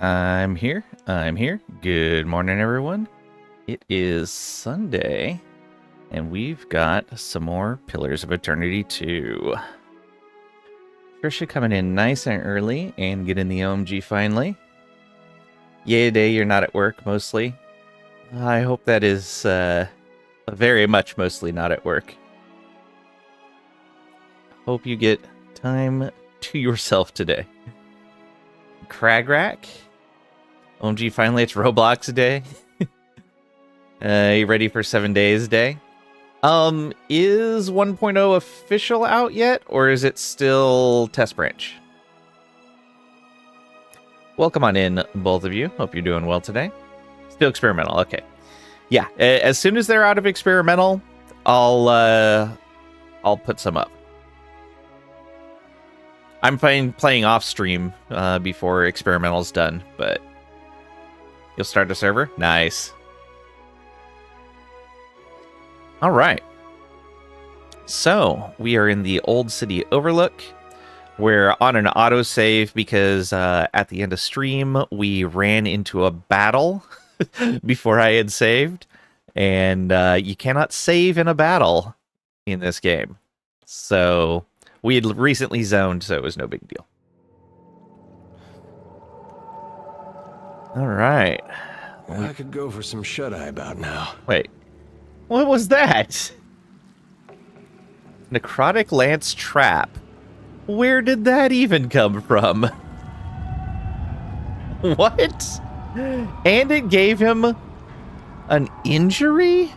I'm here. I'm here. Good morning, everyone. It is Sunday, and we've got some more Pillars of Eternity 2. Trisha coming in nice and early and getting the OMG finally. Yay day, you're not at work, mostly. I hope that is very much mostly not at work. Hope you get time to yourself today. Crag Rack. OMG, finally it's Roblox day. You ready for 7 days day? Is 1.0 official out yet, or is it still test branch? Welcome on in, both of you. Hope you're doing well today. Still experimental, okay. Yeah, as soon as they're out of experimental, I'll put some up. I'm fine playing off stream before experimental's done, but you'll start a server? Nice. All right. So we are in the Old City Overlook. We're on an autosave because at the end of stream, we ran into a battle before I had saved. And you cannot save in a battle in this game. So we had recently zoned, so it was no big deal. All right. I could go for some shut-eye about now. Wait. What was that? Necrotic Lance Trap. Where did that even come from? What? And it gave him an injury?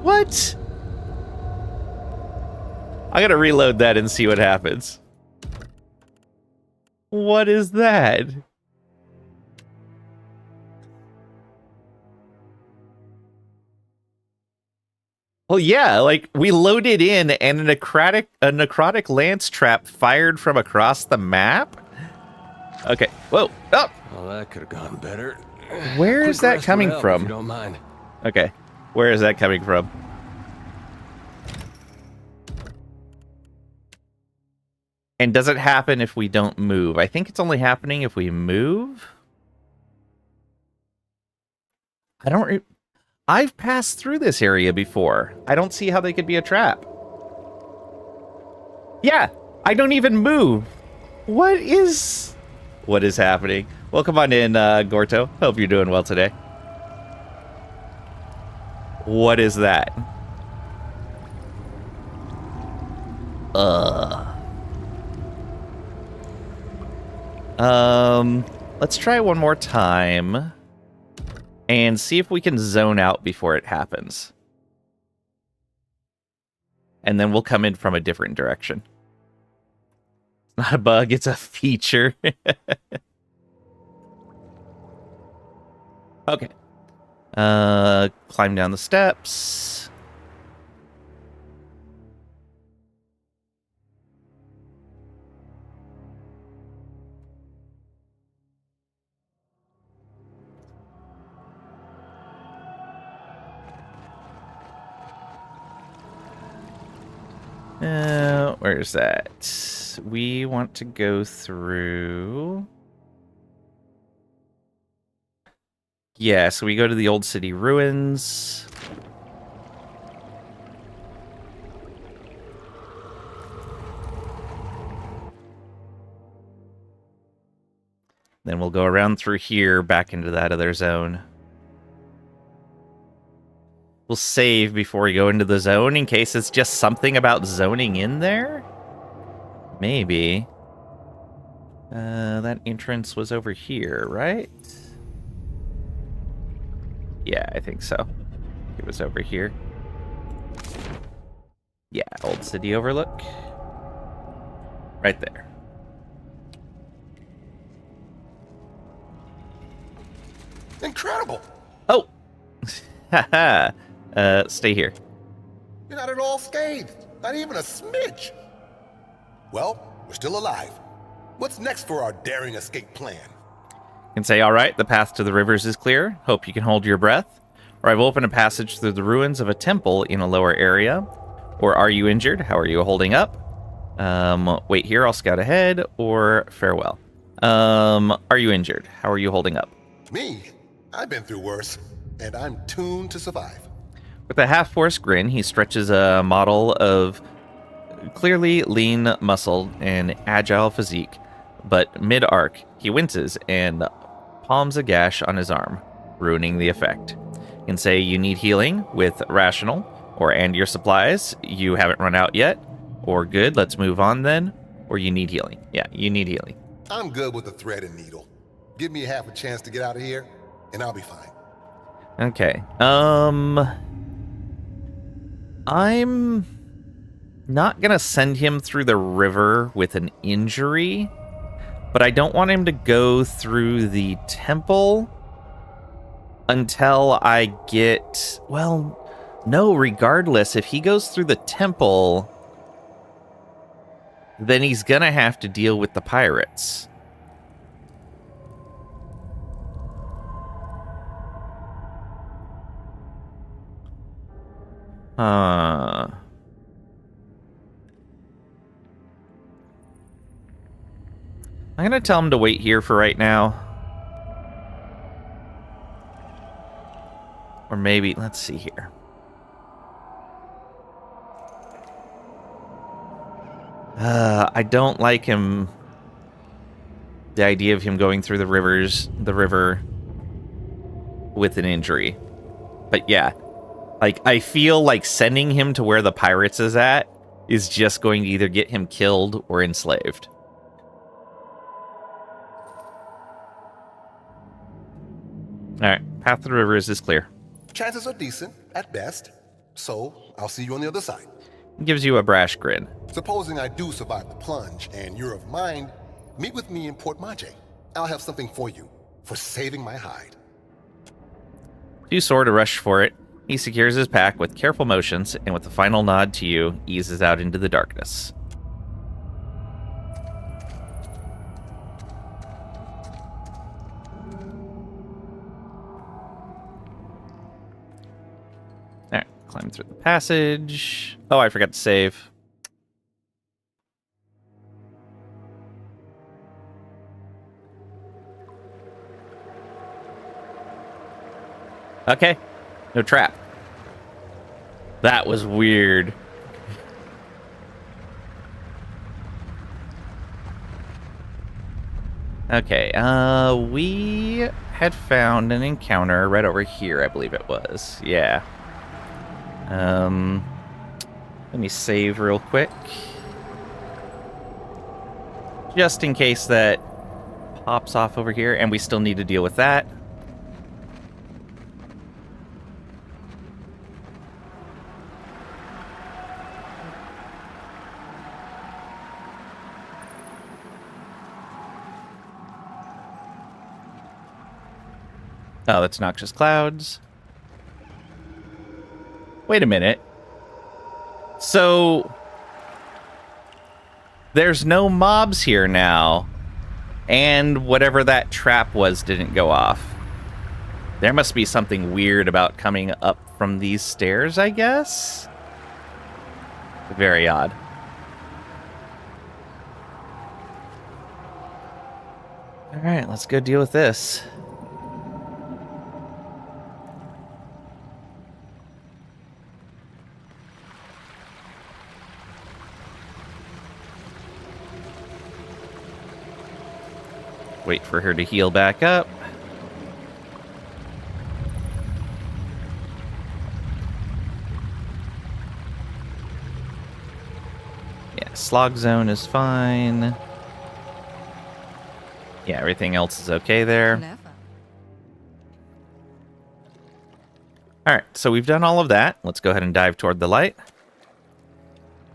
What? I gotta reload that and see what happens. What is that? Well, yeah, like, we loaded in and a necrotic lance trap fired from across the map? Okay, whoa, oh! Well, that could have gone better. Where is that coming from? If you don't mind. Okay, where is that coming from? And does it happen if we don't move? I think it's only happening if we move. I've passed through this area before. I don't see how they could be a trap. Yeah, I don't even move. What is happening? Welcome on in, Gorto. Hope you're doing well today. What is that? Let's try one more time and see if we can zone out before it happens. And then we'll come in from a different direction. It's not a bug, it's a feature. Okay. Climb down the steps. Where's that? We want to go through... Yeah, so we go to the Old City Ruins. Then we'll go around through here, back into that other zone. We'll save before we go into the zone in case it's just something about zoning in there. Maybe. That entrance was over here, right? Yeah, I think so. It was over here. Yeah, Old City Overlook. Right there. Incredible! Oh! Haha. Stay here. You're not at all scathed. Not even a smidge. Well, we're still alive. What's next for our daring escape plan? You can say, all right, the path to the rivers is clear. Hope you can hold your breath. Or I've opened a passage through the ruins of a temple in a lower area. Or are you injured? How are you holding up? Wait here, I'll scout ahead. Or farewell. Are you injured? How are you holding up? Me? I've been through worse, and I'm tuned to survive. With a half-forced grin, he stretches a model of clearly lean, muscled, and agile physique, but mid-arc, he winces and palms a gash on his arm, ruining the effect. You can say you need healing with rational, or and your supplies, you haven't run out yet, or good, let's move on then, or you need healing. Yeah, you need healing. I'm good with the thread and needle. Give me half a chance to get out of here, and I'll be fine. Okay. I'm not gonna send him through the river with an injury, but I don't want him to go through the temple until I get... Well, no, regardless, if he goes through the temple, then he's gonna have to deal with the pirates. I'm gonna tell him to wait here for right now. Or maybe, let's see here. I don't like him. The idea of him going through the river with an injury. But yeah, like, I feel like sending him to where the pirates is at is just going to either get him killed or enslaved. Alright, path to the river is clear. Chances are decent, at best. So, I'll see you on the other side. Gives you a brash grin. Supposing I do survive the plunge and you're of mind, meet with me in Port Maje. I'll have something for you, for saving my hide. Too sore to rush for it, he secures his pack with careful motions and with a final nod to you, eases out into the darkness. Alright, climb through the passage. Oh, I forgot to save. Okay, no trap. That was weird. Okay, we had found an encounter right over here, I believe it was. Yeah. Let me save real quick. Just in case that pops off over here, and we still need to deal with that. Oh, that's noxious clouds. Wait a minute. So, there's no mobs here now, and whatever that trap was didn't go off. There must be something weird about coming up from these stairs, I guess? Very odd. Alright, let's go deal with this. Wait for her to heal back up. Yeah, slog zone is fine. Yeah, everything else is okay there. Alright, so we've done all of that. Let's go ahead and dive toward the light.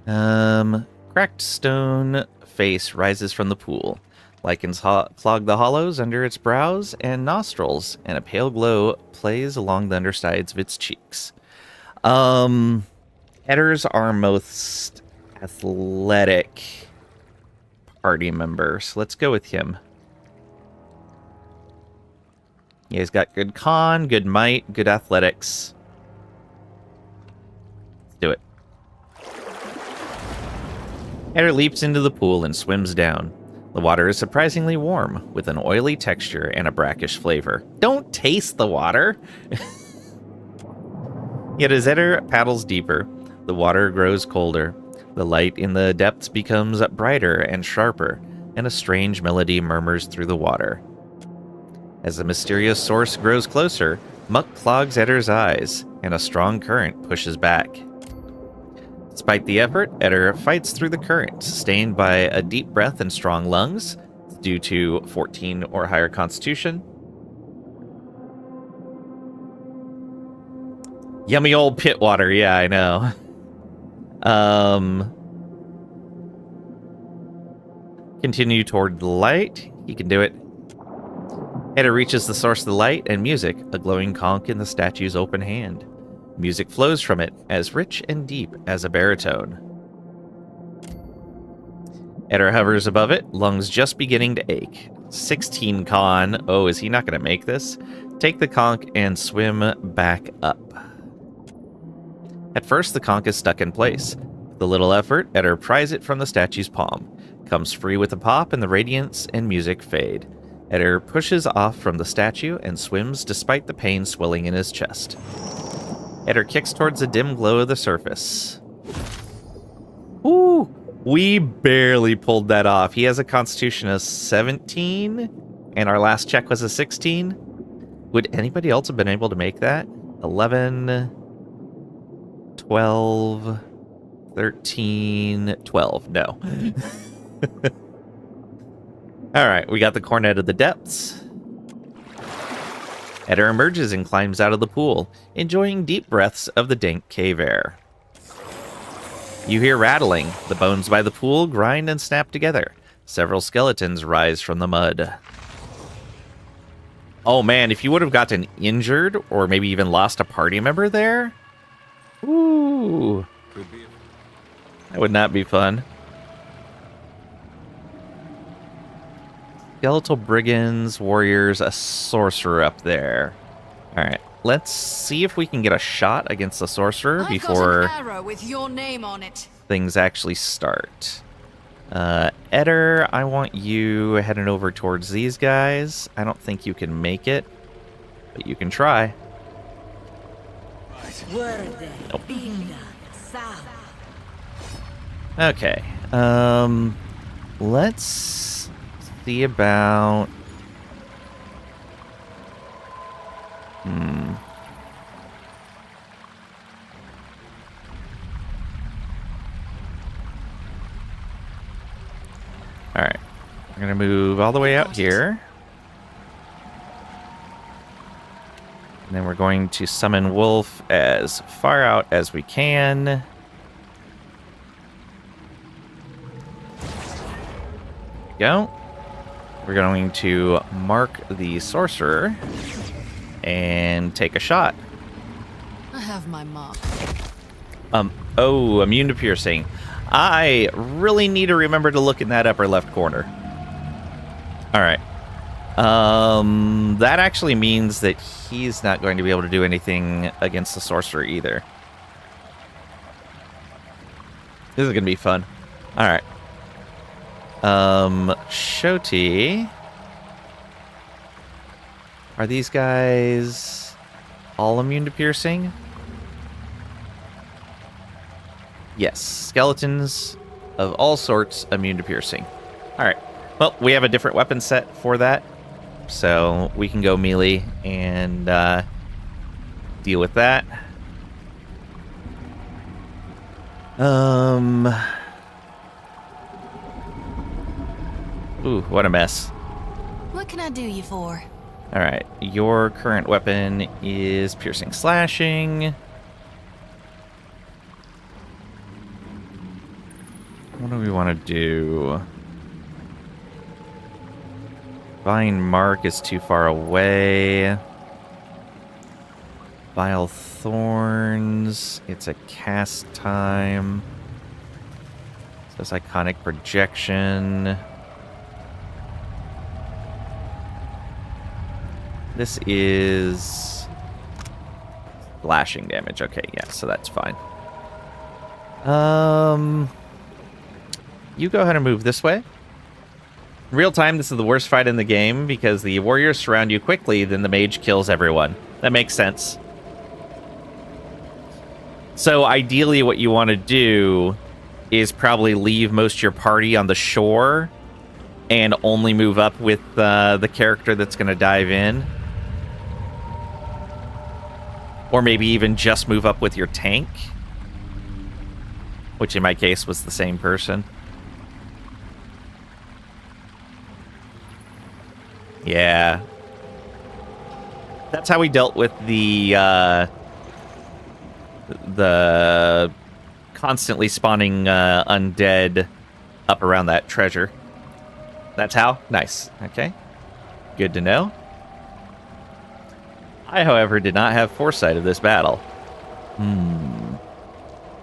Cracked stone face rises from the pool. Lichens clog the hollows under its brows and nostrils, and a pale glow plays along the undersides of its cheeks. Eddar's our most athletic party member, so let's go with him. Yeah, he's got good con, good might, good athletics. Let's do it. Eddar leaps into the pool and swims down. The water is surprisingly warm, with an oily texture and a brackish flavor. Don't taste the water! Yet as Eder paddles deeper, the water grows colder. The light in the depths becomes brighter and sharper, and a strange melody murmurs through the water. As the mysterious source grows closer, muck clogs Eder's eyes, and a strong current pushes back. Despite the effort, Eder fights through the current, sustained by a deep breath and strong lungs, due to 14 or higher constitution. Yummy old pit water, yeah, I know. Continue toward the light. He can do it. Eder reaches the source of the light and music, a glowing conch in the statue's open hand. Music flows from it, as rich and deep as a baritone. Eder hovers above it, lungs just beginning to ache. 16 con. Oh, is he not going to make this? Take the conch and swim back up. At first, the conch is stuck in place. With a little effort, Eder pries it from the statue's palm. Comes free with a pop, and the radiance and music fade. Eder pushes off from the statue and swims despite the pain swelling in his chest. Eder kicks towards the dim glow of the surface. Ooh, we barely pulled that off. He has a constitution of 17, and our last check was a 16. Would anybody else have been able to make that? 11, 12, 13, 12. No. All right, we got the cornet of the depths. Eder emerges and climbs out of the pool, enjoying deep breaths of the dank cave air. You hear rattling. The bones by the pool grind and snap together. Several skeletons rise from the mud. Oh man, if you would have gotten injured or maybe even lost a party member there, ooh, that would not be fun. Skeletal brigands, warriors, a sorcerer up there. Alright, let's see if we can get a shot against the sorcerer before I've got an arrow with your name on it. things actually start. Eder, I want you heading over towards these guys. I don't think you can make it, but you can try. Nope. Okay, let's see about... Alright, we're gonna move all the way out here. And then we're going to summon Wolf as far out as we can. Go. We're going to mark the sorcerer and take a shot. I have my mark. Oh, immune to piercing. I really need to remember to look in that upper left corner. All right. That actually means that he's not going to be able to do anything against the sorcerer either. This is going to be fun. All right. Shoti. Are these guys all immune to piercing? Yes, skeletons of all sorts immune to piercing. All right. Well, we have a different weapon set for that, so we can go melee and deal with that. Ooh, what a mess. What can I do you for? All right, your current weapon is piercing slashing. What do we want to do? Vine Mark is too far away. Vile Thorns. It's a cast time. It says Iconic Projection. This is slashing damage. Okay, yeah, so that's fine. You go ahead and move this way. Real time, this is the worst fight in the game because the warriors surround you quickly, then the mage kills everyone. That makes sense. So ideally what you want to do is probably leave most of your party on the shore and only move up with the character that's going to dive in. Or maybe even just move up with your tank, which in my case was the same person. Yeah. That's how we dealt with the constantly spawning undead up around that treasure. That's how? Nice. Okay. Good to know. I, however, did not have foresight of this battle.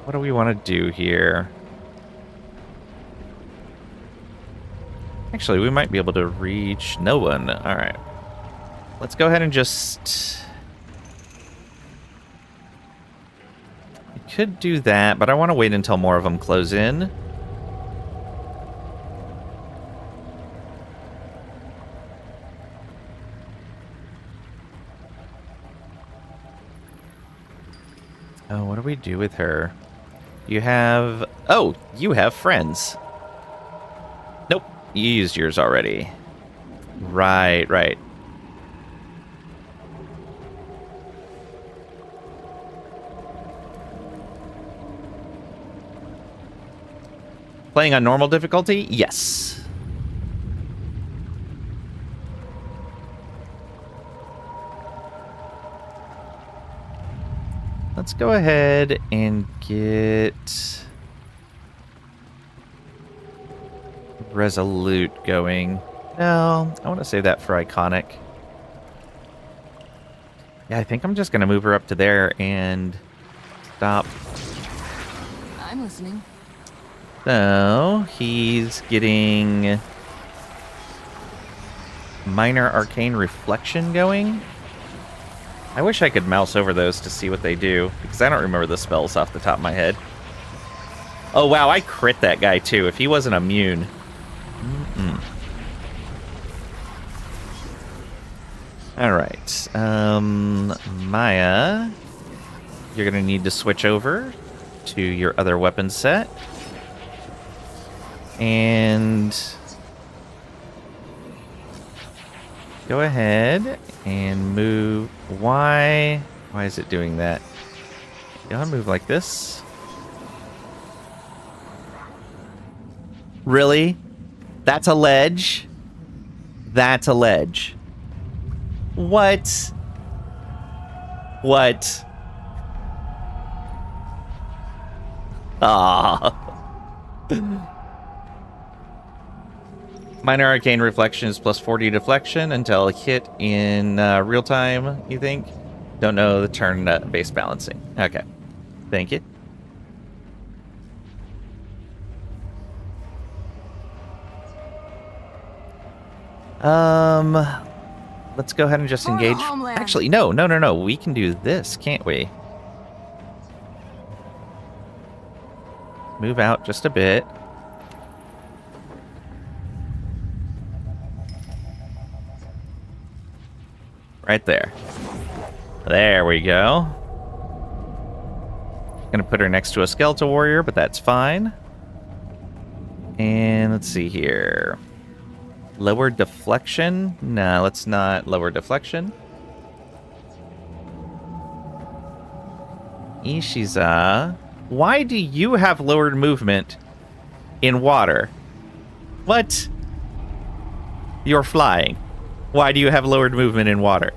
What do we want to do here? Actually, we might be able to reach no one. All right. Let's go ahead and just... We could do that, but I want to wait until more of them close in. Oh, what do we do with her? You have... Oh, you have friends. Nope, you used yours already. Right, right. Playing on normal difficulty? Yes. Let's go ahead and get Resolute going. No, I want to save that for Iconic. Yeah, I think I'm just going to move her up to there and stop. I'm listening. So, he's getting Minor Arcane Reflection going. I wish I could mouse over those to see what they do, because I don't remember the spells off the top of my head. Oh, wow, I crit that guy, too, if he wasn't immune. Alright, Maya, you're going to need to switch over to your other weapon set. And go ahead and move. Why is it doing that? You want to move like this? Really? That's a ledge? That's a ledge. What? What? Ah. Minor Arcane Reflection is plus 40 deflection until hit in real time, you think? Don't know the turn-based balancing. Okay. Thank you. Let's go ahead and just engage. Actually, no. We can do this, can't we? Move out just a bit. Right there. There we go. Gonna put her next to a skeletal warrior, but that's fine. And let's see here. Lower deflection? No, let's not lower deflection. Ishiza. Why do you have lowered movement in water? What? You're flying. Why do you have lowered movement in water?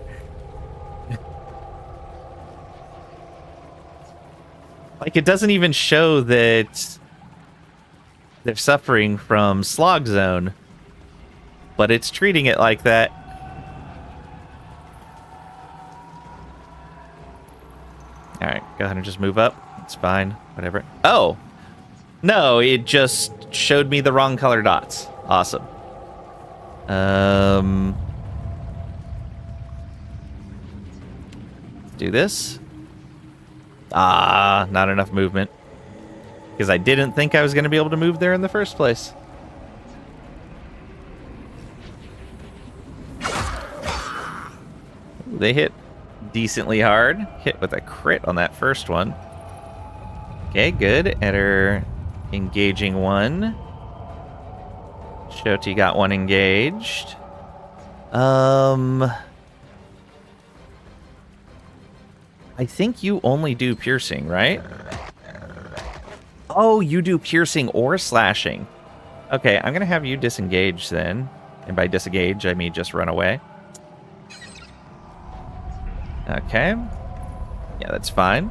Like, it doesn't even show that they're suffering from Slog Zone, but it's treating it like that. Alright, go ahead and just move up. It's fine. Whatever. Oh! No, it just showed me the wrong color dots. Awesome. Do this. Ah, not enough movement. Because I didn't think I was going to be able to move there in the first place. they hit decently hard. Hit with a crit on that first one. Okay, good. Eder engaging one. Shoti got one engaged. I think you only do piercing, right? Oh, you do piercing or slashing. Okay, I'm gonna have you disengage then. And by disengage, I mean just run away. Okay. Yeah, that's fine.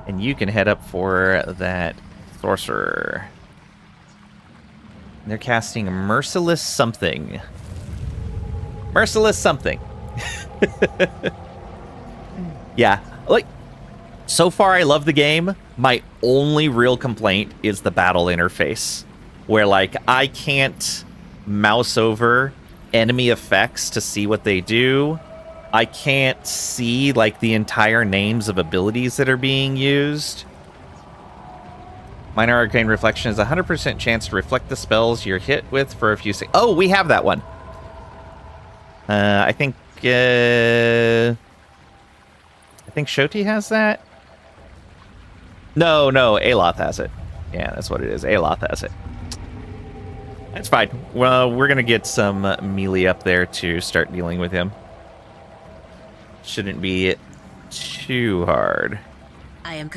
And you can head up for that sorcerer. They're casting Merciless something. Merciless something. Yeah, like, so far I love the game. My only real complaint is the battle interface. Where, like, I can't mouse over enemy effects to see what they do. I can't see, like, the entire names of abilities that are being used. Minor Arcane Reflection is a 100% chance to reflect the spells you're hit with for a few seconds. Oh, we have that one. I think Shoti has that. No, Aloth has it. Yeah, that's what it is. Aloth has it. That's fine. Well, we're going to get some melee up there to start dealing with him. Shouldn't be too hard. I am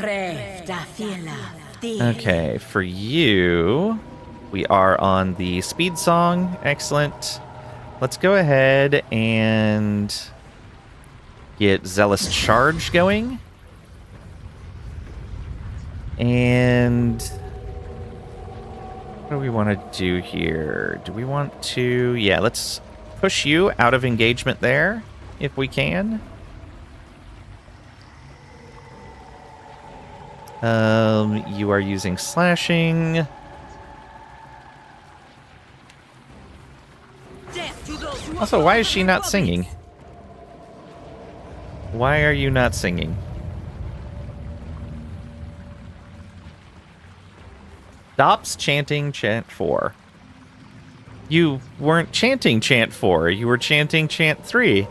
Okay, for you, we are on the speed song. Excellent. Let's go ahead and get Zealous Charge going. And what do we want to do here? Do we want to... Yeah, let's push you out of engagement there, if we can. You are using slashing. Also, why is she not singing? Why are you not singing? Stops chanting chant 4. You weren't chanting chant 4. You were chanting chant 3.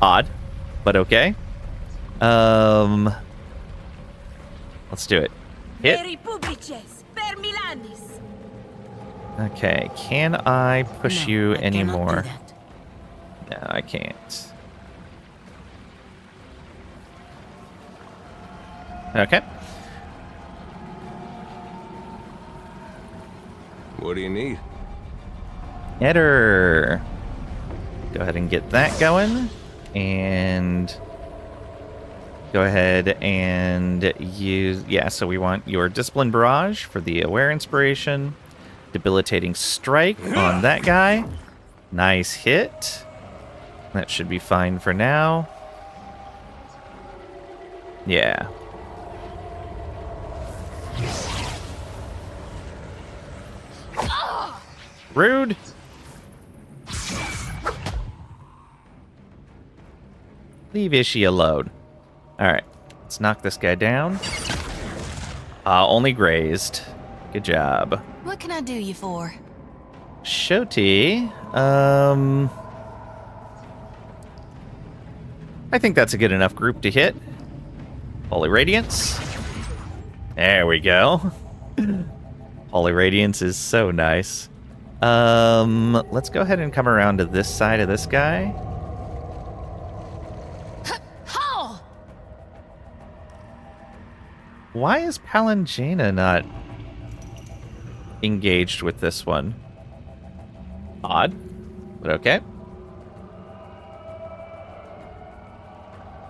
Odd, but okay. Let's do it. Hit. Okay, can I push you anymore? No, I can't. Okay. What do you need? Eder. Go ahead and get that going. And go ahead and use... Yeah, so we want your Discipline Barrage for the Aware Inspiration. Debilitating Strike on that guy. Nice hit. That should be fine for now. Yeah. Rude. Leave Ishi alone. Alright. Let's knock this guy down. Only grazed. Good job. What can I do you for? Shoti. I think that's a good enough group to hit. Holy Radiance. There we go. Holy Radiance is so nice. Let's go ahead and come around to this side of this guy. Why is Palangina not engaged with this one? Odd, but okay.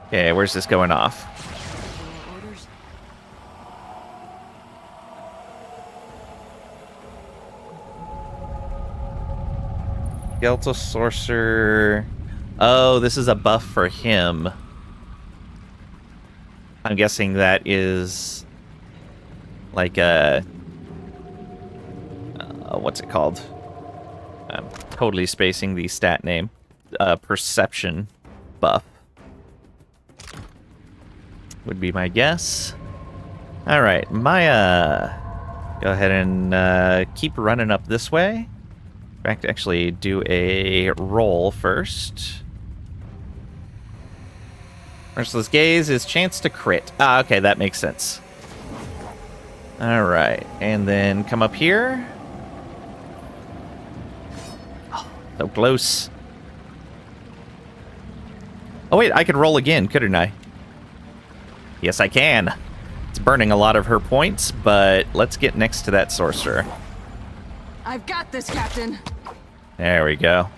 Okay, where's this going off? Skeletal Sorcerer. Oh, this is a buff for him. I'm guessing that is like a... what's it called? I'm totally spacing the stat name. Perception buff. Would be my guess. Alright, Maya. Go ahead and keep running up this way. In fact, actually do a roll first. Merciless Gaze is chance to crit. Ah, okay, that makes sense. Alright, and then come up here. Oh, so close. Oh wait, I could roll again, couldn't I? Yes, I can. It's burning a lot of her points, but let's get next to that sorcerer. I've got this, Captain. There we go.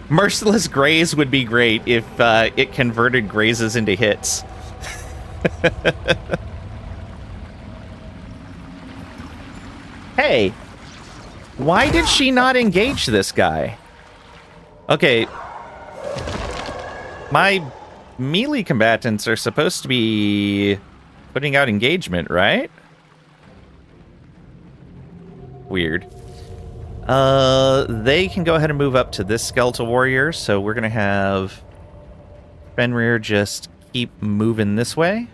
Merciless Graze would be great if it converted grazes into hits. Hey, why did she not engage this guy? Okay. My melee combatants are supposed to be putting out engagement, right? Weird. They can go ahead and move up to this skeletal warrior, so we're gonna have Fenrir just keep moving this way.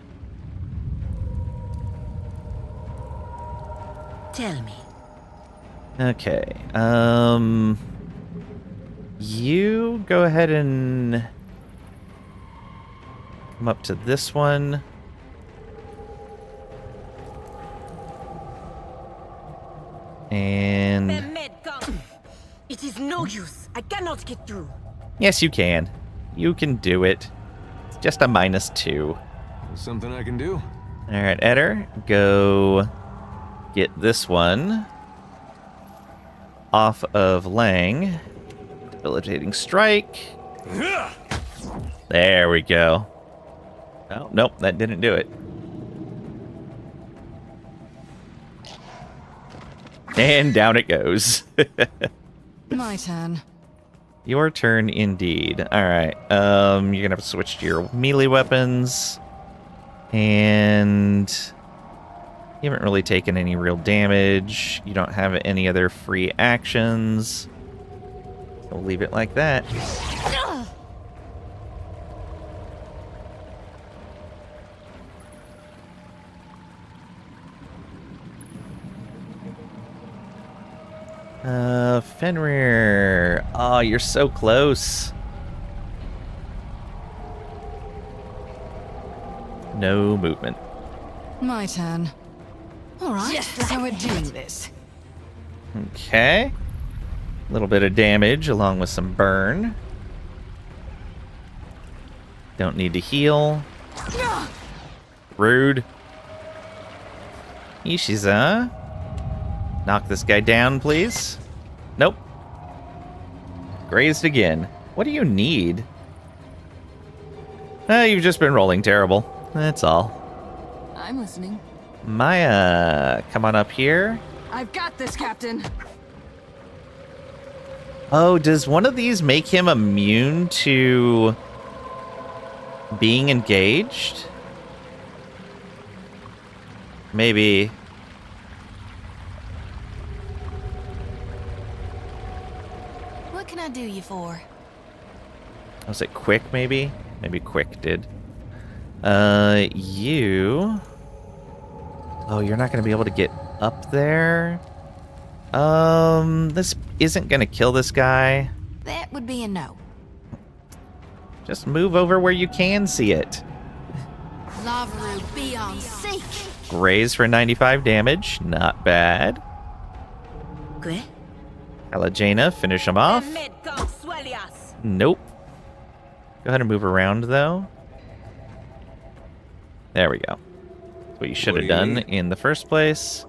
Tell me. Okay. You go ahead and come up to this one. And It is no use. I cannot get through. yes, you can. You can do it. It's just a -2. Something I can do? All right, Eder, go get this one off of Lang. Debilitating strike. There we go. Oh, nope, that didn't do it. And down it goes. My turn. Your turn indeed. Alright. You're gonna have to switch to your melee weapons. And you haven't really taken any real damage. You don't have any other free actions. So we'll leave it like that. Fenrir. Oh, you're so close. No movement. My turn. All right, Just so like we're doing this. Okay. A little bit of damage along with some burn. Don't need to heal. Rude. Ishiza. Knock this guy down, please. Nope. Grazed again. What do you need? You've just been rolling terrible. That's all. I'm listening. Maya, come on up here. I've got this, Captain. Oh, does one of these make him immune to being engaged? Maybe. What can I do you for? Was it Quick, maybe? Maybe Quick did. You... Oh, you're not going to be able to get up there? This isn't going to kill this guy. That would be a no. Just move over where you can see it. Lavaru be on seek. Graze for 95 damage. Not bad. Good. Alajana, finish him off. Nope. Go ahead and move around, though. There we go. That's what you should have done in the first place.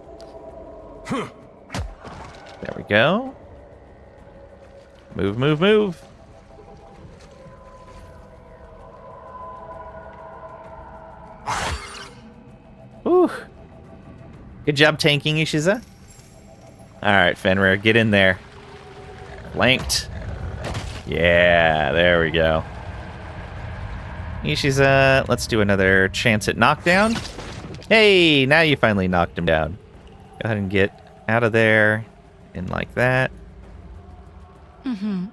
There we go. Move, move, move. Whew. Good job tanking, Ishiza. Alright, Fenrir, get in there. Flanked. Yeah, there we go. Ishiza, let's do another chance at knockdown. Hey, now you finally knocked him down. Go ahead and get out of there. In like that. Mm-hmm.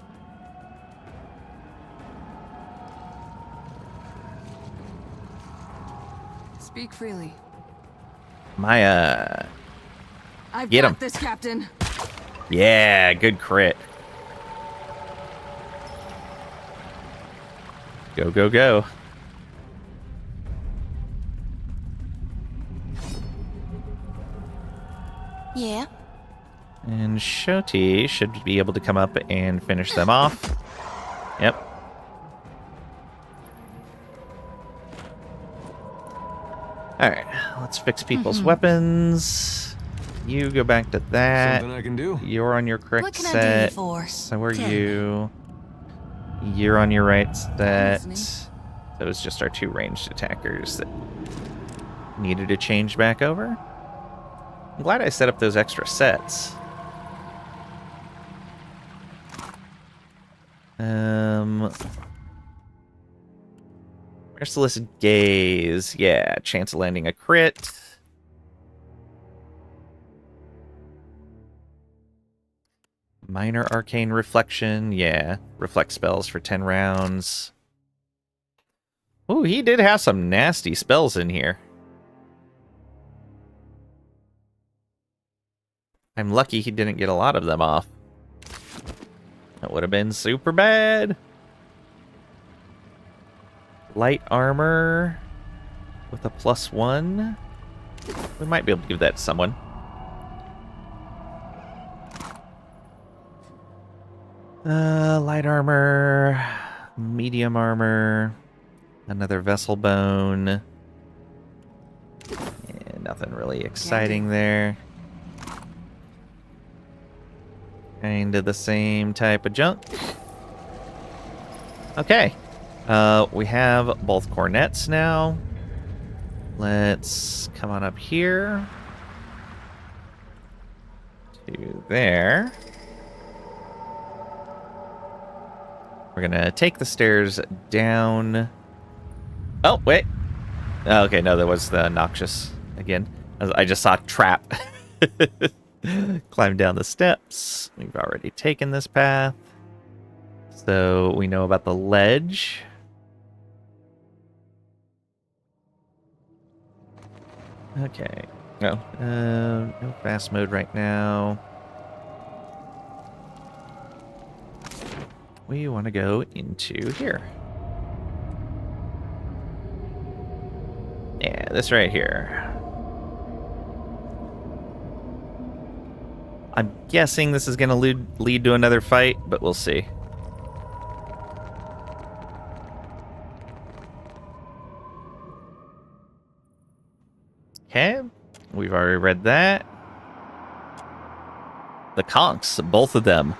Speak freely. My, I've Get got 'em. this, Captain. Yeah, good crit. Go, go, go. Yeah? And Shoti should be able to come up and finish them off. Yep. Alright, let's fix people's weapons. You go back to that. Something I can do? You're on your correct What can I set. do you for? So are Tell me. you. You're on your right set. listening. Those just our 2 ranged attackers that needed to change back over. I'm glad I set up those extra sets. Merciless Gaze. Yeah, chance of landing a crit. Minor Arcane Reflection. Yeah, reflect spells for 10 rounds. Ooh, he did have some nasty spells in here. I'm lucky he didn't get a lot of them off. That would have been super bad. Light armor with a +1. We might be able to give that to someone. Light armor, medium armor, another vessel bone. Yeah, nothing really exciting there. Kinda the same type of junk. Okay. We have both cornets now. Let's come on up here. To there. We're gonna take the stairs down. Oh, wait. Oh, okay, no, that was the noxious again. I just saw trap. Climb down the steps. We've already taken this path. So we know about the ledge. Okay. No fast mode right now. We want to go into here. Yeah, this right here. I'm guessing this is going to lead to another fight, but we'll see. Okay, we've already read that. The conchs, both of them.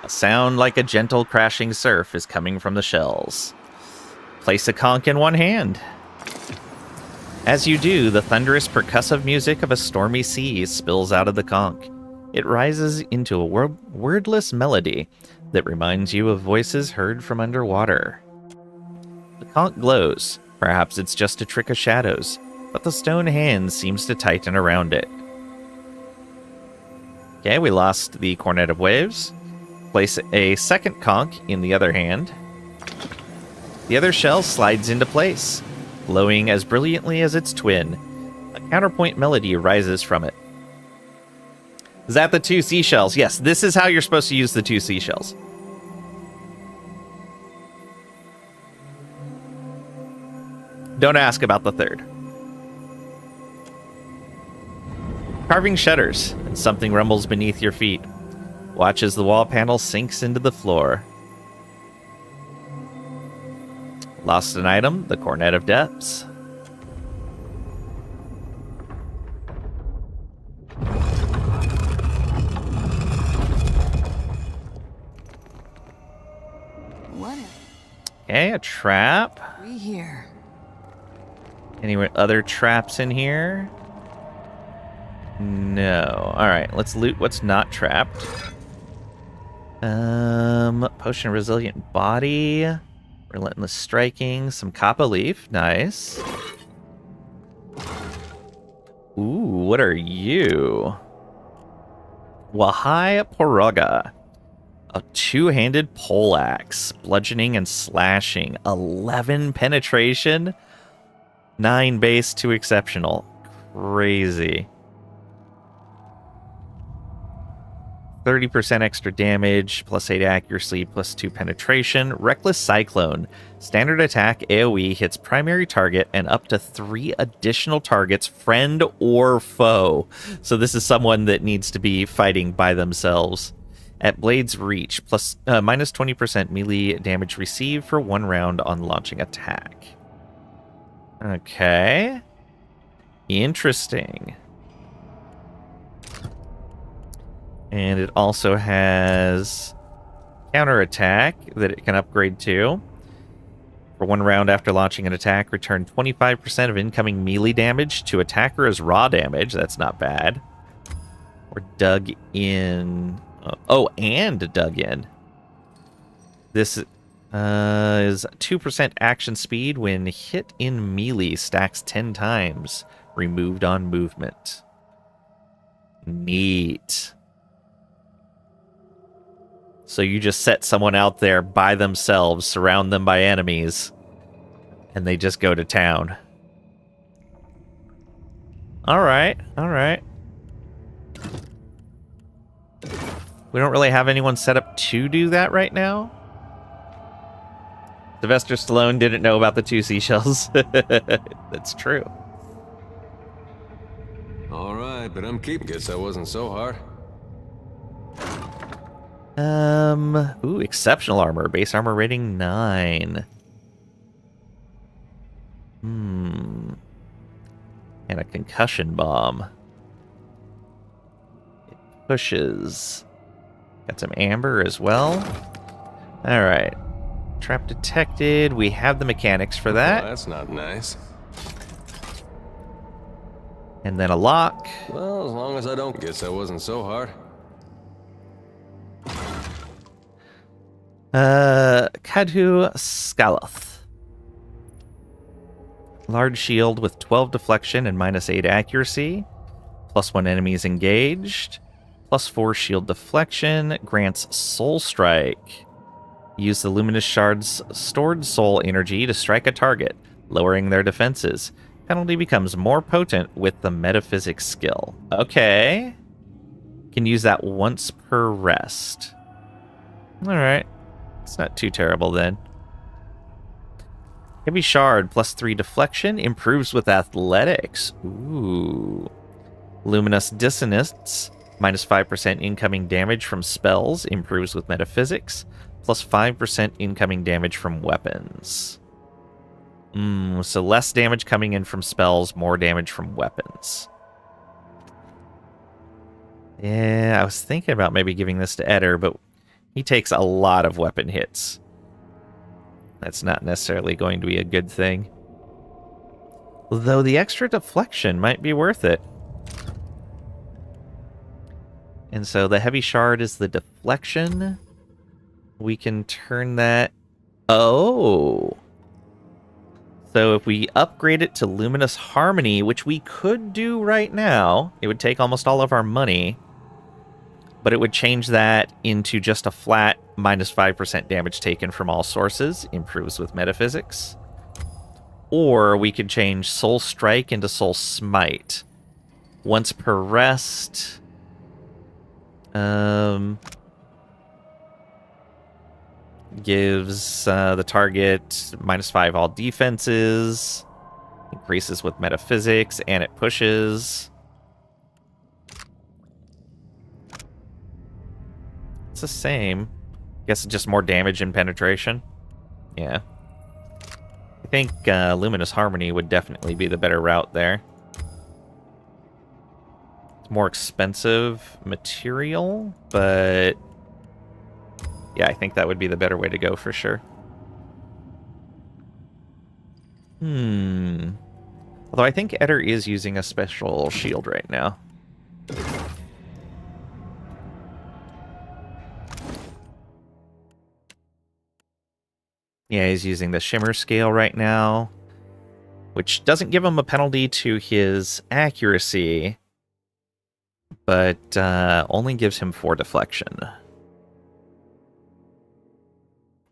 A sound like a gentle crashing surf is coming from the shells. Place a conch in one hand. As you do, the thunderous percussive music of a stormy sea spills out of the conch. It rises into a wordless melody that reminds you of voices heard from underwater. The conch glows. Perhaps it's just a trick of shadows, but the stone hand seems to tighten around it. Okay, we lost the Cornet of Waves. Place a second conch in the other hand. The other shell slides into place, glowing as brilliantly as its twin. A counterpoint melody rises from it. Is that the 2 seashells? Yes, this is how you're supposed to use the 2 seashells. Don't ask about the third. Carving shudders, and something rumbles beneath your feet. Watch as the wall panel sinks into the floor. Lost an item, the Cornet of Depths. What Okay, a trap. are we here? Any other traps in here? No. Alright, let's loot what's not trapped. Potion of Resilient Body. Relentless Striking. Some Kappa Leaf. Nice. Ooh, what are you? Wahai Poroga. A 2-handed poleaxe. Bludgeoning and slashing. 11 penetration. 9 base, 2 exceptional. crazy. 30% extra damage, plus 8 accuracy, plus 2 penetration. Reckless Cyclone. Standard attack AoE hits primary target and up to 3 additional targets, friend or foe. So this is someone that needs to be fighting by themselves. At Blade's Reach, plus minus 20% melee damage received for 1 round on launching attack. Okay. Interesting. And it also has counterattack that it can upgrade to. For 1 round after launching an attack, return 25% of incoming melee damage to attacker as raw damage. That's not bad. Or dug in. Oh, and dug in. This is 2% action speed when hit in melee, stacks 10 times. Removed on movement. Neat. So you just set someone out there by themselves, surround them by enemies, and they just go to town. Alright, alright. We don't really have anyone set up to do that right now. Sylvester Stallone didn't know about the 2 seashells. That's true. Alright, but I'm keeping. Guess that wasn't so hard. Ooh, exceptional armor. Base armor rating 9. And a concussion bomb. It pushes. Got some amber as well. Alright. Trap detected. We have the mechanics for that. Well, that's not nice. And then a lock. Well, as long as I don't. Guess that wasn't so hard. Kadhu Skaloth. Large shield with 12 deflection and minus 8 accuracy. Plus 1 enemies engaged. Plus 4 shield deflection. Grants soul strike. Use the luminous shard's stored soul energy to strike a target, lowering their defenses. Penalty becomes more potent with the metaphysics skill. Okay. Can use that once per rest. Alright. It's not too terrible then. Heavy Shard, plus 3 deflection, improves with athletics. Ooh. Luminous Dissonance, minus 5% incoming damage from spells, improves with metaphysics, plus 5% incoming damage from weapons. So less damage coming in from spells, more damage from weapons. Yeah, I was thinking about maybe giving this to Eder, but he takes a lot of weapon hits. That's not necessarily going to be a good thing. Though the extra deflection might be worth it. And so the Heavy Shard is the deflection. We can turn that... Oh! So if we upgrade it to Luminous Harmony, which we could do right now, it would take almost all of our money, but it would change that into just a flat minus 5% damage taken from all sources, improves with metaphysics. Or we could change Soul Strike into Soul Smite. Once per rest. Gives the target minus 5 all defenses. Increases with metaphysics, and it pushes. It's the same. Guess just more damage and penetration. Yeah. I think Luminous Harmony would definitely be the better route there. It's more expensive material, but yeah, I think that would be the better way to go for sure. Although I think Eder is using a special shield right now. Yeah, he's using the Shimmer Scale right now, which doesn't give him a penalty to his accuracy, but only gives him 4 deflection.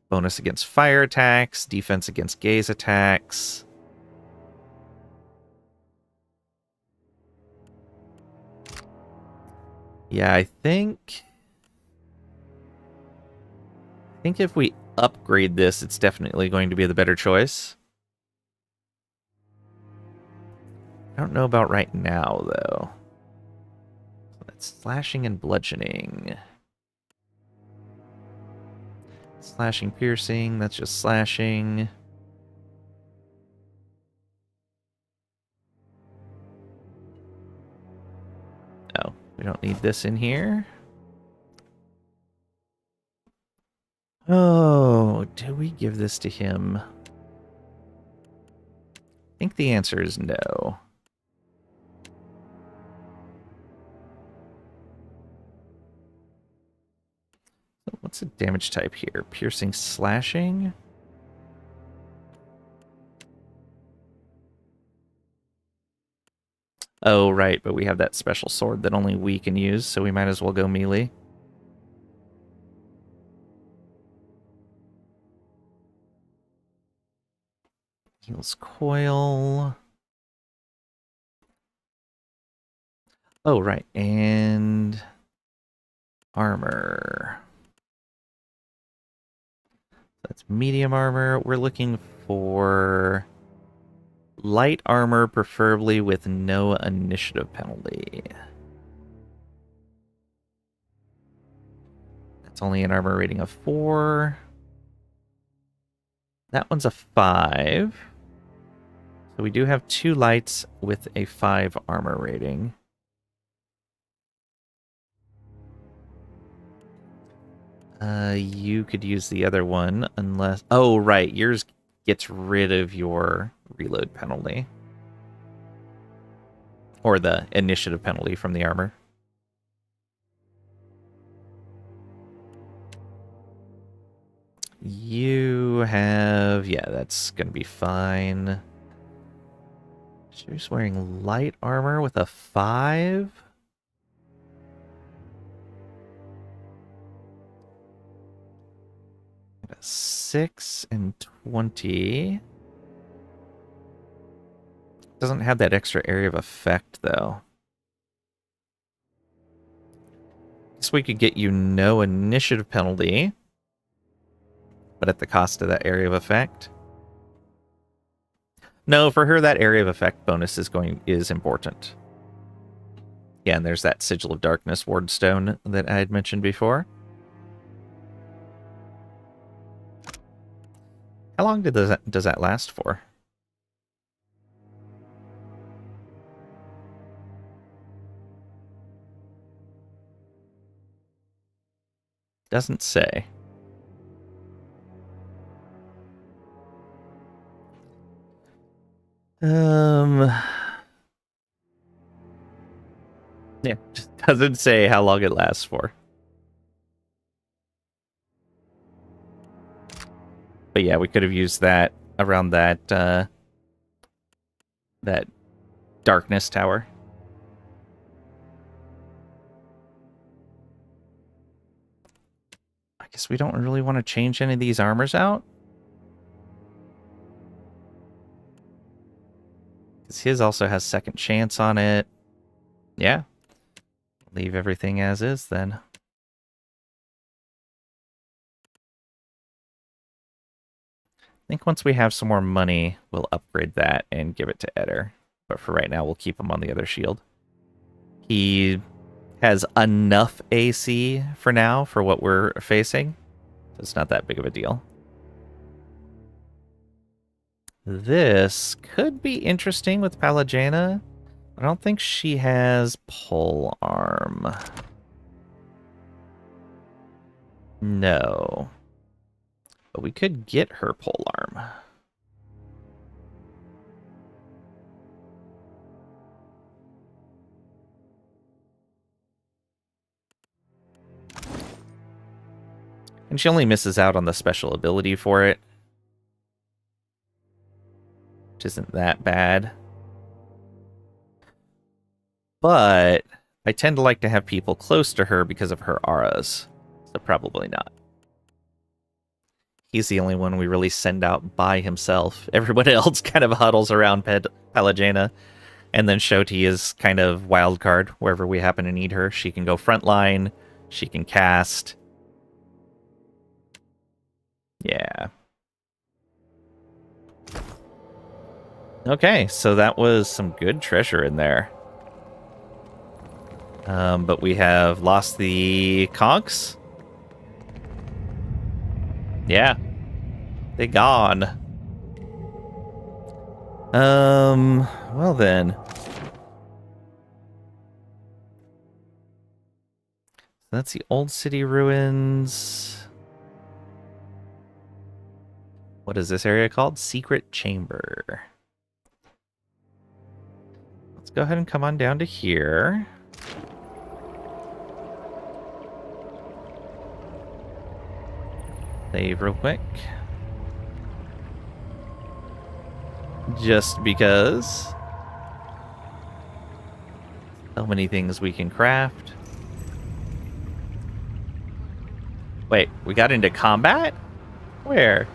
Bonus against fire attacks, defense against gaze attacks. Yeah, I think if we upgrade this, it's definitely going to be the better choice. I don't know about right now, though. That's slashing and bludgeoning. Slashing, piercing, that's just slashing. Oh, we don't need this in here. Oh, do we give this to him? I think the answer is no. What's the damage type here? Piercing, slashing? Oh, right, but we have that special sword that only we can use, so we might as well go melee. Heals coil. Oh, right, and armor. That's medium armor. We're looking for light armor, preferably with no initiative penalty. That's only an armor rating of 4. That one's a 5. So we do have 2 lights with a 5 armor rating. You could use the other one unless... Oh, right. Yours gets rid of your reload penalty. Or the initiative penalty from the armor. You have... Yeah, that's going to be fine. She's wearing light armor with a 5. A 6 and 20. Doesn't have that extra area of effect, though. Guess we could get you no initiative penalty, but at the cost of that area of effect. No, for her, that area of effect bonus is important. Yeah, and there's that Sigil of Darkness Wardstone that I had mentioned before. How long does that last for? Doesn't say. Yeah, just doesn't say how long it lasts for. But yeah, we could have used that around that that darkness tower. I guess we don't really want to change any of these armors out. Because his also has second chance on it. Yeah. Leave everything as is then. I think once we have some more money, we'll upgrade that and give it to Eder. But for right now, we'll keep him on the other shield. He has enough AC for now for what we're facing. So it's not that big of a deal. This could be interesting with Palajana. I don't think she has pole arm. No. But we could get her pole arm. And she only misses out on the special ability for it, which isn't that bad. But I tend to like to have people close to her because of her auras. So probably not. He's the only one we really send out by himself. Everyone else kind of huddles around Palajana. And then Shoti is kind of wild card wherever we happen to need her. She can go front line. She can cast. Yeah. Okay, so that was some good treasure in there. But we have lost the cogs. Yeah. They gone. Well then. That's the old city ruins. What is this area called? Secret Chamber. Let's go ahead and come on down to here. Save real quick. Just because. So many things we can craft. Wait, we got into combat? Where?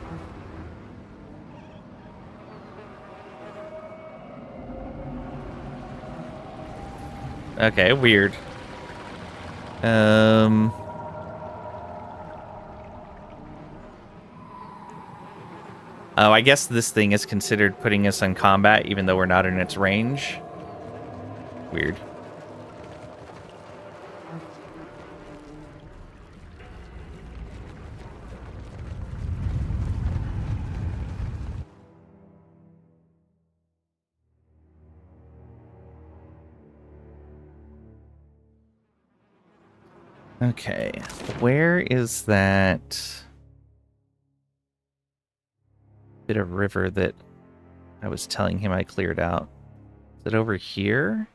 Okay, weird. Oh, I guess this thing is considered putting us in combat even though we're not in its range. Weird. Okay, where is that bit of river that I was telling him I cleared out? Is it over here?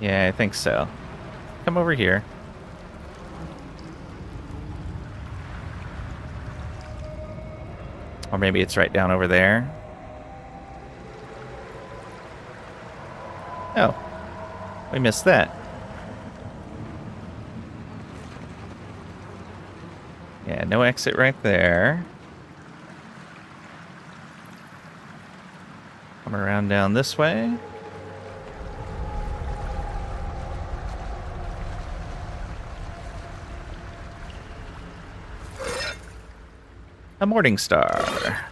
Yeah, I think so. Come over here. Or maybe it's right down over there. Oh, we missed that. Yeah, no exit right there. Come around down this way. A morning star.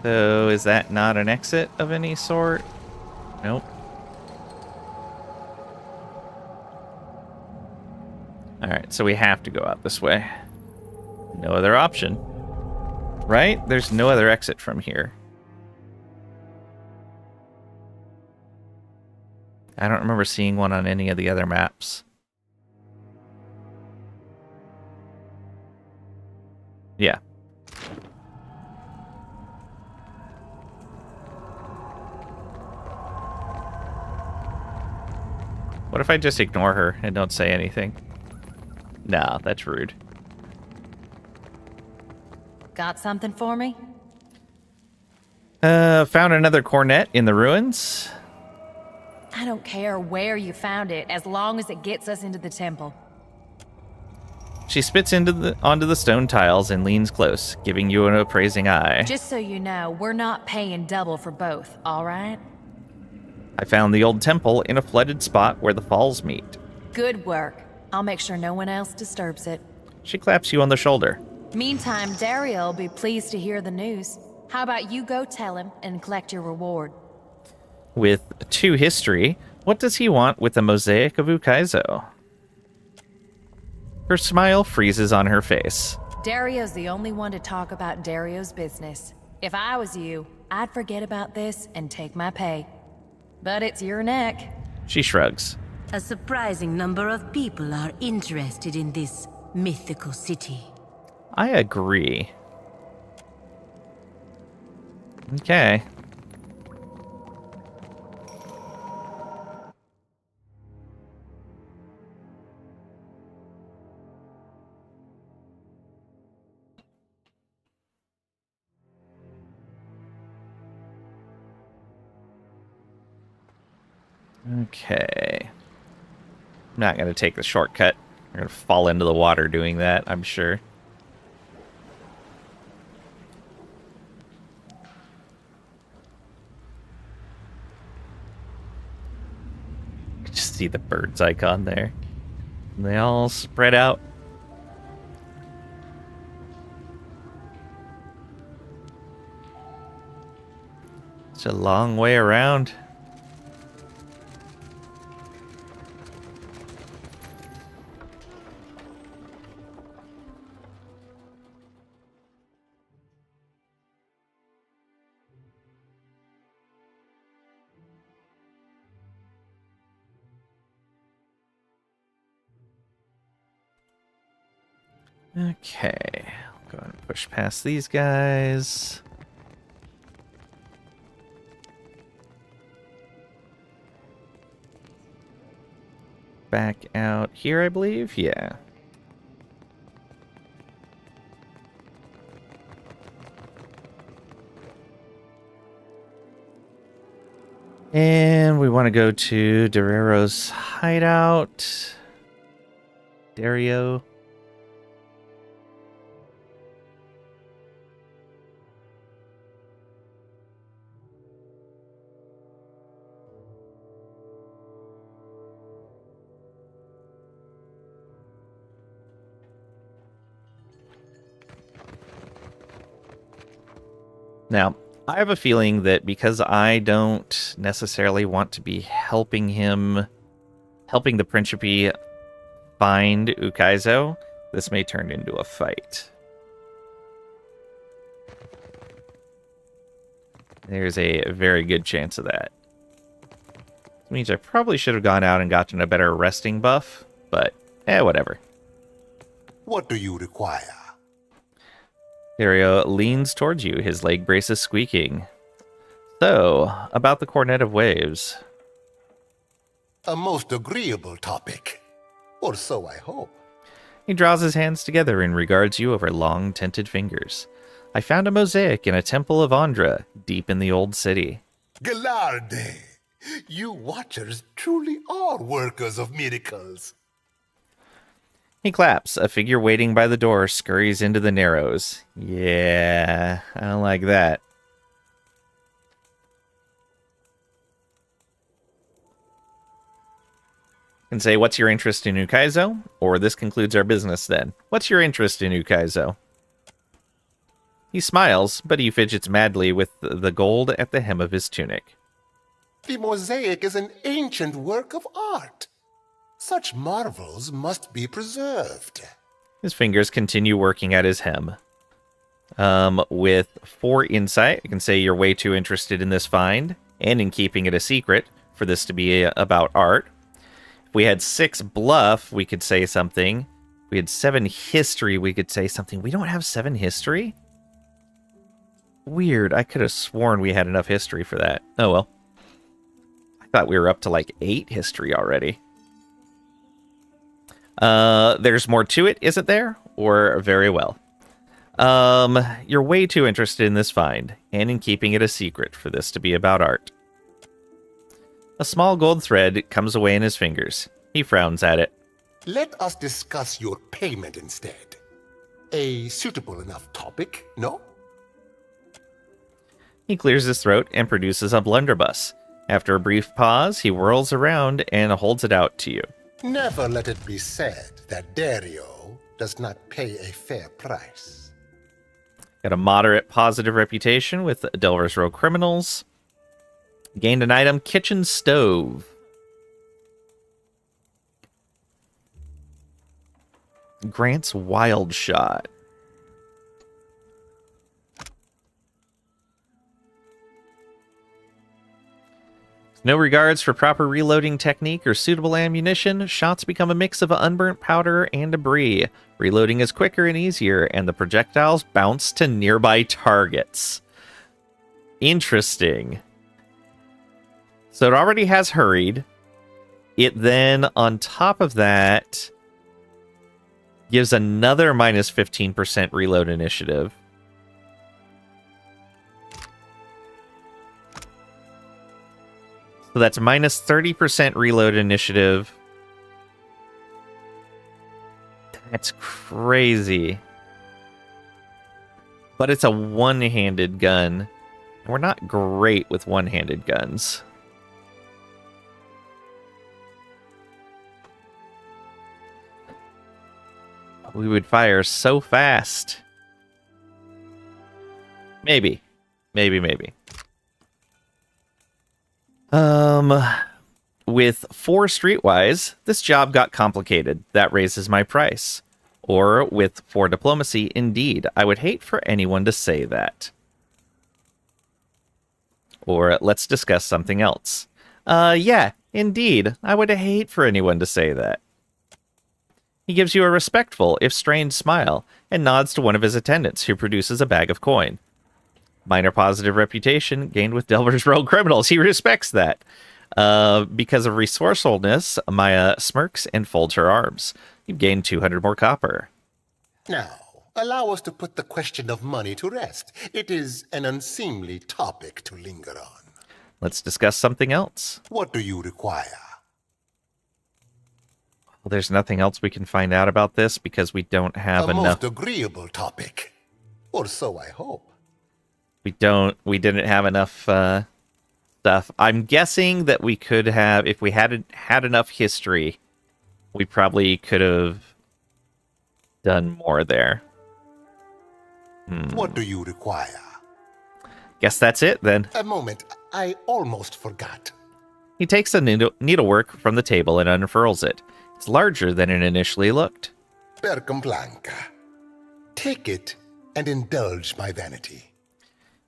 So, is that not an exit of any sort? Nope. Alright, so we have to go out this way. No other option. Right? There's no other exit from here. I don't remember seeing one on any of the other maps. Yeah. What if I just ignore her and don't say anything? Nah, that's rude. Got something for me? Found another cornet in the ruins. I don't care where you found it, as long as it gets us into the temple. She spits onto the stone tiles and leans close, giving you an appraising eye. Just so you know, we're not paying double for both, all right? I found the old temple in a flooded spot where the falls meet. Good work. I'll make sure no one else disturbs it. She claps you on the shoulder. Meantime, Dario will be pleased to hear the news. How about you go tell him and collect your reward? With 2 history, what does he want with the mosaic of Ukaizo? Her smile freezes on her face. Dario's the only one to talk about Dario's business. If I was you, I'd forget about this and take my pay. But it's your neck. She shrugs. A surprising number of people are interested in this mythical city. I agree. Okay. Okay. I'm not going to take the shortcut. We're gonna fall into the water doing that, I'm sure. Just see the birds icon there. And they all spread out. It's a long way around. Okay, I'll go ahead and push past these guys. Back out here, I believe? Yeah. And we want to go to Darero's hideout. Dario. Now, I have a feeling that because I don't necessarily want to be helping the Principe find Ukaizo, this may turn into a fight. There's a very good chance of that. This means I probably should have gone out and gotten a better resting buff, but whatever. What do you require? Dario leans towards you, his leg braces squeaking. So, about the Cornet of Waves. A most agreeable topic. Or so I hope. He draws his hands together and regards you over long, tinted fingers. I found a mosaic in a temple of Andra, deep in the old city. Galarde, you watchers truly are workers of miracles. He claps. A figure waiting by the door scurries into the Narrows. Yeah, I don't like that. And say, what's your interest in Ukaizo? Or this concludes our business then. What's your interest in Ukaizo? He smiles, but he fidgets madly with the gold at the hem of his tunic. The mosaic is an ancient work of art. Such marvels must be preserved. His fingers continue working at his hem. With 4 insight, I can say you're way too interested in this find, and in keeping it a secret, for this to be about art. If we had 6 bluff, we could say something. If we had 7 history, we could say something. We don't have 7 history? Weird, I could have sworn we had enough history for that. Oh well. I thought we were up to like 8 history already. There's more to it, isn't there? Or very well. You're way too interested in this find, and in keeping it a secret for this to be about art. A small gold thread comes away in his fingers. He frowns at it. Let us discuss your payment instead. A suitable enough topic, no? He clears his throat and produces a blunderbuss. After a brief pause, he whirls around and holds it out to you. Never let it be said that Dario does not pay a fair price. Got a moderate positive reputation with Delver's Row criminals. Gained an item, kitchen stove. Grant's wild shot. No regards for proper reloading technique or suitable ammunition, shots become a mix of unburnt powder and debris. Reloading is quicker and easier, and the projectiles bounce to nearby targets. Interesting. So it already has hurried. It then, on top of that, gives another minus 15% reload initiative. So that's minus 30% reload initiative. That's crazy. But it's a one-handed gun. We're not great with one-handed guns. We would fire so fast. Maybe. Maybe. With 4 streetwise, this job got complicated. That raises my price. Or with 4 diplomacy, indeed. I would hate for anyone to say that. Or let's discuss something else. Yeah, indeed. I would hate for anyone to say that. He gives you a respectful, if strained smile, and nods to one of his attendants, who produces a bag of coin. Minor positive reputation gained with Delver's rogue criminals. He respects that. Because of resourcefulness, Maya smirks and folds her arms. You've gained 200 more copper. Now, allow us to put the question of money to rest. It is an unseemly topic to linger on. Let's discuss something else. What do you require? Well, there's nothing else we can find out about this because we don't have A enough. most agreeable topic. Or so I hope. We didn't have enough stuff. I'm guessing that we could have, if we had enough history, we probably could have done more there. What do you require? Guess that's it then. A moment, I almost forgot. He takes the needlework from the table and unfurls it. It's larger than it initially looked. Percomblanca. Take it and indulge my vanity.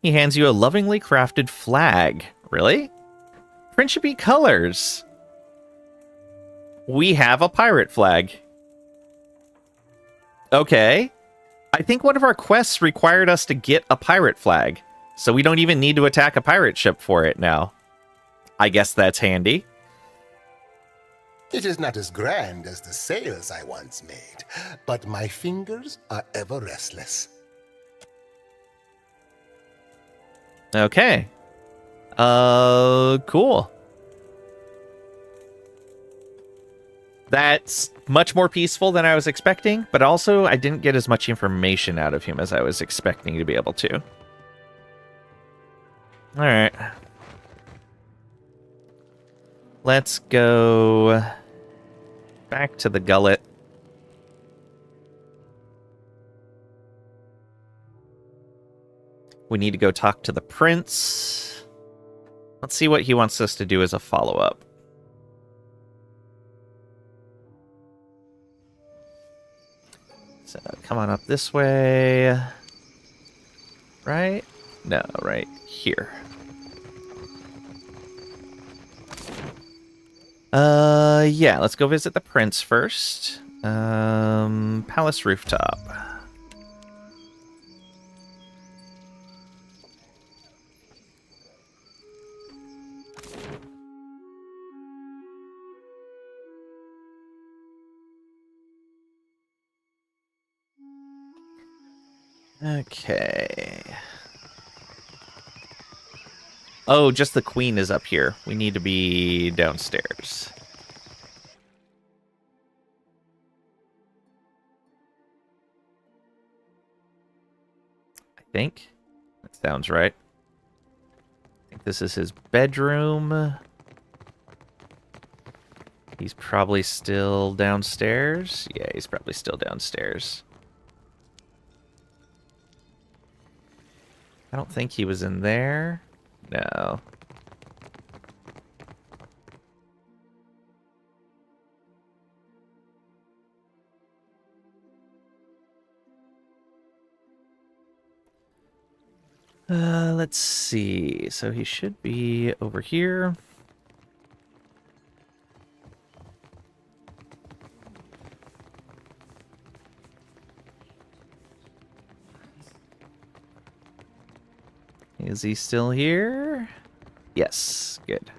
He hands you a lovingly crafted flag. Really? Principe colors. We have a pirate flag. Okay. I think one of our quests required us to get a pirate flag, so we don't even need to attack a pirate ship for it now. I guess that's handy. It is not as grand as the sails I once made, but my fingers are ever restless. Okay. Cool. That's much more peaceful than I was expecting, but also I didn't get as much information out of him as I was expecting to be able to. Alright. Let's go back to the gullet. We need to go talk to the prince. Let's see what he wants us to do as a follow-up. So come on up this way. Right? No, right here. Yeah, let's go visit the prince first. Palace rooftop. Okay. Oh, just the queen is up here. We need to be downstairs. I think that sounds right. I think this is his bedroom. He's probably still downstairs. Yeah, he's probably still downstairs. I don't think he was in there. No. Let's see. So he should be over here. Is he still here? Yes, good.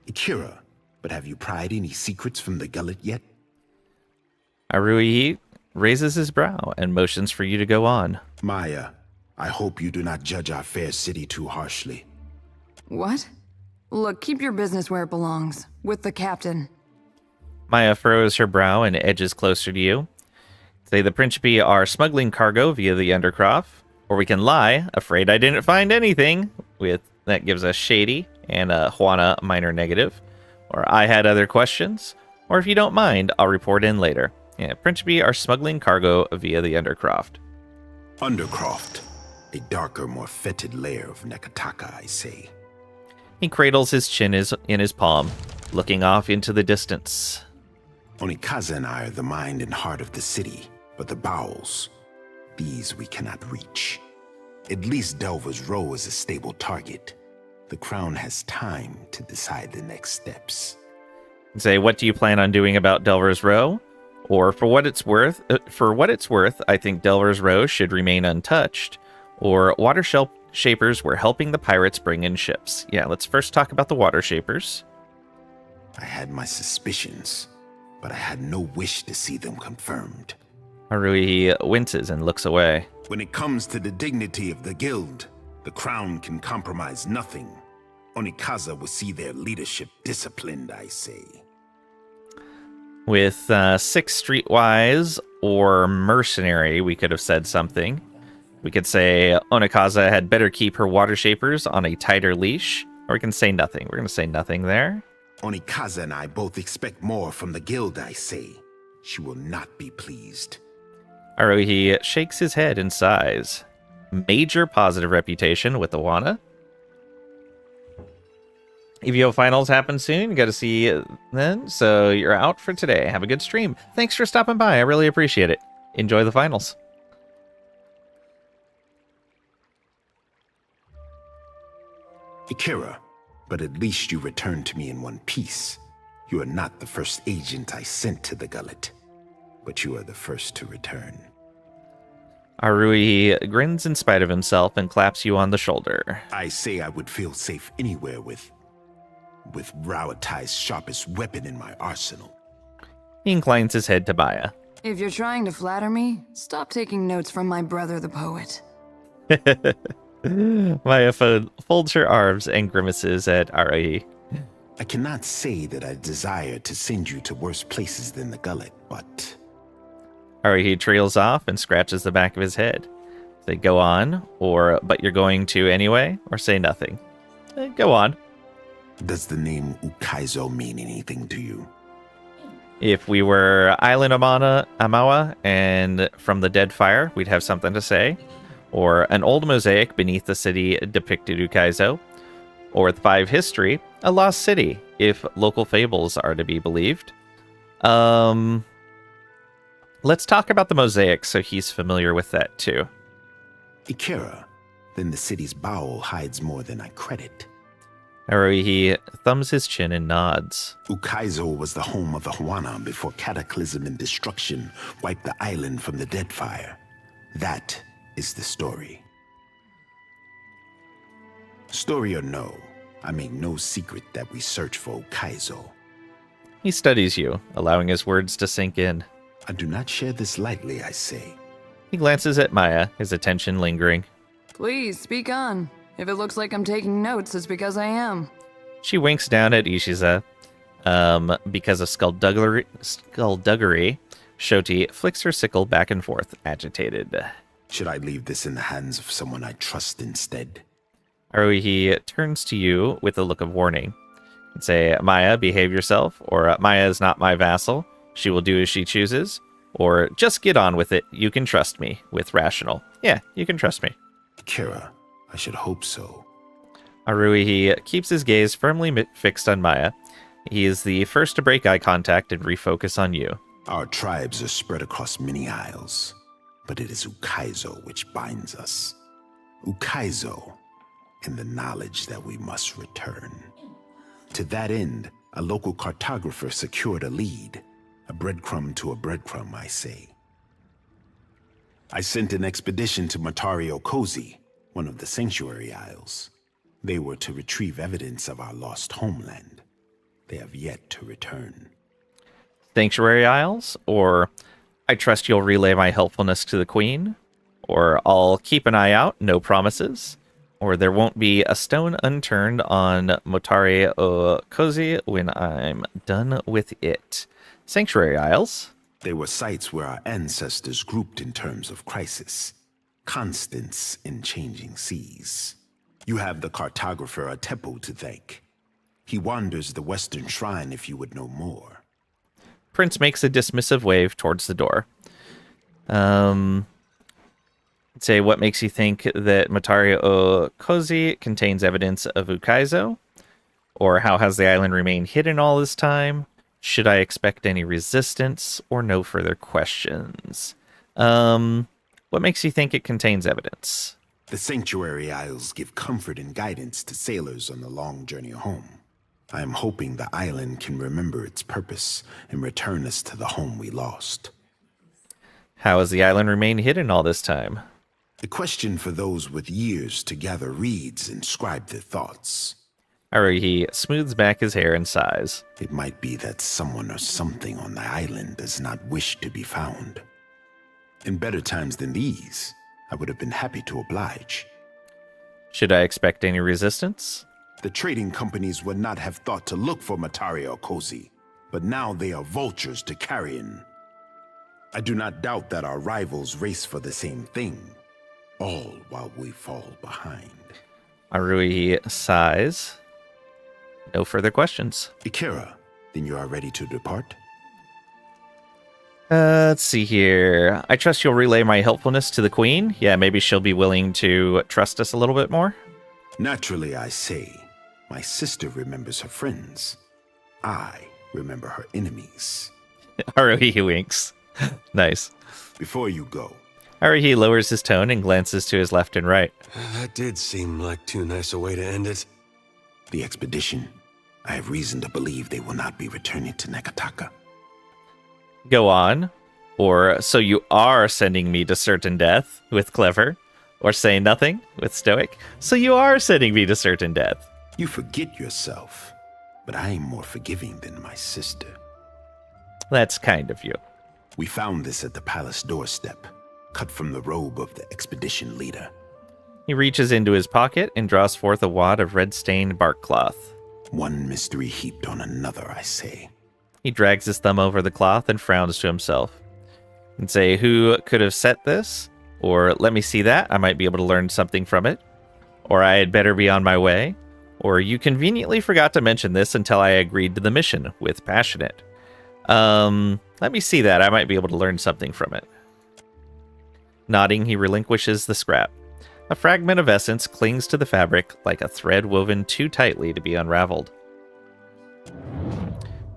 Ikira, but have you pried any secrets from the gullet yet? Arui raises his brow and motions for you to go on. Maya, I hope you do not judge our fair city too harshly. What? Look, keep your business where it belongs. With the captain. Maya furrows her brow and edges closer to you. Say the Principe are smuggling cargo via the Undercroft, or we can lie, afraid I didn't find anything, with that gives us shady and a Juana minor negative, or I had other questions, or if you don't mind, I'll report in later. Yeah, Principe are smuggling cargo via the Undercroft. Undercroft, a darker, more fetid layer of Neketaka, I say. He cradles his chin in his palm, looking off into the distance. Onikaza and I are the mind and heart of the city, but the bowels, these we cannot reach. At least Delver's Row is a stable target. The Crown has time to decide the next steps. Say, what do you plan on doing about Delver's Row? Or for what it's worth, I think Delver's Row should remain untouched. Or water shapers were helping the pirates bring in ships. Yeah, let's first talk about the water shapers. I had my suspicions, but I had no wish to see them confirmed. Haruhi winces and looks away. When it comes to the dignity of the guild, the Crown can compromise nothing. Onikaza will see their leadership disciplined, I say. With 6 streetwise or mercenary, we could have said something. We could say Onikaza had better keep her water shapers on a tighter leash, or we can say nothing. We're going to say nothing there. Onikaza and I both expect more from the guild, I say. She will not be pleased. Haruhi shakes his head and sighs. Major positive reputation with the Wana. EVO finals happen soon. You got to see it then. So you're out for today. Have a good stream. Thanks for stopping by. I really appreciate it. Enjoy the finals. Akira, but at least you returned to me in one piece. You are not the first agent I sent to the gullet, but you are the first to return. Haruhi grins in spite of himself and claps you on the shoulder. I say I would feel safe anywhere with Rauatai's sharpest weapon in my arsenal. He inclines his head to Maya. If you're trying to flatter me, stop taking notes from my brother the poet. Maya folds her arms and grimaces at Haruhi. I cannot say that I desire to send you to worse places than the gullet, but... Haruhi trails off and scratches the back of his head. Say go on, or but you're going to anyway, or say nothing. Go on. Does the name Ukaizo mean anything to you? If we were Island Amawa and from the Dead Fire, we'd have something to say. Or an old mosaic beneath the city depicted Ukaizo. Or with 5 history, a lost city, if local fables are to be believed. Let's talk about the mosaic so he's familiar with that too. Akira, then the city's bowel hides more than I credit. Haruhi thumbs his chin and nods. Ukaizo was the home of the Juana before cataclysm and destruction wiped the island from the Dead Fire. That is the story. Story or no, I make no secret that we search for Ukaizo. He studies you, allowing his words to sink in. I do not share this lightly, I say. He glances at Maya, his attention lingering. Please, speak on. If it looks like I'm taking notes, it's because I am. She winks down at Ishiza. Because of skullduggery, Shoti flicks her sickle back and forth, agitated. Should I leave this in the hands of someone I trust instead? Haruhi turns to you with a look of warning. And say, Maya, behave yourself, or Maya is not my vassal. She will do as she chooses, or just get on with it. You can trust me, with rational. Yeah, you can trust me. Akira, I should hope so. Haruhi keeps his gaze firmly fixed on Maya. He is the first to break eye contact and refocus on you. Our tribes are spread across many isles, but it is Ukaizo which binds us. Ukaizo, and the knowledge that we must return. To that end, a local cartographer secured a lead. A breadcrumb to a breadcrumb, I say. I sent an expedition to Matario Kozi, one of the Sanctuary Isles. They were to retrieve evidence of our lost homeland. They have yet to return. Sanctuary Isles? Or I trust you'll relay my helpfulness to the Queen? Or I'll keep an eye out, no promises? Or there won't be a stone unturned on Motari Kozi when I'm done with it. Sanctuary Isles. They were sites where our ancestors grouped in terms of crisis, constants in changing seas. You have the cartographer Atepo to thank. He wanders the western shrine if you would know more. Prince makes a dismissive wave towards the door. Say, what makes you think that Matario Kozi contains evidence of Ukaizo? Or how has the island remained hidden all this time? Should I expect any resistance or no further questions? What makes you think it contains evidence? The Sanctuary Isles give comfort and guidance to sailors on the long journey home. I am hoping the island can remember its purpose and return us to the home we lost. How has the island remained hidden all this time? A question for those with years to gather reeds and scribe their thoughts. Haruhi smooths back his hair and sighs. It might be that someone or something on the island does not wish to be found. In better times than these, I would have been happy to oblige. Should I expect any resistance? The trading companies would not have thought to look for Matario Kozi, but now they are vultures to carrion. I do not doubt that our rivals race for the same thing, all while we fall behind. Haruhi sighs. No further questions. Ikira, then you are ready to depart? Let's see here. I trust you'll relay my helpfulness to the Queen. Yeah, maybe she'll be willing to trust us a little bit more. Naturally, I say. My sister remembers her friends. I remember her enemies. Haruhi winks. Nice. Before you go, Haruhi lowers his tone and glances to his left and right. That did seem like too nice a way to end it. the expedition, I have reason to believe they will not be returning to Neketaka. Go on. Or, so you are sending me to certain death with clever. Or say nothing with stoic. So you are sending me to certain death. You forget yourself, but I am more forgiving than my sister. That's kind of you. We found this at the palace doorstep, cut from the robe of the expedition leader. He reaches into his pocket and draws forth a wad of red-stained bark cloth. One mystery heaped on another, I say. He drags his thumb over the cloth and frowns to himself. And say, who could have set this? Or, let me see that, I might be able to learn something from it. Or, I had better be on my way. Or, you conveniently forgot to mention this until I agreed to the mission, with passionate. Let me see that, I might be able to learn something from it. Nodding, he relinquishes the scrap. A fragment of essence clings to the fabric like a thread woven too tightly to be unraveled.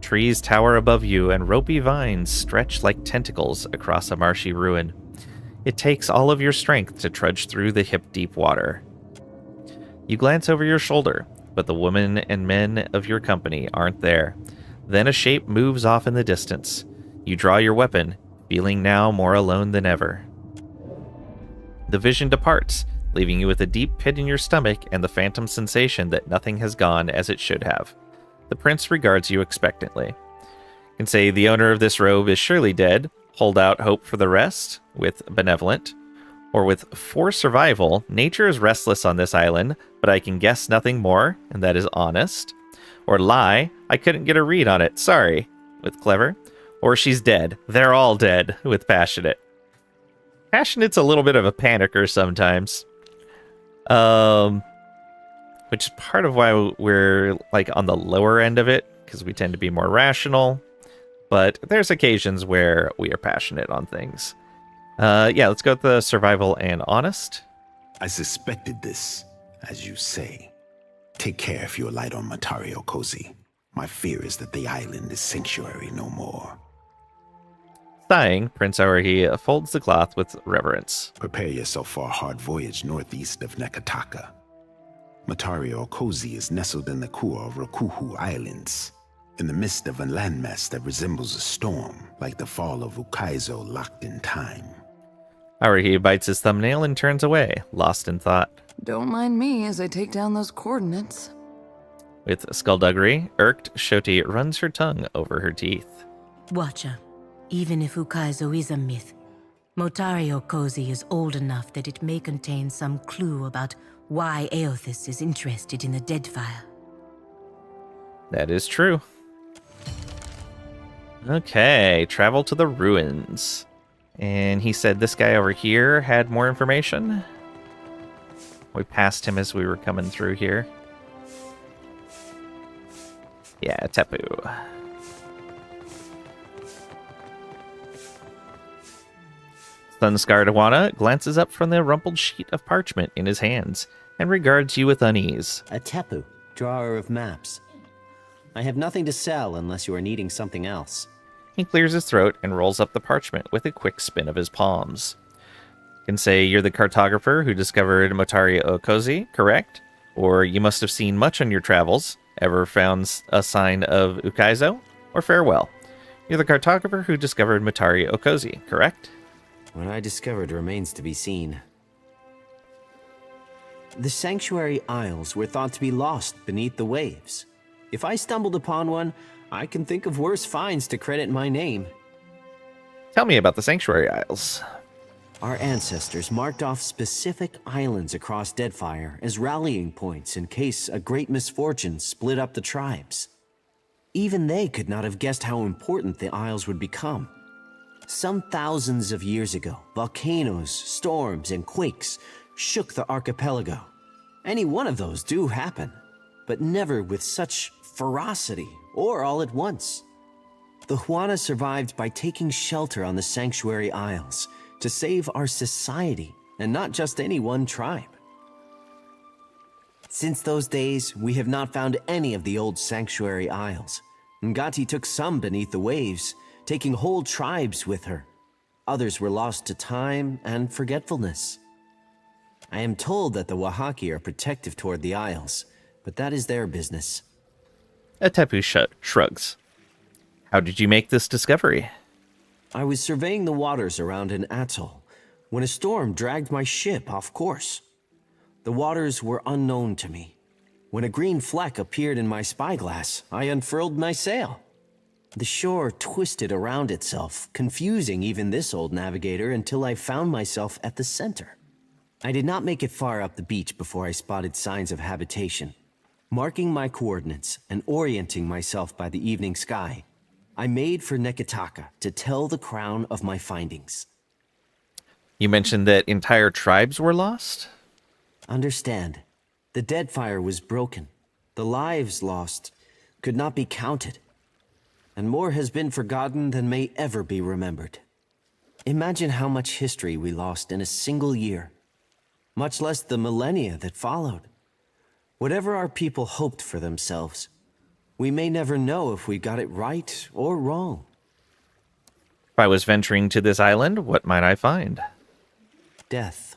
Trees tower above you, and ropey vines stretch like tentacles across a marshy ruin. It takes all of your strength to trudge through the hip-deep water. You glance over your shoulder, but the women and men of your company aren't there. Then a shape moves off in the distance. You draw your weapon, feeling now more alone than ever. The vision departs, leaving you with a deep pit in your stomach and the phantom sensation that nothing has gone as it should have. The prince regards you expectantly. You can say, the owner of this robe is surely dead. Hold out hope for the rest, with benevolent. Or with for survival, nature is restless on this island, but I can guess nothing more, and that is honest. Or lie, I couldn't get a read on it, sorry, with clever. Or she's dead, they're all dead, with passionate. Passionate's a little bit of a panicker sometimes. Which is part of why we're like on the lower end of it, because we tend to be more rational. But there's occasions where we are passionate on things. Yeah, let's go with the survival and honest. I suspected this, as you say. Take care if you alight on Matario Kozi. My fear is that the island is sanctuary no more. Sighing, Prince Haruhi folds the cloth with reverence. Prepare yourself for a hard voyage northeast of Neketaka. Matario Kozi is nestled in the Kua Rokuhu Islands, in the midst of a landmass that resembles a storm, like the fall of Ukaizo locked in time. Haruhi bites his thumbnail and turns away, lost in thought. Don't mind me as I take down those coordinates. With skullduggery, irked, Shoti runs her tongue over her teeth. Watcher, even if Ukaizo is a myth, Matario Kozi is old enough that it may contain some clue about why Aothis is interested in the Deadfire. That is true. Okay, travel to the ruins. And he said this guy over here had more information. We passed him as we were coming through here. Yeah, Tepu. Sunscarred Awana glances up from the rumpled sheet of parchment in his hands and regards you with unease. A Tepu, drawer of maps. I have nothing to sell unless you are needing something else. He clears his throat and rolls up the parchment with a quick spin of his palms. You can say you're the cartographer who discovered Motaria Okozi, correct? Or you must have seen much on your travels, ever found a sign of Ukaizo, or farewell. You're the cartographer who discovered Motaria Okozi, correct? What I discovered remains to be seen. The Sanctuary Isles were thought to be lost beneath the waves. If I stumbled upon one, I can think of worse finds to credit my name. Tell me about the Sanctuary Isles. Our ancestors marked off specific islands across Deadfire as rallying points in case a great misfortune split up the tribes. Even they could not have guessed how important the Isles would become. Some thousands of years ago, volcanoes, storms, and quakes shook the archipelago. Any one of those do happen, but never with such ferocity or all at once. The Huana survived by taking shelter on the Sanctuary Isles to save our society and not just any one tribe. Since those days, we have not found any of the old Sanctuary Isles. Ngati took some beneath the waves, taking whole tribes with her. Others were lost to time and forgetfulness. I am told that the Wahaki are protective toward the Isles, but that is their business. Atepu shrugs. How did you make this discovery? I was surveying the waters around an atoll when a storm dragged my ship off course. The waters were unknown to me. When a green fleck appeared in my spyglass, I unfurled my sail. The shore twisted around itself, confusing even this old navigator until I found myself at the center. I did not make it far up the beach before I spotted signs of habitation. Marking my coordinates and orienting myself by the evening sky, I made for Neketaka to tell the crown of my findings. You mentioned that entire tribes were lost? Understand, the Deadfire was broken. The lives lost could not be counted. And more has been forgotten than may ever be remembered. Imagine how much history we lost in a single year, much less the millennia that followed. Whatever our people hoped for themselves, we may never know if we got it right or wrong. If I was venturing to this island, what might I find? Death.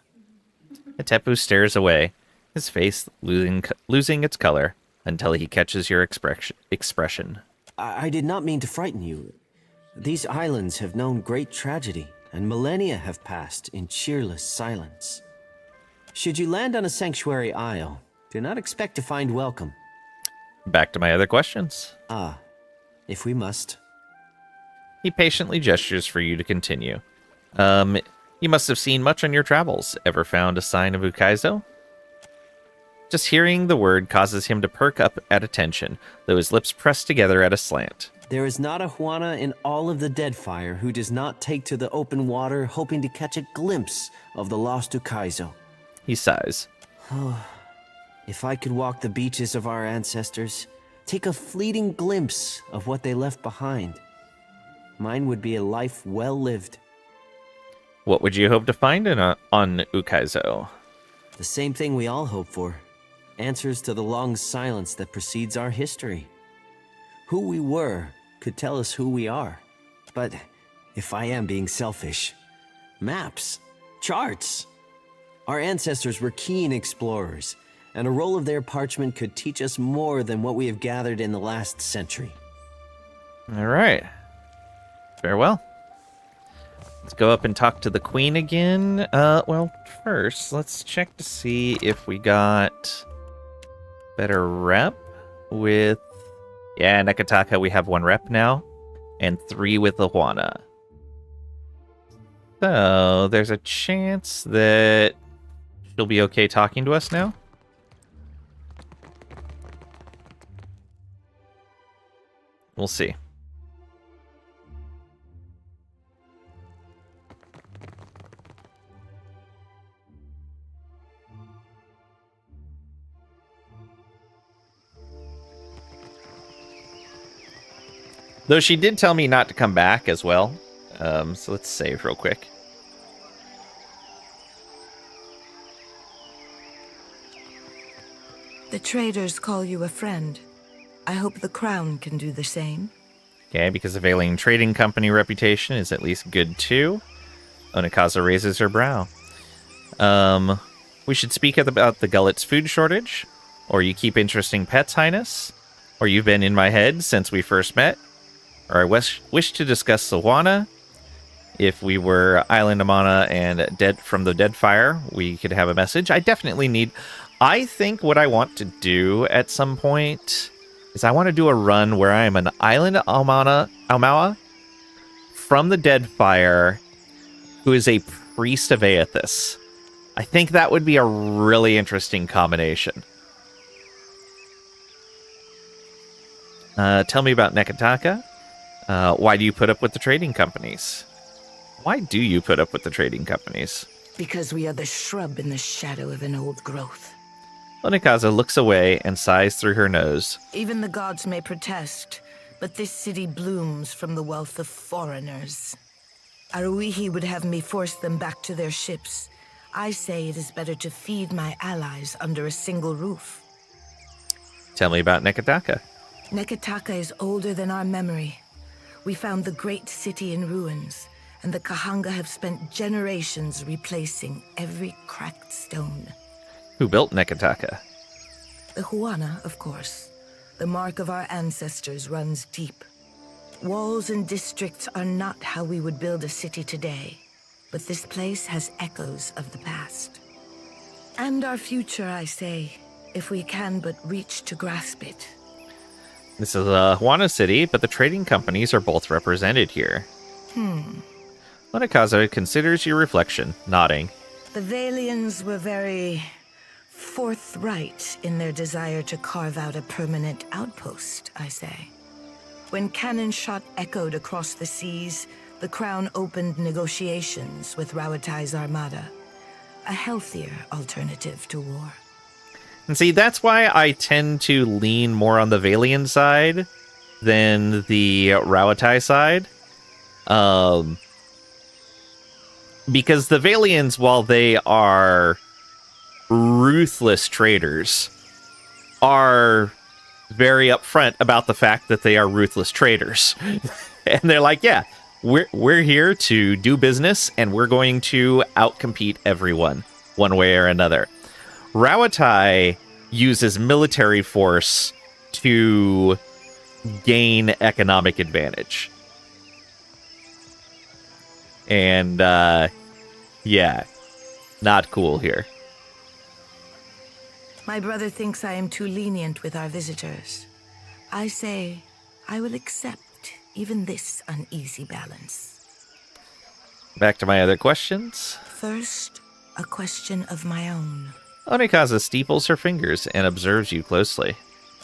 Atepu stares away, his face losing its color until he catches your expression. I did not mean to frighten you. These islands have known great tragedy, and millennia have passed in cheerless silence. Should you land on a sanctuary isle, do not expect to find welcome. Back to my other questions. If we must. He patiently gestures for you to continue. You must have seen much on your travels. Ever found a sign of Ukaizo? Just hearing the word causes him to perk up at attention, though his lips press together at a slant. There is not a Huana in all of the Deadfire who does not take to the open water hoping to catch a glimpse of the lost Ukaizo. He sighs. If I could walk the beaches of our ancestors, take a fleeting glimpse of what they left behind, mine would be a life well lived. What would you hope to find on Ukaizo? The same thing we all hope for. Answers to the long silence that precedes our history. Who we were could tell us who we are. But if I am being selfish, maps, charts. Our ancestors were keen explorers, and a roll of their parchment could teach us more than what we have gathered in the last century. All right. Farewell. Let's go up and talk to the queen again. Well, first, let's check to see if we got better rep with... Yeah, Neketaka, we have 1 rep now, and 3 with the Huana. So, there's a chance that she'll be okay talking to us now. We'll see. Though she did tell me not to come back as well. So let's save real quick. The traders call you a friend. I hope the crown can do the same. Okay, because the Valian Trading Company reputation is at least good too. Onikaza raises her brow. We should speak about the Gullet's food shortage, or you keep interesting pets, Highness, or you've been in my head since we first met, or I wish to discuss Sawana. If we were Island Amana and dead from the Deadfire, we could have a message. I think what I want to do at some point is I want to do a run where I am an Island Almawa from the Deadfire who is a priest of Aethys. I think that would be a really interesting combination. Tell me about Neketaka. Why do you put up with the trading companies? Why do you put up with the trading companies? Because we are the shrub in the shadow of an old growth. Onikaza looks away and sighs through her nose. Even the gods may protest, but this city blooms from the wealth of foreigners. Aruihi would have me force them back to their ships. I say it is better to feed my allies under a single roof. Tell me about Neketaka. Neketaka is older than our memory. We found the great city in ruins, and the Kahanga have spent generations replacing every cracked stone. Who built Neketaka? The Huana, of course. The mark of our ancestors runs deep. Walls and districts are not how we would build a city today, but this place has echoes of the past. And our future, I say, if we can but reach to grasp it. This is a Huana city, but the trading companies are both represented here. Onikaza considers your reflection, nodding. The Valians were very forthright in their desire to carve out a permanent outpost, I say. When cannon shot echoed across the seas, the Crown opened negotiations with Rawatai's armada. A healthier alternative to war. And see, that's why I tend to lean more on the Valian side than the Rawatai side. Because the Valians, while they are ruthless traders, are very upfront about the fact that they are ruthless traders. And they're like, yeah, we're here to do business, and we're going to outcompete everyone, one way or another. Rawatai uses military force to gain economic advantage. And, yeah, not cool here. My brother thinks I am too lenient with our visitors. I say I will accept even this uneasy balance. Back to my other questions. First, a question of my own. Onikaza steeples her fingers and observes you closely.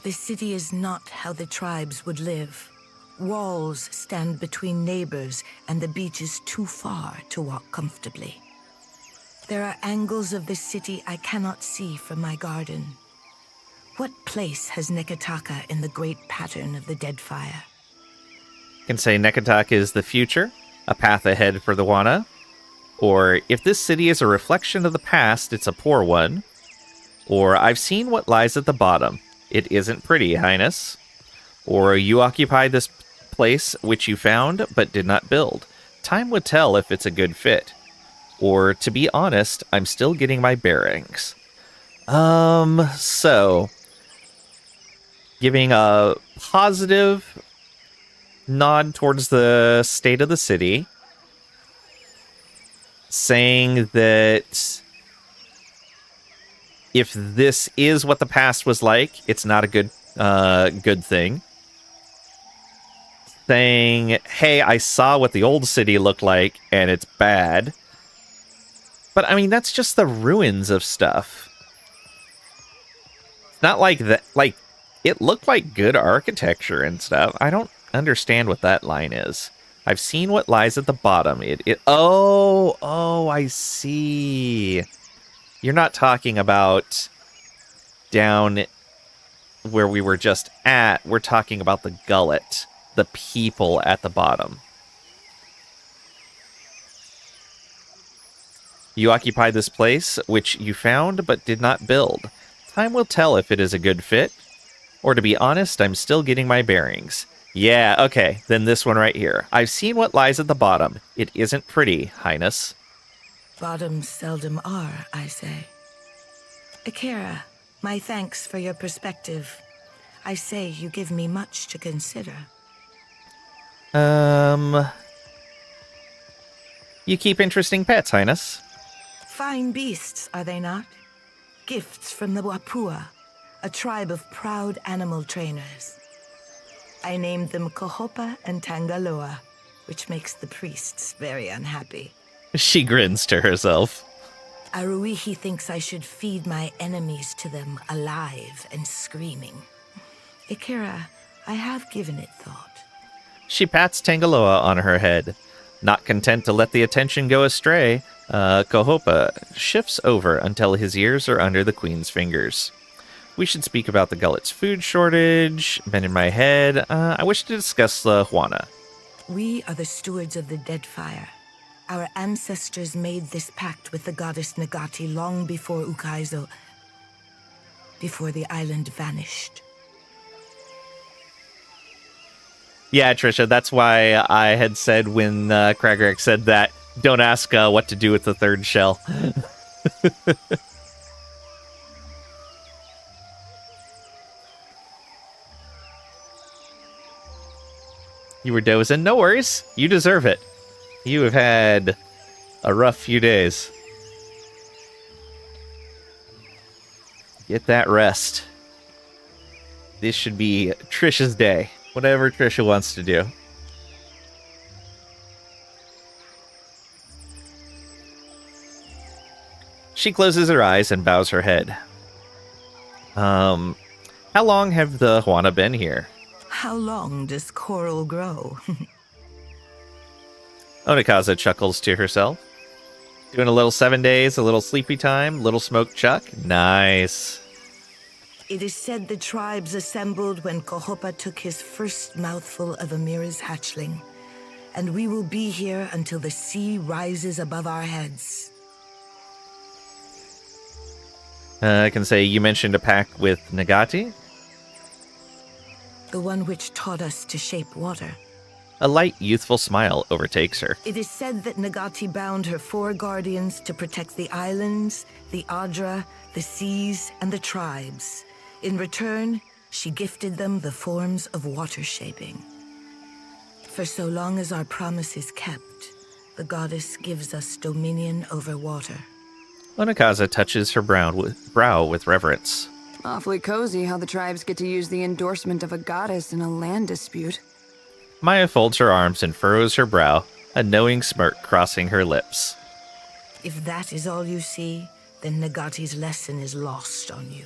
The city is not how the tribes would live. Walls stand between neighbors, and the beach is too far to walk comfortably. There are angles of this city I cannot see from my garden. What place has Neketaka in the great pattern of the Deadfire? I can say Neketaka is the future, a path ahead for the Wana. Or, if this city is a reflection of the past, it's a poor one. Or, I've seen what lies at the bottom. It isn't pretty, Highness. Or, you occupy this place which you found but did not build. Time would tell if it's a good fit. Or, to be honest, I'm still getting my bearings. So, giving a positive nod towards the state of the city, saying that if this is what the past was like, it's not a good thing. Saying, hey, I saw what the old city looked like, and it's bad. But, I mean, that's just the ruins of stuff. It's not like that, like, it looked like good architecture and stuff. I don't understand what that line is. I've seen what lies at the bottom. Oh, I see. You're not talking about down where we were just at. We're talking about the gullet. the people at the bottom. You occupy this place, which you found but did not build. Time will tell if it is a good fit. Or to be honest, I'm still getting my bearings. Yeah, okay, then this one right here. I've seen what lies at the bottom. It isn't pretty, Highness. Bottoms seldom are, I say. Akira, my thanks for your perspective. I say you give me much to consider. You keep interesting pets, Highness. Fine beasts, are they not? Gifts from the Wapua, a tribe of proud animal trainers. I named them Kohopa and Tangaloa, which makes the priests very unhappy. She grins to herself. Aruihi thinks I should feed my enemies to them alive and screaming. Akira, I have given it thought. She pats Tangaloa on her head. Not content to let the attention go astray, Kohopa shifts over until his ears are under the queen's fingers. We should speak about the gullet's food shortage. Been in my head. I wish to discuss the Juana. We are the stewards of the dead fire. Our ancestors made this pact with the goddess Nagati long before Ukaizo, before the island vanished. Yeah, Trisha, that's why I had said when Kragrick said that, don't ask what to do with the third shell. You were dozing. No worries. You deserve it. You have had a rough few days. Get that rest. This should be Trisha's day. Whatever Trisha wants to do. She closes her eyes and bows her head. How long have the Juana been here? How long does coral grow? Onikaza chuckles to herself. Doing a little 7 days, a little sleepy time, little smoked chuck. Nice. It is said the tribes assembled when Kohopa took his first mouthful of Amira's hatchling, and we will be here until the sea rises above our heads. I can say you mentioned a pact with Nagati? The one which taught us to shape water. A light, youthful smile overtakes her. It is said that Nagati bound her 4 guardians to protect the islands, the Adra, the seas, and the tribes. In return, she gifted them the forms of water shaping. For so long as our promise is kept, the goddess gives us dominion over water. Onikaza touches her brow with reverence. Awfully cozy how the tribes get to use the endorsement of a goddess in a land dispute. Maya folds her arms and furrows her brow, a knowing smirk crossing her lips. If that is all you see, then Nagati's lesson is lost on you.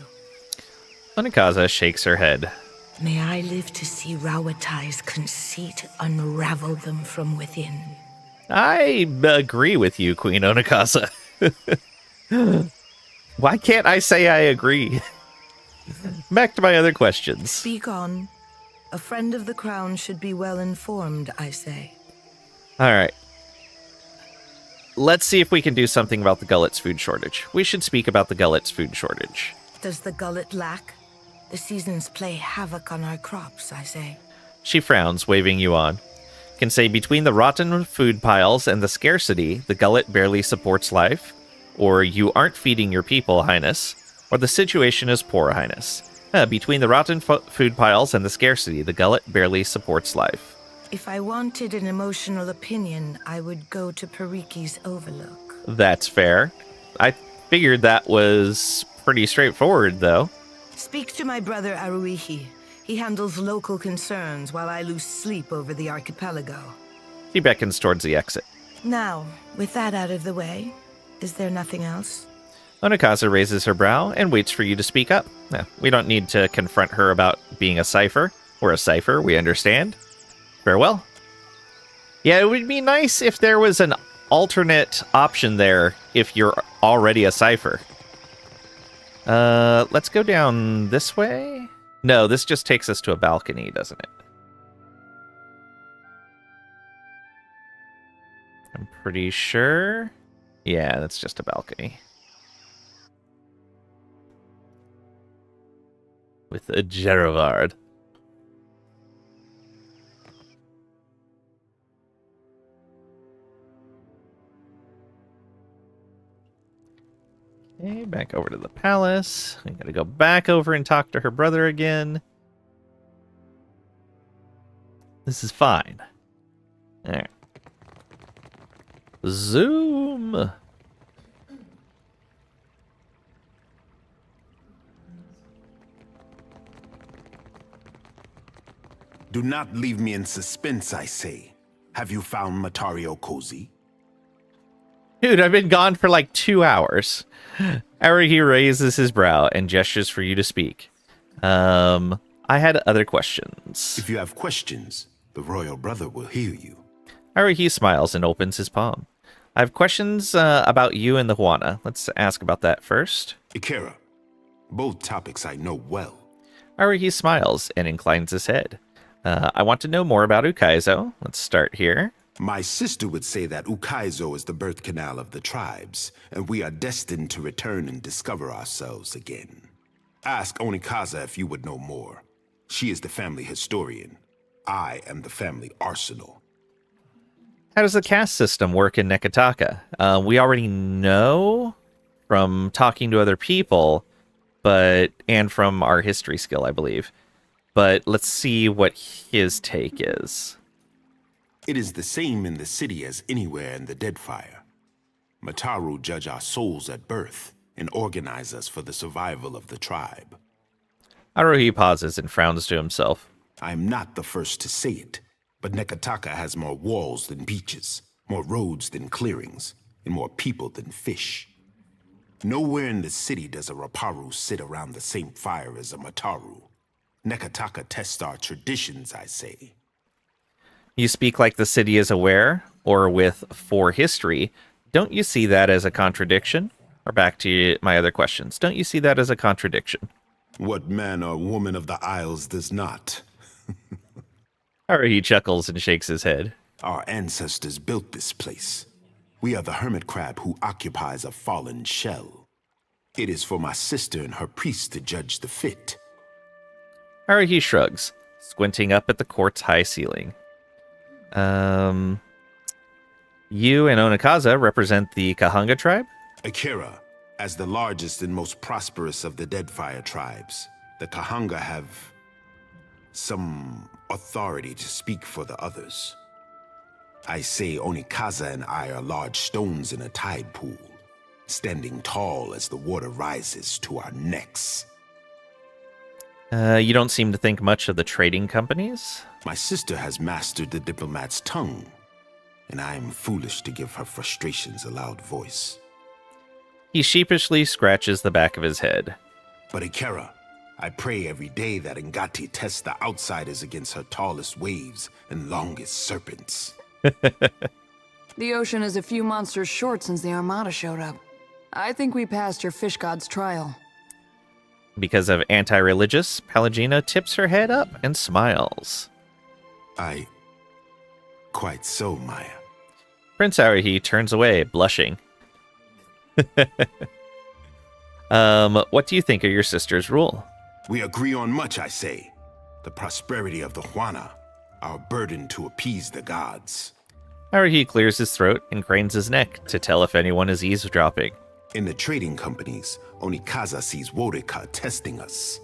Onikaza shakes her head. May I live to see Rawatai's conceit unravel them from within. I agree with you, Queen Onikaza. Why can't I say I agree? Back to my other questions. Speak on. A friend of the crown should be well informed, I say. All right. Let's see if we can do something about the gullet's food shortage. We should speak about the gullet's food shortage. Does the gullet lack? The seasons play havoc on our crops, I say. She frowns, waving you on. Can say between the rotten food piles and the scarcity, the gullet barely supports life, or you aren't feeding your people, Highness, or the situation is poor, Highness. Between the rotten food piles and the scarcity, the gullet barely supports life. If I wanted an emotional opinion, I would go to Pariki's Overlook. That's fair. I figured that was pretty straightforward, though. Speak to my brother Aruihi. He handles local concerns while I lose sleep over the archipelago. He beckons towards the exit. Now, with that out of the way, is there nothing else? Onikaza raises her brow and waits for you to speak up. We don't need to confront her about being a cipher. We're a cipher, we understand. Farewell. Yeah, it would be nice if there was an alternate option there if you're already a cipher. Let's go down this way. No, this just takes us to a balcony, doesn't it? I'm pretty sure. Yeah, that's just a balcony. With a Gerard. Okay, back over to the palace. We gotta go back over and talk to her brother again. This is fine. Alright. Zoom! Do not leave me in suspense, I say. Have you found Matario Cozy? Dude, I've been gone for like 2 hours. Aruhi raises his brow and gestures for you to speak. I had other questions. If you have questions, the royal brother will hear you. Aruhi smiles and opens his palm. I have questions about you and the Huana. Let's ask about that first. Ikera, both topics I know well. Aruhi smiles and inclines his head. I want to know more about Ukaizo. Let's start here. My sister would say that Ukaizo is the birth canal of the tribes, and we are destined to return and discover ourselves again. Ask Onikaza if you would know more. She is the family historian. I am the family arsenal. How does the caste system work in Neketaka? We already know from talking to other people, and from our history skill, I believe. But let's see what his take is. It is the same in the city as anywhere in the Deadfire. Mataru judge our souls at birth and organize us for the survival of the tribe. Aruhi pauses and frowns to himself. I am not the first to say it, but Neketaka has more walls than beaches, more roads than clearings, and more people than fish. Nowhere in the city does a Raparu sit around the same fire as a Mataru. Neketaka tests our traditions, I say. You speak like the city is aware, or with for history. Don't you see that as a contradiction? Or back to my other questions. Don't you see that as a contradiction? What man or woman of the Isles does not? He chuckles and shakes his head. Our ancestors built this place. We are the hermit crab who occupies a fallen shell. It is for my sister and her priest to judge the fit. He shrugs, squinting up at the court's high ceiling. You and Onikaza represent the Kahanga tribe? Akira, as the largest and most prosperous of the Deadfire tribes, the Kahanga have some authority to speak for the others. I say Onikaza and I are large stones in a tide pool, standing tall as the water rises to our necks. You don't seem to think much of the trading companies? My sister has mastered the diplomat's tongue, and I am foolish to give her frustrations a loud voice. He sheepishly scratches the back of his head. But Ikera, I pray every day that Ngati tests the outsiders against her tallest waves and longest serpents. The ocean is a few monsters short since the Armada showed up. I think we passed your fish god's trial. Because of anti-religious, Pelagina tips her head up and smiles. Quite so, Maya. Prince Aruhi turns away, blushing. What do you think of your sister's rule? We agree on much, I say. The prosperity of the Huana, our burden to appease the gods. Aruhi clears his throat and cranes his neck to tell if anyone is eavesdropping. In the trading companies, Onikaza sees Worika testing us,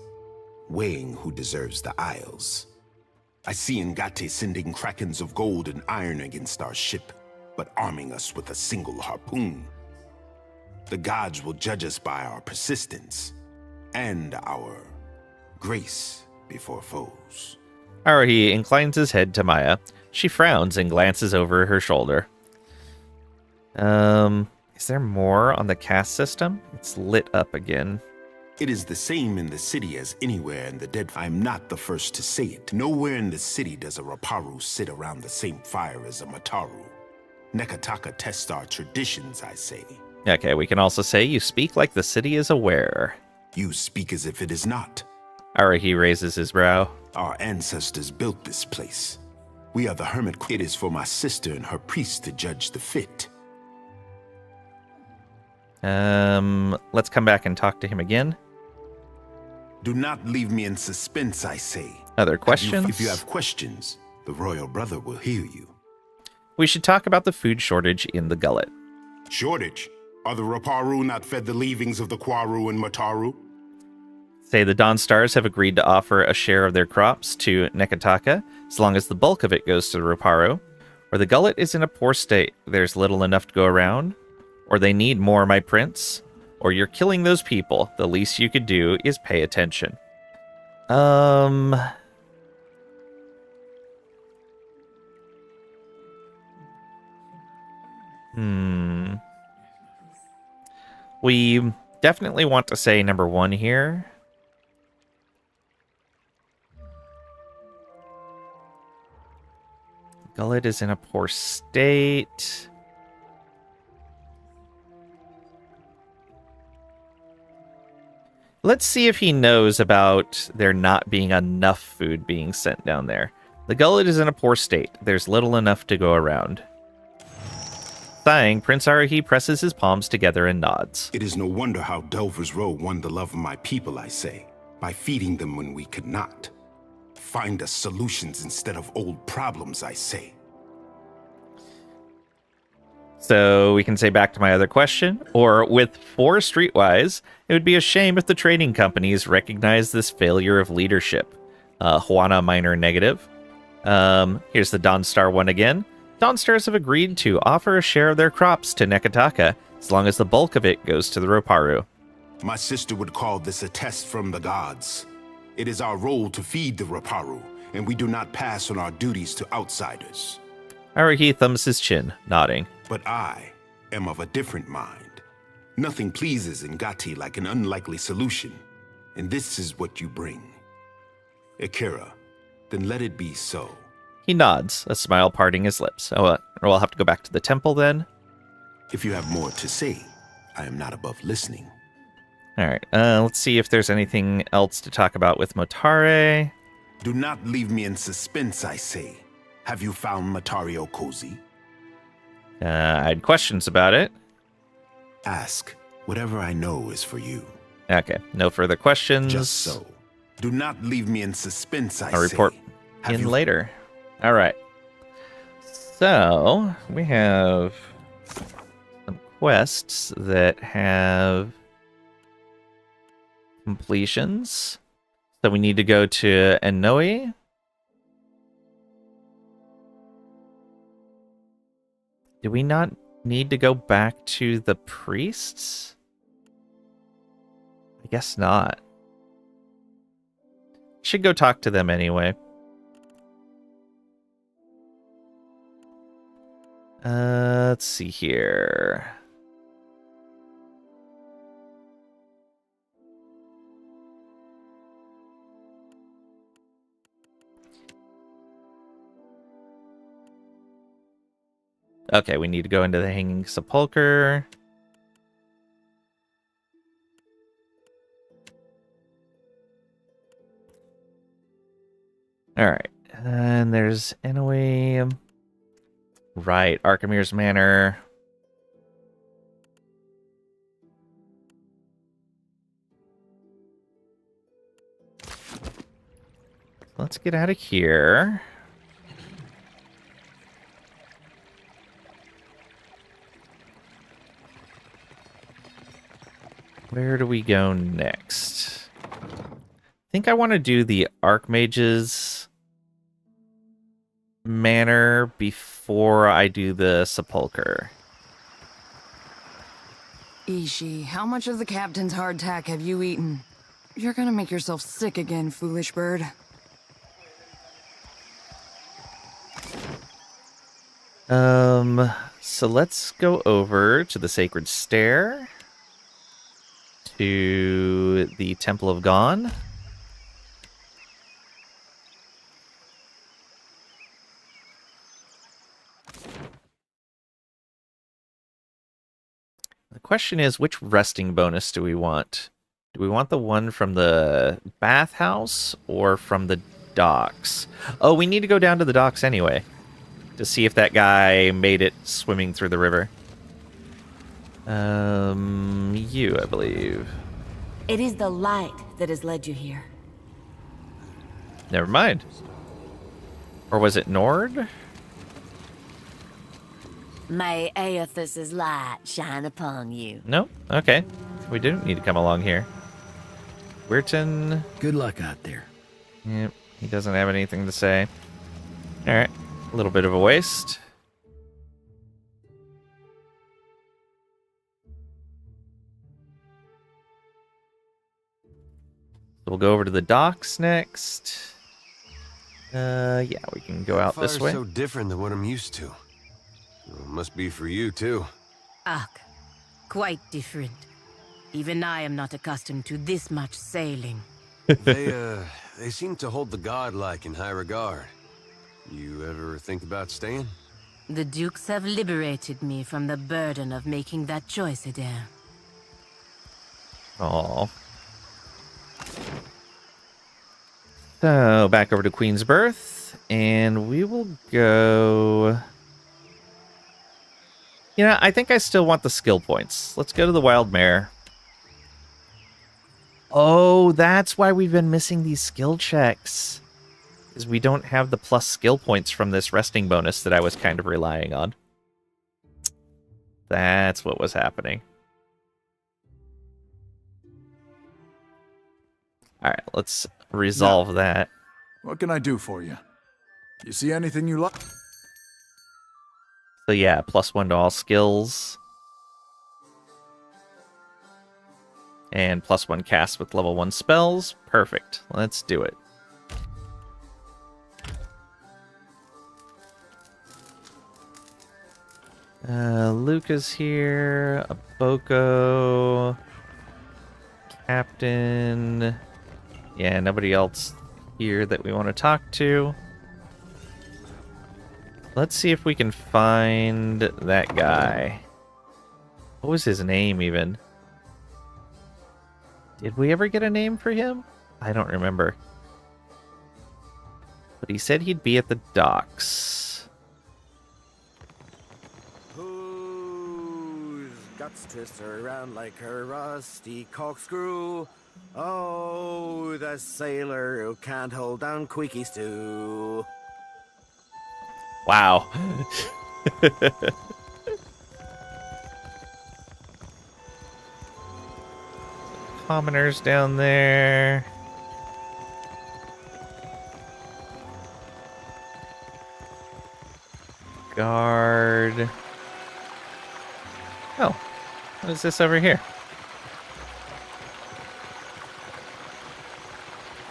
weighing who deserves the Isles. I see Ngate sending krakens of gold and iron against our ship, but arming us with a single harpoon. The gods will judge us by our persistence and our grace before foes. Aruhi inclines his head to Maya. She frowns and glances over her shoulder. Is there more on the caste system? It's lit up again. It is the same in the city as anywhere in the dead. I'm not the first to say it. Nowhere in the city does a Raparu sit around the same fire as a Mataru. Neketaka tests our traditions, I say. Okay, we can also say you speak like the city is aware. You speak as if it is not. Aruhi raises his brow. Our ancestors built this place. We are the hermit. It is for my sister and her priest to judge the fit. Let's come back and talk to him again. Do not leave me in suspense, I say. Other questions? If you have questions, the royal brother will hear you. We should talk about the food shortage in the gullet. Shortage? Are the Raparu not fed the leavings of the Kwaru and Mataru? Say the Dawn Stars have agreed to offer a share of their crops to Neketaka, as long as the bulk of it goes to the Raparu. Or the gullet is in a poor state, there's little enough to go around. Or they need more, my prince. Or you're killing those people. The least you could do is pay attention. We definitely want to say number 1 here. Gullet is in a poor state. Let's see if he knows about there not being enough food being sent down there. The gullet is in a poor state. There's little enough to go around. Sighing, Prince Arahi presses his palms together and nods. It is no wonder how Delver's Row won the love of my people, I say, by feeding them when we could not. Find us solutions instead of old problems, I say. So we can say back to my other question, or with 4 streetwise, it would be a shame if the trading companies recognize this failure of leadership. Juana Minor negative. Here's the Dawn Star one again. Dawn Stars have agreed to offer a share of their crops to Neketaka, as long as the bulk of it goes to the Roparu. My sister would call this a test from the gods. It is our role to feed the Raparu, and we do not pass on our duties to outsiders. Arahi thumbs his chin, nodding. But I am of a different mind. Nothing pleases Ngati like an unlikely solution, and this is what you bring. Akira, then let it be so. He nods, a smile parting his lips. Oh, we'll have to go back to the temple then. If you have more to say, I am not above listening. All right, let's see if there's anything else to talk about with Motare. Do not leave me in suspense, I say. Have you found Matario Kozi? I had questions about it. Ask. Whatever I know is for you. Okay, no further questions. Just so. Do not leave me in suspense, I say. I'll report in later. All right. So, we have some quests that have completions. So we need to go to Enoe. Do we not need to go back to the priests? I guess not. Should go talk to them anyway. Let's see here. Okay, we need to go into the Hanging Sepulcher. Alright, and there's Inoue. Right, Archimere's Manor. Let's get out of here. Where do we go next? I think I want to do the Archmage's Manor before I do the Sepulcher. Ishi, how much of the captain's hardtack have you eaten? You're gonna make yourself sick again, foolish bird. So let's go over to the Sacred Stair. To the Temple of Gon. The question is, which resting bonus do we want? Do we want the one from the bathhouse or from the docks. Oh, we need to go down to the docks anyway to see if that guy made it swimming through the river. You, I believe. It is the light that has led you here. Never mind. Or was it Nord? May Aethys's light shine upon you. No? Okay. We didn't need to come along here. Weirton. Good luck out there. Yep, he doesn't have anything to say. Alright, a little bit of a waste. We'll go over to the docks next. Yeah, we can go out this way. So different than what I'm used to. Well, must be for you too. Ugh, quite different. Even I am not accustomed to this much sailing. They seem to hold the godlike in high regard. You ever think about staying? The dukes have liberated me from the burden of making that choice, Adair. Aww. So, back over to Queen's Birth, and we will go... You know, I think I still want the skill points. Let's go to the Wild Mare. Oh, that's why we've been missing these skill checks. Is we don't have the plus skill points from this resting bonus that I was kind of relying on. That's what was happening. Alright, let's resolve that. What can I do for you? You see anything you like? So yeah, +1 to all skills. And +1 cast with level 1 spells. Perfect. Let's do it. Luca's here. Aboko. Captain. Yeah, nobody else here that we want to talk to. Let's see if we can find that guy. What was his name, even? Did we ever get a name for him? I don't remember. But he said he'd be at the docks. Whose guts twist her around like a rusty corkscrew? Oh, the sailor who can't hold down Queeky Stew. Wow. Commoners down there. Guard. Oh, what is this over here?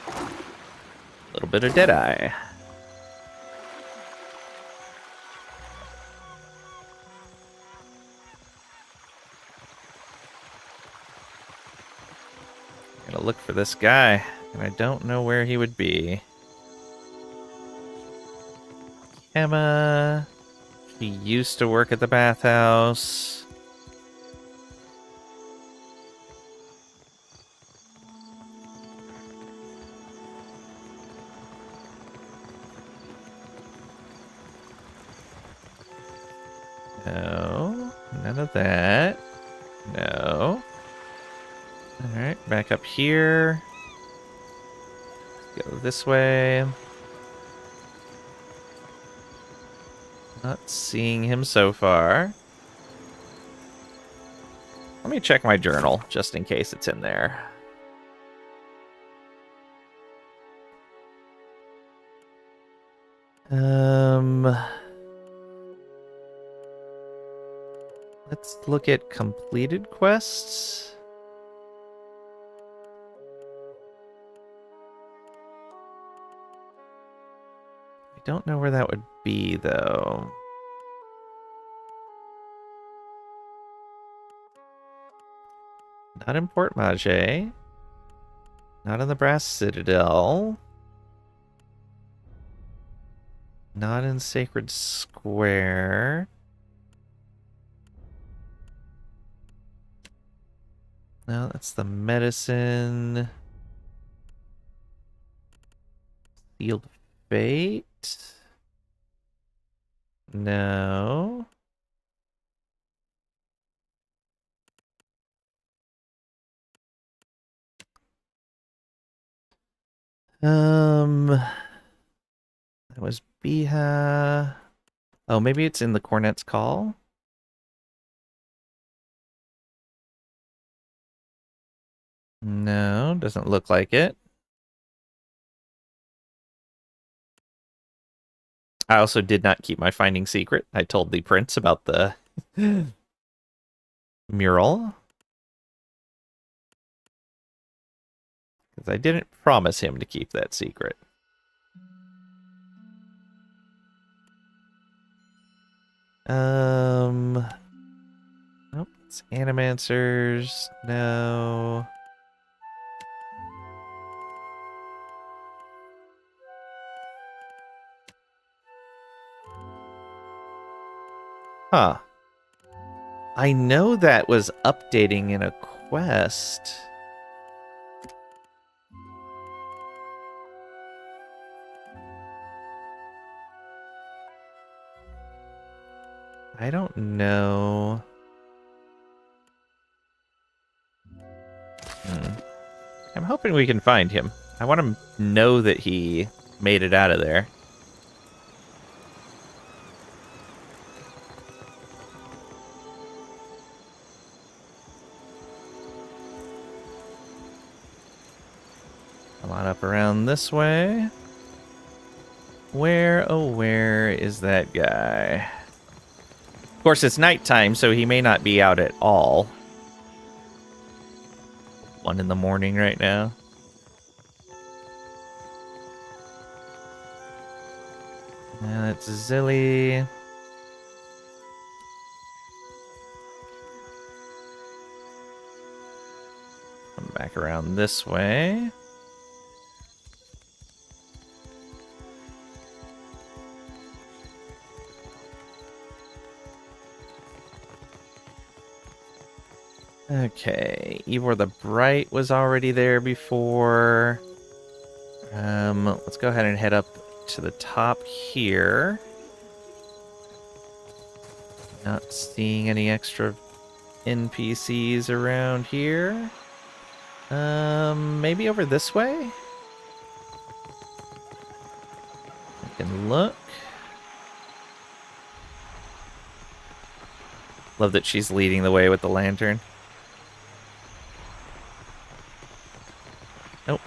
A little bit of Deadeye. Gotta look for this guy, and I don't know where he would be. Emma. She used to work at the bathhouse. No, none of that. No. Alright, back up here. Go this way. Not seeing him so far. Let me check my journal, just in case it's in there. Let's look at completed quests. I don't know where that would be, though. Not in Port Mage. Not in the Brass Citadel. Not in Sacred Square. No, that's the medicine. Sealed Fate? No. That was Biha. Oh, maybe it's in the Cornet's Call? No, doesn't look like it. I also did not keep my finding secret. I told the prince about the mural. Because I didn't promise him to keep that secret. Nope, it's Animancers. No. Huh. I know that was updating in a quest. I don't know. I'm hoping we can find him. I want to know that he made it out of there. Come on up around this way. Where, oh, where is that guy? Of course, it's nighttime, so he may not be out at all. 1 in the morning right now. That's Zilly. Come back around this way. Okay, Ivor the Bright was already there before. Let's go ahead and head up to the top here. Not seeing any extra NPCs around here. Maybe over this way? I can look. Love that she's leading the way with the lantern. Nope.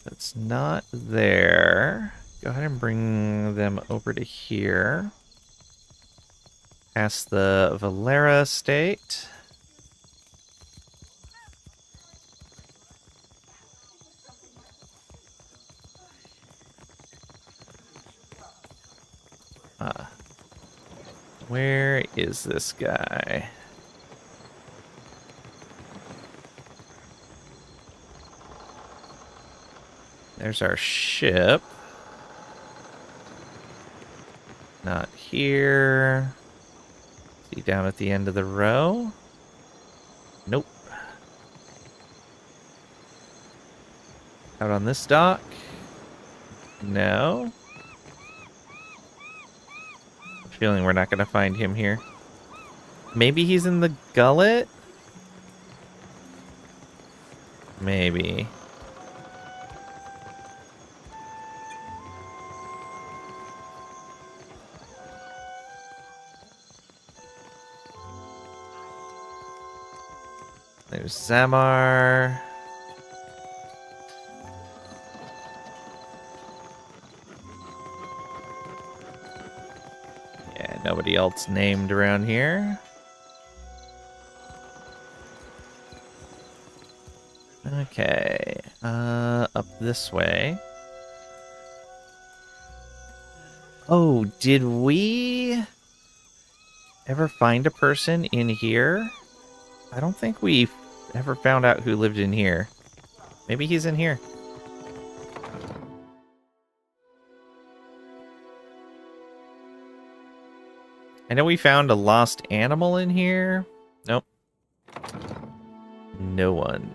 That's not there. Go ahead and bring them over to here. Past the Valera estate. Where is this guy? There's our ship. Not here. Is he down at the end of the row? Nope. Out on this dock? No. Feeling we're not going to find him here. Maybe he's in the gullet? Maybe. There's Zamar. Nobody else named around here. Okay, up this way. Oh, did we ever find a person in here? I don't think we ever found out who lived in here. Maybe he's in here. I know we found a lost animal in here. Nope. No one.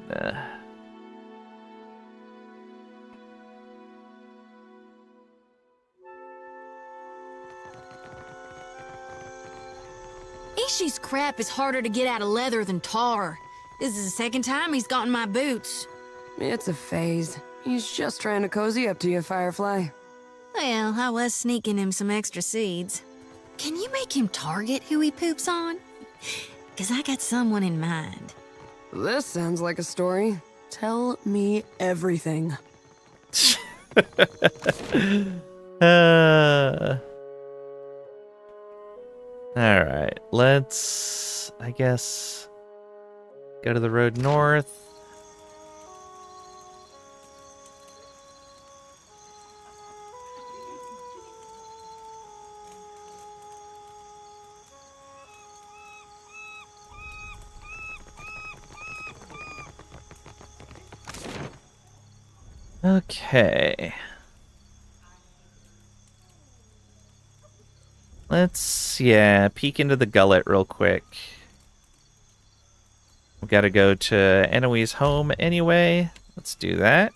Ishi's crap is harder to get out of leather than tar. This is the second time he's gotten my boots. It's a phase. He's just trying to cozy up to you, Firefly. Well, I was sneaking him some extra seeds. Can you make him target who he poops on? 'Cause I got someone in mind. This sounds like a story. Tell me everything. Alright, let's, I guess, go to the road north. Okay. Let's, peek into the gullet real quick. We've got to go to Enoe's home anyway. Let's do that.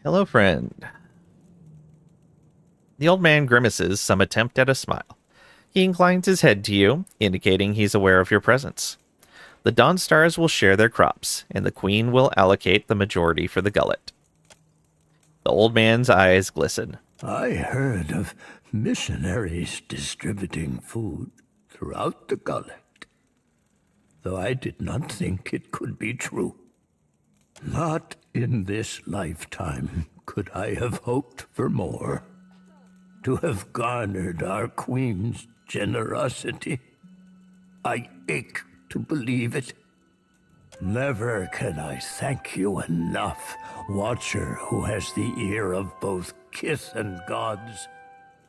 Hello, friend. The old man grimaces some attempt at a smile. He inclines his head to you, indicating he's aware of your presence. The Dawn Stars will share their crops, and the Queen will allocate the majority for the gullet. The old man's eyes glisten. I heard of missionaries distributing food throughout the gullet, though I did not think it could be true. Not in this lifetime could I have hoped for more. To have garnered our Queen's generosity. I ache to believe it. Never can I thank you enough, Watcher who has the ear of both kith and gods.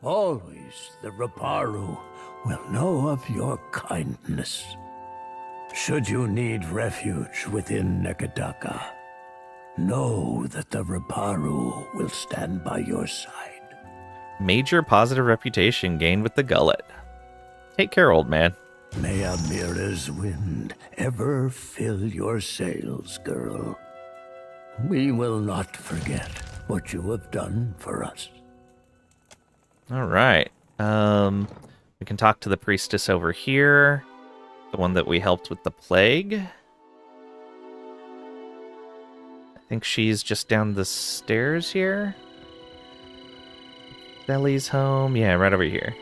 Always the Raparu will know of your kindness. Should you need refuge within Neketaka, know that the Raparu will stand by your side. Major positive reputation gained with the gullet. Take care, old man. May Amira's wind ever fill your sails, girl. We will not forget what you have done for us. All right. We can talk to the priestess over here. The one that we helped with the plague. I think she's just down the stairs here. Belly's home. Yeah, right over here.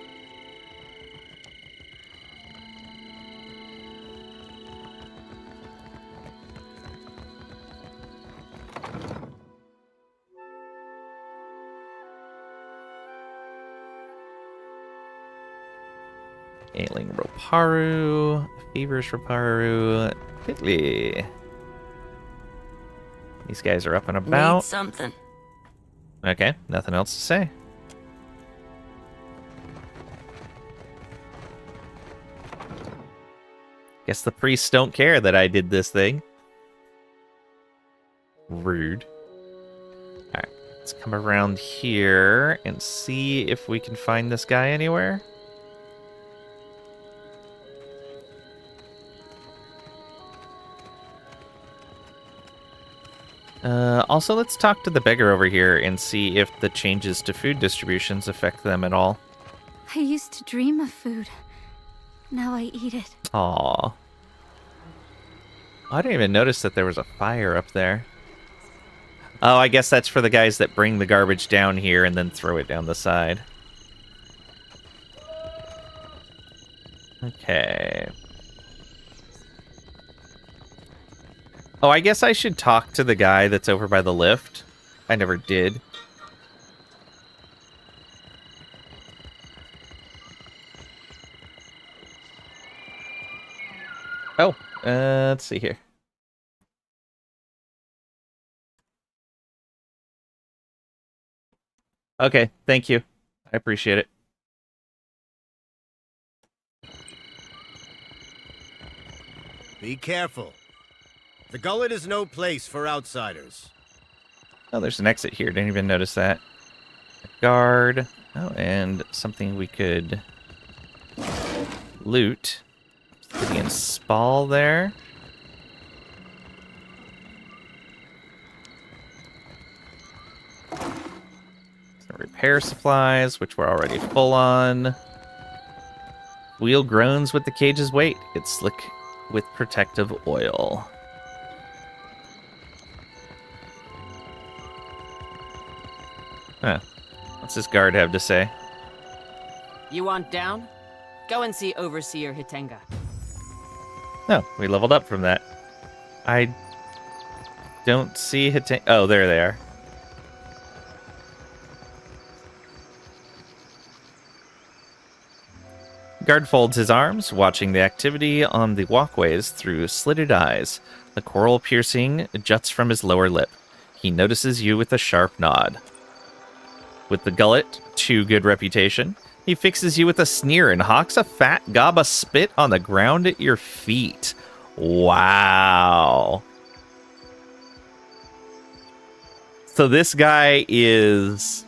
Ailing Roparu. Feverish Roparu. Pitly. These guys are up and about. Need something. Okay, nothing else to say. Guess the priests don't care that I did this thing. Rude. Alright, let's come around here and see if we can find this guy anywhere. Also, let's talk to the beggar over here and see if the changes to food distributions affect them at all. I used to dream of food. Now I eat it. Aww. I didn't even notice that there was a fire up there. Oh, I guess that's for the guys that bring the garbage down here and then throw it down the side. Okay. Oh, I guess I should talk to the guy that's over by the lift. I never did. Oh, let's see here. Okay, thank you. I appreciate it. Be careful. The gullet is no place for outsiders. Oh, there's an exit here. Didn't even notice that. A guard. Oh, and something we could loot. Putting in Spall there. Some repair supplies, which we're already full on. Wheel groans with the cage's weight. It's slick with protective oil. Huh. What's this guard have to say? You want down? Go and see Overseer Hitenga. No, we leveled up from that. I don't see Hitenga. Oh, there they are. Guard folds his arms, watching the activity on the walkways through slitted eyes. The coral piercing juts from his lower lip. He notices you with a sharp nod. With the gullet, too good reputation, he fixes you with a sneer and hawks a fat gob of spit on the ground at your feet. Wow. So this guy is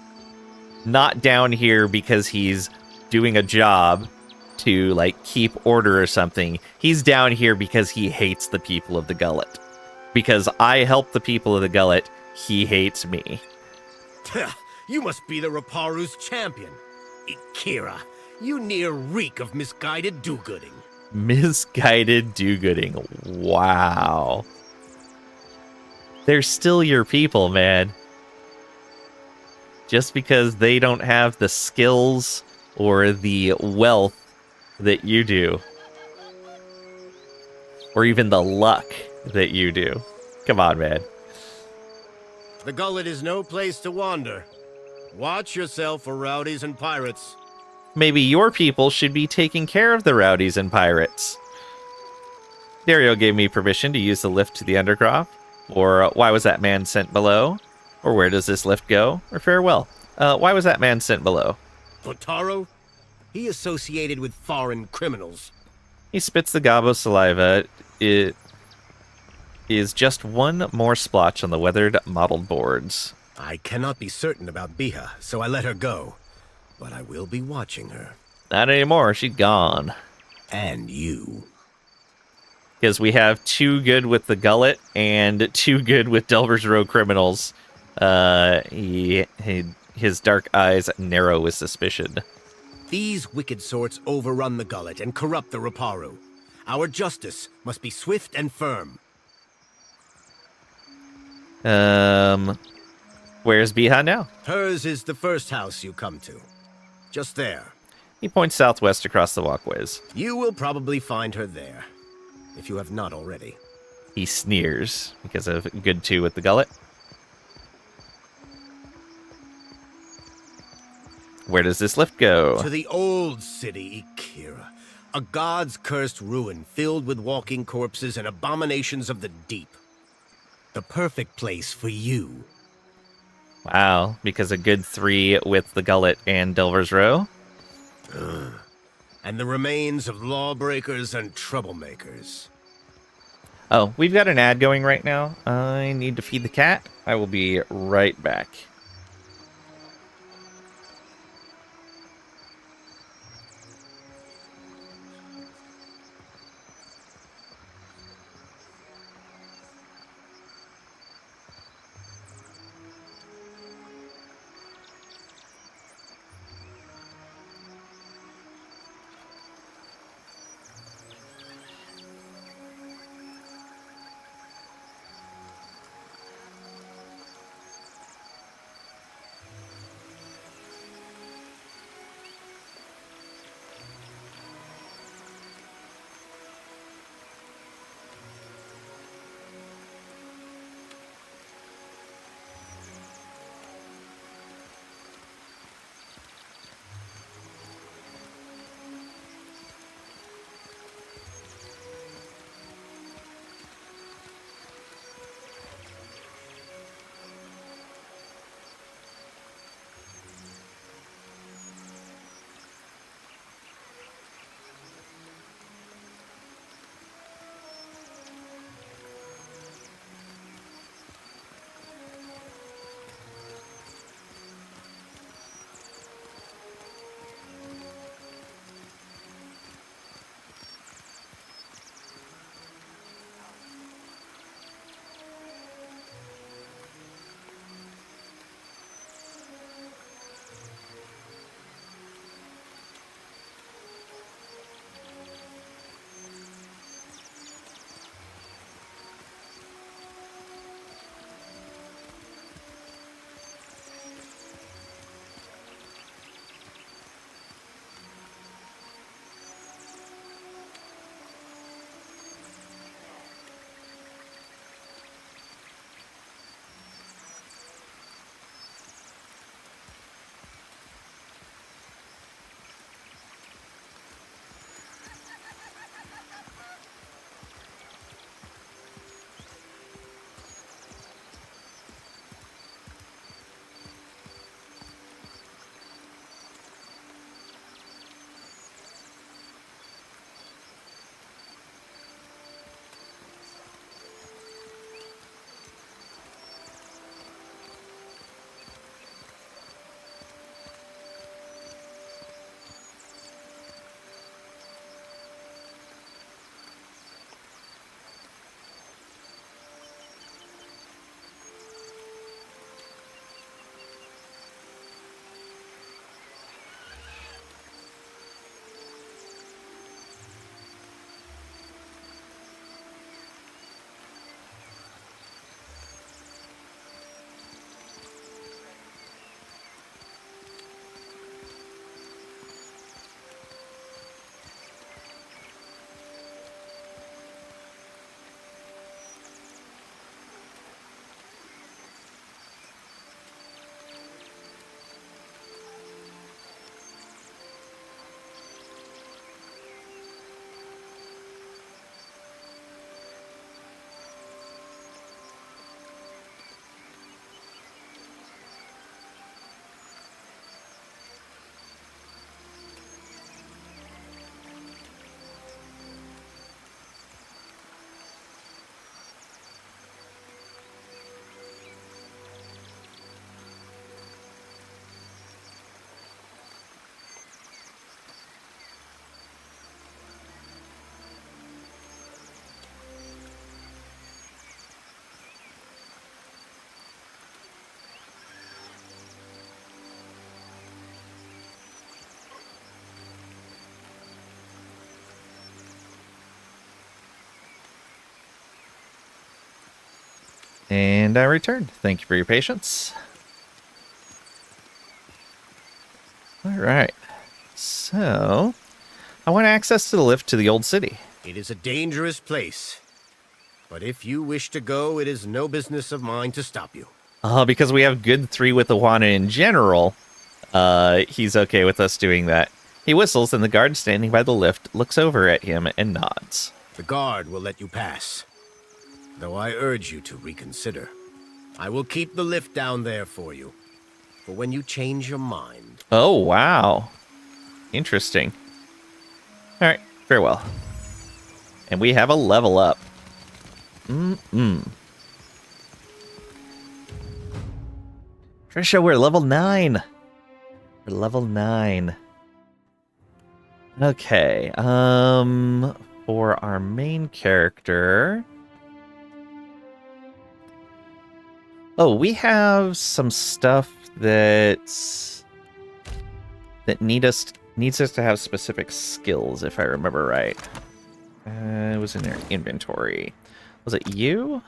not down here because he's doing a job to, like, keep order or something. He's down here because he hates the people of the gullet. Because I help the people of the gullet, he hates me. You must be the Raparu's champion. Ikira, you near reek of misguided do-gooding. Misguided do-gooding. Wow. They're still your people, man. Just because they don't have the skills or the wealth that you do. Or even the luck that you do. Come on, man. The gullet is no place to wander. Watch yourself for rowdies and pirates. Maybe your people should be taking care of the rowdies and pirates. Dario gave me permission to use the lift to the Undercroft. Or why was that man sent below? Or where does this lift go? Or farewell. Why was that man sent below? Botaro? He associated with foreign criminals. He spits the gob of saliva. It is just one more splotch on the weathered mottled boards. I cannot be certain about Biha, so I let her go. But I will be watching her. Not anymore. She's gone. And you. Because we have too good with the gullet and too good with Delver's Row criminals. His dark eyes narrow with suspicion. These wicked sorts overrun the gullet and corrupt the Raparu. Our justice must be swift and firm. Where's Biha now? Hers is the first house you come to. Just there. He points southwest across the walkways. You will probably find her there, if you have not already. He sneers because of good two with the gullet. Where does this lift go? To the old city, Ikira. A god's cursed ruin filled with walking corpses and abominations of the deep. The perfect place for you. Wow, because a good 3 with the gullet and Delver's Row? And the remains of lawbreakers and troublemakers. Oh, we've got an ad going right now. I need to feed the cat. I will be right back. And I returned. Thank you for your patience. Alright. So, I want access to the lift to the old city. It is a dangerous place. But if you wish to go, it is no business of mine to stop you. Because we have good 3 with Iwana in general, he's okay with us doing that. He whistles, and the guard standing by the lift looks over at him and nods. The guard will let you pass. Though I urge you to reconsider. I will keep the lift down there for you. For when you change your mind. Oh, wow. Interesting. Alright, very well. And we have a level up. Trisha, we're level 9. We're level 9. Okay, for our main character... Oh, we have some stuff that needs us to have specific skills, if I remember right. It was in their inventory. Was it you?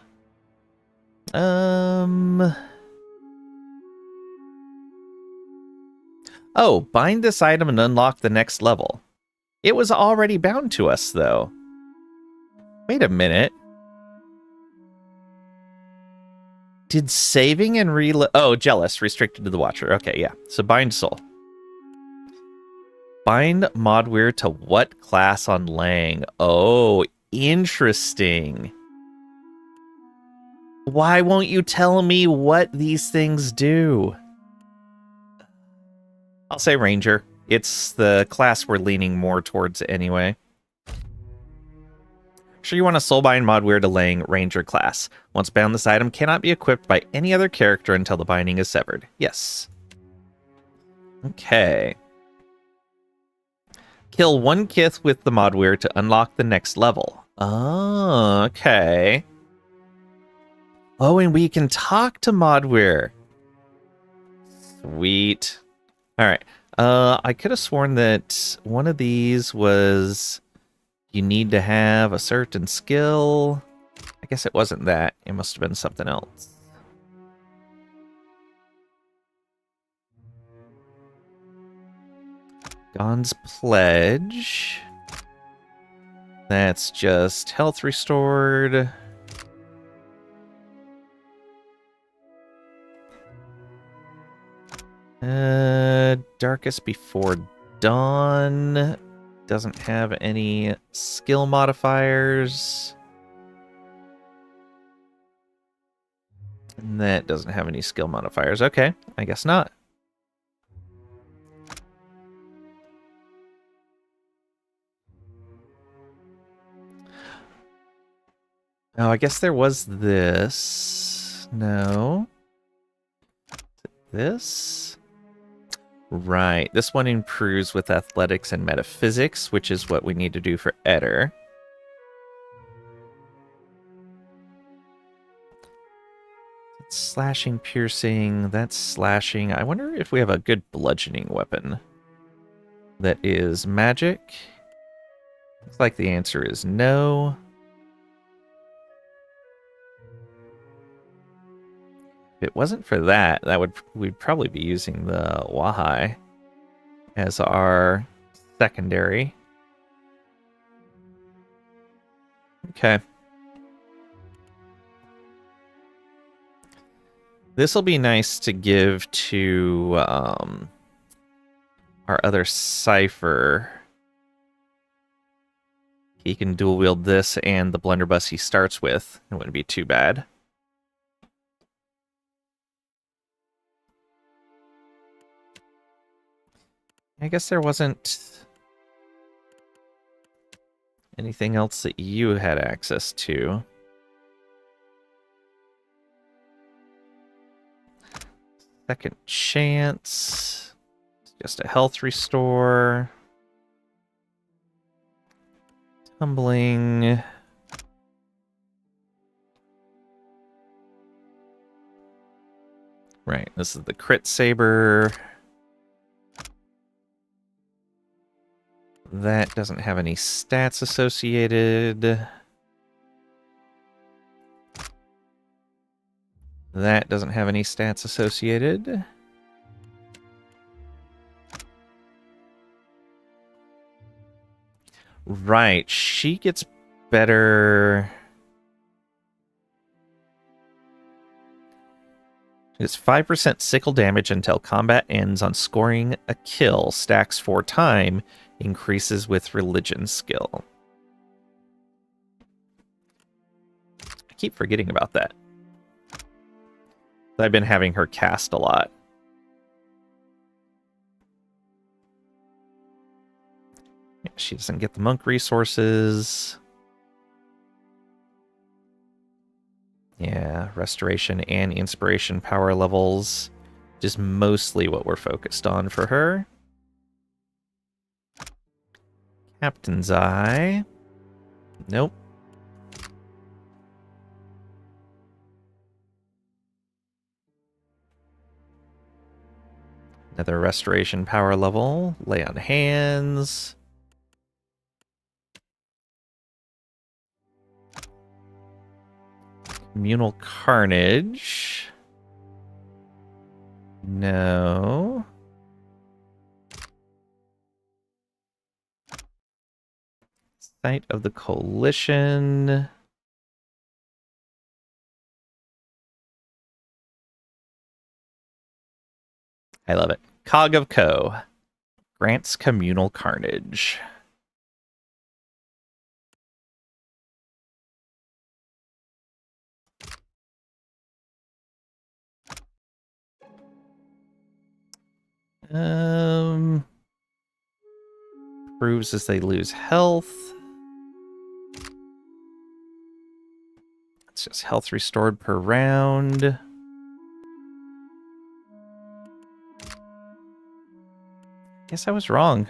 Oh, bind this item and unlock the next level. It was already bound to us, though. Wait a minute. Did saving and reload... Oh, jealous. Restricted to the Watcher. Okay, yeah. So bind soul. Bind Modweir to what class on Lang? Oh, interesting. Why won't you tell me what these things do? I'll say Ranger. It's the class we're leaning more towards anyway. Sure, you want a Soulbind Modweir to Lang Ranger class. Once bound, this item cannot be equipped by any other character until the binding is severed. Yes. Okay. Kill one Kith with the Modweir to unlock the next level. Oh, okay. Oh, and we can talk to Modweir. Sweet. Alright. I could have sworn that one of these was... You need to have a certain skill. I guess it wasn't that. It must have been something else. Gon's Pledge. That's just health restored. Darkest Before Dawn. Doesn't have any skill modifiers. And that doesn't have any skill modifiers. Okay, I guess not. Oh, I guess there was this. No. This? Right. This one improves with athletics and metaphysics, which is what we need to do for Eder. It's slashing, piercing. That's slashing. I wonder if we have a good bludgeoning weapon that is magic. Looks like the answer is no. If it wasn't for that, we'd probably be using the Wahai as our secondary. Okay. This will be nice to give to our other Cypher. He can dual wield this and the blunderbuss he starts with. It wouldn't be too bad. I guess there wasn't anything else that you had access to. Second chance. Just a health restore. Tumbling. Right, this is the crit saber. That doesn't have any stats associated. That doesn't have any stats associated. Right, she gets better. It's 5% sickle damage until combat ends on scoring a kill. Stacks 4 times. Increases with religion skill. I keep forgetting about that. I've been having her cast a lot. She doesn't get the monk resources. Yeah, restoration and inspiration power levels. Just mostly what we're focused on for her. Captain's Eye. Nope. Another restoration power level. Lay on hands. Communal Carnage. No. Sight of the Coalition. I love it. Cog of Co. Grants Communal Carnage. Proves as they lose health. It's just health restored per round. Guess I was wrong.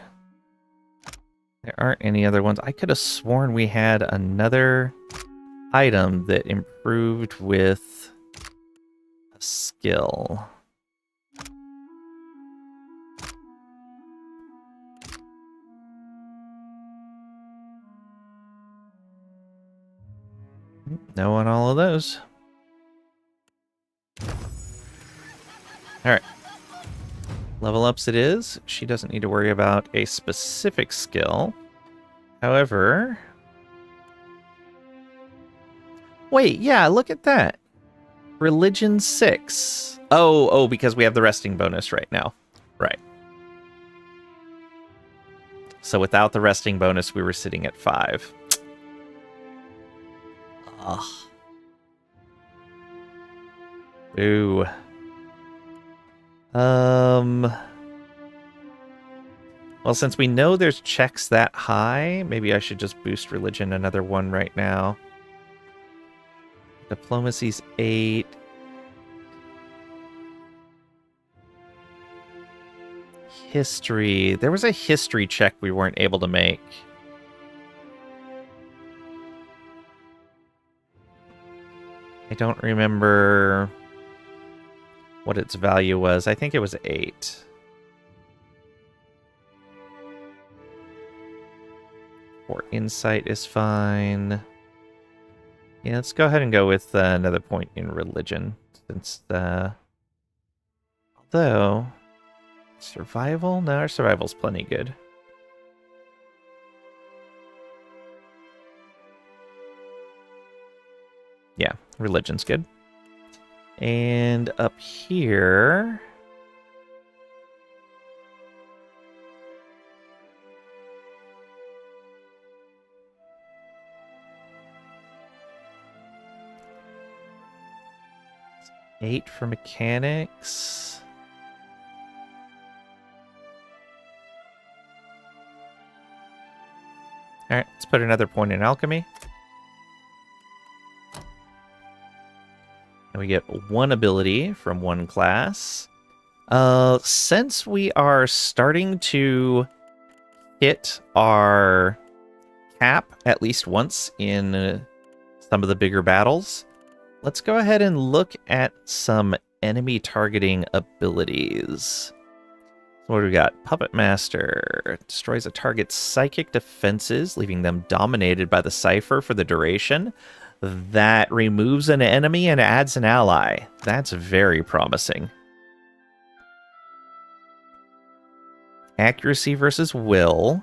There aren't any other ones. I could have sworn we had another item that improved with a skill. No on all of those. Alright. Level ups it is. She doesn't need to worry about a specific skill. However... Wait, yeah, look at that. Religion 6. Oh, because we have the resting bonus right now. Right. So without the resting bonus, we were sitting at 5. Ugh. Ooh. Well, since we know there's checks that high, maybe I should just boost religion another 1 right now. Diplomacy's 8. History. There was a history check we weren't able to make. I don't remember what its value was. I think it was 8. Or insight is fine. Yeah, let's go ahead and go with another point in religion. Since although survival? No, our survival's plenty good. Yeah, religion's good. And up here... Eight for mechanics. Alright, let's put another point in alchemy. And we get 1 ability from 1 class. Since we are starting to hit our cap at least once in some of the bigger battles, let's go ahead and look at some enemy targeting abilities. So what do we got? Puppet Master. Destroys a target's psychic defenses, leaving them dominated by the cipher for the duration. that removes an enemy and adds an ally. That's very promising. Accuracy versus will.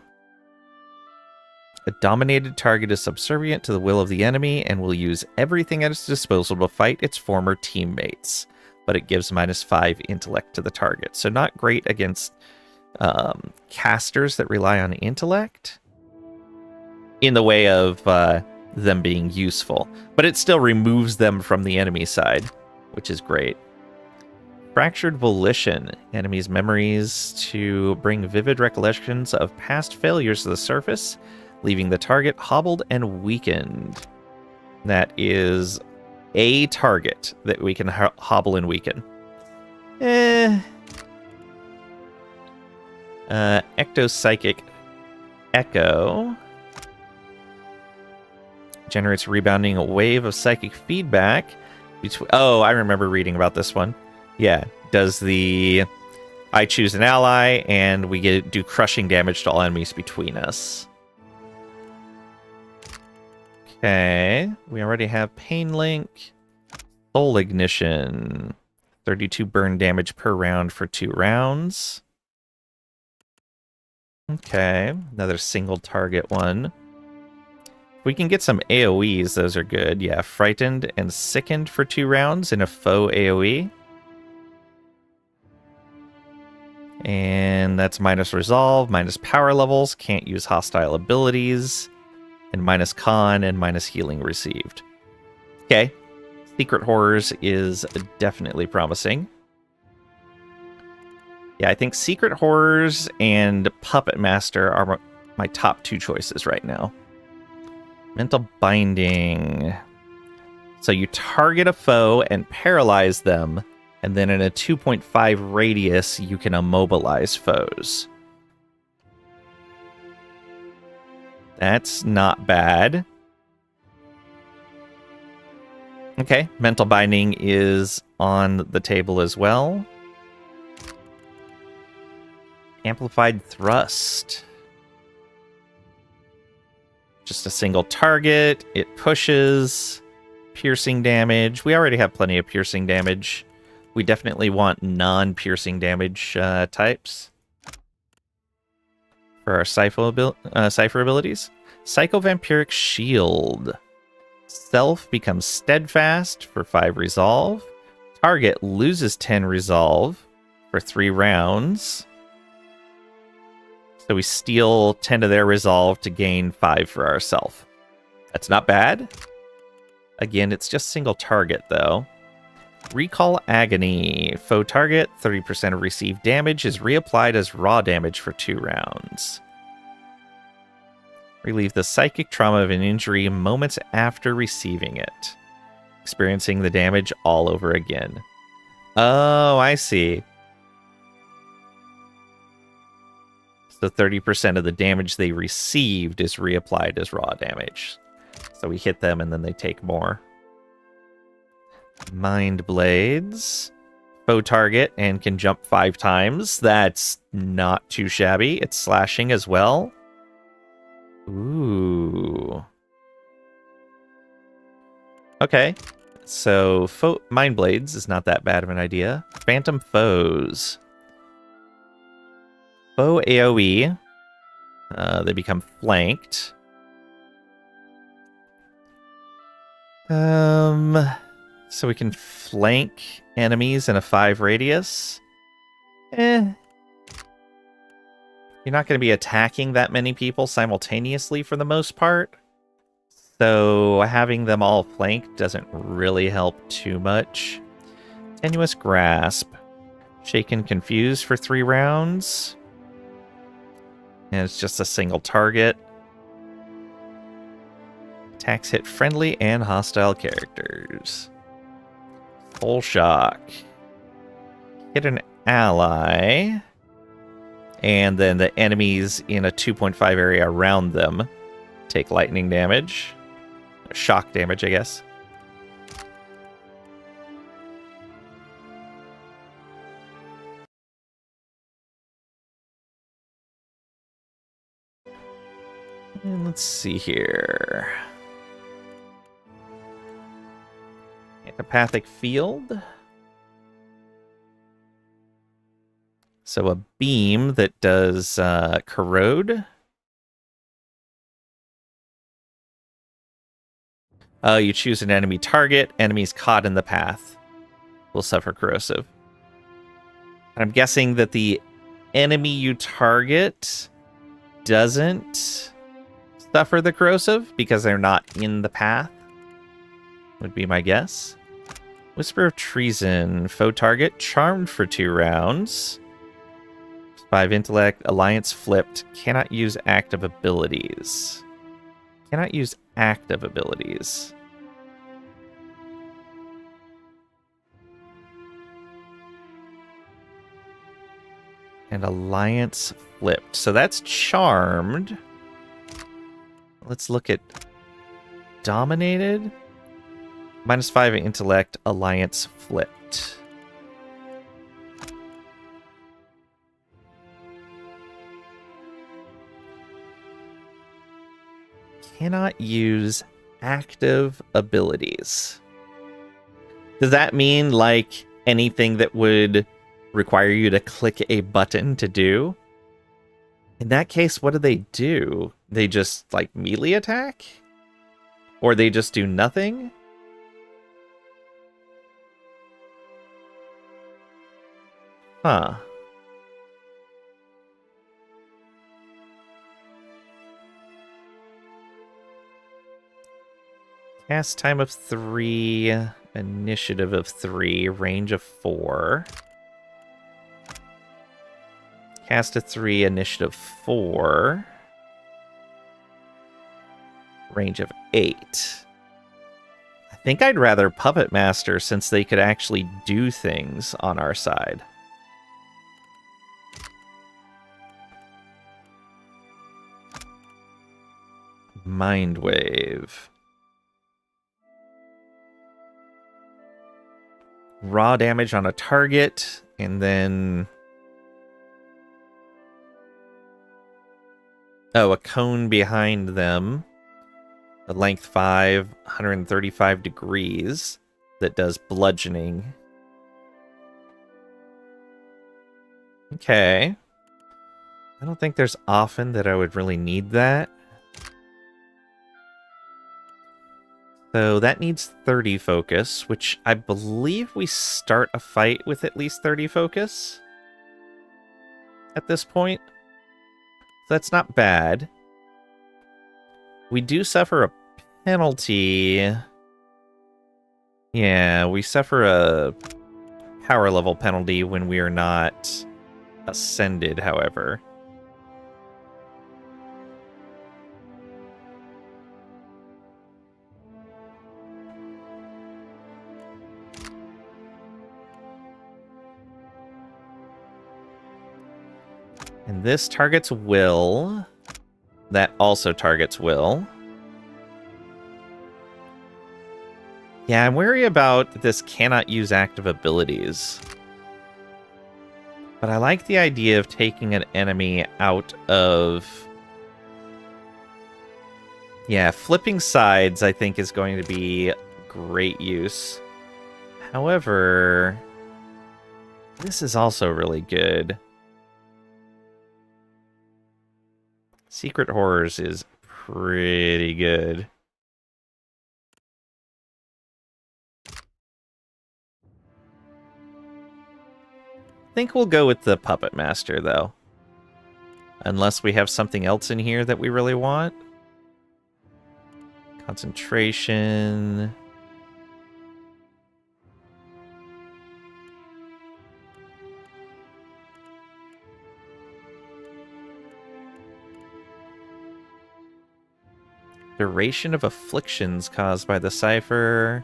A dominated target is subservient to the will of the enemy and will use everything at its disposal to fight its former teammates. But it gives -5 intellect to the target. So not great against casters that rely on intellect in the way of them being useful. But it still removes them from the enemy side, which is great. Fractured Volition. Enemies' memories to bring vivid recollections of past failures to the surface, leaving the target hobbled and weakened. That is a target that we can hobble and weaken. Ectopsychic Echo generates a rebounding wave of psychic feedback. Oh, I remember reading about this one. Yeah, does the... I choose an ally, and we do crushing damage to all enemies between us. Okay, we already have Pain Link. Soul Ignition. 32 burn damage per round for 2 rounds. Okay, another single target one. We can get some AoEs, those are good. Yeah, Frightened and Sickened for 2 rounds in a faux AoE. And that's minus resolve, minus power levels, can't use hostile abilities, and minus con and minus healing received. Okay, Secret Horrors is definitely promising. Yeah, I think Secret Horrors and Puppet Master are my top 2 choices right now. Mental Binding. So you target a foe and paralyze them, and then in a 2.5 radius, you can immobilize foes. That's not bad. Okay, Mental Binding is on the table as well. Amplified Thrust. Just a single target. It pushes. Piercing damage. We already have plenty of piercing damage. We definitely want non-piercing damage types for our Cypher abilities. Psycho-Vampiric Shield. Self becomes steadfast for 5 resolve. Target loses 10 resolve for 3 rounds. So we steal 10 of their resolve to gain 5 for ourselves. That's not bad. Again, it's just single target, though. Recall Agony. Foe target, 30% of received damage is reapplied as raw damage for 2 rounds. Relieve the psychic trauma of an injury moments after receiving it. Experiencing the damage all over again. Oh, I see. So 30% of the damage they received is reapplied as raw damage. So we hit them and then they take more. Mind Blades. Foe target and can jump 5 times. That's not too shabby. It's slashing as well. Ooh. Okay. So Mind Blades is not that bad of an idea. Phantom Foes. Foe AoE. They become flanked. So we can flank enemies in a 5 radius. You're not going to be attacking that many people simultaneously for the most part. So having them all flanked doesn't really help too much. Tenuous Grasp. Shaken Confused for 3 rounds. And it's just a single target. Attacks hit friendly and hostile characters. Full Shock. Hit an ally. And then the enemies in a 2.5 area around them take lightning damage. Shock damage, I guess. And let's see here. Telepathic field. So a beam that does corrode. You choose an enemy target. Enemies caught in the path will suffer corrosive. And I'm guessing that the enemy you target doesn't suffer the corrosive because they're not in the path, would be my guess. Whisper of Treason. Foe target charmed for 2 rounds. 5 intellect. Alliance flipped. Cannot use active abilities. Cannot use active abilities. And Alliance flipped. So that's charmed. Let's look at dominated. -5 intellect. Alliance flipped. Cannot use active abilities. Does that mean like anything that would require you to click a button to do? In that case, what do? They just like melee attack? Or they just do nothing? Huh. Cast time of 3, initiative of 3, range of 4. Cast of 3, initiative 4. Range of 8. I think I'd rather Puppet Master since they could actually do things on our side. Mind Wave. Raw damage on a target, and then... Oh, a cone behind them. The length 5, 135 degrees, that does bludgeoning. Okay. I don't think there's often that I would really need that. So that needs 30 focus, which I believe we start a fight with at least 30 focus at this point. So that's not bad. We do suffer a penalty. Yeah, we suffer a power level penalty when we are not ascended, however. And this targets will. That also targets will. Yeah, I'm wary about this cannot use active abilities. But I like the idea of taking an enemy out of... Yeah, flipping sides I think is going to be great use. However, this is also really good. Secret Horrors is pretty good. I think we'll go with the Puppet Master, though. Unless we have something else in here that we really want. Concentration. Duration of afflictions caused by the cipher.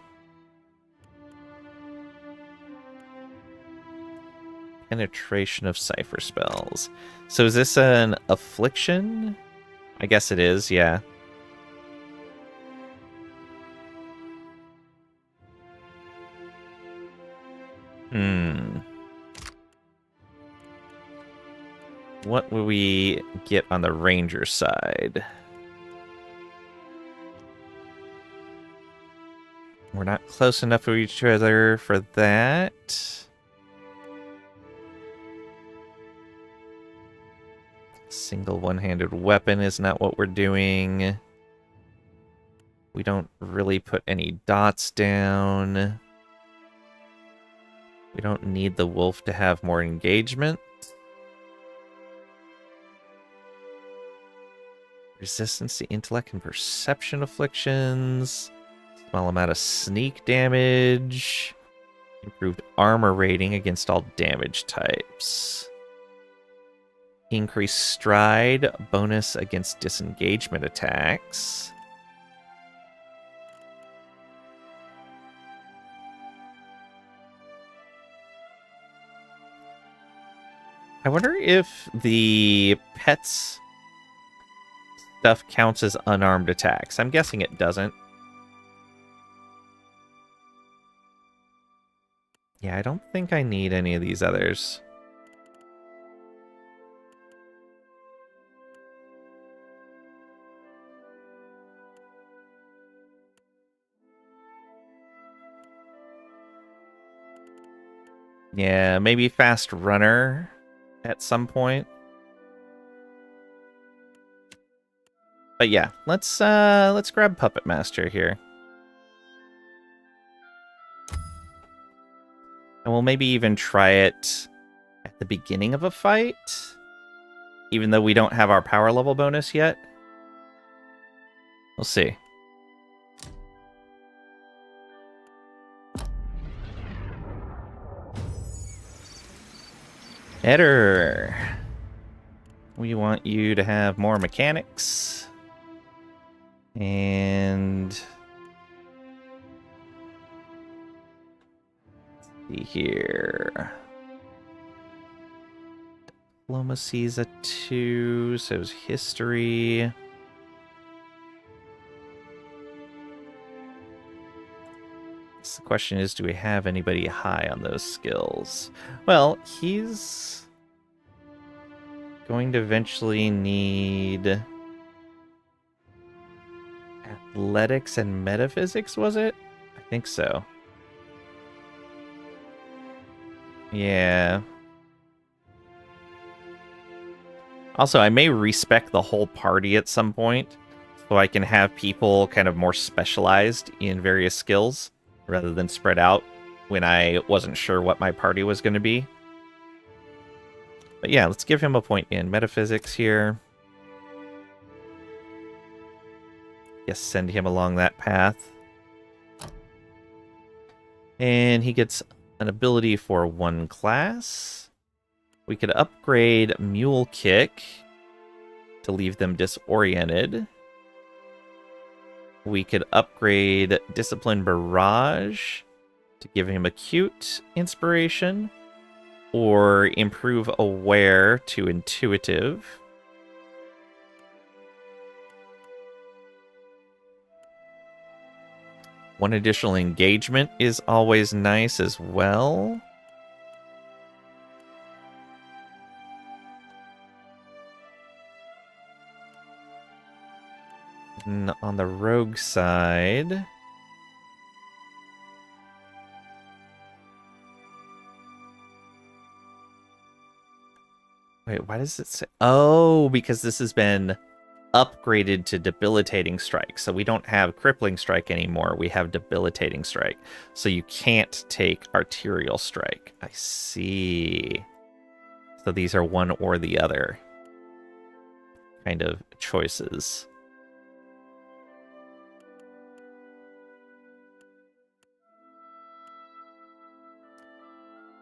Penetration of cipher spells. So is this an affliction? I guess it is, yeah. What will we get on the ranger side? We're not close enough to each other for that. Single one-handed weapon is not what we're doing. We don't really put any dots down. We don't need the wolf to have more engagement. Resistance to intellect and perception afflictions. Small amount of sneak damage. Improved armor rating against all damage types. Increased stride. Bonus against disengagement attacks. I wonder if the pets stuff counts as unarmed attacks. I'm guessing it doesn't. Yeah, I don't think I need any of these others. Yeah, maybe fast runner at some point. But yeah, let's grab Puppet Master here. And we'll maybe even try it at the beginning of a fight, even though we don't have our power level bonus yet. We'll see. Eder, we want you to have more mechanics. And let's see here. Diplomacy's a 2, so is history. So the question is, do we have anybody high on those skills? Well, he's going to eventually need athletics and metaphysics, was it? I think so. Yeah. Also, I may respec the whole party at some point, so I can have people kind of more specialized in various skills, rather than spread out when I wasn't sure what my party was going to be. But yeah, let's give him a point in metaphysics here. Yes, send him along that path. And he gets an ability for 1 class. We could upgrade Mule Kick to leave them disoriented. We could upgrade Discipline Barrage to give him acute inspiration, or improve Aware to intuitive. One additional engagement is always nice as well. And on the rogue side, wait, why does it say? Oh, because this has been upgraded to debilitating strike. So we don't have crippling strike anymore. We have debilitating strike. So you can't take arterial strike. I see. So these are one or the other kind of choices.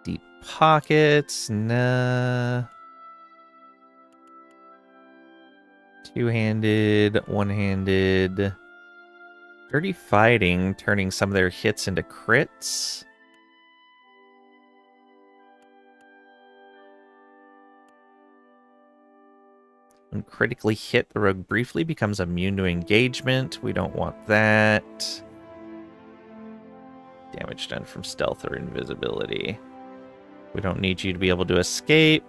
Deep pockets, nah. Two-handed, one-handed. Dirty fighting, turning some of their hits into crits. When critically hit, the rogue briefly becomes immune to engagement. We don't want that. Damage done from stealth or invisibility. We don't need you to be able to escape.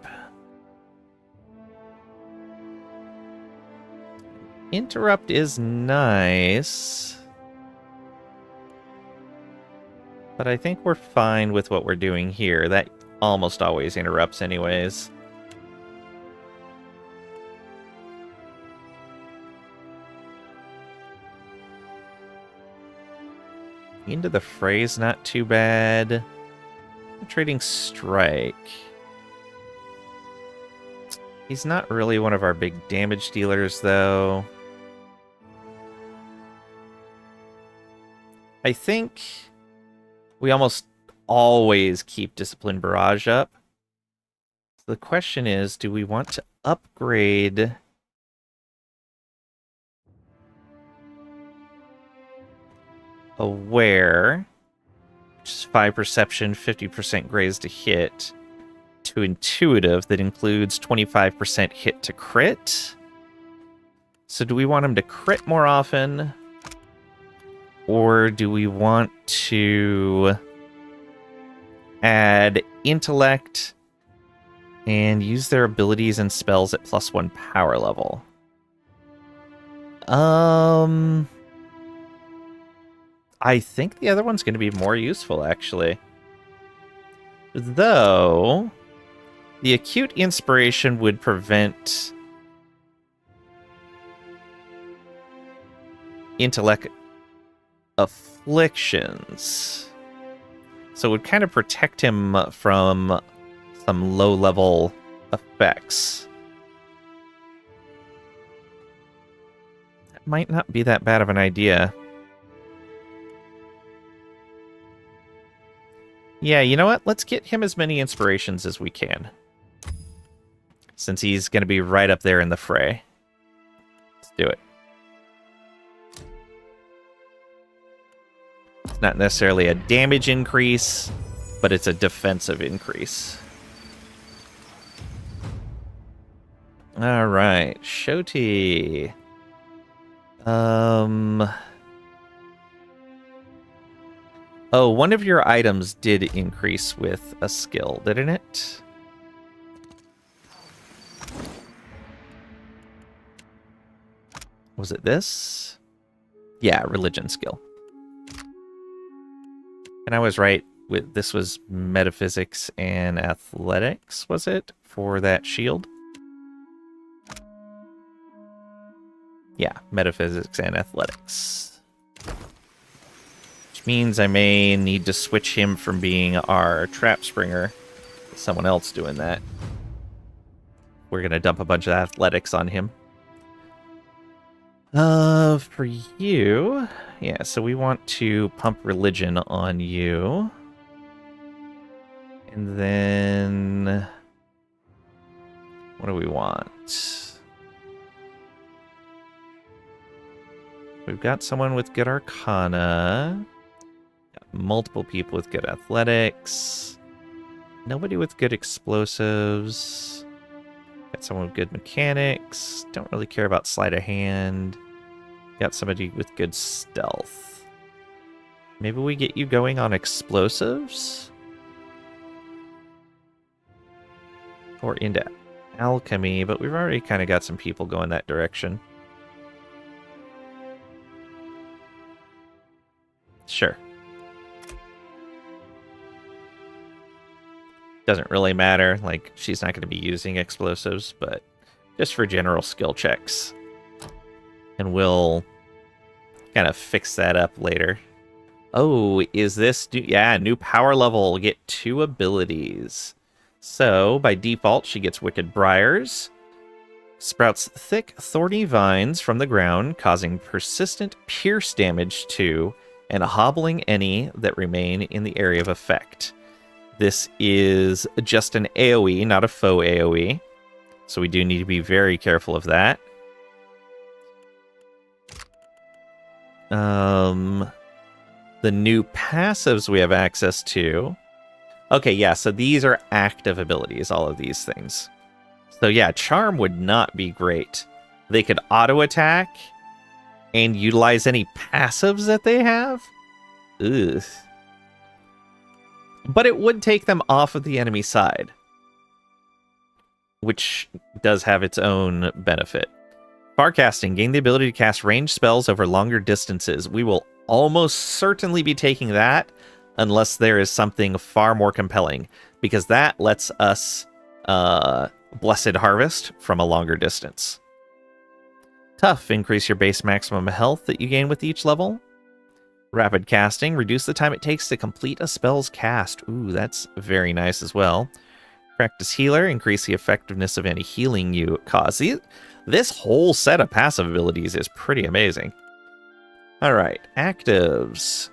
Interrupt is nice. But I think we're fine with what we're doing here. That almost always interrupts anyways. Into the Fray's not too bad. Trading Strike. He's not really one of our big damage dealers, though. I think we almost always keep Discipline Barrage up. So the question is, do we want to upgrade Aware, which is 5 Perception, 50% Graze to hit, to Intuitive that includes 25% hit to crit? So do we want him to crit more often? Or do we want to add Intellect and use their abilities and spells at +1 power level? I think the other one's going to be more useful, actually. Though, the Acute Inspiration would prevent Intellect Afflictions. So it would kind of protect him from some low-level effects. That might not be that bad of an idea. Yeah, you know what? Let's get him as many inspirations as we can. Since he's going to be right up there in the fray. Let's do it. It's not necessarily a damage increase, but it's a defensive increase. Alright, Shoti. Oh, one of your items did increase with a skill, didn't it? Was it this? Yeah, religion skill. And I was right. This was metaphysics and athletics, was it? For that shield? Yeah, metaphysics and athletics. Which means I may need to switch him from being our trap springer to someone else doing that. We're going to dump a bunch of athletics on him. For you, yeah, so we want to pump religion on you. And then what do we want? We've got someone with good arcana. Got multiple people with good athletics. Nobody with good explosives. Got someone with good mechanics. Don't really care about sleight of hand. Got somebody with good stealth. Maybe we get you going on explosives? Or into alchemy, but we've already kind of got some people going that direction. Sure. Doesn't really matter, like, she's not going to be using explosives, but just for general skill checks. And we'll kind of fix that up later. Oh, is this... yeah, new power level. Get 2 abilities. So, by default, she gets Wicked Briars. Sprouts thick, thorny vines from the ground, causing persistent pierce damage to and hobbling any that remain in the area of effect. This is just an AoE, not a faux AoE. So we do need to be very careful of that. The new passives we have access to. Okay, yeah, so these are active abilities, all of these things. So yeah, Charm would not be great. They could auto-attack and utilize any passives that they have. Ugh. But it would take them off of the enemy side, which does have its own benefit. Farcasting, gain the ability to cast ranged spells over longer distances. We will almost certainly be taking that. unless there is something far more compelling, because that lets us Blessed Harvest from a longer distance. Tough, increase your base maximum health that you gain with each level. Rapid casting, reduce the time it takes to complete a spell's cast. Ooh, that's very nice as well. Practice healer, increase the effectiveness of any healing you cause. See, this whole set of passive abilities is pretty amazing. All right, actives.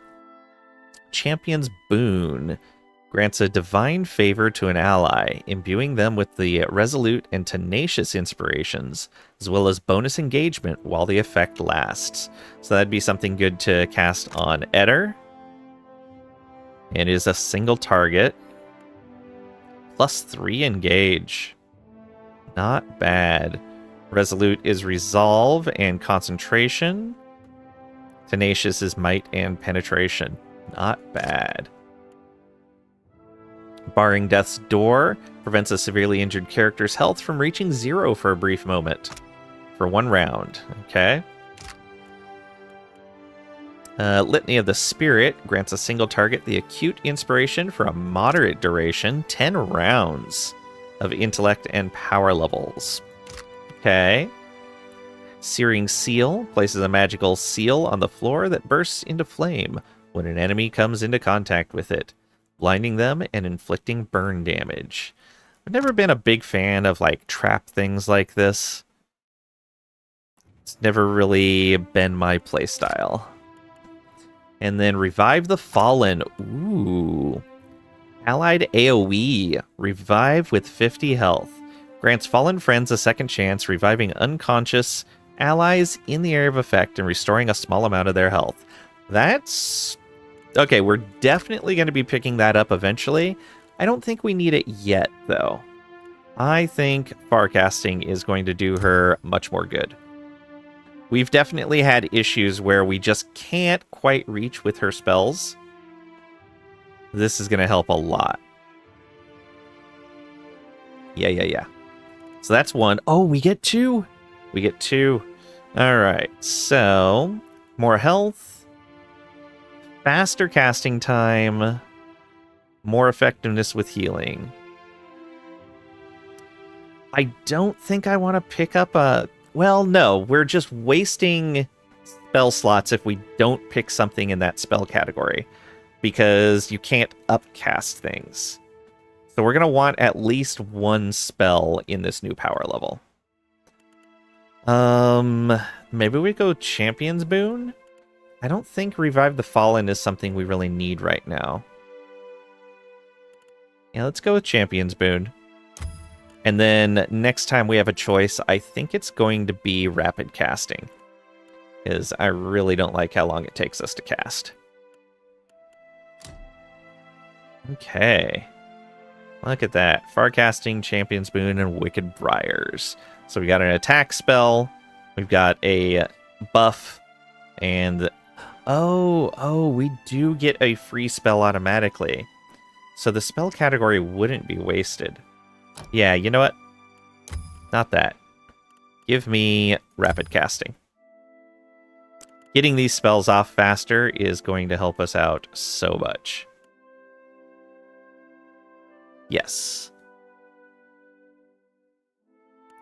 Champion's Boon grants a divine favor to an ally, imbuing them with the resolute and tenacious inspirations, as well as bonus engagement while the effect lasts. So that'd be something good to cast on Eder. It is a single target. +3 engage. Not bad. Resolute is resolve and concentration. Tenacious is might and penetration. Not bad. Barring Death's Door prevents a severely injured character's health from reaching 0 for a brief moment. For 1 round. Okay. Litany of the Spirit grants a single target the acute inspiration for a moderate duration, 10 rounds of intellect and power levels. Okay. Searing Seal places a magical seal on the floor that bursts into flame when an enemy comes into contact with it, blinding them and inflicting burn damage. I've never been a big fan of like trap things like this. It's never really been my playstyle. And then Revive the Fallen. Ooh. Allied AoE. Revive with 50 health. Grants fallen friends a second chance, reviving unconscious allies in the area of effect and restoring a small amount of their health. That's... okay, we're definitely going to be picking that up eventually. I don't think we need it yet, though. I think Farcasting is going to do her much more good. We've definitely had issues where we just can't quite reach with her spells. This is going to help a lot. Yeah. So that's 1. Oh, we get 2. We get 2. All right. So, more health. Faster casting time. More effectiveness with healing. I don't think I want to pick up a... well, no. We're just wasting spell slots if we don't pick something in that spell category. Because you can't upcast things. So we're going to want at least 1 spell in this new power level. Maybe we go Champion's Boon? I don't think Revive the Fallen is something we really need right now. Yeah, let's go with Champion's Boon. And then next time we have a choice, I think it's going to be Rapid Casting. Because I really don't like how long it takes us to cast. Okay. Look at that. Farcasting, Champion's Boon, and Wicked Briars. So we got an attack spell. We've got a buff. And... oh, we do get a free spell automatically. So the spell category wouldn't be wasted. Yeah, you know what? Not that. Give me Rapid Casting. Getting these spells off faster is going to help us out so much. Yes.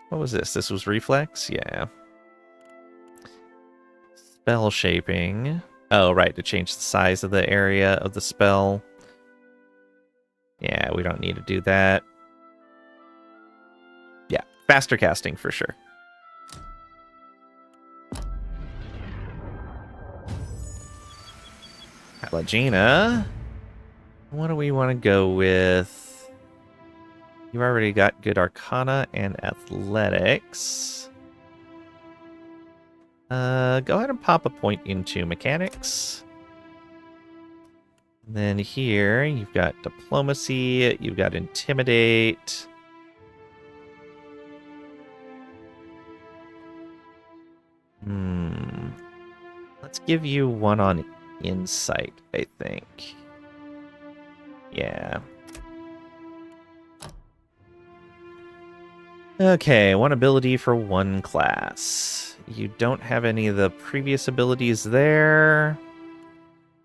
What was this? This was Reflex? Yeah. Spell Shaping. Oh, right, to change the size of the area of the spell. Yeah, we don't need to do that. Yeah, faster casting for sure. Alagina. What do we want to go with? You already got good Arcana and Athletics. Go ahead and pop a point into Mechanics. And then here, you've got Diplomacy, you've got Intimidate. Let's give you 1 on Insight, I think. Yeah. Okay, 1 ability for 1 class. You don't have any of the previous abilities there.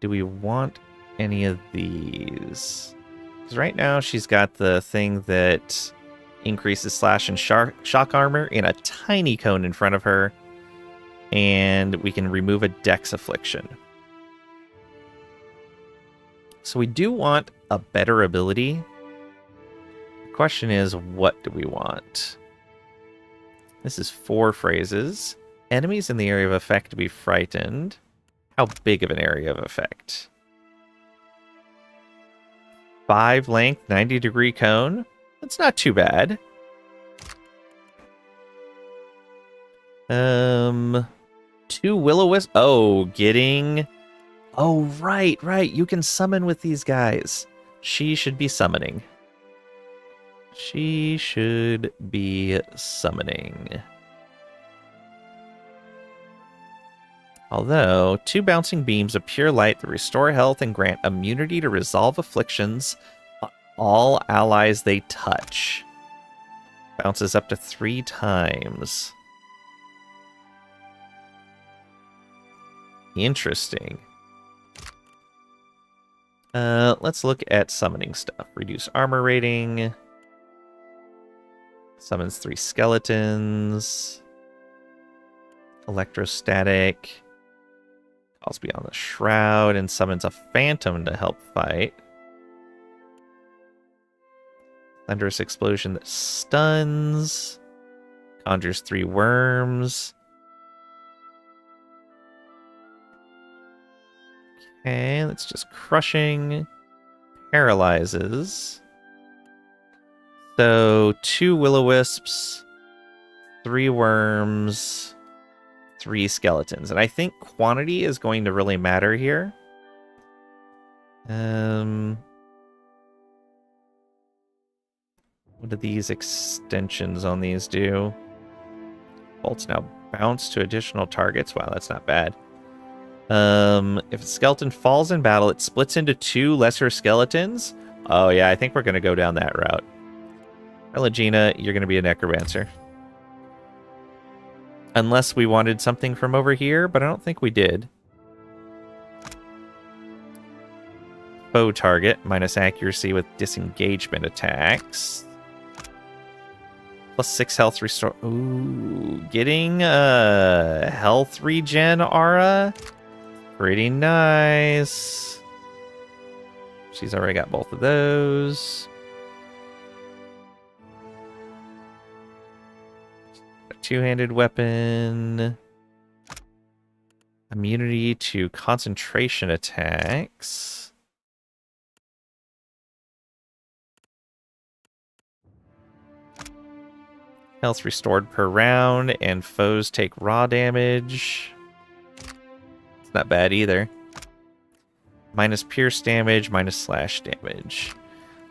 Do we want any of these. Because right now she's got the thing that increases slash and shock armor in a tiny cone in front of her. And we can remove a dex affliction. So we do want a better ability. The question is, what do we want? This is 4 phrases. Enemies in the area of effect to be frightened. How big of an area of effect? 5 length, 90-degree cone. That's not too bad. 2 will-o-wisp. Oh, getting... Oh, right. You can summon with these guys. She should be summoning. She should be summoning. Although, 2 bouncing beams of pure light that restore health and grant immunity to resolve afflictions on all allies they touch. Bounces up to 3 times. Interesting. Let's look at summoning stuff. Reduce armor rating. Summons 3 skeletons. Electrostatic. Calls beyond the shroud and summons a phantom to help fight. Thunderous explosion that stuns. Conjures 3 worms. Okay, that's just crushing. Paralyzes. So 2 will-o-wisps, 3 worms, 3 skeletons. And I think quantity is going to really matter here. What do these extensions on these do? Bolts now bounce to additional targets. Wow, that's not bad. If a skeleton falls in battle, it splits into 2 lesser skeletons. Oh yeah, I think we're going to go down that route. Elegina, you're going to be a necromancer. Unless we wanted something from over here, but I don't think we did. Foe target, minus accuracy with disengagement attacks. Plus 6 health restore. Ooh, getting health regen aura. Pretty nice. She's already got both of those. A 2-handed weapon. Immunity to concentration attacks. Health restored per round, and foes take raw damage. It's not bad either. Minus pierce damage, minus slash damage.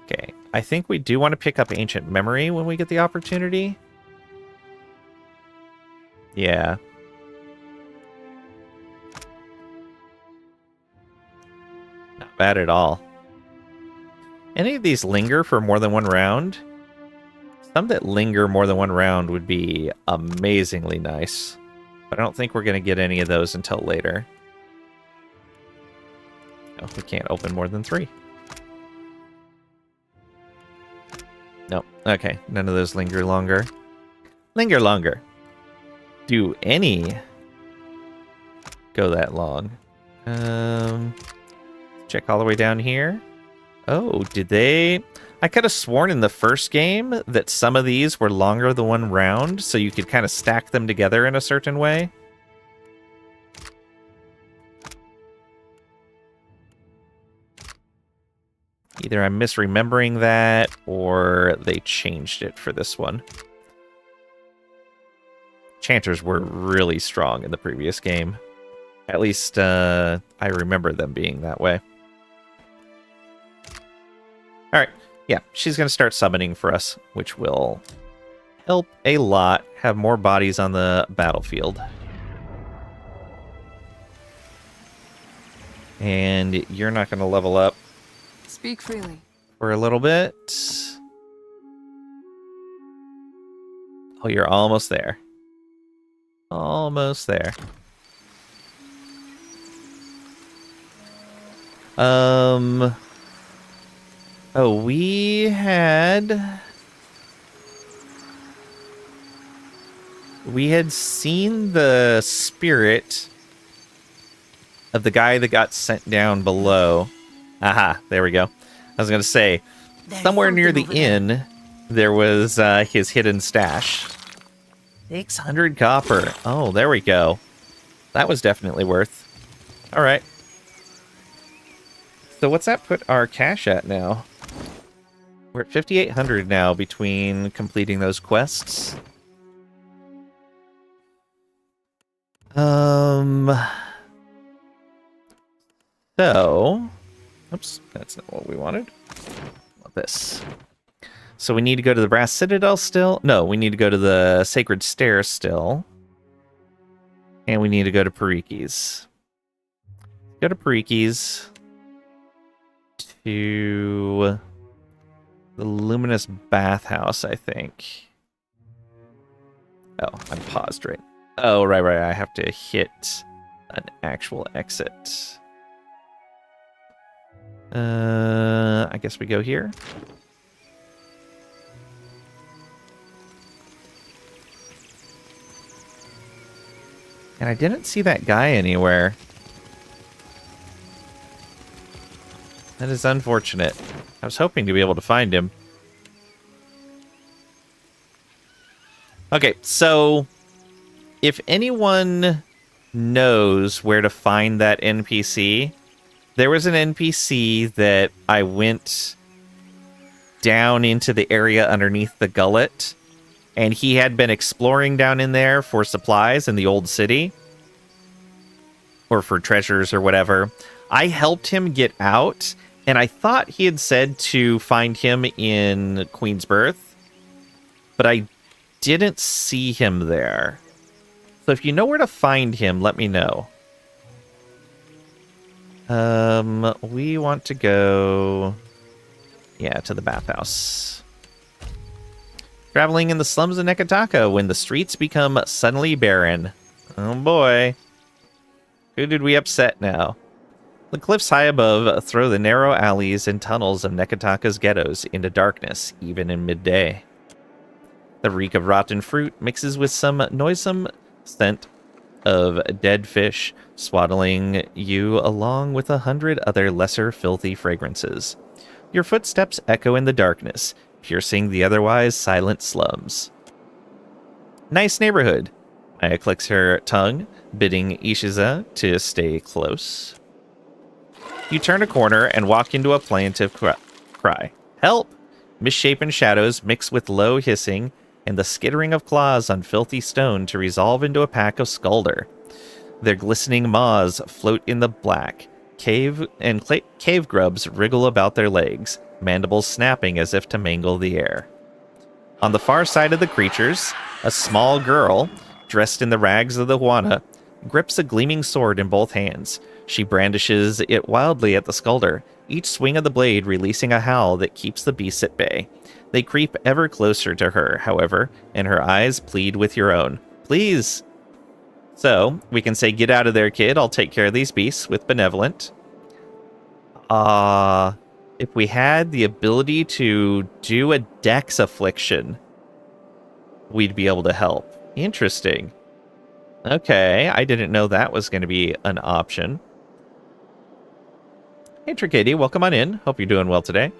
Okay, I think we do want to pick up Ancient Memory when we get the opportunity. Yeah. Not bad at all. Any of these linger for more than 1 round? Some that linger more than 1 round would be amazingly nice. But I don't think we're going to get any of those until later. No, we can't open more than 3. Nope. Okay, none of those linger longer. Linger longer. Do any go that long? Check all the way down here. Oh, did they... I could have sworn in the first game that some of these were longer than 1 round, so you could kind of stack them together in a certain way. Either I'm misremembering that, or they changed it for this one. Chanters were really strong in the previous game. At least, I remember them being that way. Alright, yeah, she's going to start summoning for us, which will help a lot. Have more bodies on the battlefield. And you're not going to level up. Speak freely. For a little bit. Oh, you're almost there. Almost there. Oh, we had seen the spirit of the guy that got sent down below. Aha, there we go. I was going to say, somewhere near the inn, there was his hidden stash. 600 copper. Oh, there we go. That was definitely worth. All right. So what's that put our cash at now? We're at 5,800 now between completing those quests. So, oops, that's not what we wanted. Want this. So we need to go to the Brass Citadel still. No, we need to go to the Sacred Stairs still. And we need to go to Pariki's. Go to Pariki's. To the Luminous Bathhouse, I think. Oh, I'm paused, right? Oh, right. I have to hit an actual exit. I guess we go here. And I didn't see that guy anywhere. That is unfortunate. I was hoping to be able to find him. Okay, so if anyone knows where to find that NPC, there was an NPC that I went down into the area underneath the gullet, and he had been exploring down in there for supplies in the old city, or for treasures or whatever. I helped him get out, and I thought he had said to find him in Queensbirth, but I didn't see him there. So if you know where to find him, let me know. We want to go, to the bathhouse. Traveling in the slums of Neketaka when the streets become suddenly barren. Oh boy. Who did we upset now? The cliffs high above throw the narrow alleys and tunnels of Neketaka's ghettos into darkness, even in midday. The reek of rotten fruit mixes with some noisome scent of dead fish, swaddling you along with 100 other lesser filthy fragrances. Your footsteps echo in the darkness, piercing the otherwise silent slums. Nice neighborhood. Maya clicks her tongue, bidding Ishiza to stay close. You turn a corner and walk into a plaintive cry. Help! Misshapen shadows mix with low hissing and the skittering of claws on filthy stone to resolve into a pack of Skulder. Their glistening maws float in the black. Cave grubs wriggle about their legs, mandibles snapping as if to mangle the air. On the far side of the creatures, a small girl, dressed in the rags of the Huana, grips a gleaming sword in both hands. She brandishes it wildly at the Skulder, each swing of the blade releasing a howl that keeps the beasts at bay. They creep ever closer to her, however, and her eyes plead with your own. Please! So, we can say, get out of there, kid. I'll take care of these beasts with benevolent. If we had the ability to do a dex affliction, we'd be able to help. Interesting. Okay, I didn't know that was going to be an option. Hey, Tricady, welcome on in. Hope you're doing well today.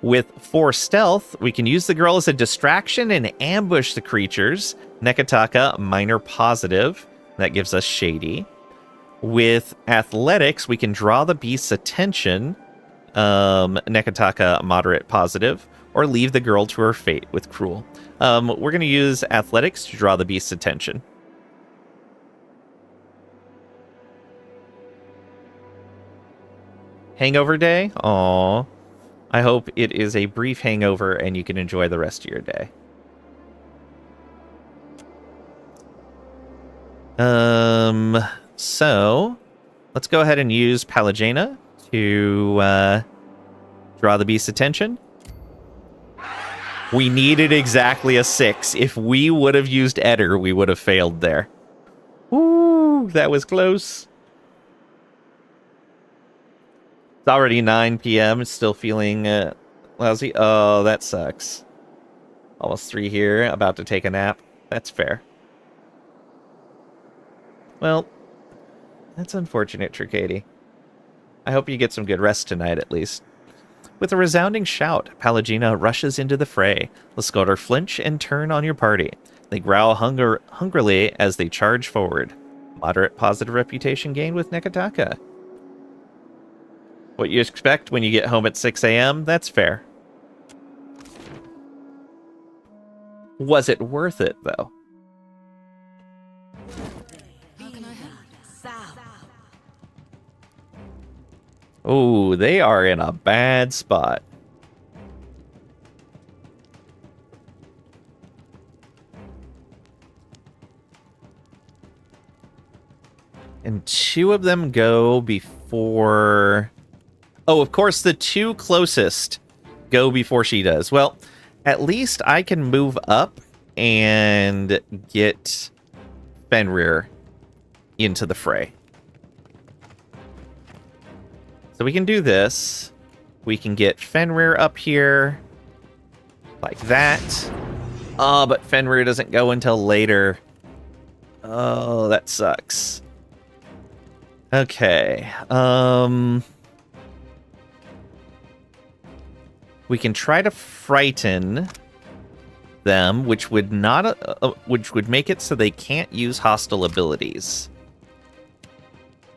With 4 stealth, we can use the girl as a distraction and ambush the creatures. Neketaka, minor positive. That gives us shady. With athletics, we can draw the beast's attention. Neketaka, moderate positive. Or leave the girl to her fate with cruel. We're going to use athletics to draw the beast's attention. Hangover day? Aww. I hope it is a brief hangover and you can enjoy the rest of your day. So let's go ahead and use Palagena to draw the beast's attention. We needed exactly a 6. If we would have used Eder, we would have failed there. Ooh, that was close. It's already 9 p.m. Still feeling lousy. Oh, that sucks. Almost 3 here. About to take a nap. That's fair. Well, that's unfortunate, Tricady. I hope you get some good rest tonight, at least. With a resounding shout, Palagina rushes into the fray. The Scotter flinch and turn on your party. They growl hungrily as they charge forward. Moderate positive reputation gained with Neketaka. What you expect when you get home at 6 a.m., that's fair. Was it worth it, though? Oh, they are in a bad spot. And 2 of them go before... Oh, of course, the 2 closest go before she does. Well, at least I can move up and get Fenrir into the fray. So we can do this. We can get Fenrir up here. Like that. Oh, but Fenrir doesn't go until later. Oh, that sucks. Okay. We can try to frighten them, which would make it so they can't use hostile abilities.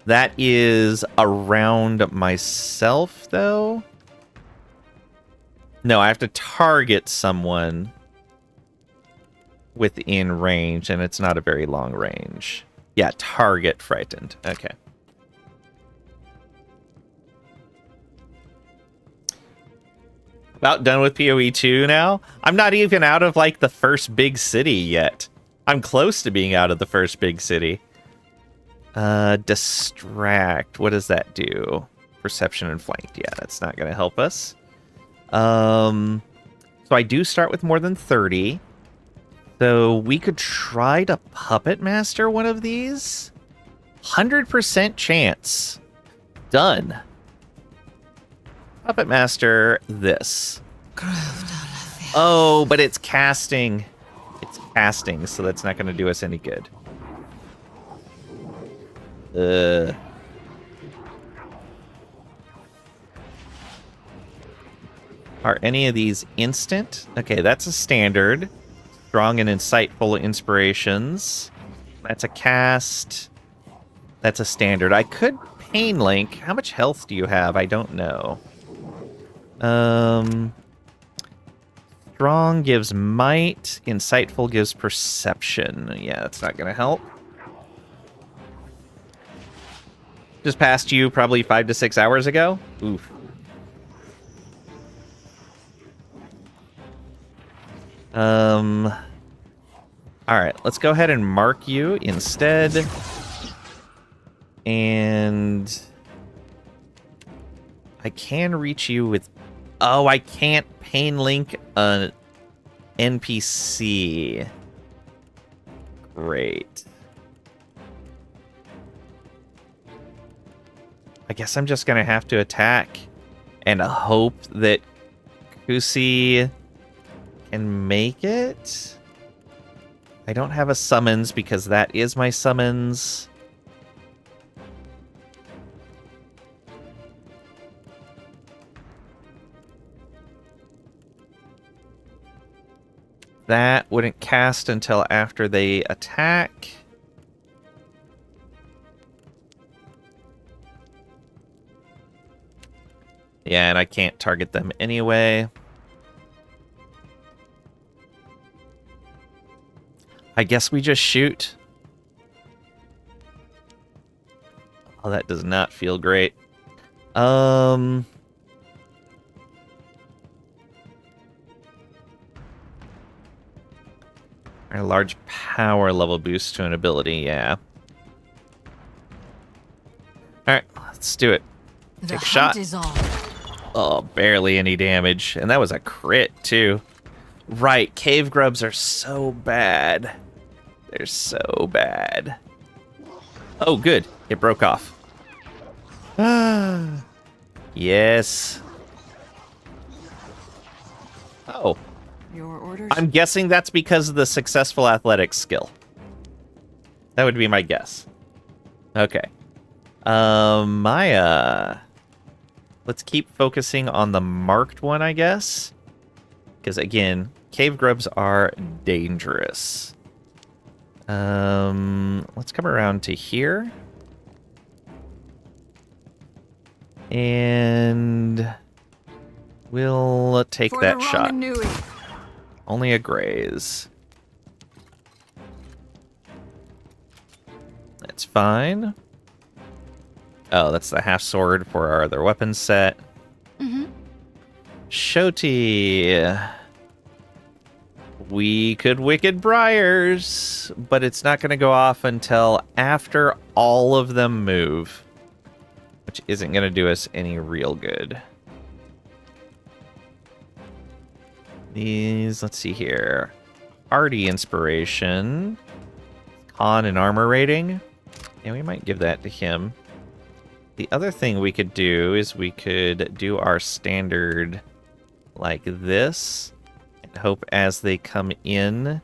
That is around myself, though. No, I have to target someone within range, and it's not a very long range. Yeah, target frightened. Okay. About done with PoE 2 now? I'm not even out of, like, the first big city yet. I'm close to being out of the first big city. Distract. What does that do? Perception and flanked. Yeah, that's not going to help us. So I do start with more than 30. So we could try to Puppet Master one of these. 100% chance. Done. Puppet Master this. Oh, but it's casting. It's casting, so that's not going to do us any good. Are any of these instant? Okay, that's a standard. Strong and insightful inspirations. That's a cast. That's a standard. I could Pain Link. How much health do you have? I don't know. Strong gives might. Insightful gives perception. Yeah, that's not going to help. Just passed you probably 5 to 6 hours ago. Oof. All right, let's go ahead and mark you instead. And I can reach you with... Oh, I can't Pain Link an NPC. Great. I guess I'm just going to have to attack and hope that Kusi can make it. I don't have a summons because that is my summons. That wouldn't cast until after they attack. Yeah, and I can't target them anyway. I guess we just shoot. Oh, that does not feel great. A large power level boost to an ability, yeah. Alright, let's do it. Take a shot. Oh, barely any damage. And that was a crit, too. Right, cave grubs are so bad. They're so bad. Oh, good. It broke off. Yes. Oh. Your orders? I'm guessing that's because of the successful athletics skill. That would be my guess. Okay. Maya. Let's keep focusing on the marked one, I guess. Because, again, cave grubs are dangerous. Let's come around to here. And we'll take For that the shot. ramen nui. Only a graze. That's fine. Oh, that's the half sword for our other weapon set. Shoti. We could Wicked Briars, but it's not going to go off until after all of them move, which isn't going to do us any real good. These, let's see here. Arty Inspiration. Con and armor rating. Yeah, we might give that to him. The other thing we could do is we could do our standard like this. And hope as they come in,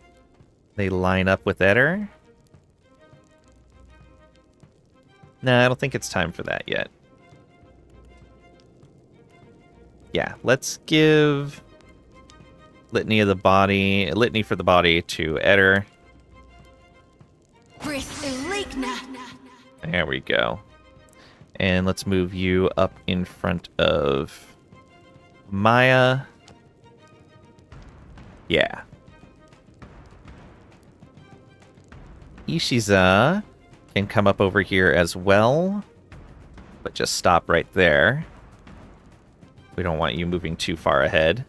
they line up with Eder. No, I don't think it's time for that yet. Yeah, let's give Litany for the body to Eder. There we go. And let's move you up in front of Maya. Yeah. Ishiza can come up over here as well, but just stop right there. We don't want you moving too far ahead.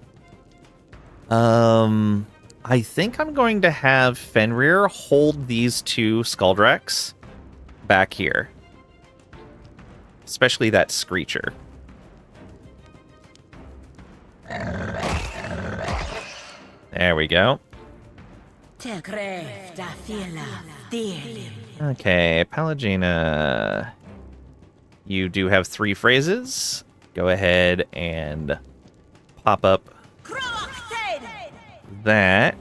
I think I'm going to have Fenrir hold these two Skuldrex back here. Especially that Screecher. There we go. Okay, Palagina. You do have 3 phrases. Go ahead and pop up that.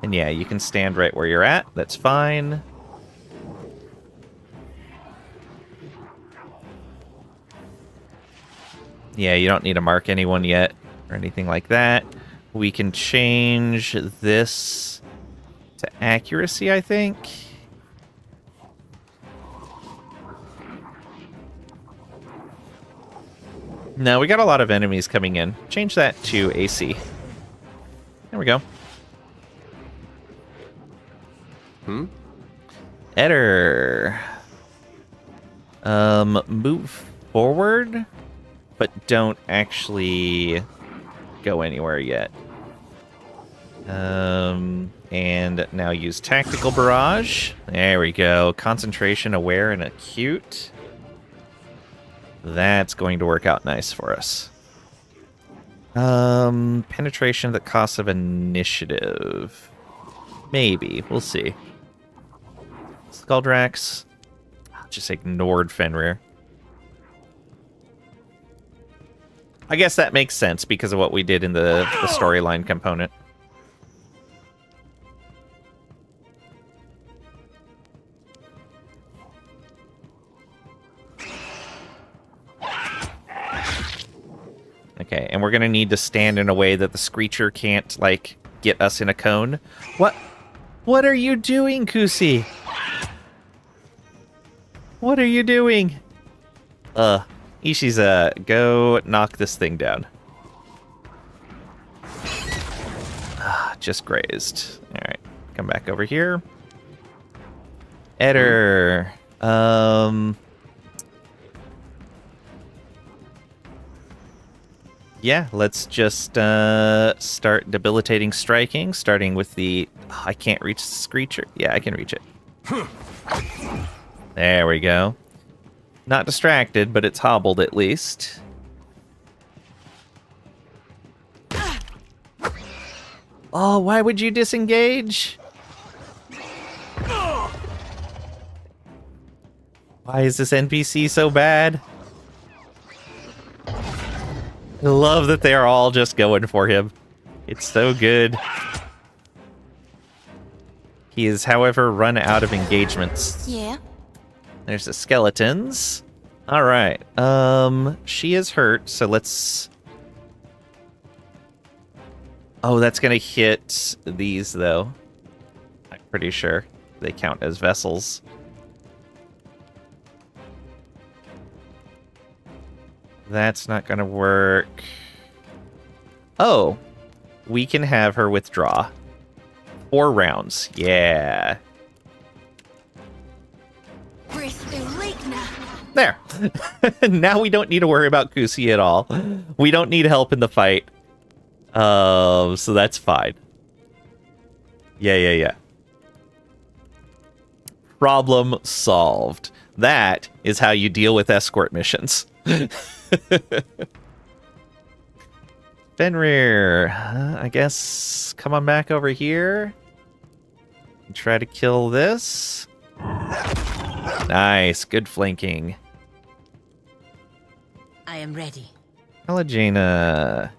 And yeah, you can stand right where you're at. That's fine. Yeah, you don't need to mark anyone yet or anything like that. We can change this to accuracy, I think. No, we got a lot of enemies coming in. Change that to AC. There we go. Eder. Move forward, but don't actually go anywhere yet. And now use Tactical Barrage. There we go. Concentration, Aware, and Acute. That's going to work out nice for us. Penetration at the cost of initiative. Maybe. We'll see. Skulldrax. Just ignored Fenrir. I guess that makes sense because of what we did in the storyline component. Okay, and we're gonna need to stand in a way that the Screecher can't, like, get us in a cone. What are you doing, Kusi? What are you doing? Ishiza, go knock this thing down. Just grazed. Alright, come back over here. Eder. Yeah, let's just start debilitating striking, starting with the... Oh, I can't reach the Screecher. Yeah, I can reach it. There we go. Not distracted, but it's hobbled at least. Oh, why would you disengage? Why is this NPC so bad? I love that they are all just going for him. It's so good. He is, however, run out of engagements. Yeah. There's the skeletons. All right. She is hurt, so let's... Oh, that's gonna hit these, though. I'm pretty sure they count as vessels. That's not gonna work. Oh, we can have her withdraw. 4 rounds. Yeah. There. Now we don't need to worry about Kusi at all. We don't need help in the fight. So that's fine. Yeah. Problem solved. That is how you deal with escort missions. Fenrir, I guess come on back over here. Try to kill this. Nice, good flanking. I am ready. Alagena,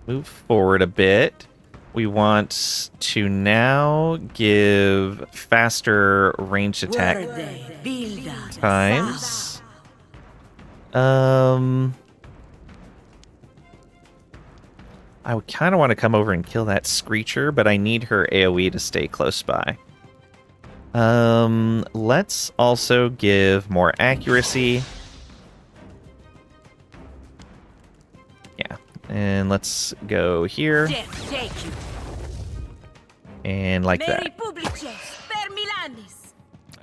move forward a bit. We want to now give faster ranged attack times. I would kind of want to come over and kill that Screecher, but I need her AoE to stay close by. Let's also give more accuracy. Yeah, and let's go here. And like that.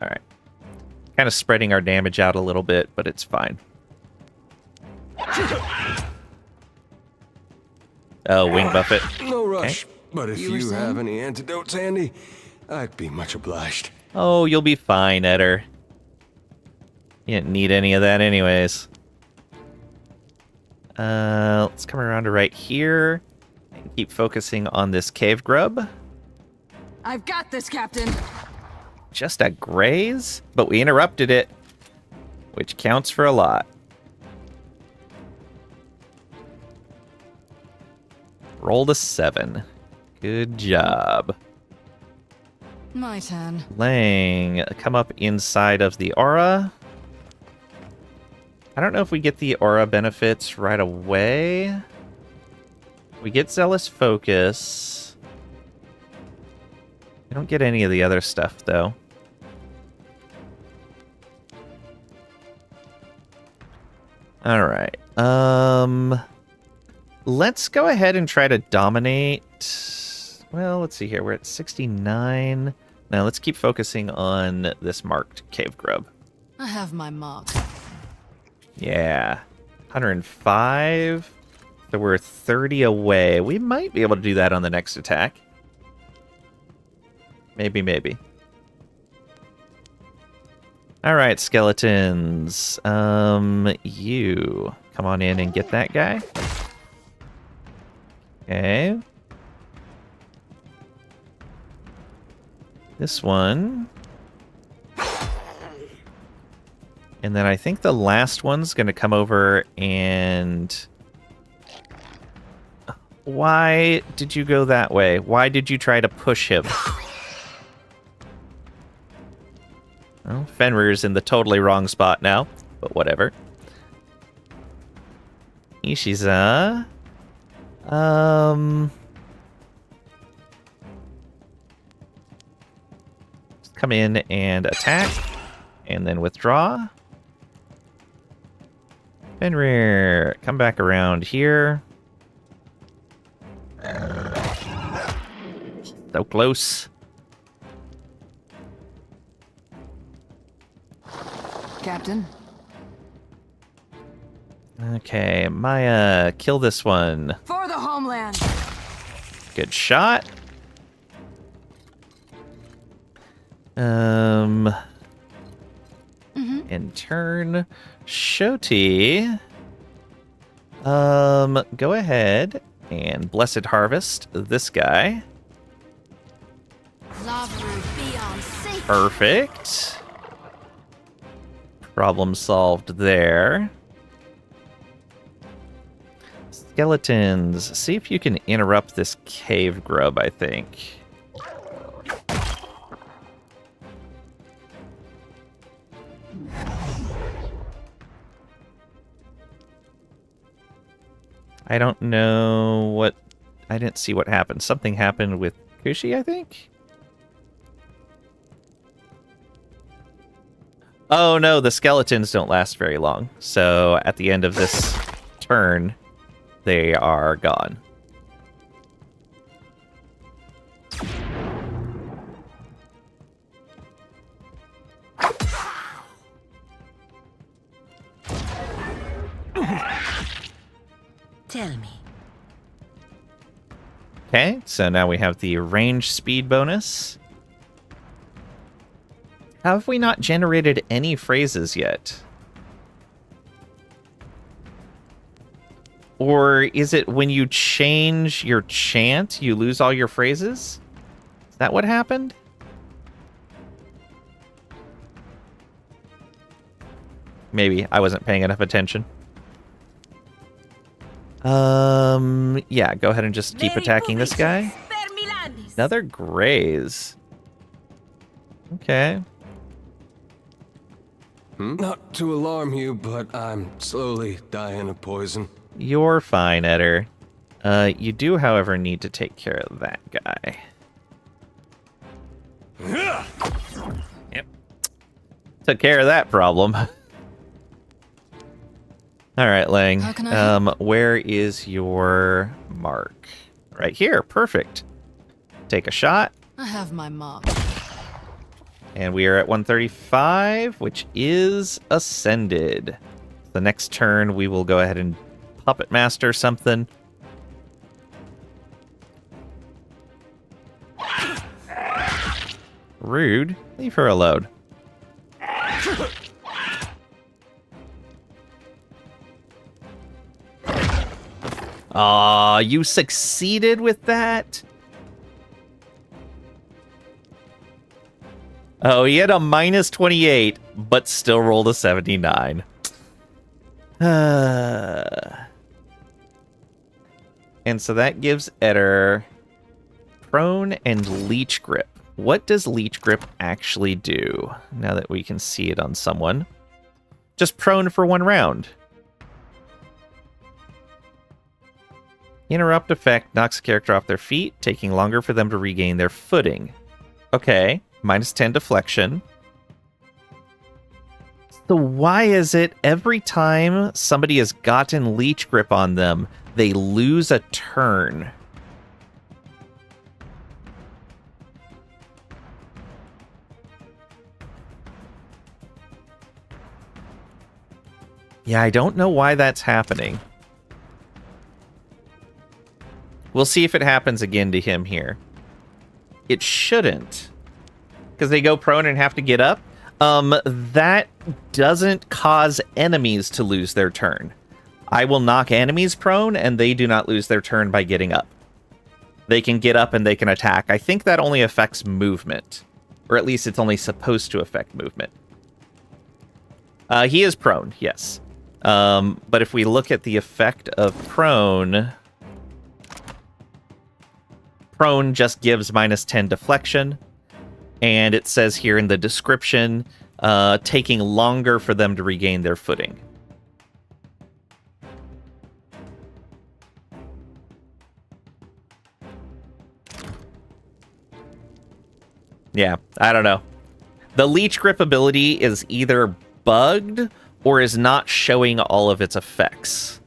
Alright. Kind of spreading our damage out a little bit, but it's fine. Oh, wing buffet. No rush, okay. But if you have any antidotes handy, I'd be much obliged. Oh, you'll be fine, Eder. You didn't need any of that anyways. Let's come around to right here and keep focusing on this cave grub. I've got this, Captain. Just a graze, but we interrupted it, which counts for a lot. Rolled a 7. Good job. My turn. Lang, come up inside of the aura. I don't know if we get the aura benefits right away. We get Zealous Focus. I don't get any of the other stuff, though. Alright. Let's go ahead and try to dominate. Well, let's see here. We're at 69. Now let's keep focusing on this marked cave grub. I have my mark. Yeah. 105. So we're 30 away. We might be able to do that on the next attack. Maybe. Alright, skeletons. You come on in and get that guy. Okay. This one. And then I think the last one's going to come over and... Why did you go that way? Why did you try to push him? Well, Fenrir's in the totally wrong spot now, but whatever. Ishiza. Come in and attack, and then withdraw. Fenrir, come back around here. So close. Captain. Okay, Maya, kill this one. For the homeland. Good shot. In turn, Shoti. Go ahead and Blessed Harvest this guy. Perfect. Problem solved there. Skeletons. See if you can interrupt this cave grub, I think. I don't know what... I didn't see what happened. Something happened with Kushi, I think? Oh no, the skeletons don't last very long. So at the end of this turn, they are gone. Tell me. Okay, so now we have the range speed bonus. Have we not generated any phrases yet? Or is it when you change your chant, you lose all your phrases? Is that what happened? Maybe. I wasn't paying enough attention. Yeah, go ahead and just keep attacking this guy. Another graze. Okay. Not to alarm you, but I'm slowly dying of poison. You're fine, Eder. You do, however, need to take care of that guy. Yep. Took care of that problem. All right, Lang. How can I where is your mark? Right here. Perfect. Take a shot. I have my mark. And we are at 135, which is ascended. The next turn, we will go ahead and Puppet Master something. Rude. Leave her alone. Aw, you succeeded with that? Oh, he had a minus 28, but still rolled a 79. And so that gives Eder Prone and Leech Grip. What does Leech Grip actually do? Now that we can see it on someone. Just prone for 1 round. Interrupt effect knocks a character off their feet, taking longer for them to regain their footing. Okay, minus 10 deflection. So why is it every time somebody has gotten Leech Grip on them, they lose a turn? Yeah, I don't know why that's happening. We'll see if it happens again to him here. It shouldn't. Because they go prone and have to get up. That doesn't cause enemies to lose their turn. I will knock enemies prone, and they do not lose their turn by getting up. They can get up and they can attack. I think that only affects movement. Or at least it's only supposed to affect movement. He is prone, yes. But if we look at the effect of prone... Prone just gives minus 10 deflection. And it says here in the description, taking longer for them to regain their footing. Yeah, I don't know. The Leech Grip ability is either bugged or is not showing all of its effects.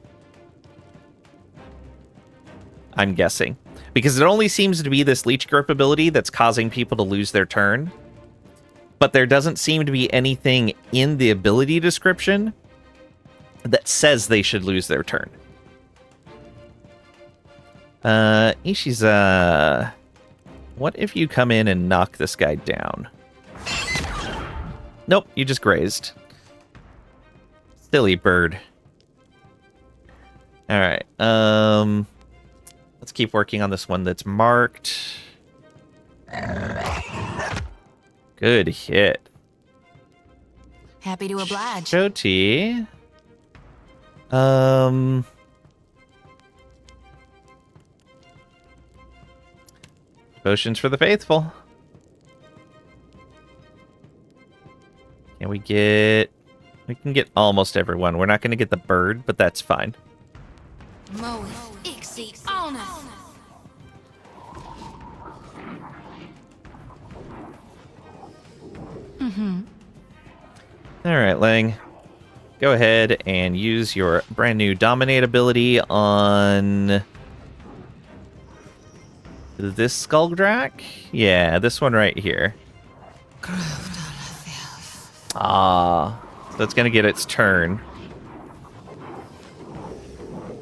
I'm guessing. Because it only seems to be this Leech Grip ability that's causing people to lose their turn. But there doesn't seem to be anything in the ability description that says they should lose their turn. Ishiza, what if you come in and knock this guy down? Nope, you just grazed. Silly bird. Alright, let's keep working on this one that's marked. Good hit. Happy to oblige. Shoti. Potions for the faithful. Can we get... We can get almost everyone. We're not going to get the bird, but that's fine. Alright, Lang. Go ahead and use your brand new Dominate ability on... this Skuldrak? Yeah, this one right here. Ah, so it's going to get its turn.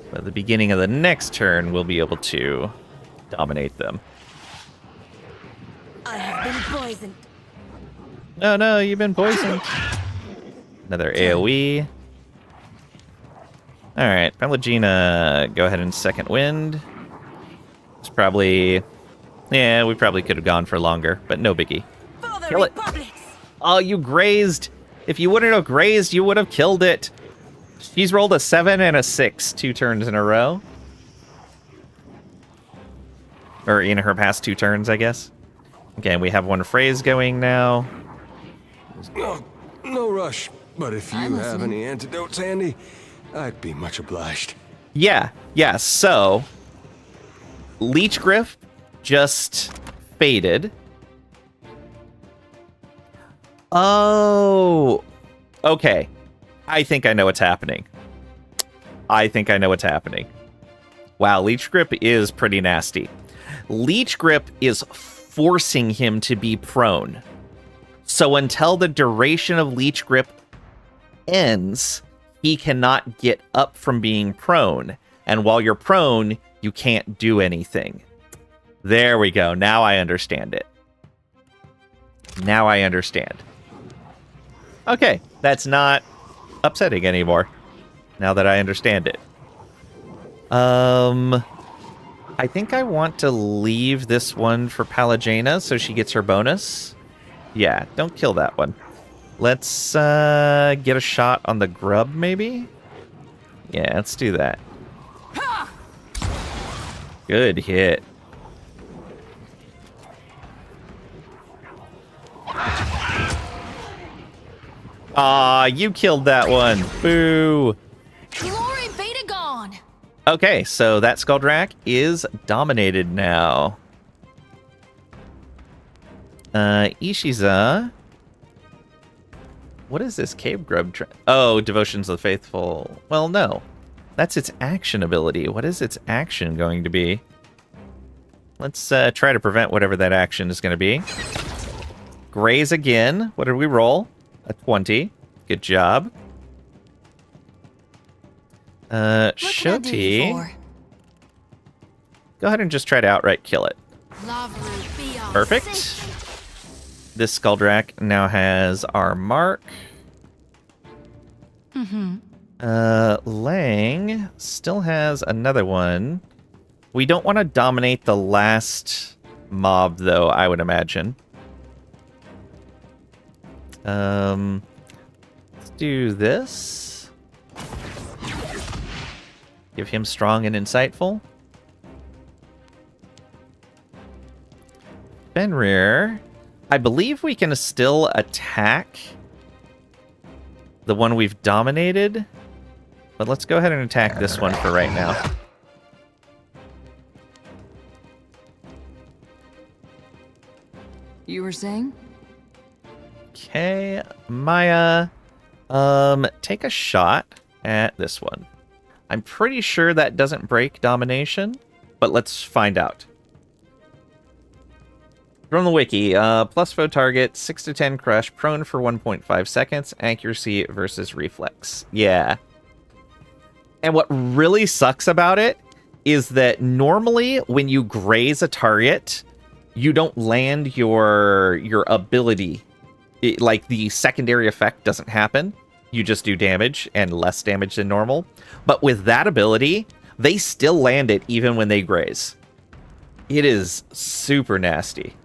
But at the beginning of the next turn, we'll be able to dominate them. I have been poisoned. No, no, you've been poisoned. Another AoE. Alright, Pelagina, go ahead and second wind. It's probably... Yeah, we probably could have gone for longer, but no biggie. Kill it. Oh, you grazed. If you wouldn't have grazed, you would have killed it. She's rolled a 7 and a 6 2 turns in a row. Or in her past 2 turns, I guess. Okay, we have one phrase going now. No rush, but if you have any antidotes handy, I'd be much obliged. Yeah, so... Leech Grip just faded. Oh, okay. I think I know what's happening. Wow, Leech Grip is pretty nasty. Leech Grip is forcing him to be prone. So until the duration of Leech Grip ends, he cannot get up from being prone. And while you're prone, you can't do anything. There we go. Now I understand it. Now I understand. Okay, that's not upsetting anymore. Now that I understand it. I think I want to leave this one for Pelagina so she gets her bonus. Yeah, don't kill that one. Let's get a shot on the grub, maybe? Yeah, let's do that. Good hit. Aw, you killed that one. Boo. Glory be to God. Okay, so that Skuldrak is dominated now. Ishiza. What is this cave grub? Oh, Devotions of the Faithful. Well, no. That's its action ability. What is its action going to be? Let's try to prevent whatever that action is going to be. Graze again. What did we roll? A 20. Good job. Shoti. Go ahead and just try to outright kill it. Perfect. This Skuldrak now has our mark. Lang still has another one. We don't want to dominate the last mob, though, I would imagine. Let's do this. Give him strong and insightful. Fenrir. I believe we can still attack the one we've dominated. But let's go ahead and attack this one for right now. You were saying? Okay, Maya. Take a shot at this one. I'm pretty sure that doesn't break domination, but let's find out. From the wiki, plus foe target, 6 to 10 crush, prone for 1.5 seconds, accuracy versus reflex. Yeah. And what really sucks about it is that normally when you graze a target, you don't land your ability. Like the secondary effect doesn't happen. You just do damage and less damage than normal. But with that ability, they still land it even when they graze. It is super nasty.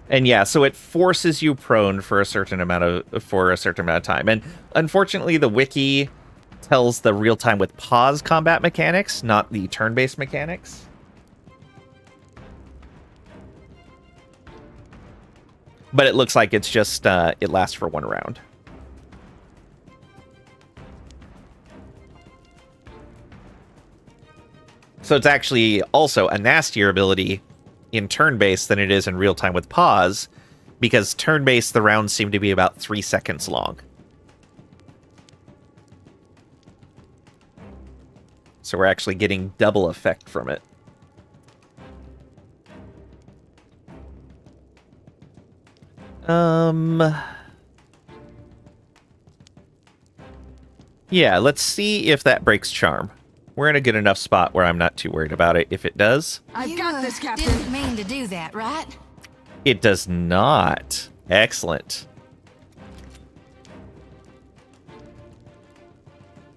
And yeah, so it forces you prone for a certain amount of time. And unfortunately, the wiki tells the real-time with pause combat mechanics, not the turn-based mechanics. But it looks like it's just, it lasts for 1 round. So it's actually also a nastier ability in turn-based than it is in real-time with pause, because turn-based, the rounds seem to be about 3 seconds long. So we're actually getting double effect from it. Yeah, let's see if that breaks charm. We're in a good enough spot where I'm not too worried about it. If it does... I've got this, Captain. Didn't mean to do that, right? It does not. Excellent.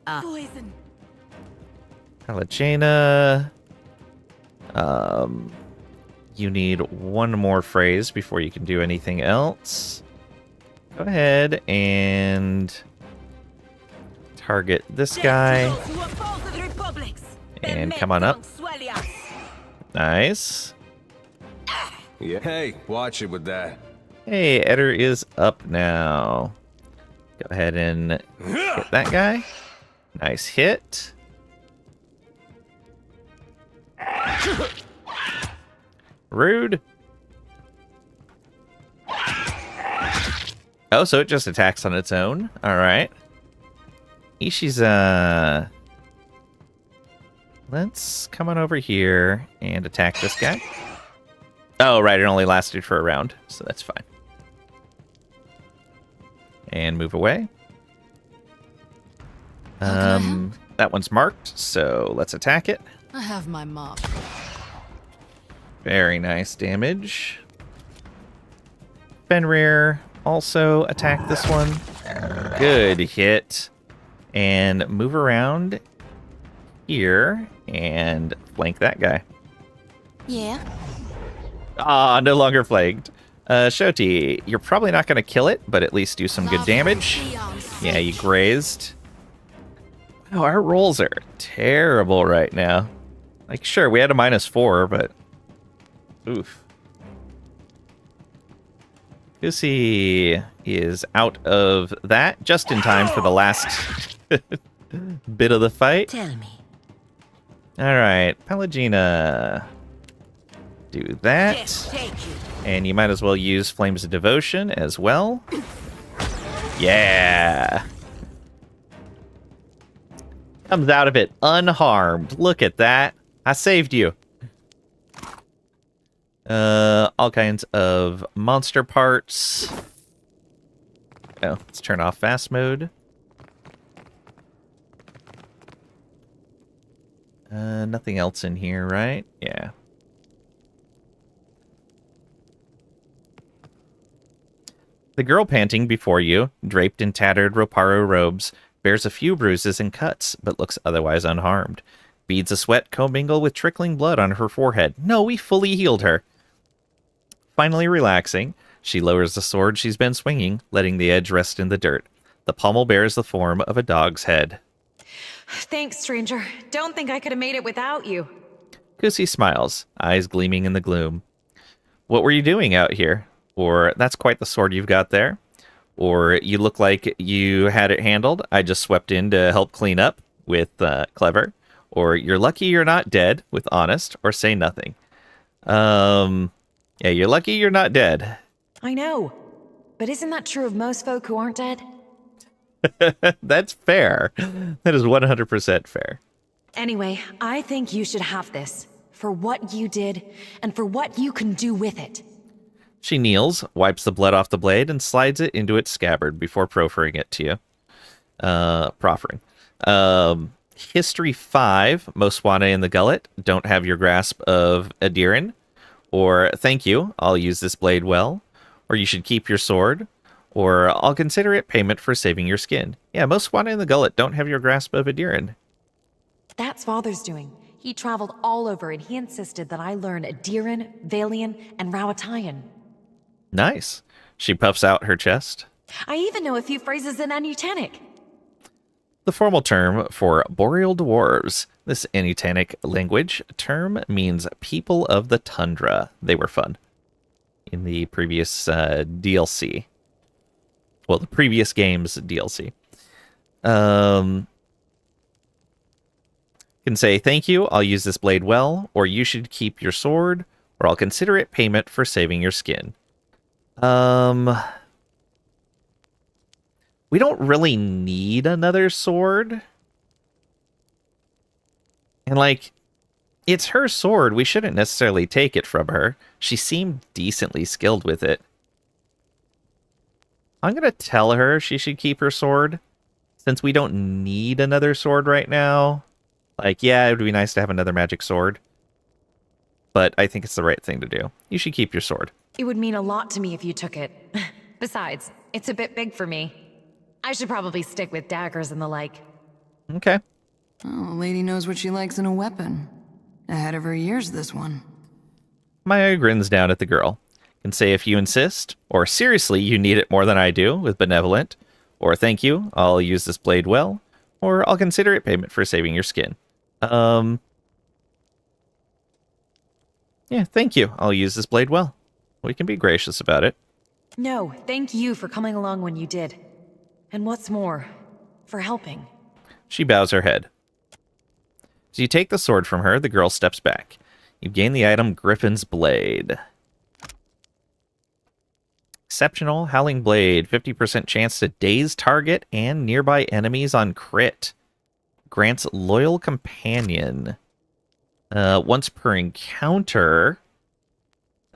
Poison. Palagena. You need 1 more phrase before you can do anything else. Go ahead and target this guy. And come on up. Nice. Yeah. Hey, watch it with that. Hey, Eder is up now. Go ahead and hit that guy. Nice hit. Rude. Oh, so it just attacks on its own. All right. Ishi's, let's come on over here and attack this guy. Oh, right, it only lasted for a round, so that's fine. And move away. That one's marked, so let's attack it. I have my mop. Very nice damage. Fenrir also attack this one. Good hit. And move around here and flank that guy. Yeah. Ah, no longer flanked. Shoti, you're probably not going to kill it, but at least do some good damage. Yeah, you grazed. Wow, our rolls are terrible right now. Like, sure, we had a -4, but... Oof. Goosey is out of that just in time for the last bit of the fight. Tell me. Alright, Palagena. Do that. And you might as well use Flames of Devotion as well. Yeah. Comes out of it unharmed. Look at that. I saved you. All kinds of monster parts. Oh, let's turn off fast mode. Nothing else in here, right? Yeah. The girl panting before you, draped in tattered Roparo robes, bears a few bruises and cuts, but looks otherwise unharmed. Beads of sweat commingle with trickling blood on her forehead. No, we fully healed her. Finally relaxing, she lowers the sword she's been swinging, letting the edge rest in the dirt. The pommel bears the form of a dog's head. Thanks, stranger. Don't think I could have made it without you. Goosey smiles, eyes gleaming in the gloom. What were you doing out here? Or, that's quite the sword you've got there. Or, you look like you had it handled. I just swept in to help clean up with clever. Or, you're lucky you're not dead with honest. Or, say nothing. Yeah, you're lucky you're not dead. I know. But isn't that true of most folk who aren't dead? That's fair. That is 100% fair. Anyway, I think you should have this. For what you did, and for what you can do with it. She kneels, wipes the blood off the blade, and slides it into its scabbard before proffering it to you. Proffering. History 5, Moswane in the Gullet, don't have your grasp of Adiran. Or, thank you, I'll use this blade well. Or, you should keep your sword. Or, I'll consider it payment for saving your skin. Yeah, Moswane in the Gullet don't have your grasp of Adiran. That's Father's doing. He traveled all over and he insisted that I learn Adiran, Valian, and Rawatayan. Nice. She puffs out her chest. I even know a few phrases in Anutanic. The formal term for boreal dwarves. This Anutanic language term means people of the tundra. They were fun. in the previous DLC. Well, the previous game's DLC. Can say, thank you, I'll use this blade well, or you should keep your sword, or I'll consider it payment for saving your skin. We don't really need another sword. And, like, it's her sword. We shouldn't necessarily take it from her. She seemed decently skilled with it. I'm going to tell her she should keep her sword, since we don't need another sword right now. Like, yeah, it would be nice to have another magic sword, but I think it's the right thing to do. You should keep your sword. It would mean a lot to me if you took it. Besides, it's a bit big for me. I should probably stick with daggers and the like. Okay. Oh, a lady knows what she likes in a weapon. Ahead of her years, this one. Maya grins down at the girl. Can say if you insist, or seriously, you need it more than I do, with benevolent, or thank you, I'll use this blade well, or I'll consider it payment for saving your skin. Yeah, thank you, I'll use this blade well. We can be gracious about it. No, thank you for coming along when you did. And what's more, for helping. She bows her head. As you take the sword from her, the girl steps back. You gain the item Griffin's Blade. Exceptional Howling Blade. 50% chance to daze target and nearby enemies on crit. Grants Loyal Companion. Once per encounter.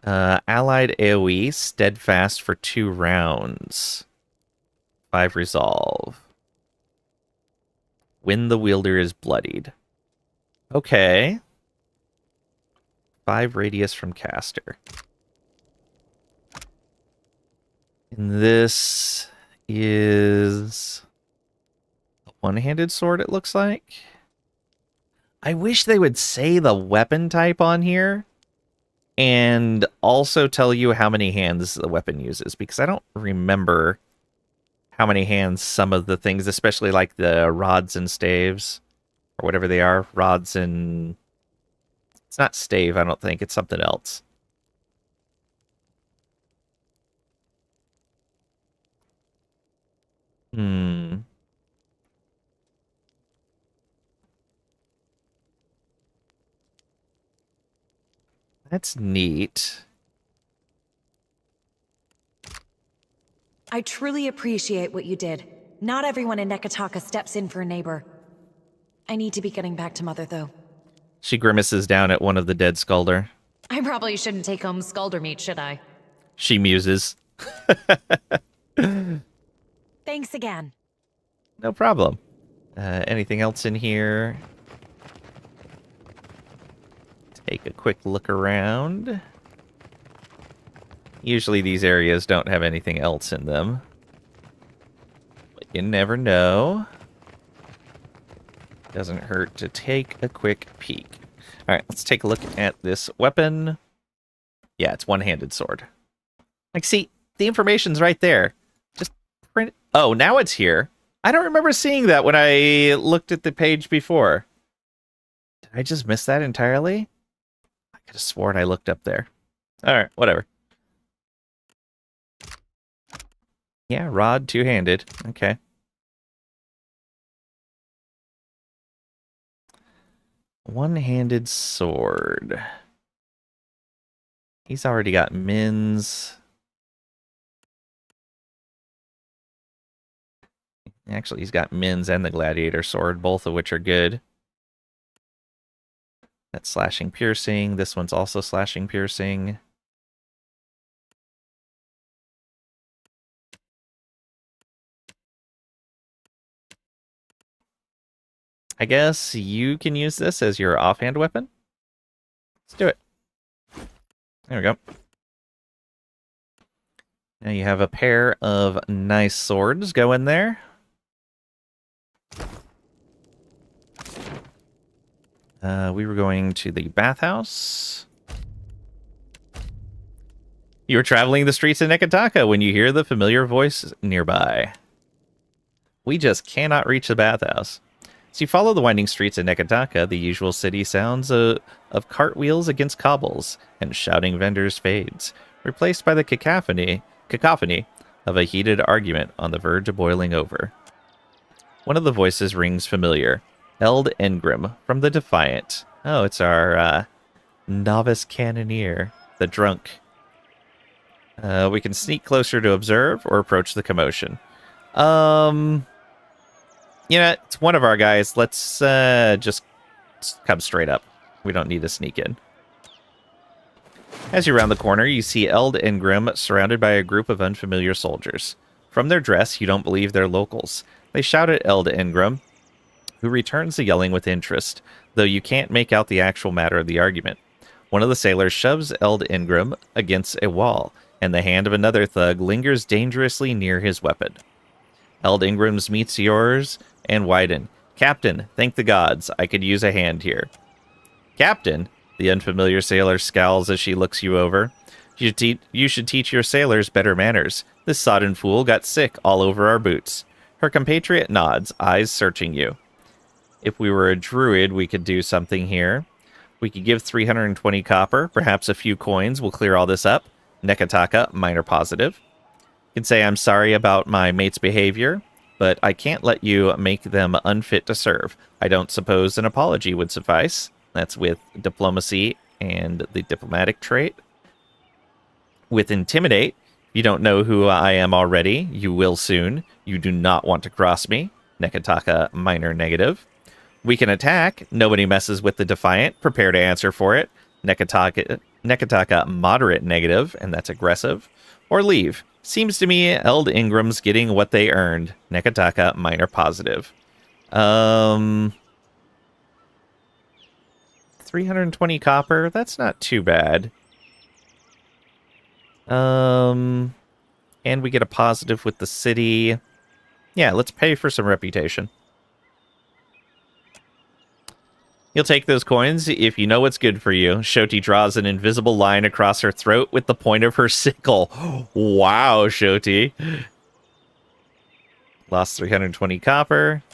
Allied AoE. Steadfast for 2 rounds. 5 resolve. When the wielder is bloodied. Okay. 5 radius from caster. And this is a one-handed sword, it looks like. I wish they would say the weapon type on here and also tell you how many hands the weapon uses, because I don't remember how many hands some of the things, especially like the rods and staves, or whatever they are. Rods and... It's not stave, I don't think. It's something else. That's neat. I truly appreciate what you did. Not everyone in Neketaka steps in for a neighbor. I need to be getting back to Mother, though. She grimaces down at one of the dead Skulder. I probably shouldn't take home Skulder meat, should I? She muses. Thanks again. No problem. Anything else in here? Take a quick look around. Usually these areas don't have anything else in them. But you never know. Doesn't hurt to take a quick peek. Alright, let's take a look at this weapon. Yeah, it's one-handed sword. Like, see, the information's right there. Just print it. Oh, now it's here. I don't remember seeing that when I looked at the page before. Did I just miss that entirely? I could have sworn I looked up there. Alright, whatever. Yeah, rod, two-handed. Okay. One-handed sword. He's already got Min's. Actually, he's got Min's and the Gladiator sword, both of which are good. That's slashing piercing. This one's also slashing piercing. I guess you can use this as your offhand weapon. Let's do it. There we go. Now you have a pair of nice swords going there. We were going to the bathhouse. You were traveling the streets of Neketaka when you hear the familiar voice nearby. We just cannot reach the bathhouse. As you follow the winding streets of Neketaka, the usual city sounds of cartwheels against cobbles and shouting vendors fades. replaced by the cacophony of a heated argument on the verge of boiling over. One of the voices rings familiar. Eld Engrim from the Defiant. Oh, it's our novice cannoneer, the drunk. We can sneak closer to observe or approach the commotion. It's one of our guys. Let's just come straight up. We don't need to sneak in. As you round the corner, you see Eld Engrim surrounded by a group of unfamiliar soldiers. From their dress, you don't believe they're locals. They shout at Eld Engrim, who returns the yelling with interest, though you can't make out the actual matter of the argument. One of the sailors shoves Eld Engrim against a wall, and the hand of another thug lingers dangerously near his weapon. Eld Ingrim's meets yours and widen. Captain, thank the gods, I could use a hand here. Captain, the unfamiliar sailor scowls as she looks you over. You should teach your sailors better manners. This sodden fool got sick all over our boots. Her compatriot nods, eyes searching you. If we were a druid, we could do something here. We could give 320 copper, perhaps a few coins will clear all this up. Neketaka, minor positive. You can say I'm sorry about my mate's behavior, but I can't let you make them unfit to serve. I don't suppose an apology would suffice. That's with diplomacy and the diplomatic trait. With intimidate, you don't know who I am already. You will soon. You do not want to cross me. Neketaka, minor negative. We can attack. Nobody messes with the Defiant. Prepare to answer for it. Neketaka, moderate negative, and that's aggressive. Or leave. Seems to me Eld Ingram's getting what they earned. Neketaka, minor positive. 320 copper. That's not too bad. And we get a positive with the city. Yeah, let's pay for some reputation. You'll take those coins if you know what's good for you. Shoti draws an invisible line across her throat with the point of her sickle. Wow, Shoti. Lost 320 copper.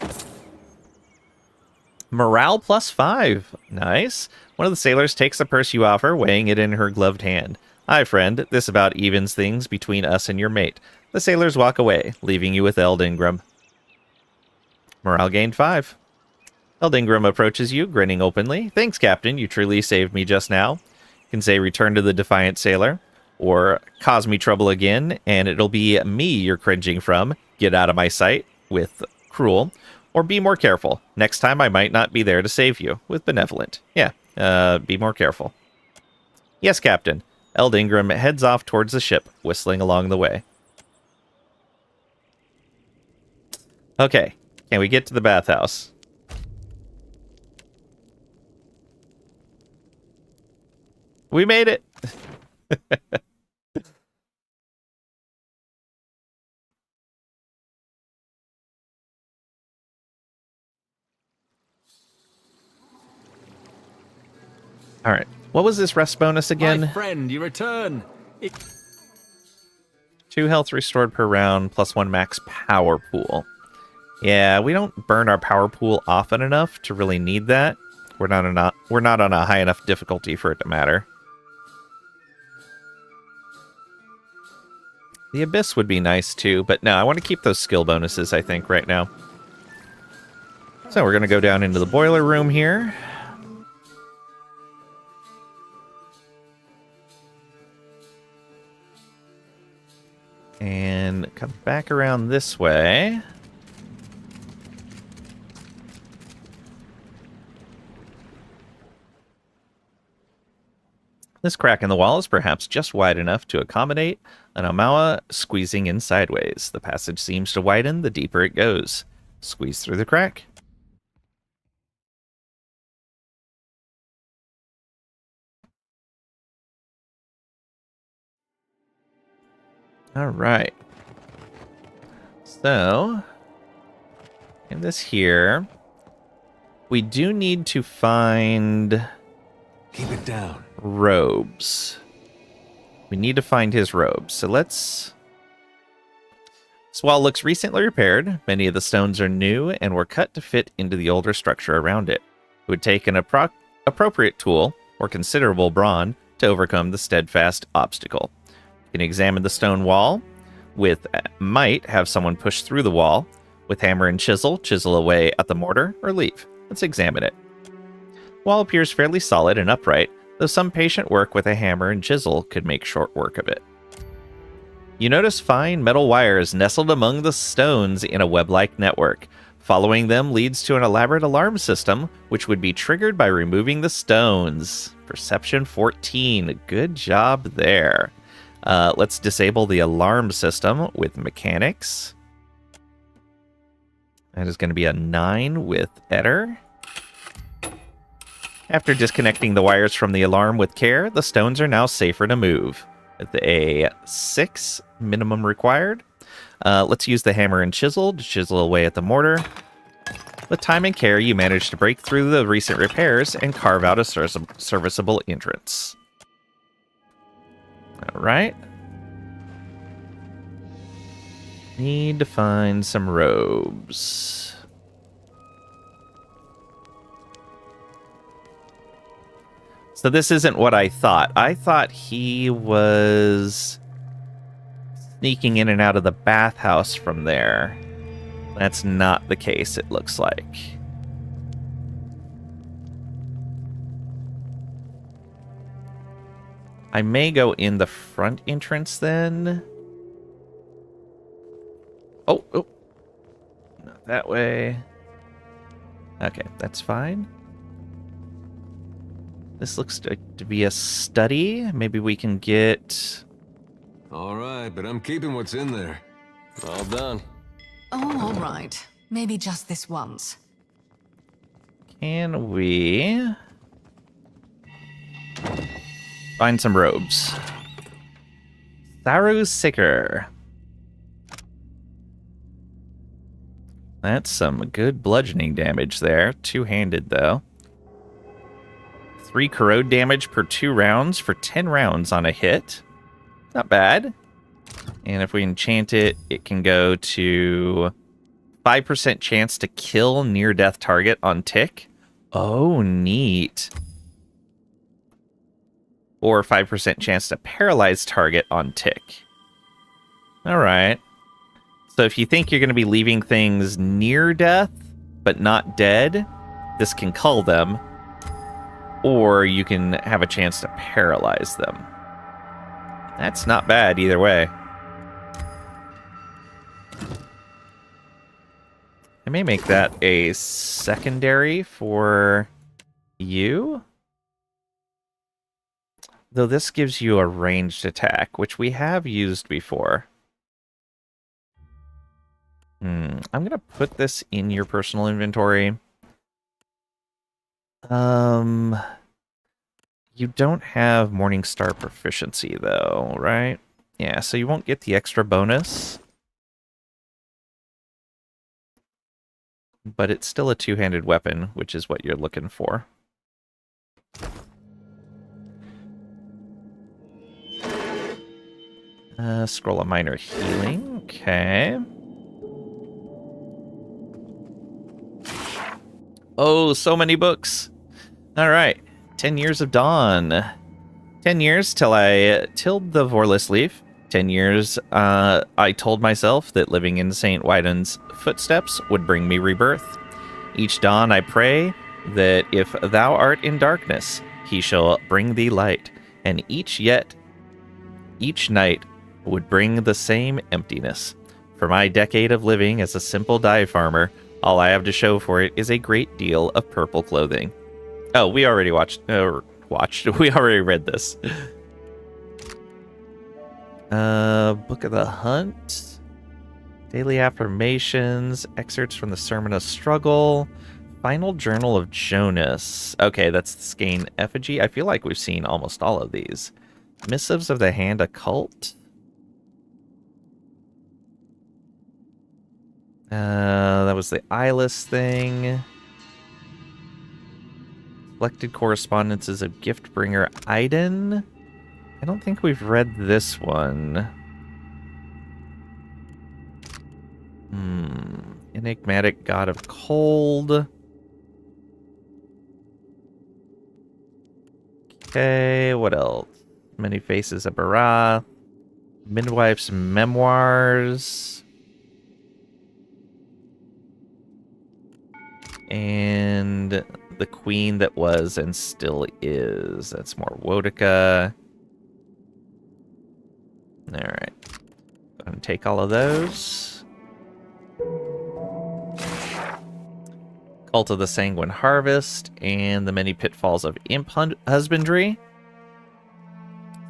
Morale +5. Nice. One of the sailors takes the purse you offer, weighing it in her gloved hand. Hi, friend. This about evens things between us and your mate. The sailors walk away, leaving you with Eld Ingram. Morale gained 5. Eld Ingram approaches you, grinning openly. Thanks, Captain. You truly saved me just now. You can say return to the Defiant Sailor, or cause me trouble again, and it'll be me you're cringing from. Get out of my sight, with cruel. Or be more careful. Next time I might not be there to save you, with benevolent. Yeah, be more careful. Yes, Captain. Eld Ingram heads off towards the ship, whistling along the way. Okay, can we get to the bathhouse? We made it! Alright, what was this rest bonus again? My friend, you return! 2 health restored per round, +1 max power pool. Yeah, we don't burn our power pool often enough to really need that. We're not on a high enough difficulty for it to matter. The Abyss would be nice too, but no, I want to keep those skill bonuses, I think, right now. So we're going to go down into the boiler room here. And come back around this way. This crack in the wall is perhaps just wide enough to accommodate an Omawa squeezing in sideways. The passage seems to widen the deeper it goes. Squeeze through the crack. All right. So, in this here, we do need to find... Keep it down. Robes. We need to find his robes. So let's... This wall looks recently repaired. Many of the stones are new and were cut to fit into the older structure around it. It would take an appropriate tool or considerable brawn to overcome the steadfast obstacle. You can examine the stone wall. With might, have someone push through the wall. With hammer and chisel, chisel away at the mortar, or leave. Let's examine it. Wall appears fairly solid and upright, though some patient work with a hammer and chisel could make short work of it. You notice fine metal wires nestled among the stones in a web-like network. Following them leads to an elaborate alarm system, which would be triggered by removing the stones. Perception 14. Good job there. Let's disable the alarm system with mechanics. That is going to be a 9 with Eder. After disconnecting the wires from the alarm with care, the stones are now safer to move. With a 6 minimum required. Let's use the hammer and chisel to chisel away at the mortar. With time and care, you manage to break through the recent repairs and carve out a serviceable entrance. Alright. Need to find some robes. So this isn't what I thought. I thought he was sneaking in and out of the bathhouse from there. That's not the case, it looks like. I may go in the front entrance then. Oh. Not that way. Okay, that's fine. This looks to be a study. Maybe we can get... All right, but I'm keeping what's in there. All done. Oh, all right. Maybe just this once. Can we... find some robes? Tharu Sicker. That's some good bludgeoning damage there. Two-handed, though. 3 corrode damage per 2 rounds for 10 rounds on a hit. Not bad. And if we enchant it, it can go to 5% chance to kill near-death target on tick. Oh, neat. Or 5% chance to paralyze target on tick. All right. So if you think you're going to be leaving things near death, but not dead, this can cull them. Or you can have a chance to paralyze them. That's not bad either way. I may make that a secondary for you. Though this gives you a ranged attack, which we have used before. I'm going to put this in your personal inventory. You don't have Morningstar proficiency, though, right? Yeah, so you won't get the extra bonus. But it's still a two-handed weapon, which is what you're looking for. Scroll of minor healing. Okay. Oh, so many books. All right. 10 years of dawn. 10 years till I tilled the Vorless Leaf. 10 years I told myself that living in St. Wyden's footsteps would bring me rebirth. Each dawn I pray that if thou art in darkness, he shall bring thee light. And each night would bring the same emptiness. For my decade of living as a simple dye farmer, all I have to show for it is a great deal of purple clothing. Oh, we already watched. We already read this. Book of the Hunt. Daily affirmations. Excerpts from the Sermon of Struggle. Final Journal of Jonas. Okay, that's the Skane Effigy. I feel like we've seen almost all of these. Missives of the Hand Occult. That was the eyeless thing. Collected correspondences of Giftbringer Aiden. I don't think we've read this one. Enigmatic God of Cold. Okay, what else? Many Faces of Barath. Midwife's memoirs. And the queen that was and still is. That's more Wotica. Alright. Go ahead and take all of those. Cult of the Sanguine Harvest and the Many Pitfalls of Imp Husbandry.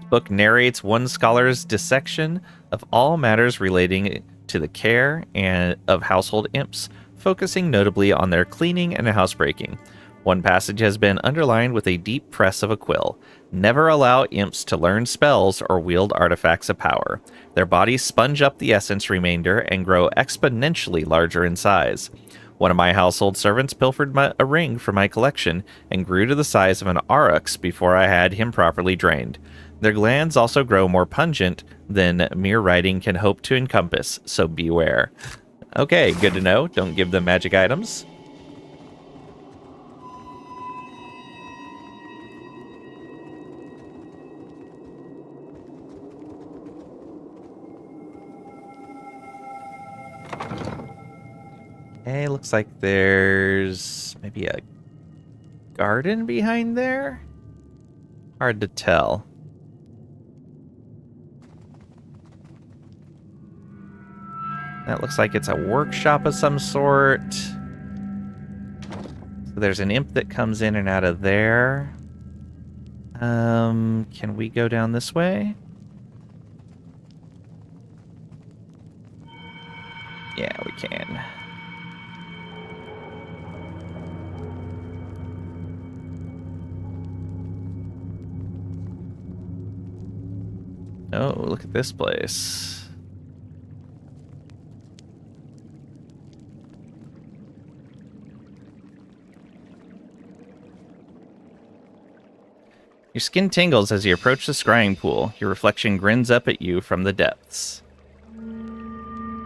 This book narrates one scholar's dissection of all matters relating to the care and of household imps, focusing notably on their cleaning and housebreaking. One passage has been underlined with a deep press of a quill. Never allow imps to learn spells or wield artifacts of power. Their bodies sponge up the essence remainder and grow exponentially larger in size. One of my household servants pilfered a ring from my collection and grew to the size of an aurochs before I had him properly drained. Their glands also grow more pungent than mere writing can hope to encompass, so beware. Okay, good to know. Don't give them magic items. Okay, looks like there's maybe a garden behind there? Hard to tell. That looks like it's a workshop of some sort. So there's an imp that comes in and out of there. Can we go down this way? Yeah, we can. Oh, look at this place. Your skin tingles as you approach the scrying pool. Your reflection grins up at you from the depths.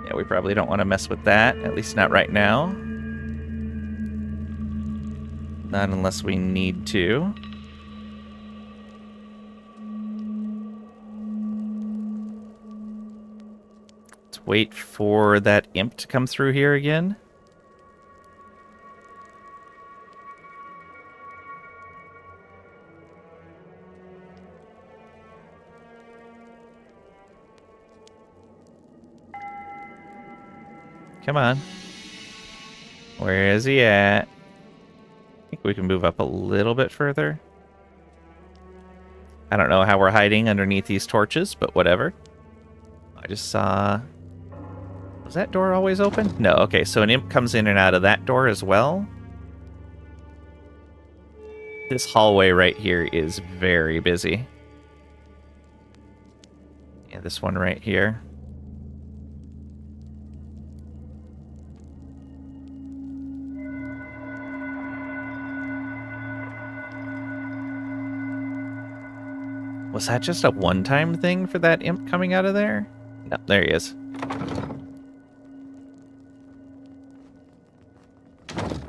Yeah, we probably don't want to mess with that, at least not right now. Not unless we need to. Let's wait for that imp to come through here again. Come on. Where is he at? I think we can move up a little bit further. I don't know how we're hiding underneath these torches, but whatever. I just saw... Was that door always open? No, okay, so an imp comes in and out of that door as well. This hallway right here is very busy. Yeah, this one right here. Was that just a one-time thing for that imp coming out of there? No, there he is.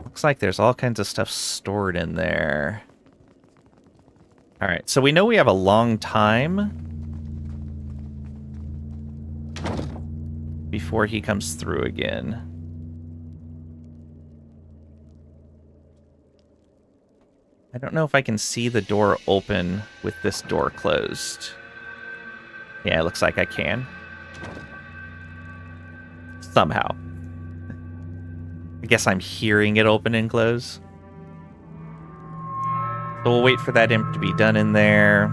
Looks like there's all kinds of stuff stored in there. Alright, so we know we have a long time before he comes through again. I don't know if I can see the door open with this door closed. Yeah, it looks like I can. Somehow. I guess I'm hearing it open and close. So we'll wait for that imp to be done in there.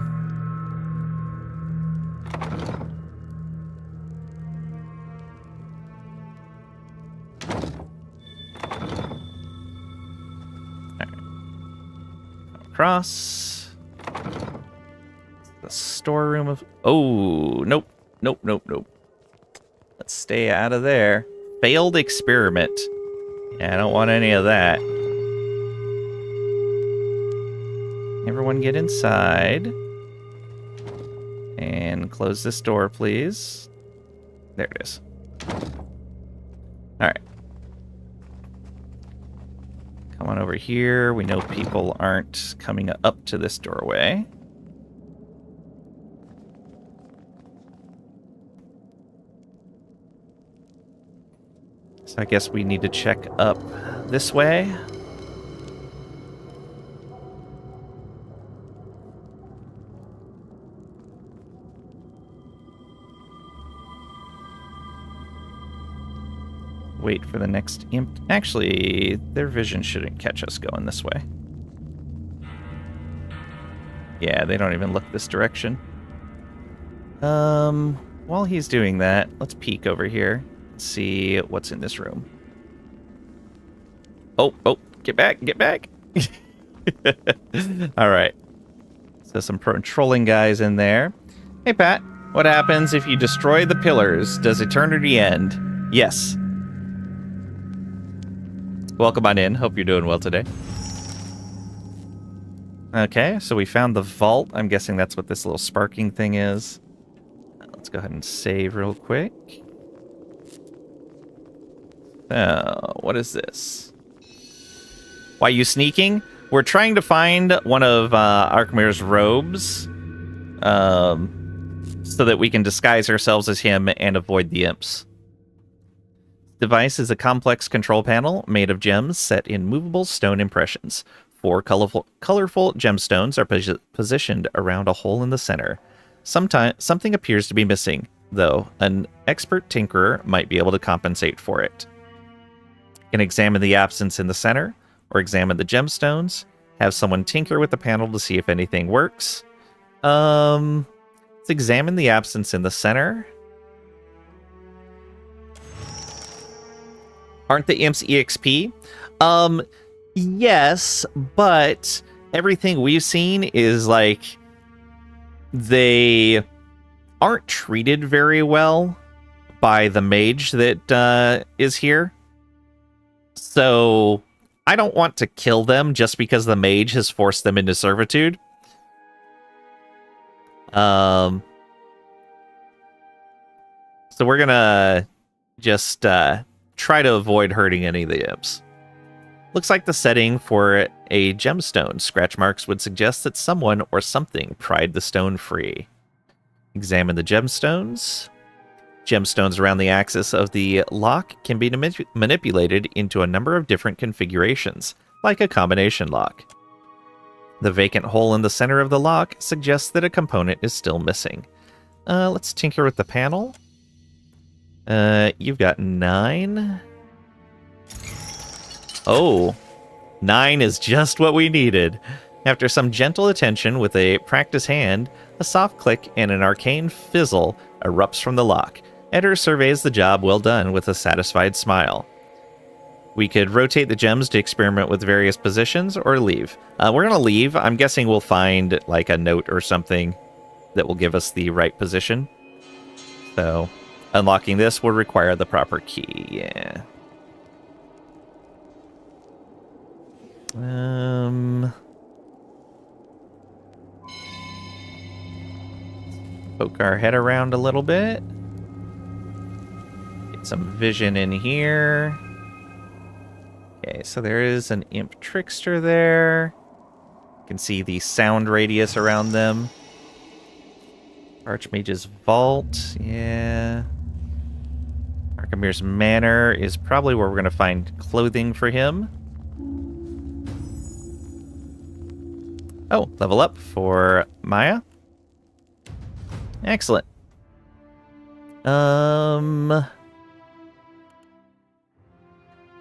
Across. The storeroom of... Oh, nope. Nope, nope, nope. Let's stay out of there. Failed experiment. Yeah, I don't want any of that. Everyone get inside. And close this door, please. There it is. Alright. Come on over here. We know people aren't coming up to this doorway. So I guess we need to check up this way. Wait for the next imp. Actually, their vision shouldn't catch us going this way. Yeah, they don't even look this direction. While he's doing that, let's peek over here and see what's in this room. Oh, get back, get back. All right. So some patrolling guys in there. Hey, Pat, what happens if you destroy the pillars? Does eternity end? Yes. Welcome on in. Hope you're doing well today. Okay, so we found the vault. I'm guessing that's what this little sparking thing is. Let's go ahead and save real quick. What is this? Why you sneaking? We're trying to find one of Arkmir's robes so that we can disguise ourselves as him and avoid the imps. Device is a complex control panel made of gems set in movable stone impressions. 4 colorful gemstones are positioned around a hole in the center. Something appears to be missing, though an expert tinkerer might be able to compensate for it. You can examine the absence in the center, or examine the gemstones. Have someone tinker with the panel to see if anything works. Let's examine the absence in the center. Aren't the imps EXP? Yes, but everything we've seen is like they aren't treated very well by the mage that is here. So I don't want to kill them just because the mage has forced them into servitude. So we're gonna just try to avoid hurting any of the imps. Looks like the setting for a gemstone. Scratch marks would suggest that someone or something pried the stone free. Examine the gemstones. Gemstones around the axis of the lock can be manipulated into a number of different configurations, like a combination lock. The vacant hole in the center of the lock suggests that a component is still missing. Let's tinker with the panel. You've got 9. Oh, 9 is just what we needed. After some gentle attention with a practice hand, a soft click and an arcane fizzle erupts from the lock. Eder surveys the job well done with a satisfied smile. We could rotate the gems to experiment with various positions or leave. We're going to leave. I'm guessing we'll find like a note or something that will give us the right position. So unlocking this will require the proper key. Yeah. Poke our head around a little bit. Get some vision in here. Okay, so there is an imp trickster there. You can see the sound radius around them. Archmage's Vault, yeah. Archimir's Manor is probably where we're going to find clothing for him. Oh, level up for Maya. Excellent.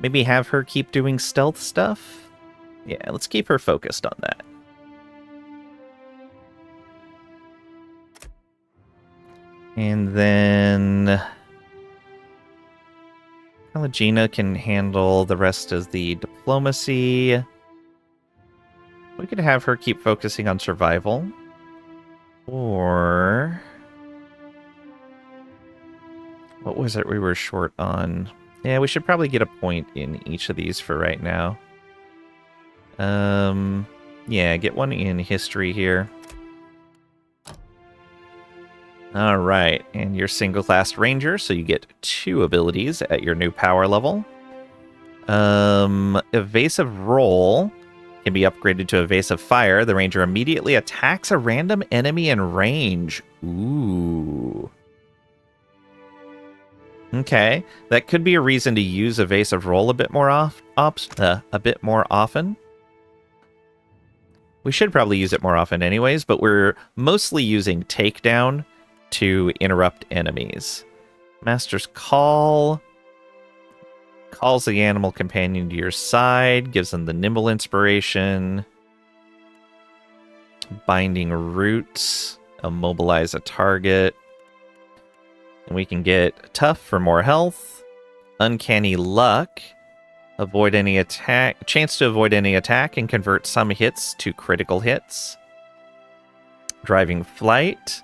Maybe have her keep doing stealth stuff? Yeah, let's keep her focused on that. And then Pallegina can handle the rest of the diplomacy. We could have her keep focusing on survival. Or what was it we were short on? Yeah, we should probably get a point in each of these for right now. Yeah, get one in history here. All right, and you're single-class ranger, so you get 2 abilities at your new power level. Evasive roll can be upgraded to evasive fire. The ranger immediately attacks a random enemy in range. Ooh. Okay, that could be a reason to use evasive roll a bit more a bit more often. We should probably use it more often anyways, but we're mostly using takedown to interrupt enemies. Master's Call calls the animal companion to your side, gives them the nimble inspiration. Binding Roots, immobilize a target. And we can get Tough for more health. Uncanny Luck, avoid any attack, chance to avoid any attack and convert some hits to critical hits. Driving Flight,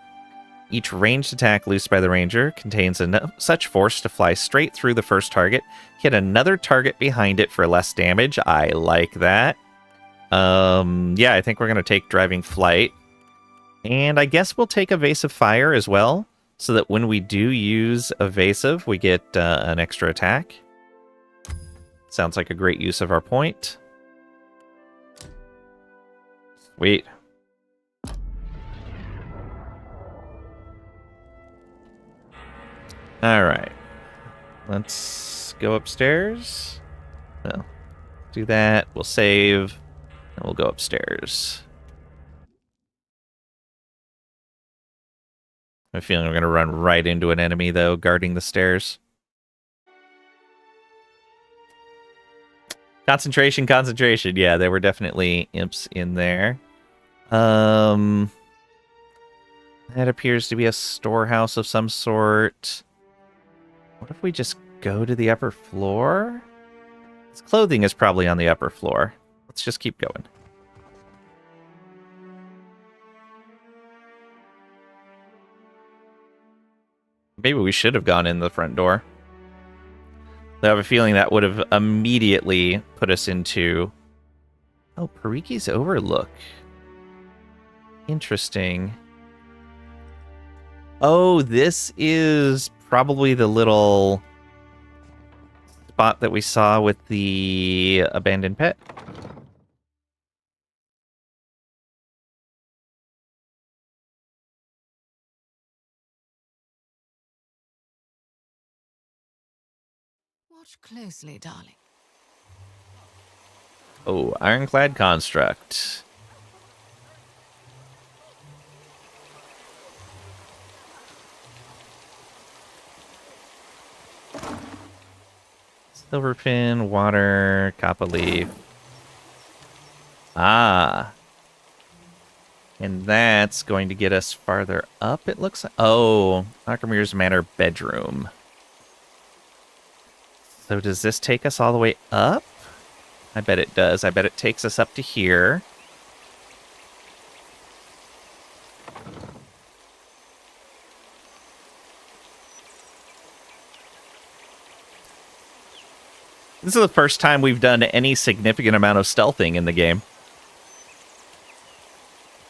each ranged attack loosed by the ranger contains enough such force to fly straight through the first target, hit another target behind it for less damage. I like that. Yeah, I think we're going to take Driving Flight. And I guess we'll take Evasive Fire as well, so that when we do use Evasive, we get an extra attack. Sounds like a great use of our point. Sweet. Alright. Let's go upstairs. No. Do that. We'll save. And we'll go upstairs. I have a feeling we're going to run right into an enemy, though, guarding the stairs. Concentration, concentration. Yeah, there were definitely imps in there. That appears to be a storehouse of some sort. What if we just go to the upper floor? His clothing is probably on the upper floor. Let's just keep going. Maybe we should have gone in the front door. I have a feeling that would have immediately put us into... Oh, Pariki's Overlook. Interesting. Oh, this is probably the little spot that we saw with the abandoned pet. Watch closely, darling. Oh, Ironclad Construct. Silverfin, water, copper leaf. Ah. And that's going to get us farther up, it looks like. Oh, Nakamir's Manor bedroom. So does this take us all the way up? I bet it does. I bet it takes us up to here. This is the first time we've done any significant amount of stealthing in the game.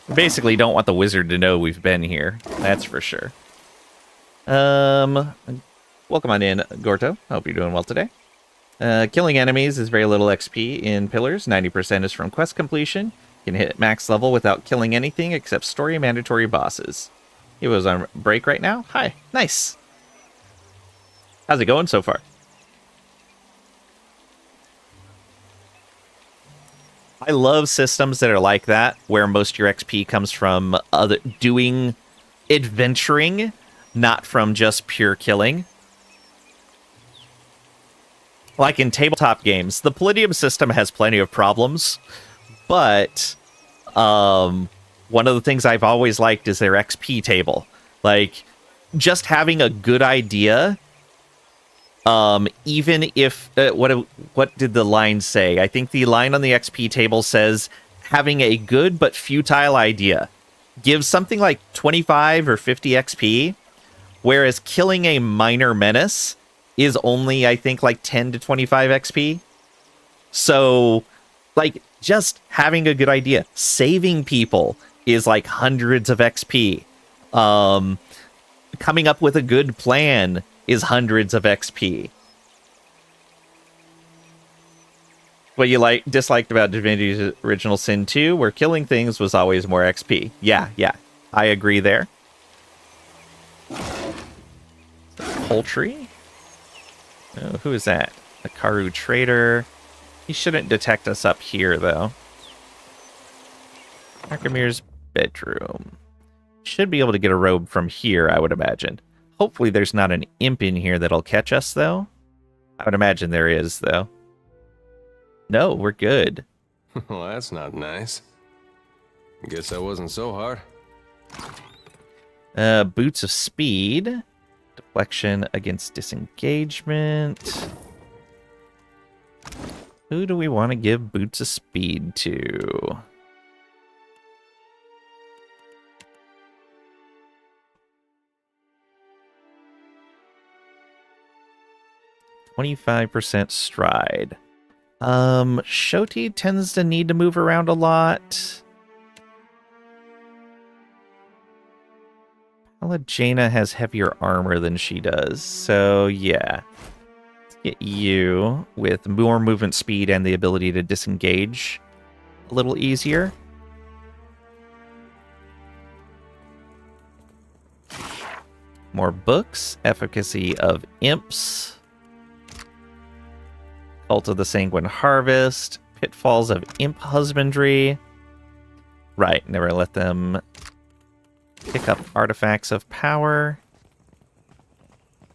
We basically don't want the wizard to know we've been here. That's for sure. Welcome on in, Gorto. Hope you're doing well today. Killing enemies is very little XP in Pillars. 90% is from quest completion. You can hit max level without killing anything except story mandatory bosses. He was on break right now. Hi. Nice. How's it going so far? I love systems that are like that, where most of your XP comes from doing adventuring, not from just pure killing. Like in tabletop games, the Palladium system has plenty of problems, but one of the things I've always liked is their XP table. Like, just having a good idea, even if... what did the line say? I think the line on the XP table says, having a good but futile idea gives something like 25 or 50 XP, whereas killing a minor menace is only, I think, like 10 to 25 XP. So, like, just having a good idea. Saving people is like hundreds of XP. Coming up with a good plan is hundreds of XP. What you disliked about Divinity's Original Sin 2, where killing things was always more XP. Yeah, I agree there. Poultry? Oh, who is that? The Karu trader. He shouldn't detect us up here, though. Arkamir's bedroom. Should be able to get a robe from here, I would imagine. Hopefully there's not an imp in here that'll catch us, though. I would imagine there is, though. No, we're good. Well, that's not nice. Guess that wasn't so hard. Boots of speed. Deflection against disengagement. Who do we want to give boots of speed to? 25% stride. Shoti tends to need to move around a lot. Jaina has heavier armor than she does, so yeah. Let's get you with more movement speed and the ability to disengage a little easier. More books, efficacy of imps. Cult of the Sanguine Harvest, pitfalls of imp husbandry. Right, never let them pick up artifacts of power.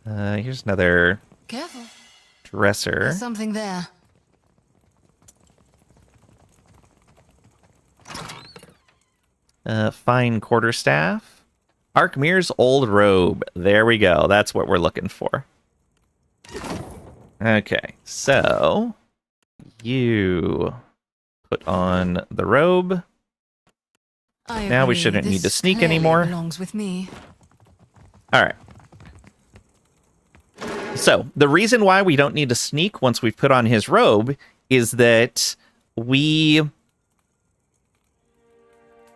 Here's another Careful. dresser. There's something there. Fine quarterstaff. Arkmir's old robe. There we go. That's what we're looking for. Okay, so you put on the robe. Now we shouldn't need to sneak anymore. Belongs with me. All right. So the reason why we don't need to sneak once we've put on his robe is that we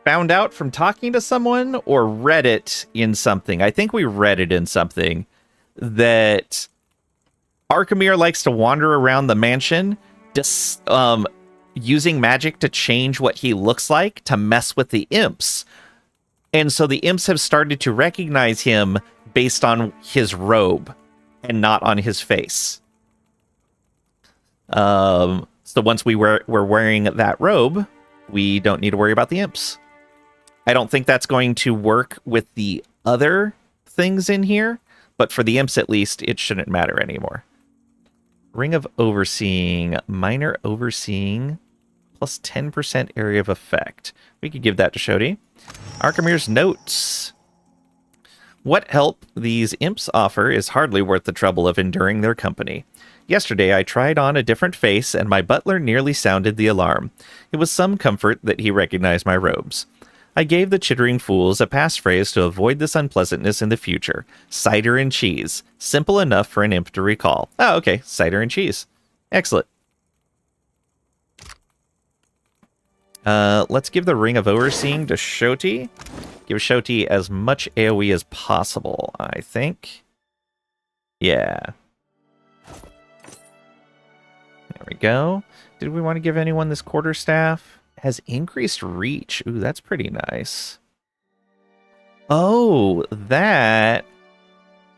found out from talking to someone or read it in something. I think we read it in something that Arkamir likes to wander around the mansion, just using magic to change what he looks like to mess with the imps. And so the imps have started to recognize him based on his robe and not on his face. So once we're wearing that robe, we don't need to worry about the imps. I don't think that's going to work with the other things in here, but for the imps at least, it shouldn't matter anymore. Ring of Overseeing, minor overseeing, plus 10% area of effect. We could give that to Shodi. Arkamir's notes. What help these imps offer is hardly worth the trouble of enduring their company. Yesterday I tried on a different face, and my butler nearly sounded the alarm. It was some comfort that he recognized my robes. I gave the chittering fools a passphrase to avoid this unpleasantness in the future. Cider and cheese. Simple enough for an imp to recall. Oh, okay. Cider and cheese. Excellent. Let's give the Ring of Overseeing to Shoti. Give Shoti as much AoE as possible, I think. Yeah. There we go. Did we want to give anyone this quarterstaff? Has increased reach. Ooh, that's pretty nice. Oh, that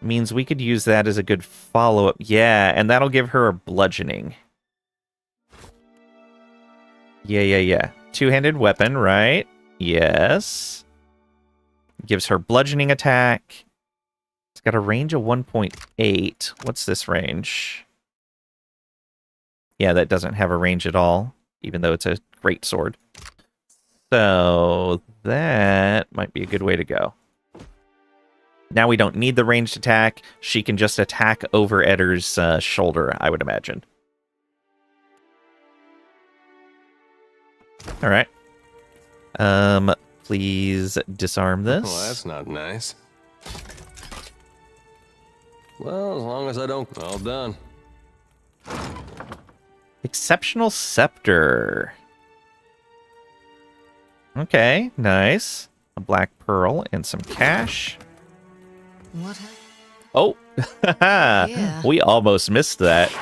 means we could use that as a good follow-up. Yeah, and that'll give her a bludgeoning. Yeah. Two-handed weapon, right? Yes. Gives her bludgeoning attack. It's got a range of 1.8. What's this range? Yeah, that doesn't have a range at all, even though it's a great sword. So that might be a good way to go. Now we don't need the ranged attack. She can just attack over Eddar's shoulder, I would imagine. All right. Please disarm this. Well, that's not nice. Well, as long as I don't... All done. Exceptional Scepter. Okay, nice. A black pearl and some cash. What? Oh, yeah. We almost missed that.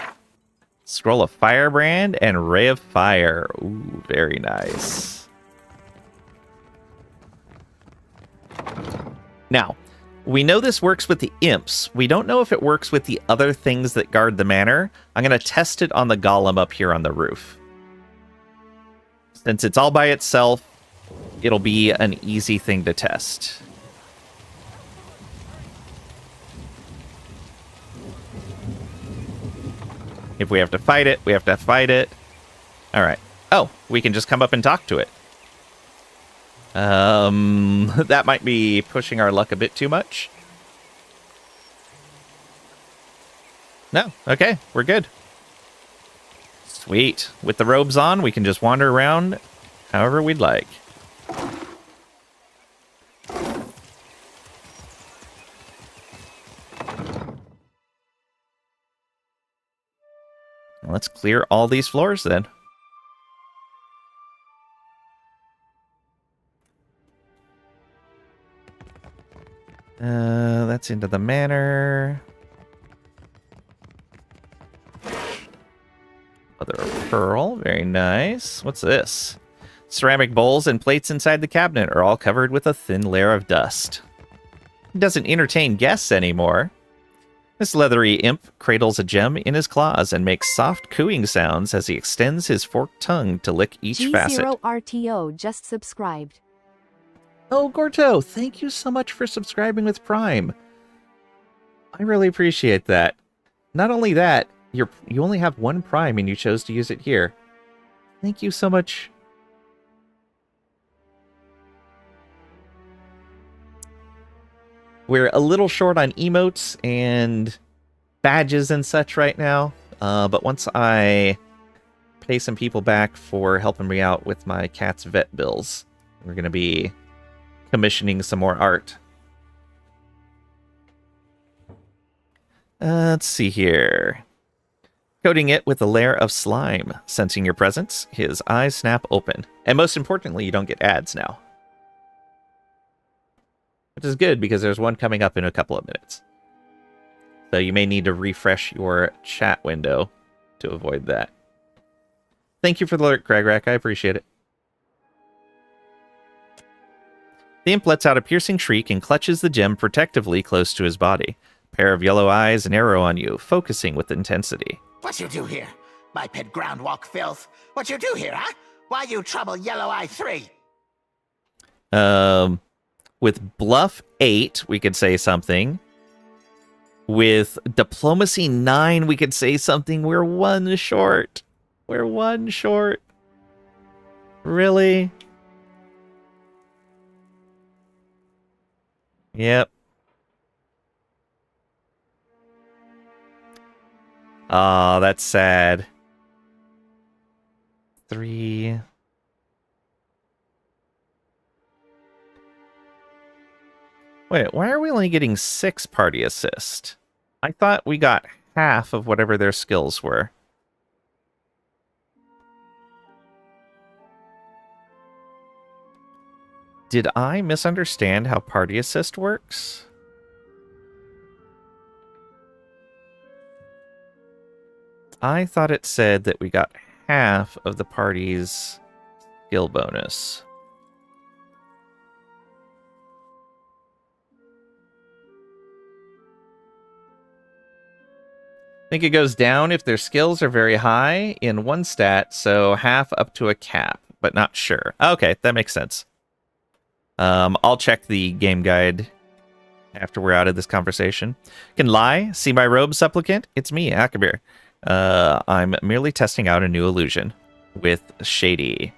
Scroll of Firebrand and Ray of Fire. Ooh, very nice. Now, We know this works with the imps. We don't know if it works with the other things that guard the manor. I'm going to test it on the golem up here on the roof. Since it's all by itself, it'll be an easy thing to test. If we have to fight it, we have to fight it. All right. Oh, we can just come up and talk to it. That might be pushing our luck a bit too much. No, okay, we're good. Sweet. With the robes on, we can just wander around however we'd like. Let's clear all these floors then. That's into the manor. Mother of pearl, very nice. What's this? Ceramic bowls and plates inside the cabinet are all covered with a thin layer of dust. He doesn't entertain guests anymore. This leathery imp cradles a gem in his claws and makes soft cooing sounds as he extends his forked tongue to lick each facet. G0RTO just subscribed. Oh, Gorto, thank you so much for subscribing with Prime. I really appreciate that. Not only that, you only have one Prime and you chose to use it here. Thank you so much. We're a little short on emotes and badges and such right now, but once I pay some people back for helping me out with my cat's vet bills, we're going to be commissioning some more art. Let's see here. Coating it with a layer of slime. Sensing your presence, his eyes snap open. And most importantly, you don't get ads now. Which is good, because there's one coming up in a couple of minutes. So you may need to refresh your chat window to avoid that. Thank you for the alert, Cragrack. I appreciate it. The imp lets out a piercing shriek and clutches the gem protectively close to his body. Pair of yellow eyes narrow on you, focusing with intensity. What you do here? My pet groundwalk filth. What you do here, huh? Why you trouble Yellow Eye 3? With Bluff 8, we could say something. With Diplomacy 9, we could say something. We're one short. We're one short. Really? Yep. Oh, that's sad. 3. Wait, why are we only getting 6 party assist? I thought we got half of whatever their skills were. Did I misunderstand how party assist works? I thought it said that we got half of the party's skill bonus. I think it goes down if their skills are very high in one stat, so half up to a cap, but not sure. Okay, that makes sense. I'll check the game guide after we're out of this conversation. Can lie? See my robe, supplicant? It's me, Akabir. I'm merely testing out a new illusion with Shady.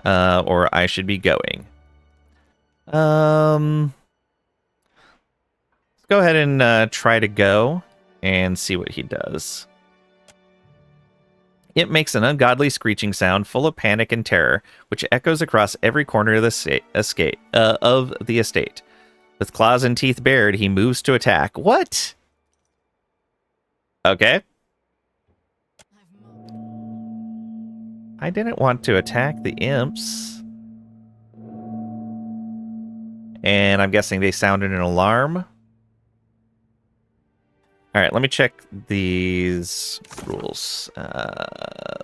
Or I should be going. Let's go ahead and try to go and see what he does. It makes an ungodly screeching sound full of panic and terror, which echoes across every corner of the estate. With claws and teeth bared, he moves to attack. What? Okay. I didn't want to attack the imps. And I'm guessing they sounded an alarm. All right, let me check these rules.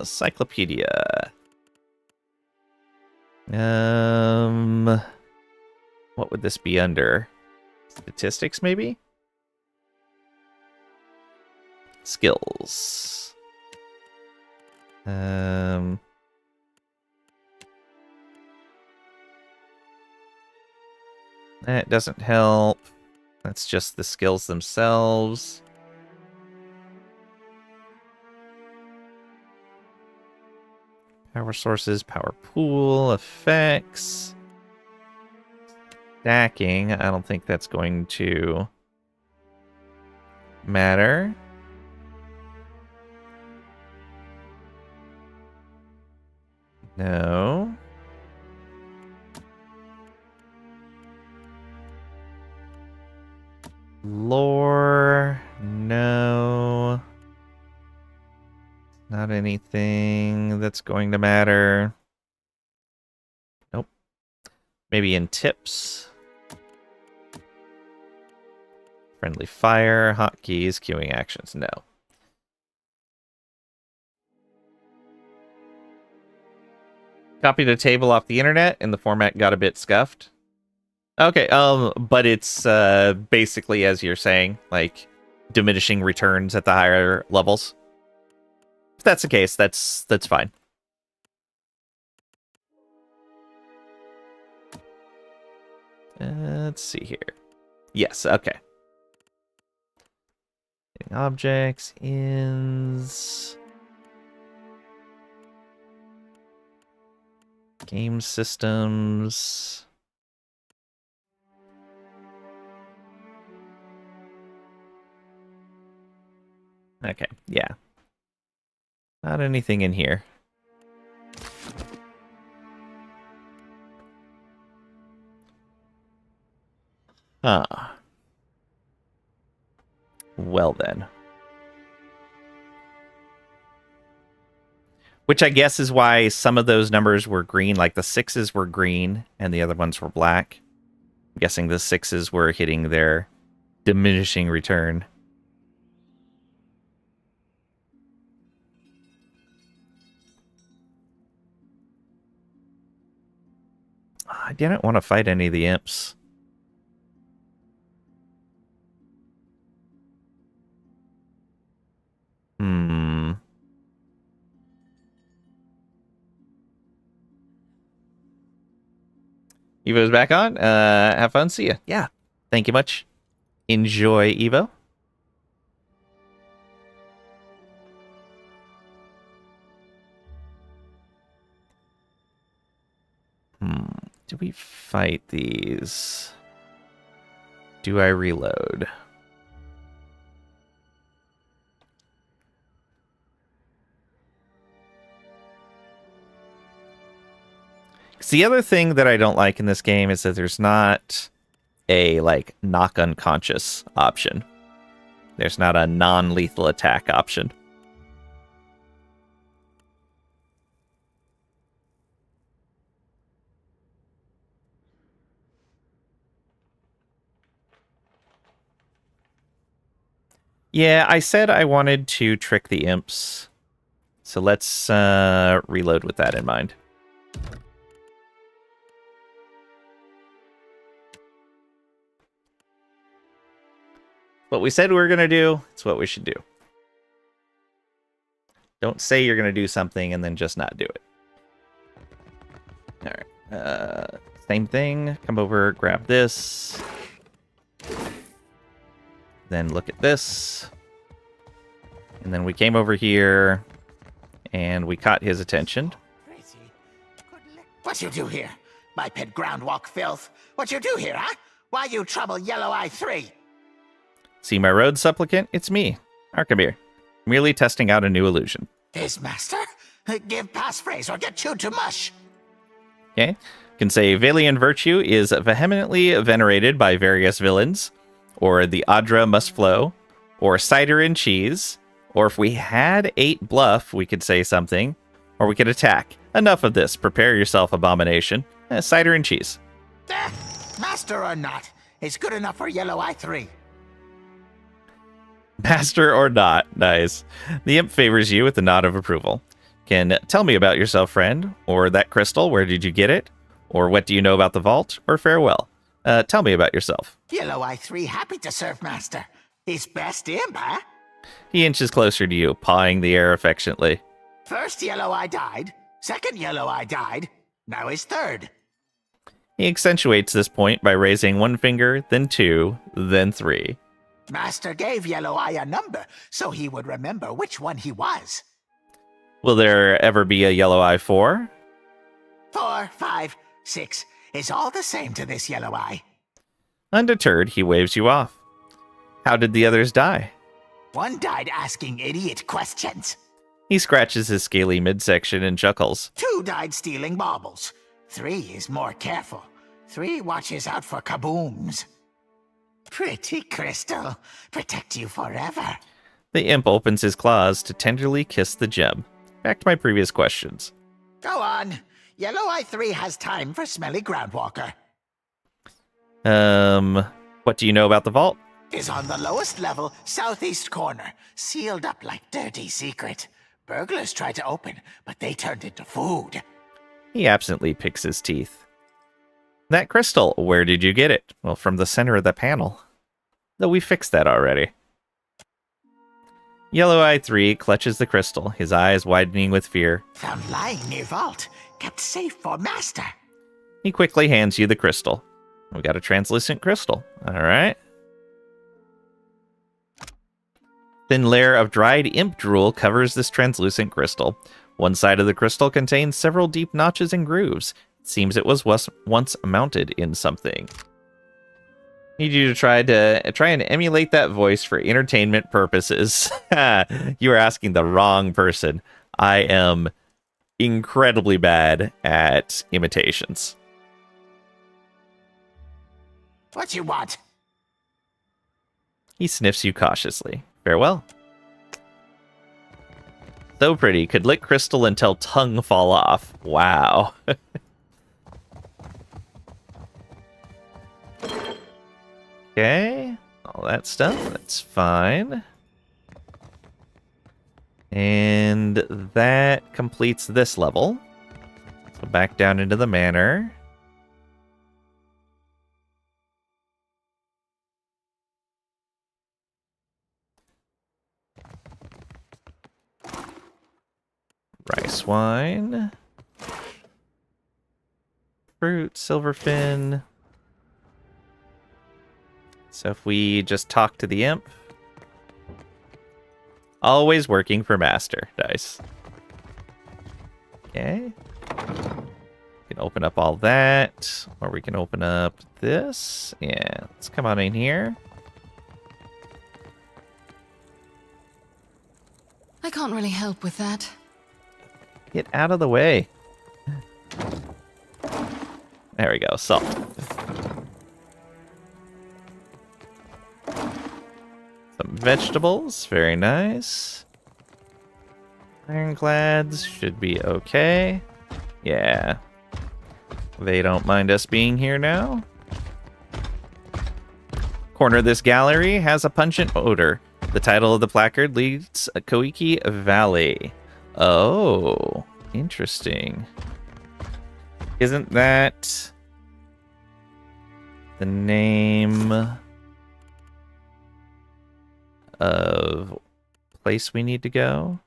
Cyclopedia. What would this be under? Statistics, maybe? Skills. That doesn't help. That's just the skills themselves. Power sources, power pool, effects. Stacking, I don't think that's going to matter. No. Lore, no. Not anything that's going to matter. Nope. Maybe in tips. Friendly fire, hotkeys, queuing actions, no. Copied a table off the internet and the format got a bit scuffed. Okay, but it's basically, as you're saying, like diminishing returns at the higher levels. If that's the case, that's fine. Let's see here. Yes, okay. Objects is game systems. Okay, yeah. Not anything in here. Huh. Well then. Which I guess is why some of those numbers were green, like the 6s were green and the other ones were black. I'm guessing the 6s were hitting their diminishing return. I didn't want to fight any of the imps. Evo's back on. Have fun. See ya. Yeah. Thank you much. Enjoy, Evo. Do we fight these? Do I reload? Because the other thing that I don't like in this game is that there's not a, like, knock unconscious option. There's not a non-lethal attack option. Yeah, I said I wanted to trick the imps. So let's reload with that in mind. What we said we were going to do, it's what we should do. Don't say you're going to do something and then just not do it. Alright. Same thing. Come over, grab this. Then look at this. And then we came over here and we caught his attention. What you do here? Biped groundwalk filth. What you do here, huh? Why you trouble Yellow Eye 3? See my road, supplicant? It's me, Arkamir. Merely testing out a new illusion. His master? Give passphrase or get chewed to mush. Okay. Can say Valian virtue is vehemently venerated by various villains, or the Adra must flow, or cider and cheese, or if we had 8 bluff, we could say something, or we could attack. Enough of this. Prepare yourself, abomination. Cider and cheese. Master or not, it's good enough for Yellow Eye 3. Master or not. Nice. The imp favors you with a nod of approval. Can tell me about yourself, friend, or that crystal, where did you get it, or what do you know about the vault, or farewell. Tell me about yourself. Yellow Eye 3 happy to serve, Master. His best imp, huh? He inches closer to you, pawing the air affectionately. First Yellow Eye died, second Yellow Eye died, now his third. He accentuates this point by raising one finger, then two, then three. Master gave Yellow Eye a number so he would remember which one he was. Will there ever be a Yellow Eye 4? 4, 5, 6 is all the same to this Yellow Eye. Undeterred, he waves you off. How did the others die? One died asking idiot questions. He scratches his scaly midsection and chuckles. 2 died stealing baubles. 3 is more careful. 3 watches out for kabooms. Pretty crystal. Protect you forever. The imp opens his claws to tenderly kiss the gem. Back to my previous questions. Go on. Yellow Eye 3 has time for smelly groundwalker. What do you know about the vault? Is on the lowest level, southeast corner. Sealed up like dirty secret. Burglars tried to open, but they turned into food. He absently picks his teeth. That crystal, where did you get it? Well, from the center of the panel. Though we fixed that already. Yellow Eye 3 clutches the crystal, his eyes widening with fear. Found lying near vault. Kept safe for Master. He quickly hands you the crystal. We got a translucent crystal. Alright. Thin layer of dried imp drool covers this translucent crystal. One side of the crystal contains several deep notches and grooves. It seems it was once mounted in something. Need you to try and emulate that voice for entertainment purposes. You are asking the wrong person. I am incredibly bad at imitations. What you want? He sniffs you cautiously. Farewell. So pretty. Could lick crystal until tongue fall off. Wow. Okay. All that stuff. That's fine. And that completes this level. So back down into the manor. Rice wine. Fruit, silverfin. So if we just talk to the imp. Always working for Master dice. Okay. We can open up all that. Or we can open up this. Yeah, let's come on in here. I can't really help with that. Get out of the way. There we go, salt. Some vegetables, very nice. Ironclads should be okay. Yeah. They don't mind us being here now. Corner of this gallery has a pungent odor. The title of the placard leads Koiki Valley. Oh, interesting. Isn't that the name of place we need to go?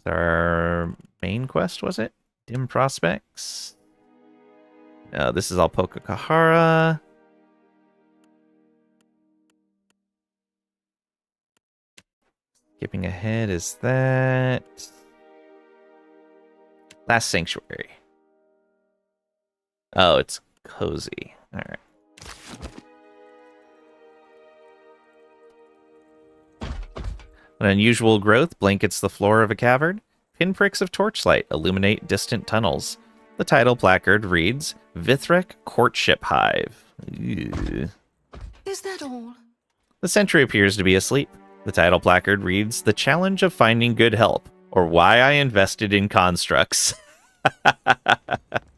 Our main quest, was it? Dim Prospects? No, this is all Pokakahara. Skipping ahead is that. Last Sanctuary. Oh, it's cozy. Alright. An unusual growth blankets the floor of a cavern. Pinpricks of torchlight illuminate distant tunnels. The title placard reads, Vithrek Courtship Hive. Ew. Is that all? The sentry appears to be asleep. The title placard reads, The Challenge of Finding Good Help, or Why I Invested in Constructs.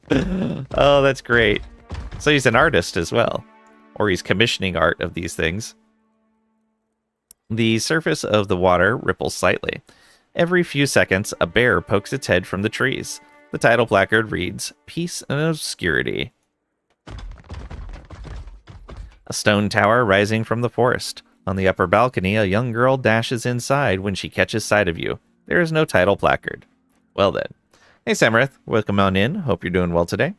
Oh, that's great. So he's an artist as well. Or he's commissioning art of these things. The surface of the water ripples slightly. Every few seconds, a bear pokes its head from the trees. The title placard reads, Peace and Obscurity. A stone tower rising from the forest. On the upper balcony, a young girl dashes inside when she catches sight of you. There is no title placard. Well then. Hey Samarith, welcome on in. Hope you're doing well today.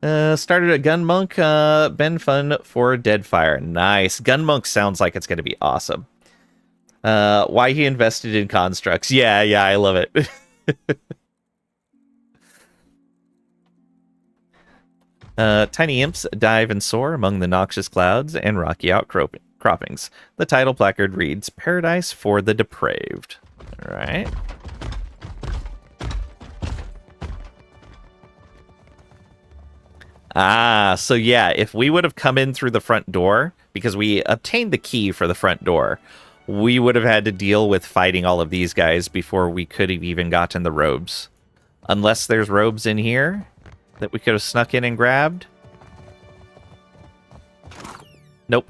Started a Gun Monk. Been fun for Deadfire. Nice. Gun Monk sounds like it's going to be awesome. Why he invested in constructs. Yeah, I love it. Tiny imps dive and soar among the noxious clouds and rocky outcroppings. The title placard reads, Paradise for the Depraved. All right. So yeah, if we would have come in through the front door, because we obtained the key for the front door, we would have had to deal with fighting all of these guys before we could have even gotten the robes. Unless there's robes in here that we could have snuck in and grabbed. Nope.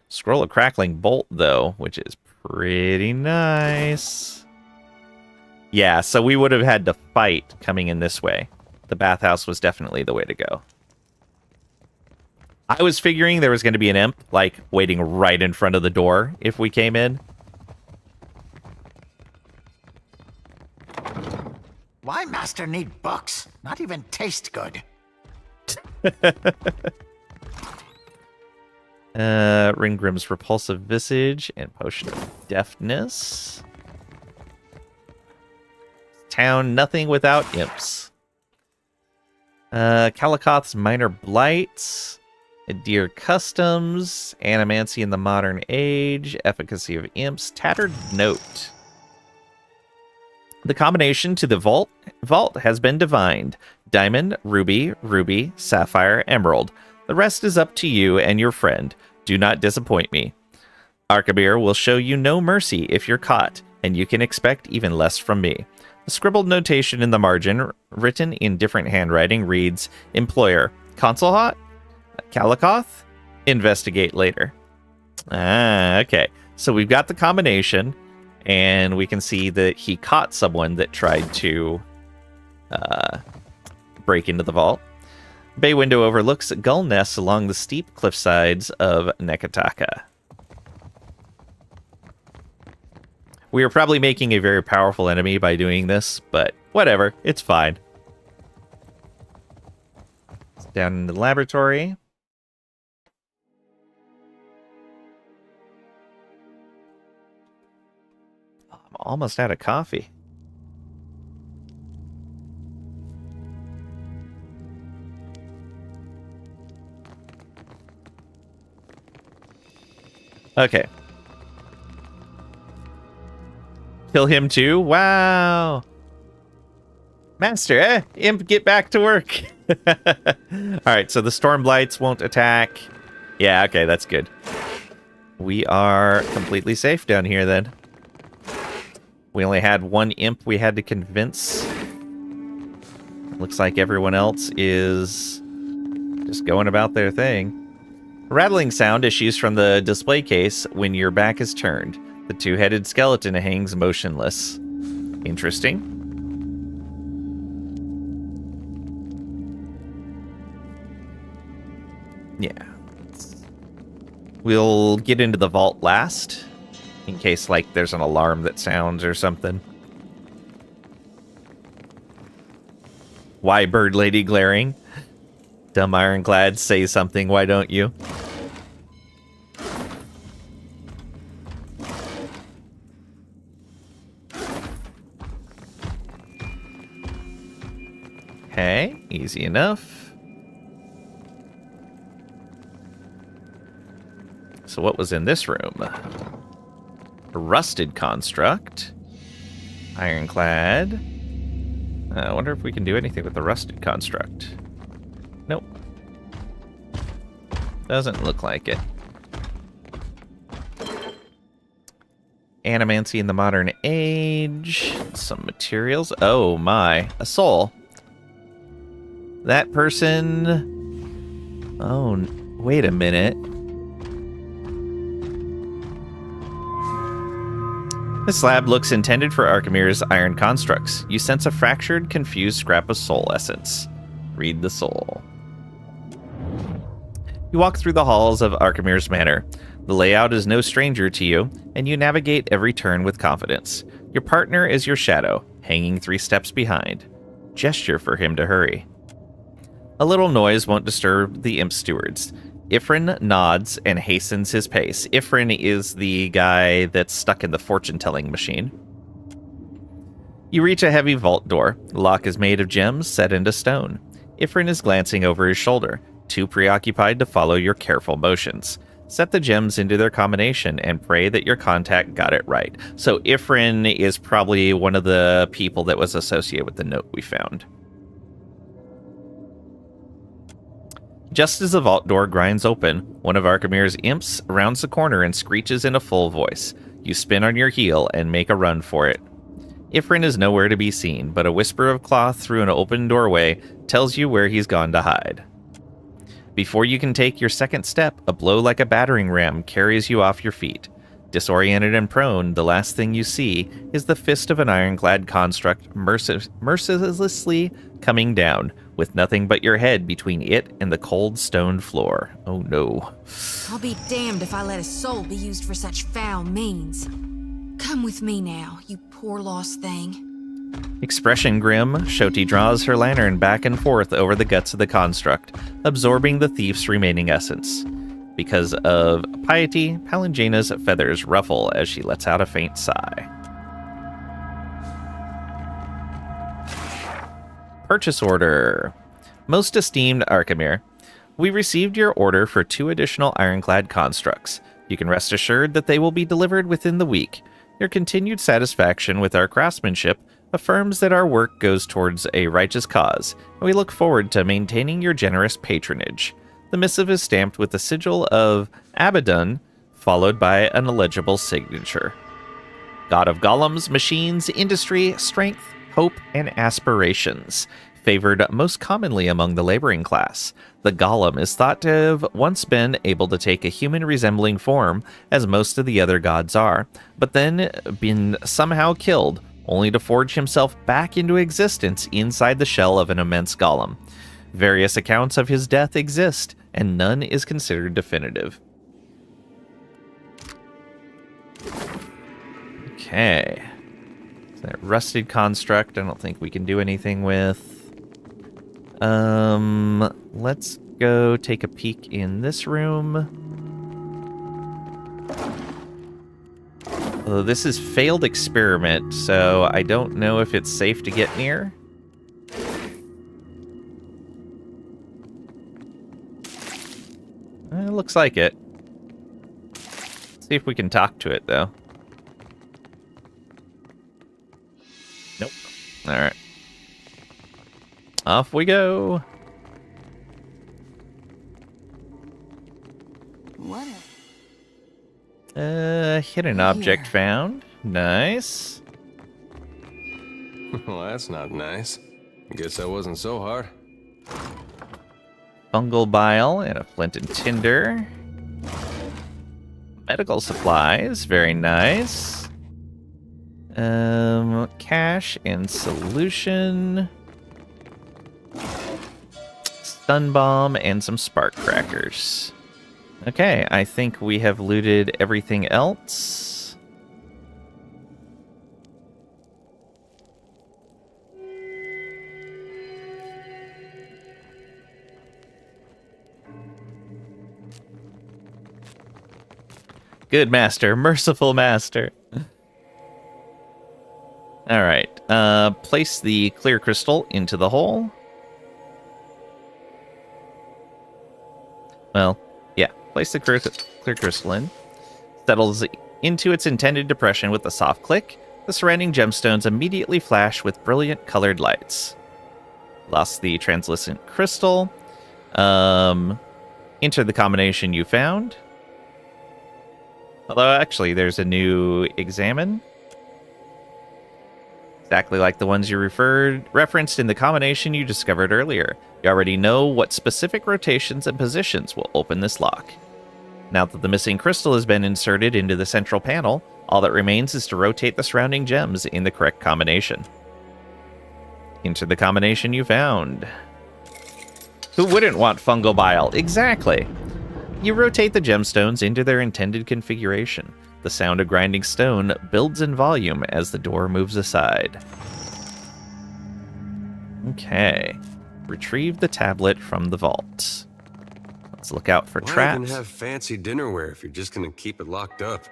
Scroll of Crackling Bolt, though, which is pretty nice. Yeah, so we would have had to fight coming in this way. The bathhouse was definitely the way to go. I was figuring there was going to be an imp, like, waiting right in front of the door if we came in. Why Master need books? Not even taste good. Ringgrim's Repulsive Visage and Potion of Deftness. Town nothing without imps. Kalikoth's Minor Blights. Adir Customs. Animancy in the Modern Age. Efficacy of Imps. Tattered Note. The combination to the vault has been divined. Diamond, ruby, sapphire, emerald. The rest is up to you and your friend. Do not disappoint me. Arkabir will show you no mercy if you're caught, and you can expect even less from me. A scribbled notation in the margin, written in different handwriting, reads, Employer, Consulhot? Kalikoth? Investigate later. Okay. So we've got the combination, and we can see that he caught someone that tried to break into the vault. Bay window overlooks gull nests along the steep cliff sides of Neketaka. We are probably making a very powerful enemy by doing this, but whatever, it's fine. Down in the laboratory. I'm almost out of coffee. Okay. Kill him too? Wow. Master, Imp, get back to work. Alright, so the Storm Blights won't attack. Yeah, okay, that's good. We are completely safe down here then. We only had one Imp we had to convince. Looks like everyone else is just going about their thing. A rattling sound issues from the display case when your back is turned. The two-headed skeleton hangs motionless. Interesting. Yeah. We'll get into the vault last, in case, like, there's an alarm that sounds or something. Why, Bird Lady glaring? Dumb Ironclad, say something, why don't you? Okay, easy enough. So what was in this room? A rusted construct. Ironclad. I wonder if we can do anything with the rusted construct. Nope. Doesn't look like it. Animancy in the Modern Age. Some materials. Oh my. A soul. That person... Oh, wait a minute. This slab looks intended for Archimir's iron constructs. You sense a fractured, confused scrap of soul essence. Read the soul. You walk through the halls of Archimir's Manor. The layout is no stranger to you, and you navigate every turn with confidence. Your partner is your shadow, hanging 3 steps behind. Gesture for him to hurry. A little noise won't disturb the imp stewards. Ifrin nods and hastens his pace. Ifrin is the guy that's stuck in the fortune-telling machine. You reach a heavy vault door. The lock is made of gems set into stone. Ifrin is glancing over his shoulder, too preoccupied to follow your careful motions. Set the gems into their combination and pray that your contact got it right. So Ifrin is probably one of the people that was associated with the note we found. Just as the vault door grinds open, one of Archimir's imps rounds the corner and screeches in a full voice. You spin on your heel and make a run for it. Ifrin is nowhere to be seen, but a whisper of cloth through an open doorway tells you where he's gone to hide. Before you can take your second step, a blow like a battering ram carries you off your feet. Disoriented and prone, the last thing you see is the fist of an ironclad construct mercilessly coming down, with nothing but your head between it and the cold stone floor. Oh no. I'll be damned if I let a soul be used for such foul means. Come with me now, you poor lost thing. Expression grim, Shoti draws her lantern back and forth over the guts of the construct, absorbing the thief's remaining essence. Because of piety, Palingena's feathers ruffle as she lets out a faint sigh. Purchase order. Most esteemed Archimir, we received your order for 2 additional ironclad constructs. You can rest assured that they will be delivered within the week. Your continued satisfaction with our craftsmanship affirms that our work goes towards a righteous cause, and we look forward to maintaining your generous patronage. The missive is stamped with the sigil of Abaddon, followed by an illegible signature. God of golems, machines, industry, strength, hope, and aspirations, favored most commonly among the laboring class. The golem is thought to have once been able to take a human-resembling form, as most of the other gods are, but then been somehow killed, only to forge himself back into existence inside the shell of an immense golem. Various accounts of his death exist, and none is considered definitive. Okay. That rusted construct, I don't think we can do anything with. Let's go take a peek in this room. Although this is failed experiment, so I don't know if it's safe to get near. It looks like it. Let's see if we can talk to it, though. Nope. Alright. Off we go. What? Hidden object found. Nice. Well, that's not nice. Guess that wasn't so hard. Fungal bile and a flint and tinder. Medical supplies, very nice. Cash and solution. Stun bomb and some spark crackers. Okay, I think we have looted everything else. Good master, merciful master. All right, place the clear crystal into the hole. Well, yeah, place the clear crystal in. Settles into its intended depression with a soft click. The surrounding gemstones immediately flash with brilliant colored lights. Lost the translucent crystal. Enter the combination you found. Although, actually, there's a new examine. Exactly like the ones you referenced in the combination you discovered earlier. You already know what specific rotations and positions will open this lock. Now that the missing crystal has been inserted into the central panel, All that remains is to rotate the surrounding gems in the correct combination. Enter the combination you found. Who wouldn't want fungal bile? Exactly. You rotate the gemstones into their intended configuration. The sound of grinding stone builds in volume as the door moves aside. Okay. Retrieve the tablet from the vault. Let's look out for Why traps. even have fancy dinnerware if you're just gonna keep it locked up?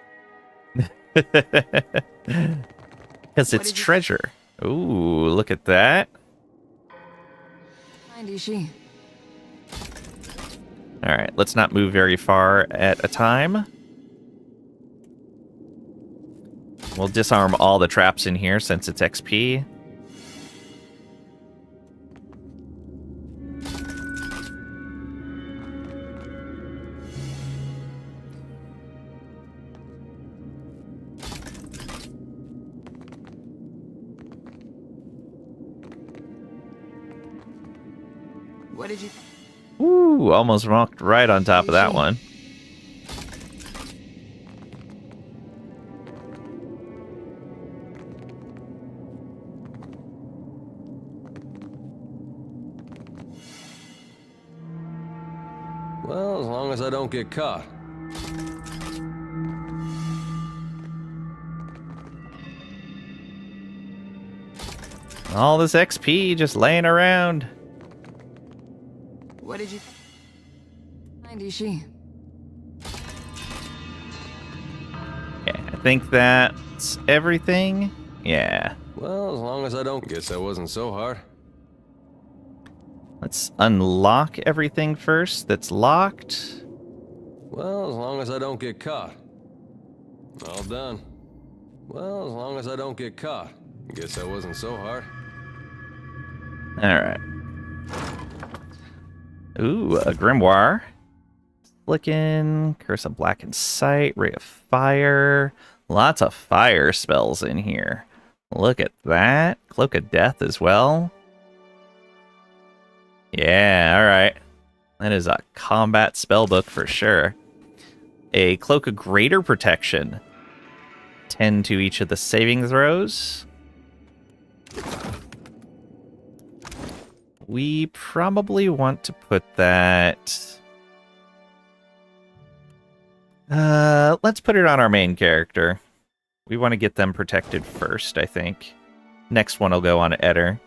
Because it's treasure. Ooh, look at that. Mind Ishi. Alright, let's not move very far at a time. We'll disarm all the traps in here since it's XP. What did you... Ooh, almost walked right on top of that one. Well, as long as I don't get caught. All this XP just laying around. What did you... Mind Ishi. Yeah, I think that's everything. Yeah. Well, as long as I don't... Guess that wasn't so hard. Let's unlock everything first that's locked. Well, as long as I don't get caught. All done. Well, as long as I don't get caught. Guess that wasn't so hard. Alright. Ooh, a grimoire. Flickin', Curse of Blackened Sight, Ray of Fire. Lots of fire spells in here. Look at that. Cloak of Death as well. Yeah, alright. That is a combat spellbook for sure. A Cloak of Greater Protection. 10 to each of the saving throws. We probably want to put that... let's put it on our main character. We want to get them protected first, I think. Next one will go on Eder.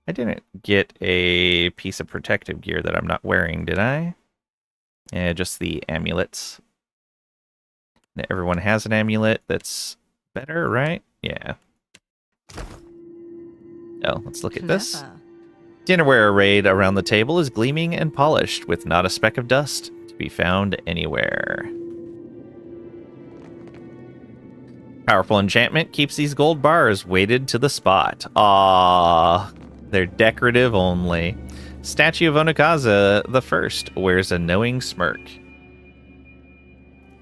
I didn't get a piece of protective gear that I'm not wearing, did I? Yeah, just the amulets. Everyone has an amulet that's better, right? Yeah. Oh, let's look at this. Dinnerware arrayed around the table is gleaming and polished, with not a speck of dust to be found anywhere. Powerful enchantment keeps these gold bars weighted to the spot. Ah, they're decorative only. Statue of Onikaza the First wears a knowing smirk.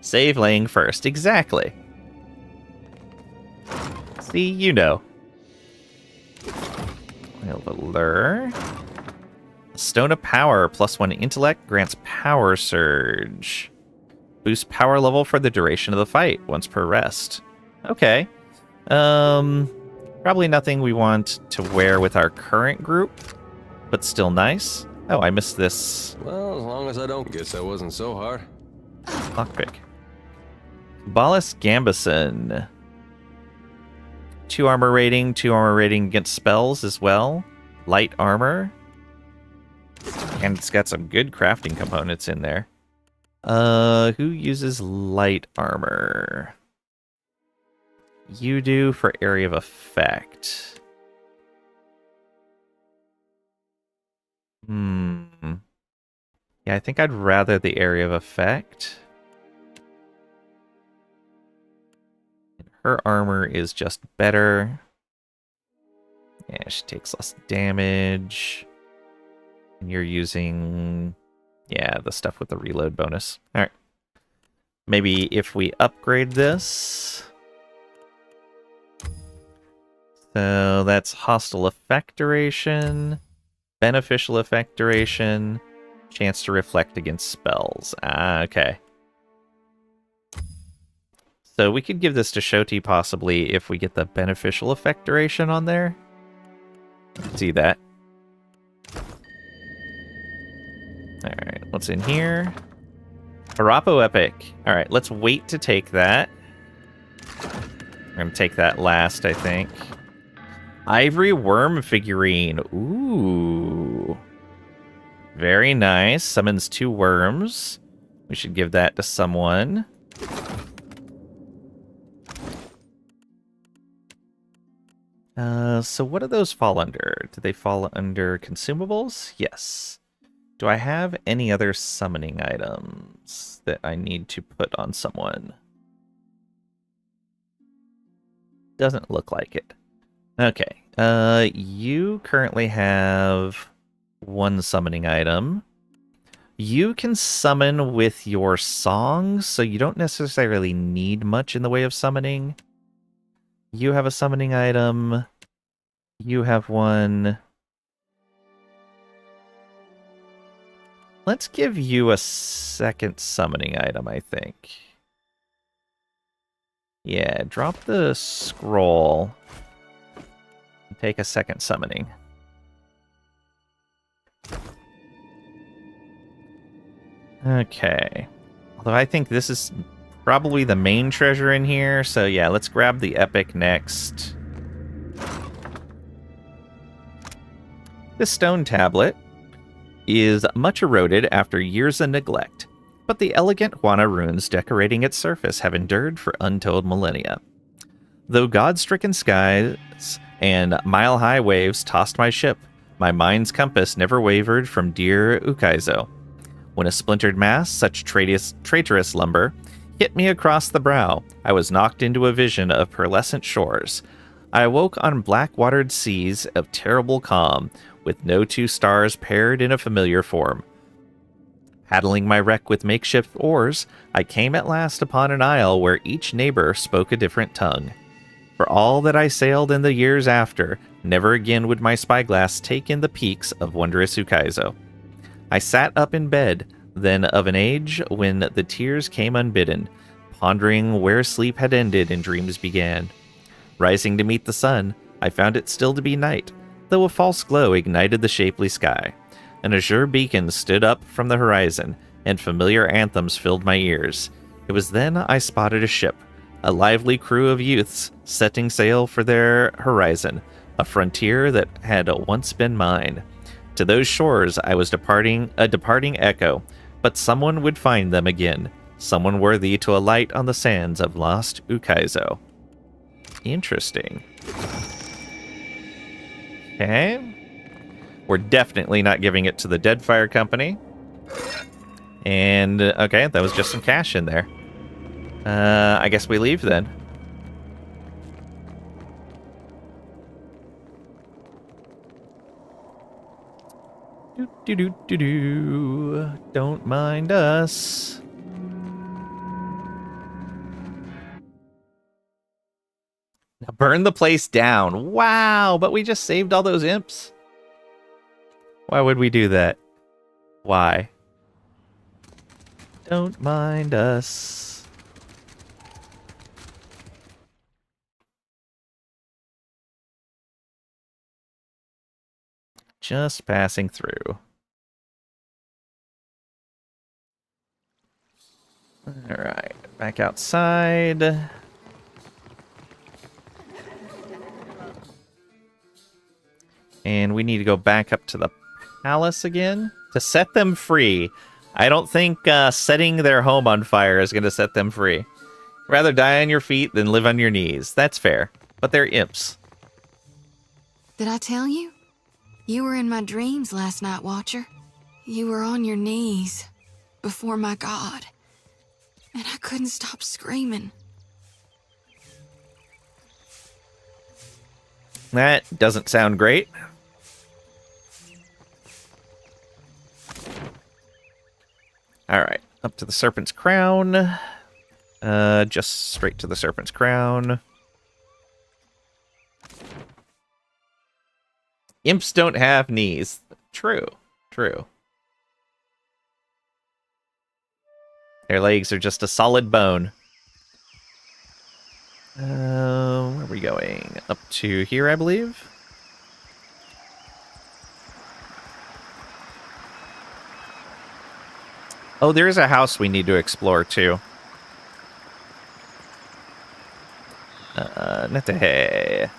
Save laying first, exactly. See, you know. Lure. Stone of Power, +1 intellect, grants power surge. Boost power level for the duration of the fight, once per rest. Okay. Probably nothing we want to wear with our current group, but still nice. Oh, I missed this. Well, as long as I don't... Guess that wasn't so hard. Lockpick. Ballas Gambison. 2 armor rating, 2 armor rating against spells as well. Light armor. And it's got some good crafting components in there. Who uses light armor? You do for area of effect. Yeah, I think I'd rather the area of effect. Her armor is just better. Yeah, she takes less damage. And you're using... yeah, the stuff with the reload bonus. Alright. Maybe if we upgrade this... so that's hostile effect duration, beneficial effect duration, chance to reflect against spells. Ah, okay. So we could give this to Shoti possibly if we get the beneficial effect duration on there. See that. Alright, what's in here? Harapo Epic. Alright, let's wait to take that. We're going to take that last, I think. Ivory Worm figurine. Ooh. Very nice. Summons 2 worms. We should give that to someone. So what do those fall under? Do they fall under consumables? Yes. Do I have any other summoning items that I need to put on someone? Doesn't look like it. Okay. You currently have 1 summoning item. You can summon with your songs, so you don't necessarily need much in the way of summoning. You have a summoning item. You have 1. Let's give you a second summoning item, I think. Yeah, drop the scroll. And take a second summoning. Okay. Although I think this is probably the main treasure in here, so yeah, let's grab the epic next. This stone tablet is much eroded after years of neglect, but the elegant Huana runes decorating its surface have endured for untold millennia. Though god-stricken skies and mile-high waves tossed my ship, my mind's compass never wavered from dear Ukaizo. When a splintered mast, such traitorous lumber, hit me across the brow, I was knocked into a vision of pearlescent shores. I awoke on black-watered seas of terrible calm, with no 2 stars paired in a familiar form. Paddling my wreck with makeshift oars, I came at last upon an isle where each neighbor spoke a different tongue. For all that I sailed in the years after, never again would my spyglass take in the peaks of wondrous Ukaizo. I sat up in bed, then of an age when the tears came unbidden, pondering where sleep had ended and dreams began. Rising to meet the sun, I found it still to be night, though a false glow ignited the shapely sky. An azure beacon stood up from the horizon, and familiar anthems filled my ears. It was then I spotted a ship, a lively crew of youths setting sail for their horizon, a frontier that had once been mine. To those shores I was a departing echo, but someone would find them again, someone worthy to alight on the sands of lost Ukaizo. Interesting. Okay. We're definitely not giving it to the Deadfire Company. And, okay, that was just some cash in there. I guess we leave then. Do. Don't mind us. Now burn the place down. Wow, but we just saved all those imps. Why would we do that? Why? Don't mind us. Just passing through. Alright, back outside. And we need to go back up to the palace again to set them free. I don't think setting their home on fire is going to set them free. Rather die on your feet than live on your knees. That's fair. But they're imps. Did I tell you? You were in my dreams last night, Watcher. You were on your knees before my god. And I couldn't stop screaming. That doesn't sound great. Alright, up to the Serpent's Crown. Just straight to the Serpent's Crown. Imps don't have knees. True. Their legs are just a solid bone. Where are we going? Up to here, I believe. Oh, there is a house we need to explore, too. Neketaka.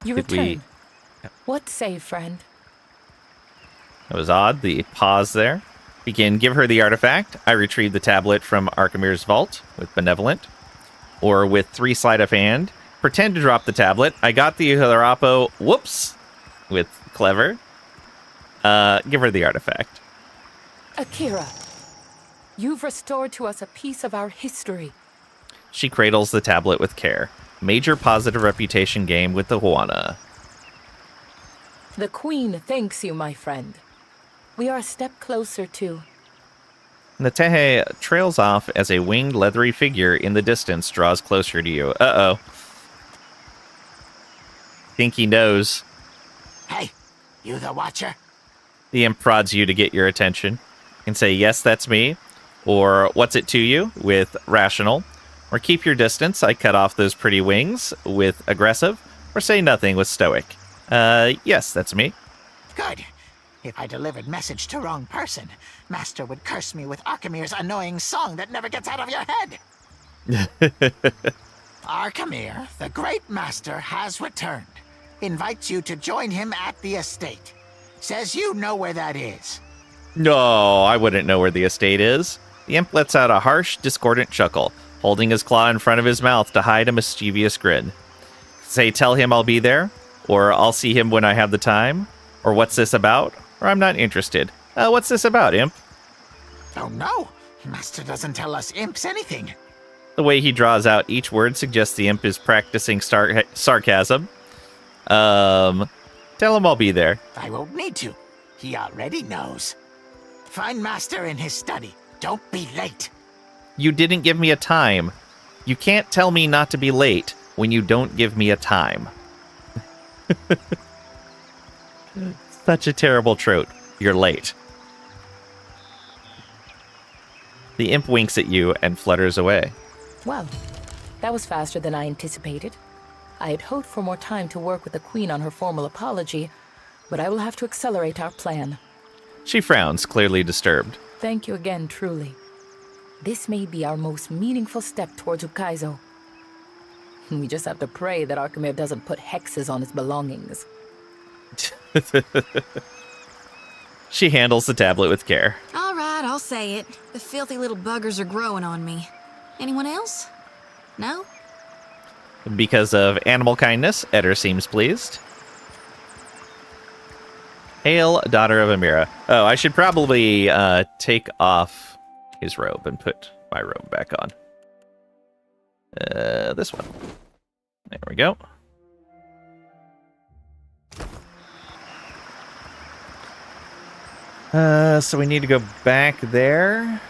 You Did we- return. What say, friend? That was odd, the pause there. We can give her the artifact. I retrieve the tablet from Archimir's vault with Benevolent. Or with 3 sleight of hand. Pretend to drop the tablet. I got the Harapo. Whoops. With Clever. Give her the artifact. Akira, you've restored to us a piece of our history. She cradles the tablet with care. Major positive reputation game with the Huana. The Queen thanks you, my friend. We are a step closer to... Neketaka trails off as a winged leathery figure in the distance draws closer to you. Uh-oh. Think he knows. Hey, you the Watcher? The imp prods you to get your attention. You can say, yes, that's me. Or, what's it to you? With rational. Or keep your distance. I cut off those pretty wings with aggressive. Or say nothing with stoic. Yes, that's me. Good. If I delivered message to wrong person, Master would curse me with Archimir's annoying song that never gets out of your head. Archimir, the great master, has returned. Invites you to join him at the estate. Says you know where that is. No, I wouldn't know where the estate is. The imp lets out a harsh, discordant chuckle, holding his claw in front of his mouth to hide a mischievous grin. Say, tell him I'll be there, or I'll see him when I have the time, or what's this about, or I'm not interested. What's this about, imp? Oh no, Master doesn't tell us imps anything. The way he draws out each word suggests the imp is practicing sarcasm. Tell him I'll be there. I won't need to. He already knows. Find Master in his study. Don't be late. You didn't give me a time. You can't tell me not to be late when you don't give me a time. Such a terrible trope. You're late. The imp winks at you and flutters away. Well, that was faster than I anticipated. I had hoped for more time to work with the Queen on her formal apology, but I will have to accelerate our plan. She frowns, clearly disturbed. Thank you again, truly. This may be our most meaningful step towards Ukaizo. We just have to pray that Archimir doesn't put hexes on his belongings. She handles the tablet with care. All right, I'll say it. The filthy little buggers are growing on me. Anyone else? No? Because of animal kindness, Eder seems pleased. Hail, daughter of Amira. Oh, I should probably take off his robe and put my robe back on. This one. There we go. So we need to go back there.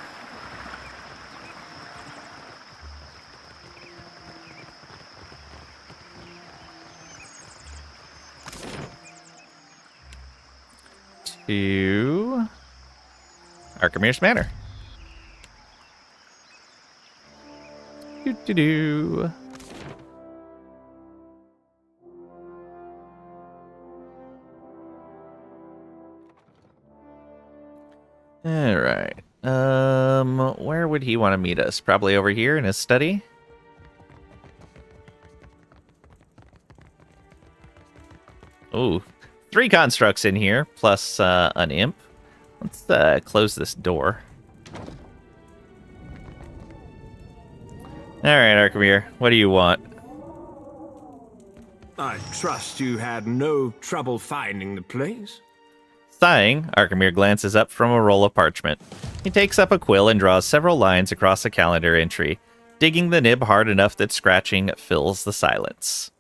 To Archimir's Manor. Do-do-do. All right. Where would he want to meet us? Probably over here in his study. Ooh, 3 constructs in here, plus an imp. Let's close this door. All right, Archimir, what do you want? I trust you had no trouble finding the place. Sighing, Archimir glances up from a roll of parchment. He takes up a quill and draws several lines across a calendar entry, digging the nib hard enough that scratching fills the silence.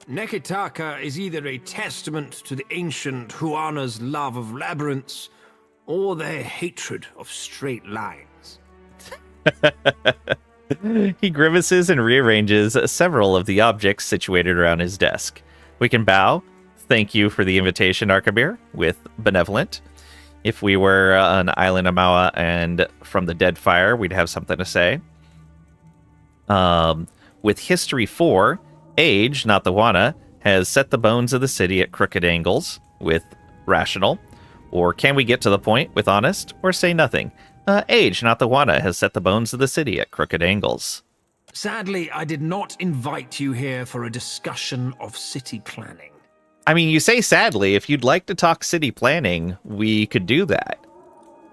Neketaka is either a testament to the ancient Huana's love of labyrinths, or their hatred of straight lines. He grimaces and rearranges several of the objects situated around his desk. We can bow. Thank you for the invitation, Archimir, with Benevolent. If we were on Island Amawa and from the Dead Fire, we'd have something to say. With History 4, Age, not the Wana, has set the bones of the city at crooked angles with Rational. Or can we get to the point with Honest, or say nothing? Age, not the Wana, has set the bones of the city at crooked angles. Sadly, I did not invite you here for a discussion of city planning. I mean, you say sadly. If you'd like to talk city planning, we could do that.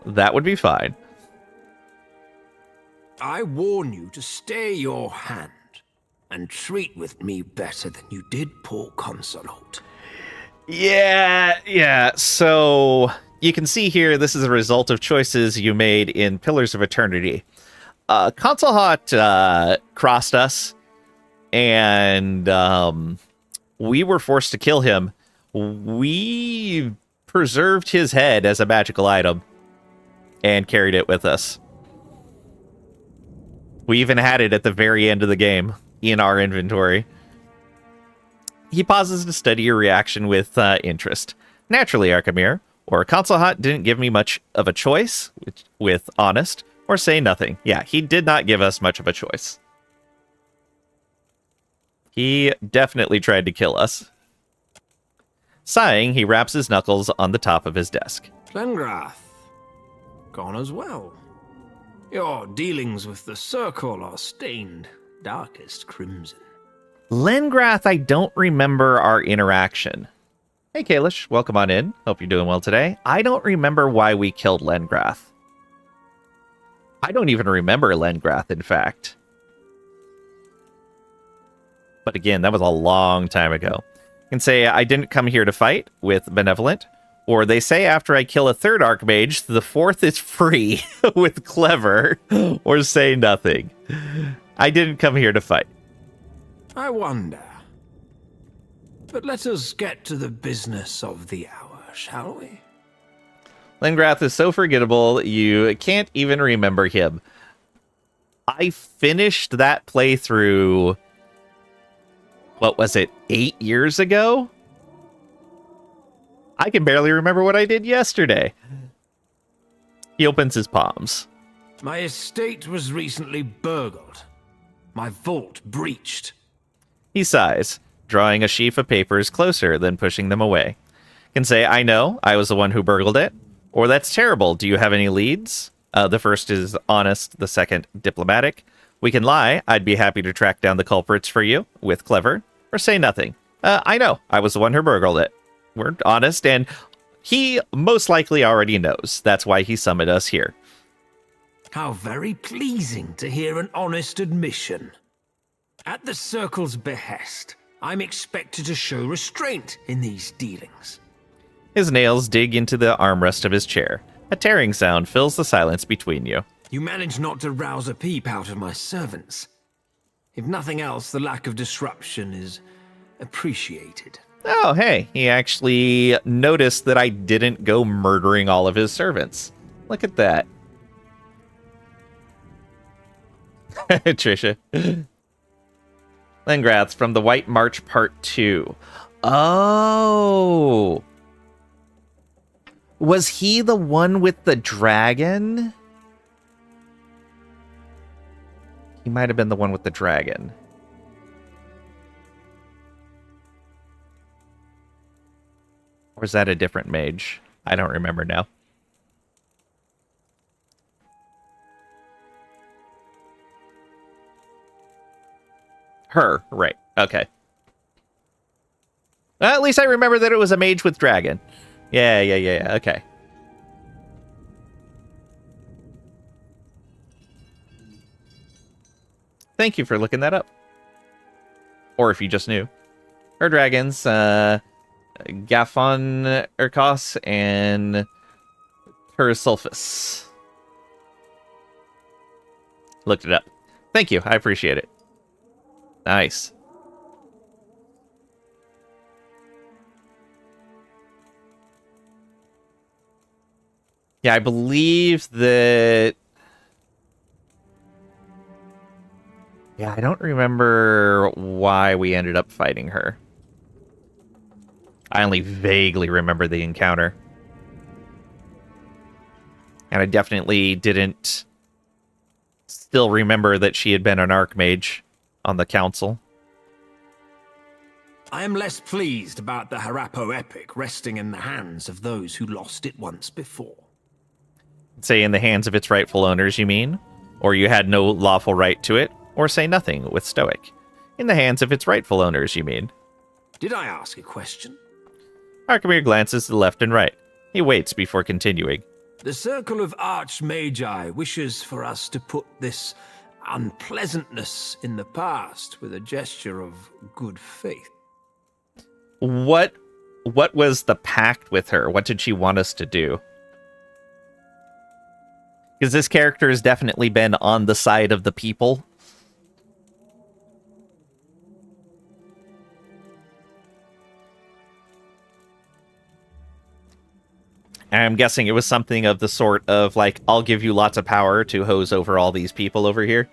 That would be fine. I warn you to stay your hand and treat with me better than you did poor Consulate. Yeah. So you can see here, this is a result of choices you made in Pillars of Eternity. Consulate crossed us, and we were forced to kill him. We preserved his head as a magical item and carried it with us. We even had it at the very end of the game in our inventory. He pauses to study your reaction with interest. Naturally, Arkamir, or Consulate didn't give me much of a choice with Honest, or say nothing. Yeah, he did not give us much of a choice. He definitely tried to kill us. Sighing, he wraps his knuckles on the top of his desk. Glengrath, gone as well. Your dealings with the Circle are stained darkest crimson. Lengrath, I don't remember our interaction. Hey, Kalish, welcome on in. Hope you're doing well today. I don't remember why we killed Lengrath. I don't even remember Lengrath, in fact. But again, that was a long time ago. You can say, I didn't come here to fight with Benevolent. Or they say after I kill a third Archmage, the fourth is free with Clever. Or say nothing. I didn't come here to fight. I wonder. But let us get to the business of the hour, shall we? Lengrath is so forgettable, you can't even remember him. I finished that playthrough, what was it, 8 years ago? I can barely remember what I did yesterday. He opens his palms. My estate was recently burgled. My vault breached. He sighs, drawing a sheaf of papers closer, then pushing them away. Can say, I know, I was the one who burgled it. Or that's terrible. Do you have any leads? The first is honest, the second diplomatic. We can lie. I'd be happy to track down the culprits for you with Clever. Or say nothing. I know, I was the one who burgled it. We're honest, and he most likely already knows. That's why he summoned us here. How very pleasing to hear an honest admission. At the Circle's behest, I'm expected to show restraint in these dealings. His nails dig into the armrest of his chair. A tearing sound fills the silence between you. You manage not to rouse a peep out of my servants. If nothing else, the lack of disruption is appreciated. Oh, hey, he actually noticed that I didn't go murdering all of his servants. Look at that. Trisha. Lengrath from the White March Part 2. Oh. Was he the one with the dragon? He might have been the one with the dragon. Or is that a different mage? I don't remember now. Her, right. Okay. Well, at least I remember that it was a mage with dragon. Yeah. Okay. Thank you for looking that up. Or if you just knew. Her dragons, Gaffon Urkos and Persulfus. Looked it up. Thank you. I appreciate it. Nice. Yeah, I believe that... Yeah, I don't remember why we ended up fighting her. I only vaguely remember the encounter. And I definitely didn't still remember that she had been an Archmage on the council. I am less pleased about the Harapo epic resting in the hands of those who lost it once before. Say in the hands of its rightful owners, you mean? Or you had no lawful right to it? Or say nothing with Stoic. In the hands of its rightful owners, you mean? Did I ask a question? Arkemir glances to the left and right. He waits before continuing. The Circle of Archmagi wishes for us to put this unpleasantness in the past with a gesture of good faith. What was the pact with her? What did she want us to do? Because this character has definitely been on the side of the people. I'm guessing it was something of the sort of, like, I'll give you lots of power to hose over all these people over here.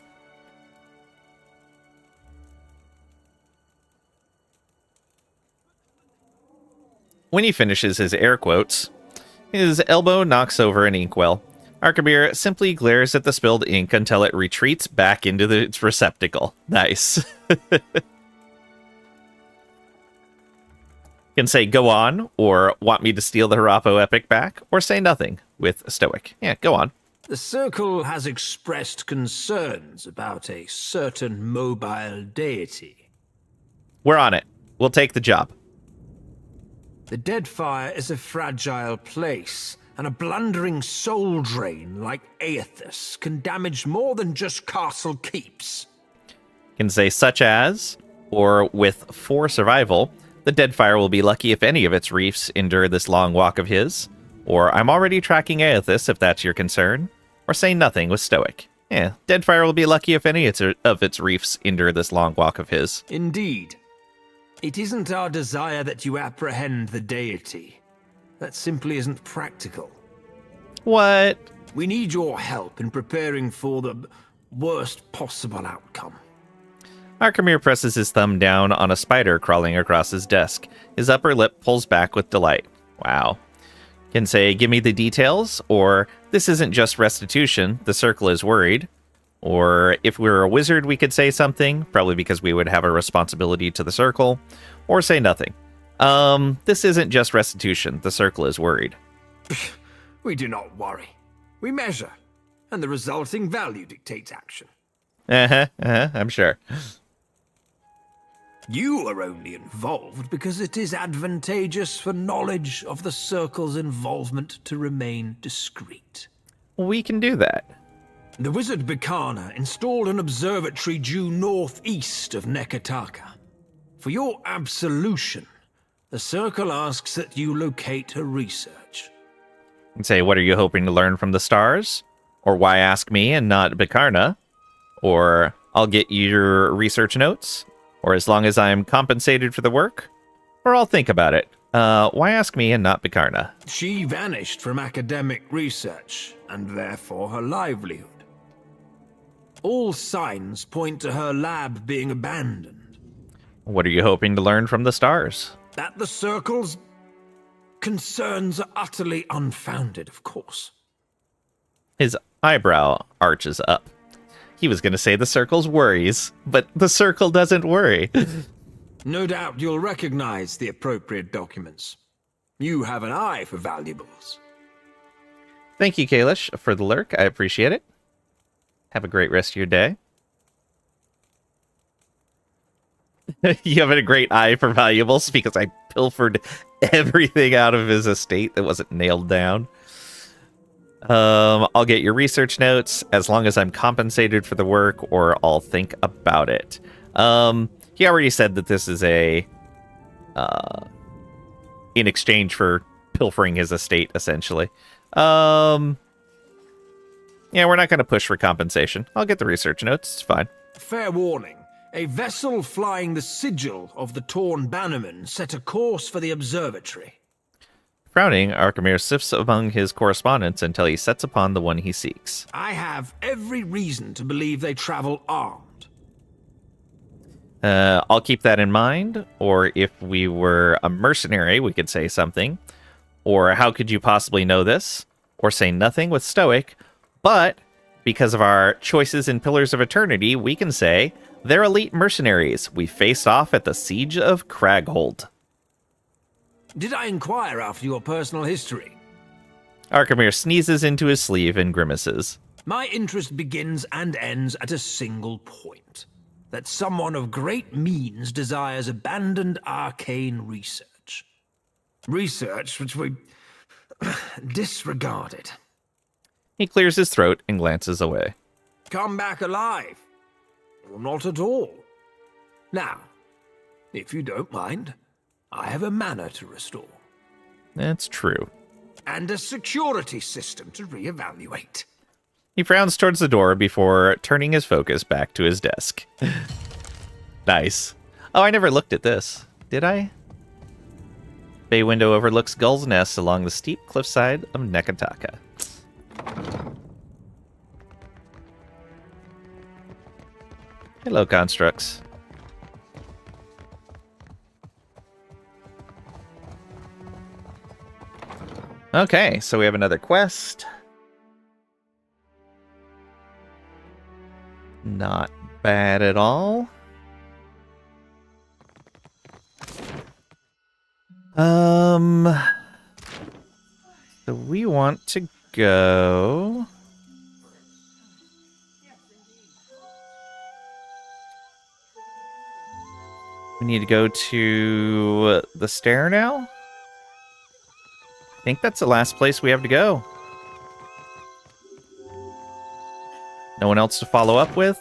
When he finishes his air quotes, his elbow knocks over an inkwell. Arkemir simply glares at the spilled ink until it retreats back into its receptacle. Nice. Can say go on, or want me to steal the Harapo epic back, or say nothing with Stoic. Yeah, go on. The Circle has expressed concerns about a certain mobile deity. We're on it. We'll take the job. The Deadfire is a fragile place, and a blundering soul drain like Aethys can damage more than just castle keeps. Can say such as, or with 4 survival, the Deadfire will be lucky if any of its reefs endure this long walk of his, or I'm already tracking Aethys if that's your concern, or say nothing with Stoic. Yeah, Deadfire will be lucky if any of its reefs endure this long walk of his. Indeed. It isn't our desire that you apprehend the deity. That simply isn't practical. What? We need your help in preparing for the worst possible outcome. Arkemir presses his thumb down on a spider crawling across his desk. His upper lip pulls back with delight. Wow. Can say, give me the details, or this isn't just restitution, the Circle is worried. Or if we were a wizard, we could say something, probably because we would have a responsibility to the Circle, or say nothing. This isn't just restitution, the Circle is worried. We do not worry. We measure, and the resulting value dictates action. I'm sure. You are only involved because it is advantageous for knowledge of the Circle's involvement to remain discreet. We can do that. The wizard Bikana installed an observatory due northeast of Neketaka. For your absolution, the Circle asks that you locate her research. And say, what are you hoping to learn from the stars? Or why ask me and not Bikarna? Or I'll get your research notes? Or as long as I'm compensated for the work? Or I'll think about it. Why ask me and not Bikarna? She vanished from academic research, and therefore her livelihood. All signs point to her lab being abandoned. What are you hoping to learn from the stars? That the Circle's concerns are utterly unfounded, of course. His eyebrow arches up. He was going to say the Circle's worries, but the Circle doesn't worry. No doubt you'll recognize the appropriate documents. You have an eye for valuables. Thank you, Kalish, for the lurk. I appreciate it. Have a great rest of your day. You have a great eye for valuables because I pilfered everything out of his estate that wasn't nailed down. I'll get your research notes as long as I'm compensated for the work, or I'll think about it. He already said that this is in exchange for pilfering his estate, essentially. Yeah, we're not going to push for compensation. I'll get the research notes. It's fine. Fair warning. A vessel flying the sigil of the Torn Bannerman set a course for the observatory. Frowning, Arkemir sifts among his correspondence until he sets upon the one he seeks. I have every reason to believe they travel armed. I'll keep that in mind. Or if we were a mercenary, we could say something. Or how could you possibly know this? or say nothing with stoic, but because of our choices in Pillars of Eternity, we can say they're elite mercenaries. We faced off at the Siege of Craghold. Did I inquire after your personal history? Arkemir sneezes into his sleeve and grimaces. My interest begins and ends at a single point. That someone of great means desires abandoned arcane research. Research which we disregarded. He clears his throat and glances away. Come back alive. Or not at all. Now, if you don't mind, I have a manor to restore. That's true. And a security system to reevaluate. He frowns towards the door before turning his focus back to his desk. Nice. Oh, I never looked at this. Did I? Bay window overlooks Gull's Nest along the steep cliffside of Neketaka. Hello, constructs. Okay, so we have another quest. Not bad at all. So we want to go. We need to go to the stair now. I think that's the last place we have to go. No one else to follow up with?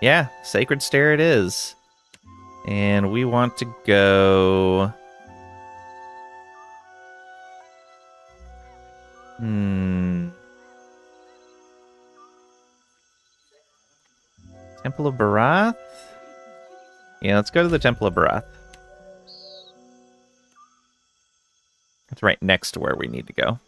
Yeah, Sacred Stair it is. And we want to go... Temple of Barath? Yeah, let's go to the Temple of Barath. It's right next to where we need to go.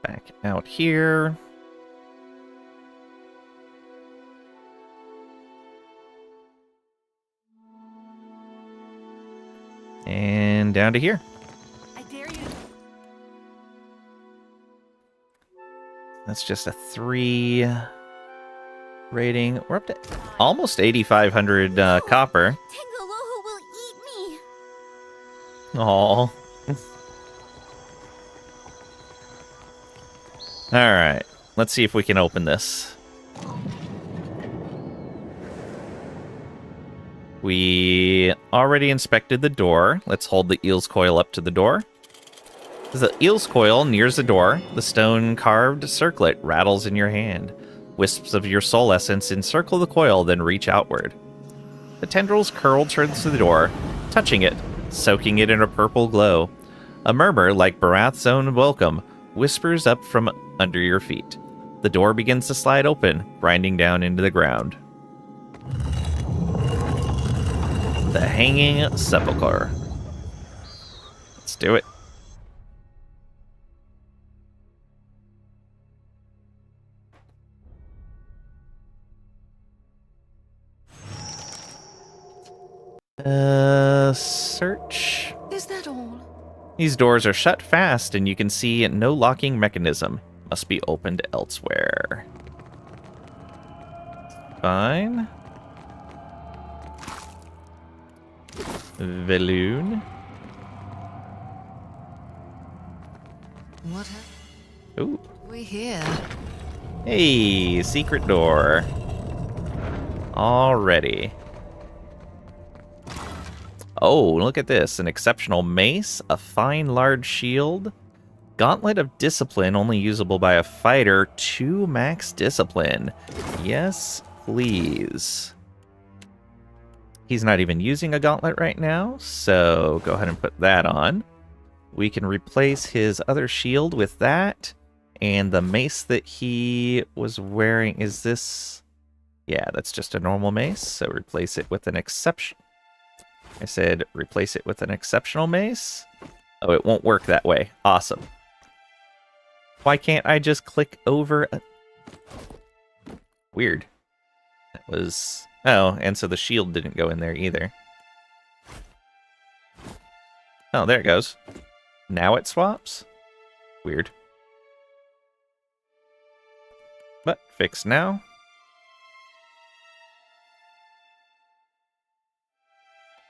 Back out here. And down to here. I dare you. That's just a 3 rating. We're up to almost 8,500 copper. Tengaloho will eat me. Aww. Alright, let's see if we can open this. We already inspected the door. Let's hold the eel's coil up to the door. As the eel's coil nears the door, the stone-carved circlet rattles in your hand. Wisps of your soul essence encircle the coil, then reach outward. The tendrils curl towards the door, touching it, soaking it in a purple glow. A murmur, like Barath's own welcome, whispers up from under your feet. The door begins to slide open, grinding down into the ground. The Hanging Sepulchre. Let's do it. Search. Is that all? These doors are shut fast, and you can see no locking mechanism. Must be opened elsewhere. Fine. Veloon. What? Ooh. We here. Hey, secret door. Already. Oh, look at this. An exceptional mace, a fine large shield, gauntlet of discipline only usable by a fighter, 2 max discipline. Yes, please. He's not even using a gauntlet right now, so go ahead and put that on. We can replace his other shield with that, and the mace that he was wearing, is this... Yeah, that's just a normal mace, so replace it with an exception. I said replace it with an exceptional mace. Oh, it won't work that way. Awesome. Why can't I just click over? Weird. That was Oh, and so the shield didn't go in there either. Oh, there it goes. Now it swaps? Weird. But fixed now.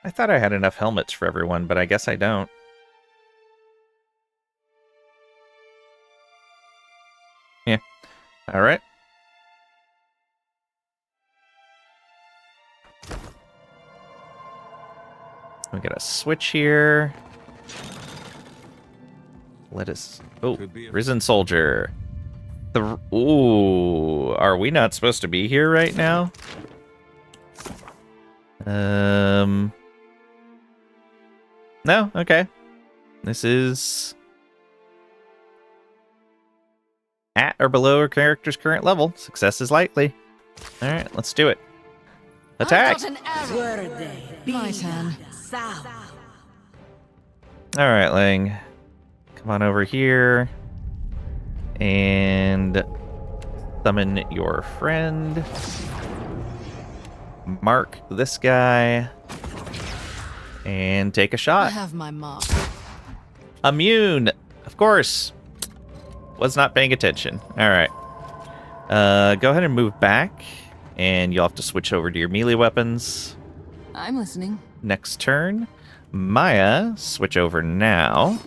I thought I had enough helmets for everyone, but I guess I don't. Yeah. Alright. We got a switch here. Let us... Oh, Risen Soldier. Ooh, are we not supposed to be here right now? No? Okay. This is... at or below our character's current level. Success is likely. Alright, let's do it. Attack! My turn. Alright, Lang. Come on over here. And summon your friend. Mark this guy. And take a I shot. have my mark. Immune! Of course. Was not paying attention. Alright. Go ahead and move back. And you'll have to switch over to your melee weapons. I'm listening. Next turn. Maya, switch over now.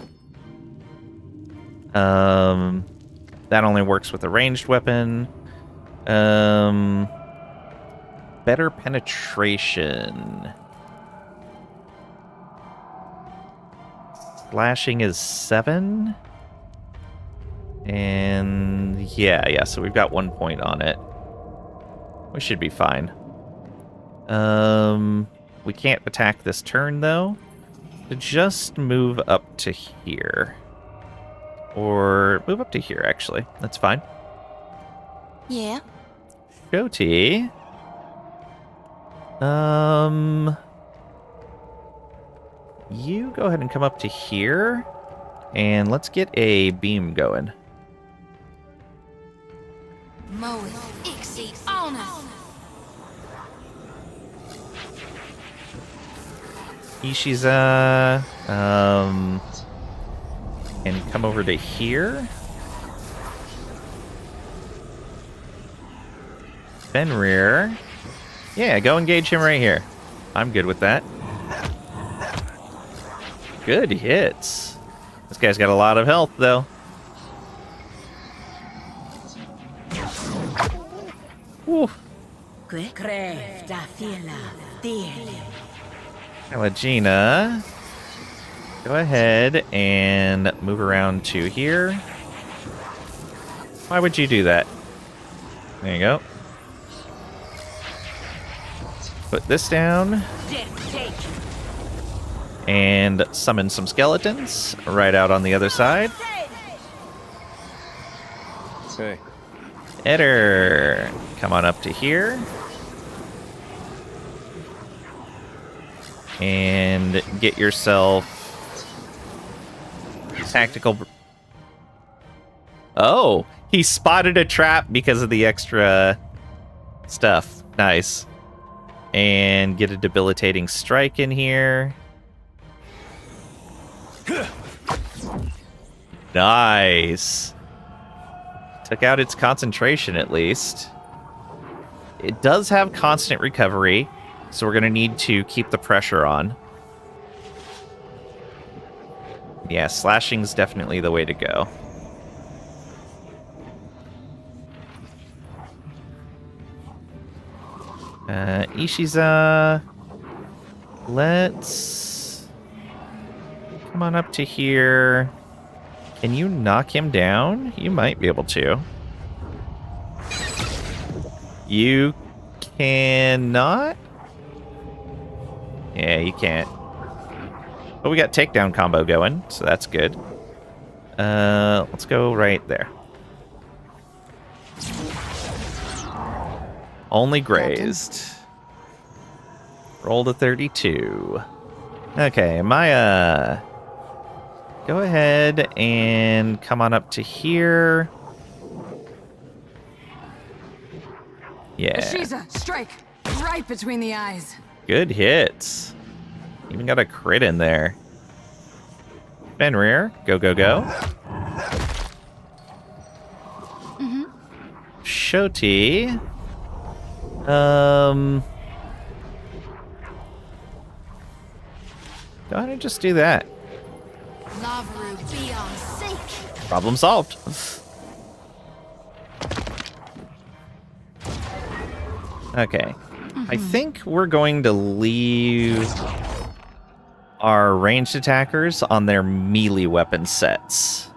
That only works with a ranged weapon. Better penetration. Slashing is 7. And yeah, so we've got 1 point on it. We should be fine. We can't attack this turn though. Just move up to here. Or move up to here, actually. That's fine. Yeah. Shoti. You go ahead and come up to here. And let's get a beam going. Ishiza, and come over to here. Fenrir. Yeah, go engage him right here. I'm good with that. Good hits. This guy's got a lot of health, though. Woo. Elagina, go ahead and move around to here. Why would you do that? There you go. Put this down. And summon some skeletons right out on the other side. Hey. Eder, come on up to here. And get yourself tactical. Oh, he spotted a trap because of the extra stuff. Nice. And get a debilitating strike in here. Nice. Took out its concentration at least. It does have constant recovery, so we're going to need to keep the pressure on. Yeah, slashing's definitely the way to go. Ishiza, let's come on up to here. Can you knock him down? You might be able to. You cannot? Yeah, you can't. But we got takedown combo going, so that's good. Let's go right there. Only grazed. Roll to 32. Okay, Maya. Go ahead and come on up to here. Yeah. Ashiza, strike. Right between the eyes. Good hits. Even got a crit in there. Fenrir, go, go, go. Shoti. Go ahead and just do that. Lavru, be on sync. Problem solved. Okay. I think we're going to leave our ranged attackers on their melee weapon sets.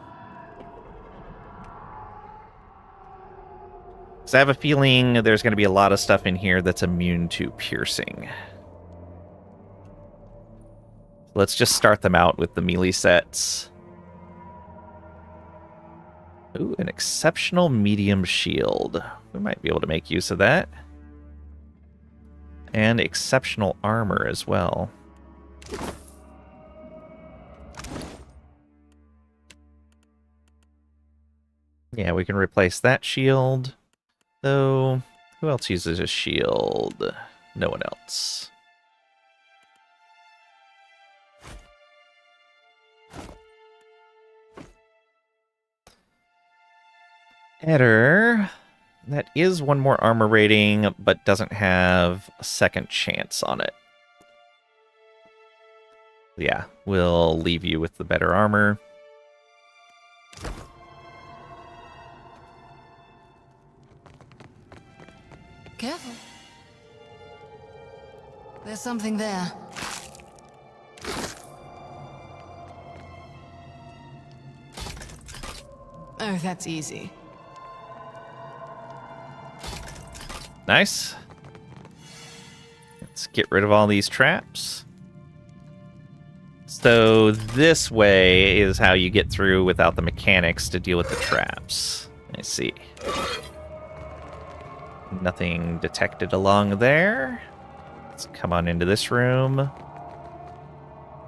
So I have a feeling there's going to be a lot of stuff in here that's immune to piercing. Let's just start them out with the melee sets. Ooh, an exceptional medium shield. We might be able to make use of that. And exceptional armor as well. Yeah, we can replace that shield. Though, who else uses a shield? No one else. Eder. That is one more armor rating, but doesn't have a second chance on it. Yeah, we'll leave you with the better armor. Careful. There's something there. Oh, that's easy. Nice. Let's get rid of all these traps. So this way is how you get through without the mechanics to deal with the traps. I see. Nothing detected along there. Let's come on into this room.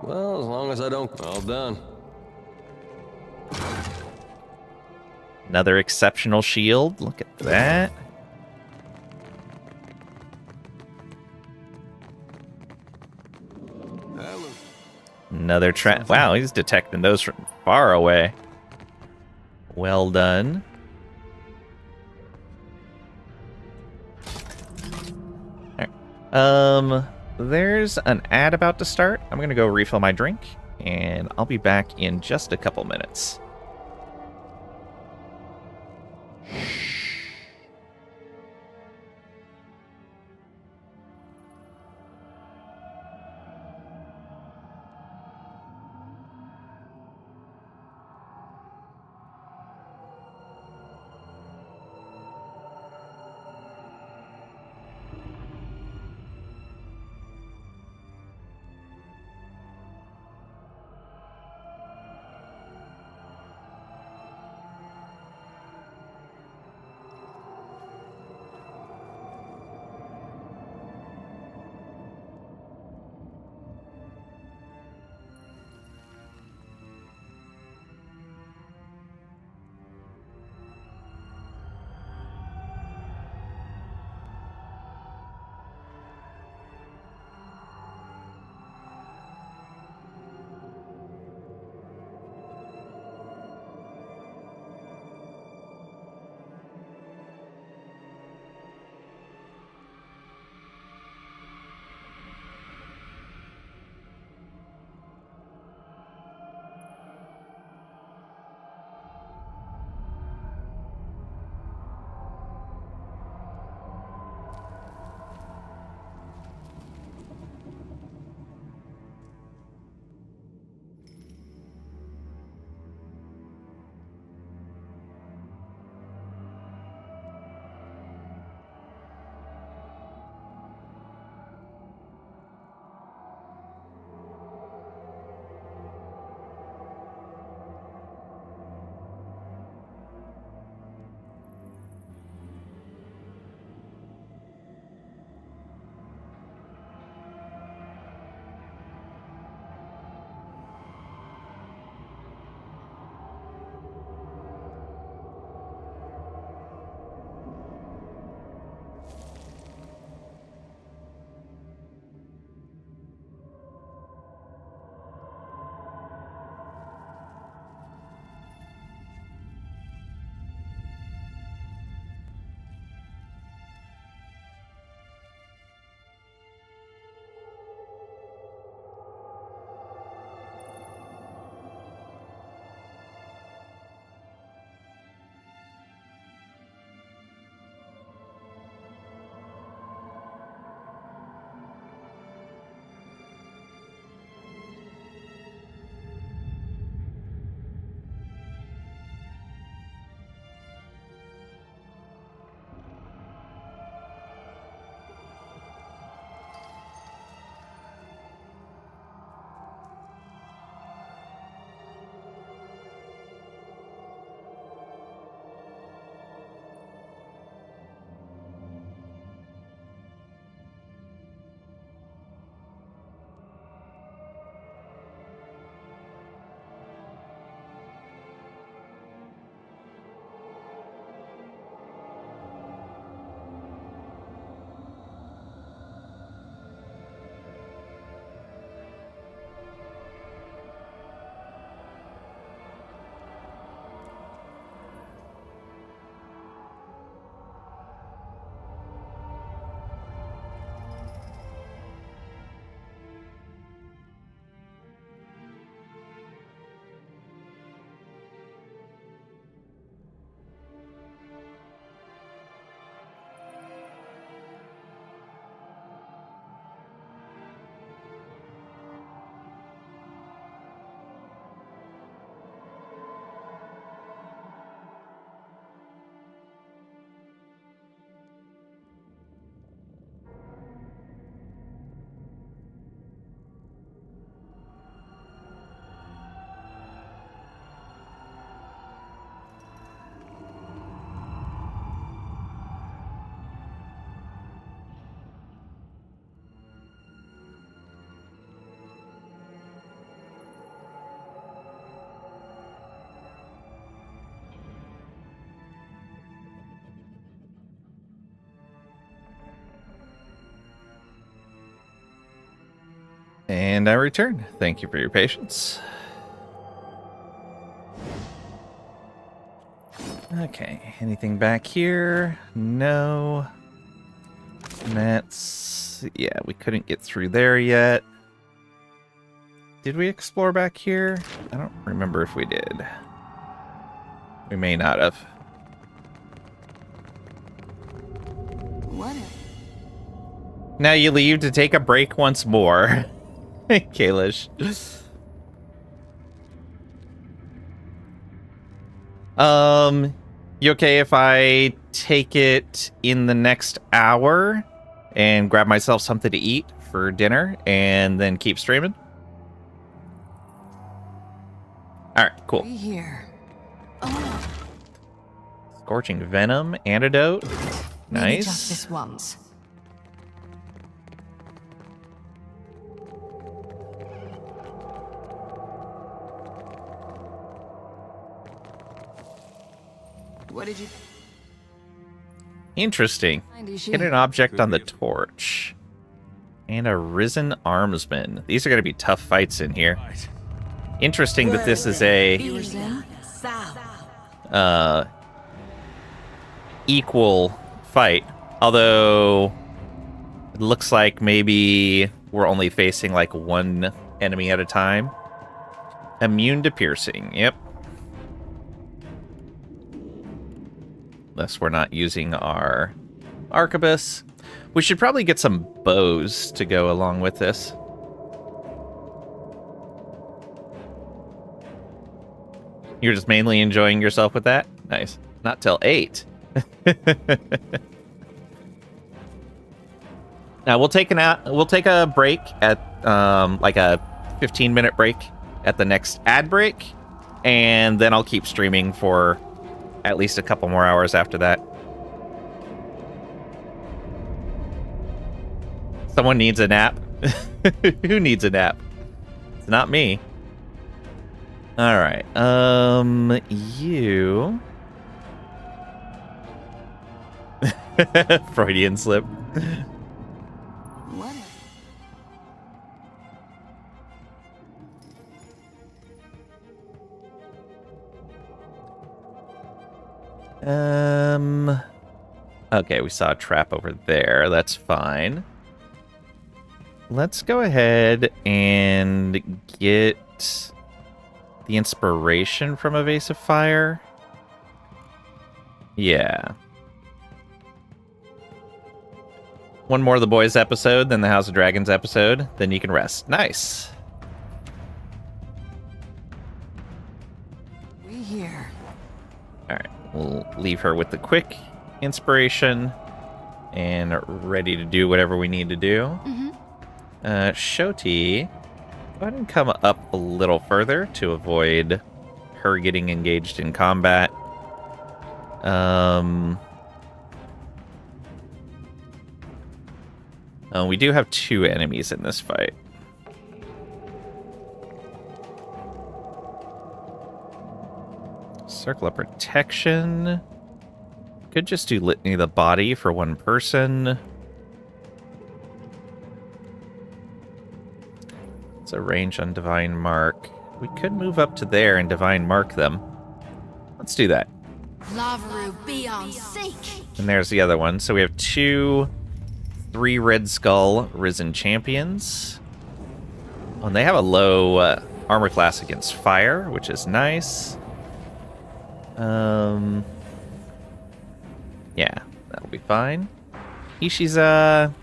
Well, as long as I don't... All done. Another exceptional shield. Look at that. Another trap. Wow, he's detecting those from far away. Well done. Alright. There's an ad about to start. I'm gonna go refill my drink, and I'll be back in just a couple minutes. And I return. Thank you for your patience. Okay, anything back here? No. And that's... yeah, we couldn't get through there yet. Did we explore back here? I don't remember if we did. We may not have. What? Now you leave to take a break once more. Kalish. You okay if I take it in the next hour and grab myself something to eat for dinner and then keep streaming? Alright, cool. Here. Scorching Venom, Antidote. Maybe Nice. just this once. What did you... Interesting. Hit an object on the torch. And a Risen Armsman. These are going to be tough fights in here. Interesting that this is a equal fight. Although it looks like maybe we're only facing like one enemy at a time. Immune to piercing. Yep. Unless we're not using our arquebus. We should probably get some bows to go along with this. You're just mainly enjoying yourself with that? Nice. Not till 8. Now we'll take a break at like a 15-minute break at the next ad break, and then I'll keep streaming for at least a couple more hours after that. Someone needs a nap. Who needs a nap? It's not me. All right. You. Freudian slip. What? Okay, we saw a trap over there. That's fine. Let's go ahead and get the inspiration from Evasive Fire. Yeah. One more of the Boys episode, then the House of Dragons episode, then you can rest. Nice. We here. Alright, we'll leave her with the quick inspiration and ready to do whatever we need to do. Shoti, go ahead and come up a little further to avoid her getting engaged in combat. We do have 2 enemies in this fight. Circle of Protection. Could just do Litany of the Body for one person. It's a range on Divine Mark. We could move up to there and Divine Mark them. Let's do that. Lavaru, be on sync. And there's the other one. So we have 2 3 Red Skull Risen Champions. Oh, and they have a low armor class against fire, which is nice. Yeah, that'll be fine. Ishiza,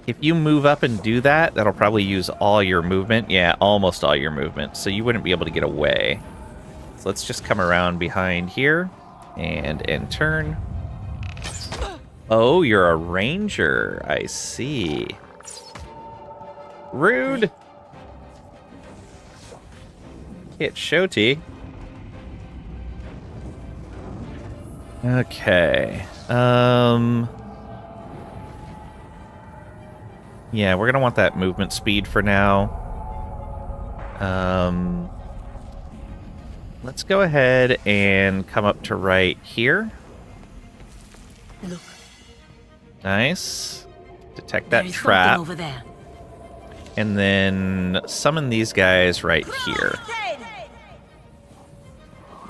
if you move up and do that, that'll probably use all your movement. Yeah, almost all your movement, so you wouldn't be able to get away. So let's just come around behind here and end turn. Oh, you're a ranger. I see. Rude. Hit Shoti. Okay. Yeah, we're gonna want that movement speed for now. Let's go ahead and come up to right here. Look. Nice. Detect that trap. Over there. And then summon these guys right here.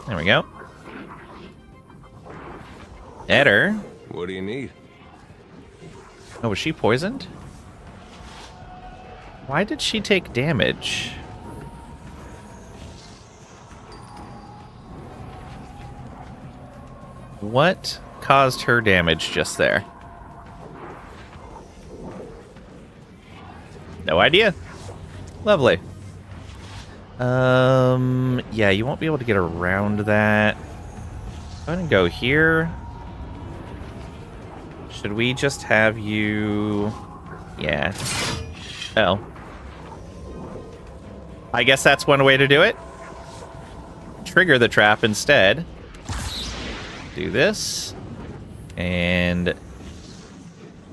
There we go. Eder. What do you need? Oh, was she poisoned? Why did she take damage? What caused her damage just there? No idea. Lovely. Yeah, you won't be able to get around that. Go ahead and go here. Should we just have you... Yeah. Oh. I guess that's one way to do it. Trigger the trap instead. Do this. And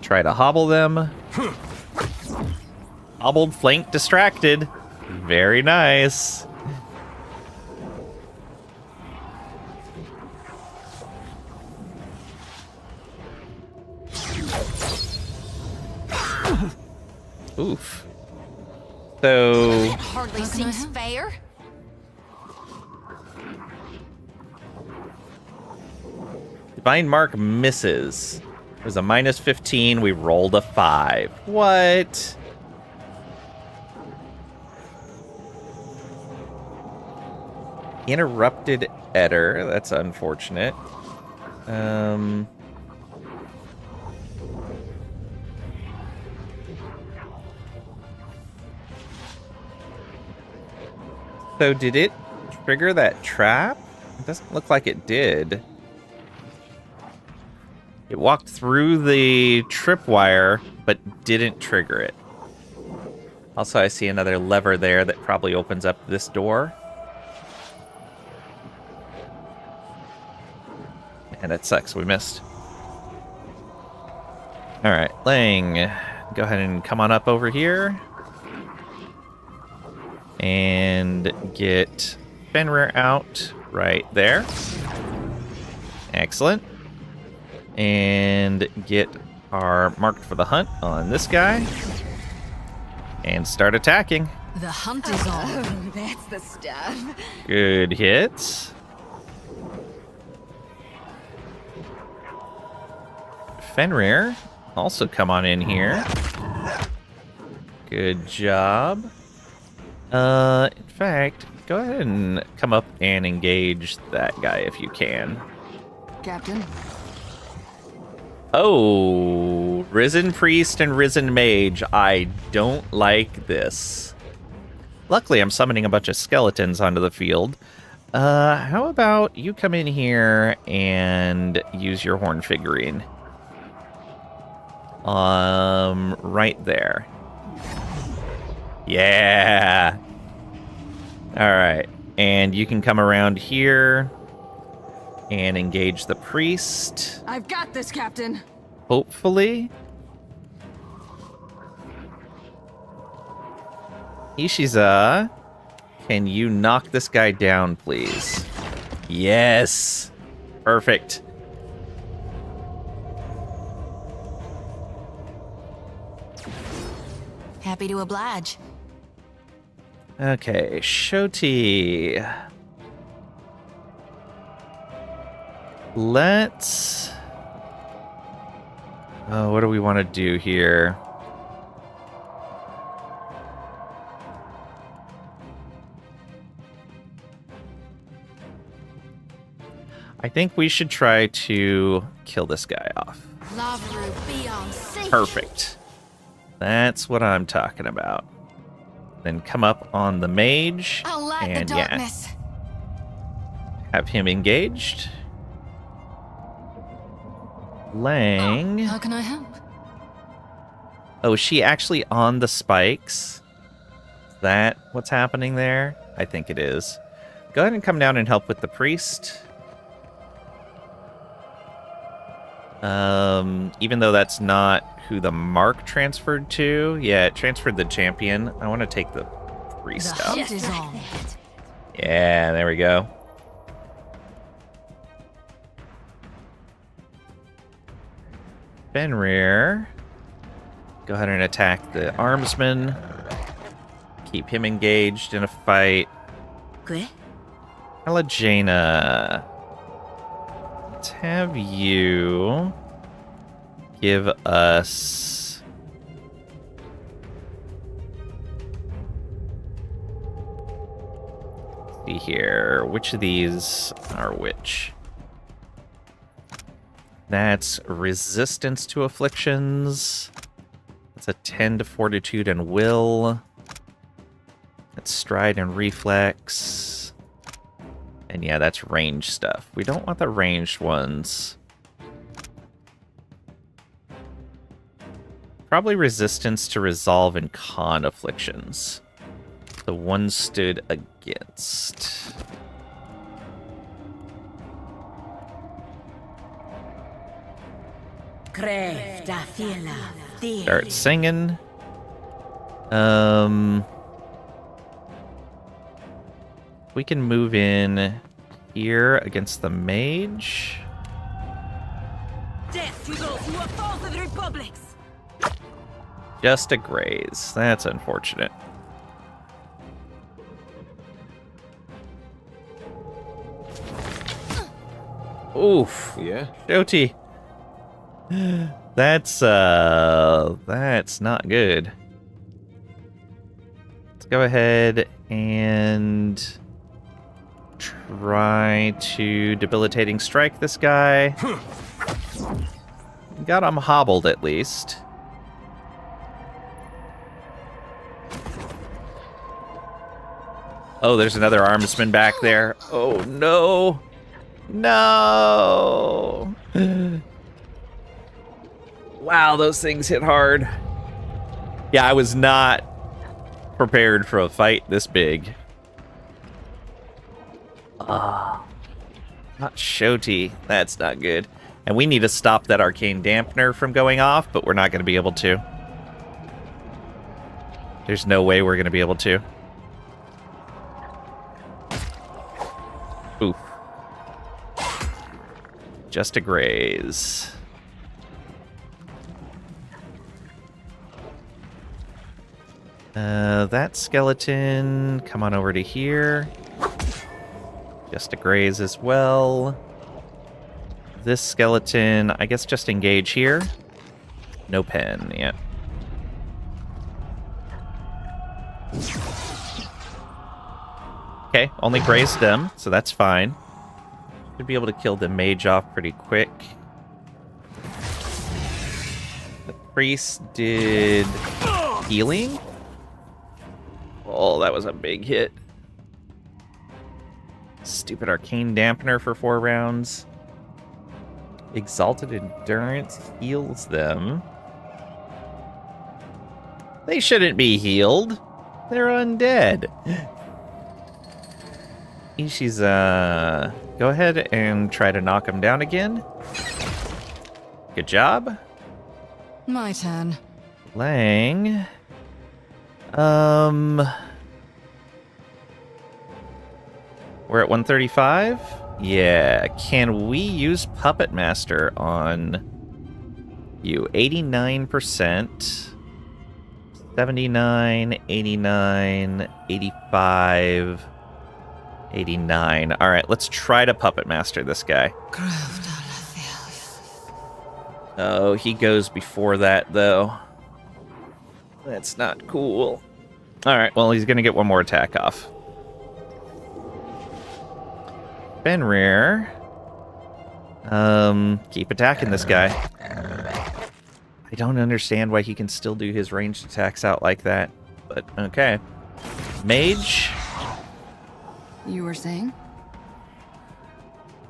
try to hobble them. Hobbled, flanked, distracted. Very nice. Oof. So... That hardly seems fair. Divine Mark misses. It was a minus 15. We rolled a 5. What? Interrupted Eder. That's unfortunate. So did it trigger that trap? It doesn't look like it did. It walked through the tripwire, but didn't trigger it. Also, I see another lever there that probably opens up this door. And that sucks, we missed. Alright, Lang, go ahead and come on up over here. And get Fenrir out right there. Excellent. And get our marked for the hunt on this guy. And start attacking. The hunt is on. Oh, that's the stuff. Good hits. Fenrir, also come on in here. Good job. In fact, go ahead and come up and engage that guy if you can. Captain. Oh, Risen Priest and Risen Mage. I don't like this. Luckily, I'm summoning a bunch of skeletons onto the field. How about you come in here and use your horn figurine? Right there. Yeah. All right. And you can come around here and engage the priest. I've got this, Captain. Hopefully. Ishiza, can you knock this guy down, please? Yes. Perfect. Happy to oblige. Okay, Shoti. Let's... Oh, what do we want to do here? I think we should try to kill this guy off. Perfect. That's what I'm talking about. Then come up on the mage. And yeah, have him engaged. Lang. How can I help? Oh, is she actually on the spikes? Is that what's happening there? I think it is. Go ahead and come down and help with the priest. Even though that's not who the mark transferred to. Yeah, it transferred the champion. I want to take the priest out. Yeah, there we go. Fenrir. Go ahead and attack the armsman. Keep him engaged in a fight. Elagena. Let's have you give us... Let's see here. Which of these are which? That's resistance to afflictions. That's a 10 to fortitude and will. That's stride and reflex. And yeah, that's range stuff. We don't want the ranged ones. Probably resistance to resolve and con afflictions. The one stood against. Start singing. We can move in here against the mage. Death to those who oppose the republics. Just a graze. That's unfortunate. Oof. Yeah. Shoti. That's not good. Let's go ahead and try to debilitating strike this guy. Got him hobbled at least. Oh, there's another armsman back there. Oh no. No. Wow, those things hit hard. Yeah, I was not prepared for a fight this big. Not Shoti. That's not good. And we need to stop that arcane dampener from going off, but we're not going to be able to. There's no way we're going to be able to. Oof. Just a graze. That skeleton, come on over to here. Just a graze as well. This skeleton, I guess just engage here. No pen, yeah. Okay, only grazed them, so that's fine. Should be able to kill the mage off pretty quick. The priest did healing. Oh, that was a big hit. Stupid arcane dampener for 4 rounds. Exalted endurance heals them. They shouldn't be healed. They're undead. Ishi's, go ahead and try to knock him down again. Good job. My turn. Lang. We're at 135? Yeah. Can we use Puppet Master on you? 89%. 79, 89, 85, 89. All right, let's try to Puppet Master this guy. Oh, he goes before that, though. That's not cool. All right, well, he's going to get one more attack off. Fenrir. Keep attacking this guy. I don't understand why he can still do his ranged attacks out like that, but okay. Mage. You were saying?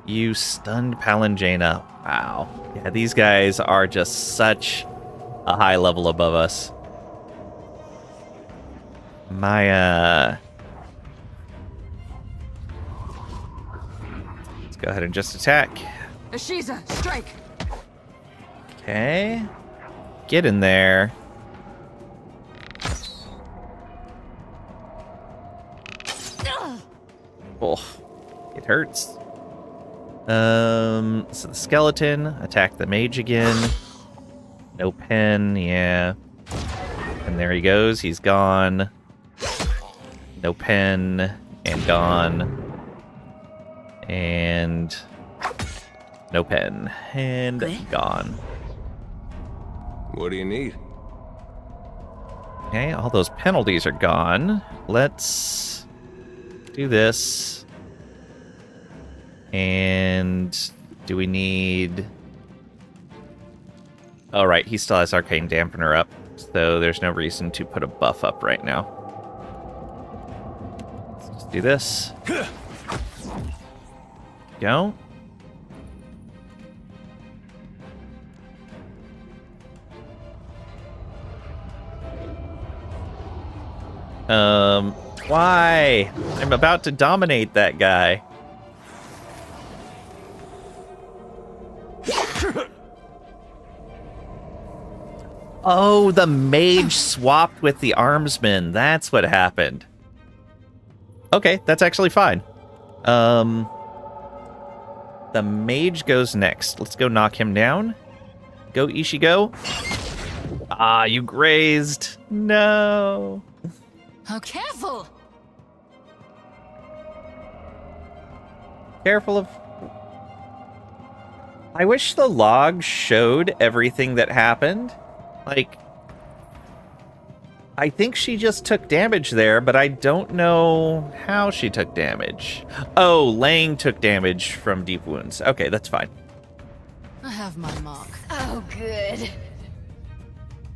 You stunned Palangena. Wow. Yeah, these guys are just such a high level above us. My, let's go ahead and just attack. Ashiza, strike! Okay. Get in there. Oh, it hurts. So the skeleton, attack the mage again. No pen, yeah. And there he goes, he's gone. No pen, and gone. And no pen, and gone. What do you need? Okay, all those penalties are gone. Let's do this. And do we need... Oh, right, he still has Arcane Dampener up, so there's no reason to put a buff up right now. Let's just do this. Go. Why? I'm about to dominate that guy. Oh, the mage swapped with the armsman. That's what happened. Okay, that's actually fine. The mage goes next. Let's go knock him down. Go, Ishi, go. Ah, you grazed. No. Oh, careful! Careful of... I wish the log showed everything that happened. Like, I think she just took damage there, but I don't know how she took damage. Oh, Lang took damage from deep wounds. Okay, that's fine. I have my mark. Oh, good.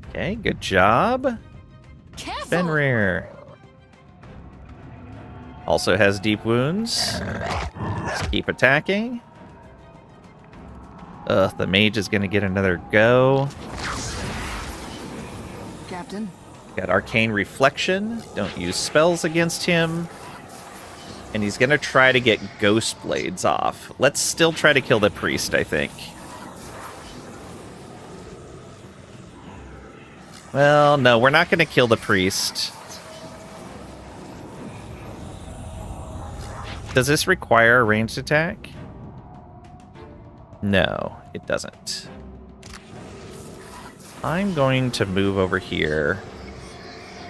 Okay, good job. Careful! Fenrir also has deep wounds. Let's keep attacking. The mage is going to get another go. Captain. Got Arcane Reflection. Don't use spells against him. And he's going to try to get Ghost Blades off. Let's still try to kill the priest, I think. Well, no, we're not going to kill the priest. Does this require a ranged attack? No, it doesn't. I'm going to move over here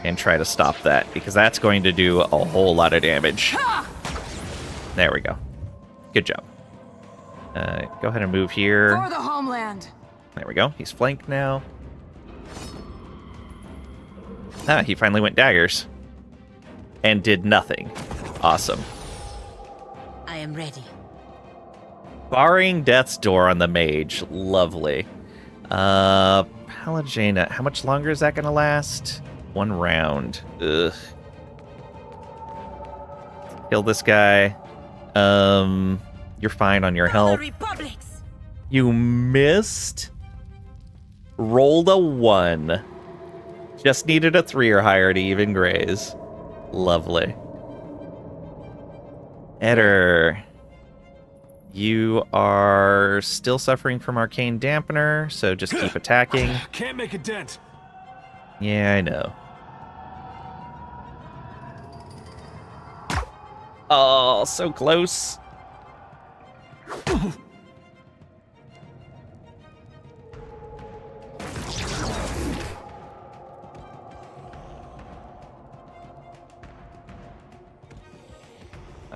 and try to stop that, because that's going to do a whole lot of damage. There we go. Good job. Go ahead and move here. For the homeland. There we go. He's flanked now. Ah, he finally went daggers. And did nothing. Awesome. I am ready. Barring Death's Door on the mage. Lovely. Palagena. How much longer is that going to last? 1 round. Ugh. Kill this guy. You're fine on your health. You missed? Rolled a 1. Just needed a 3 or higher to even graze. Lovely. Eder. You are still suffering from Arcane Dampener, so just keep attacking. Can't make a dent. Yeah, I know. Oh, so close.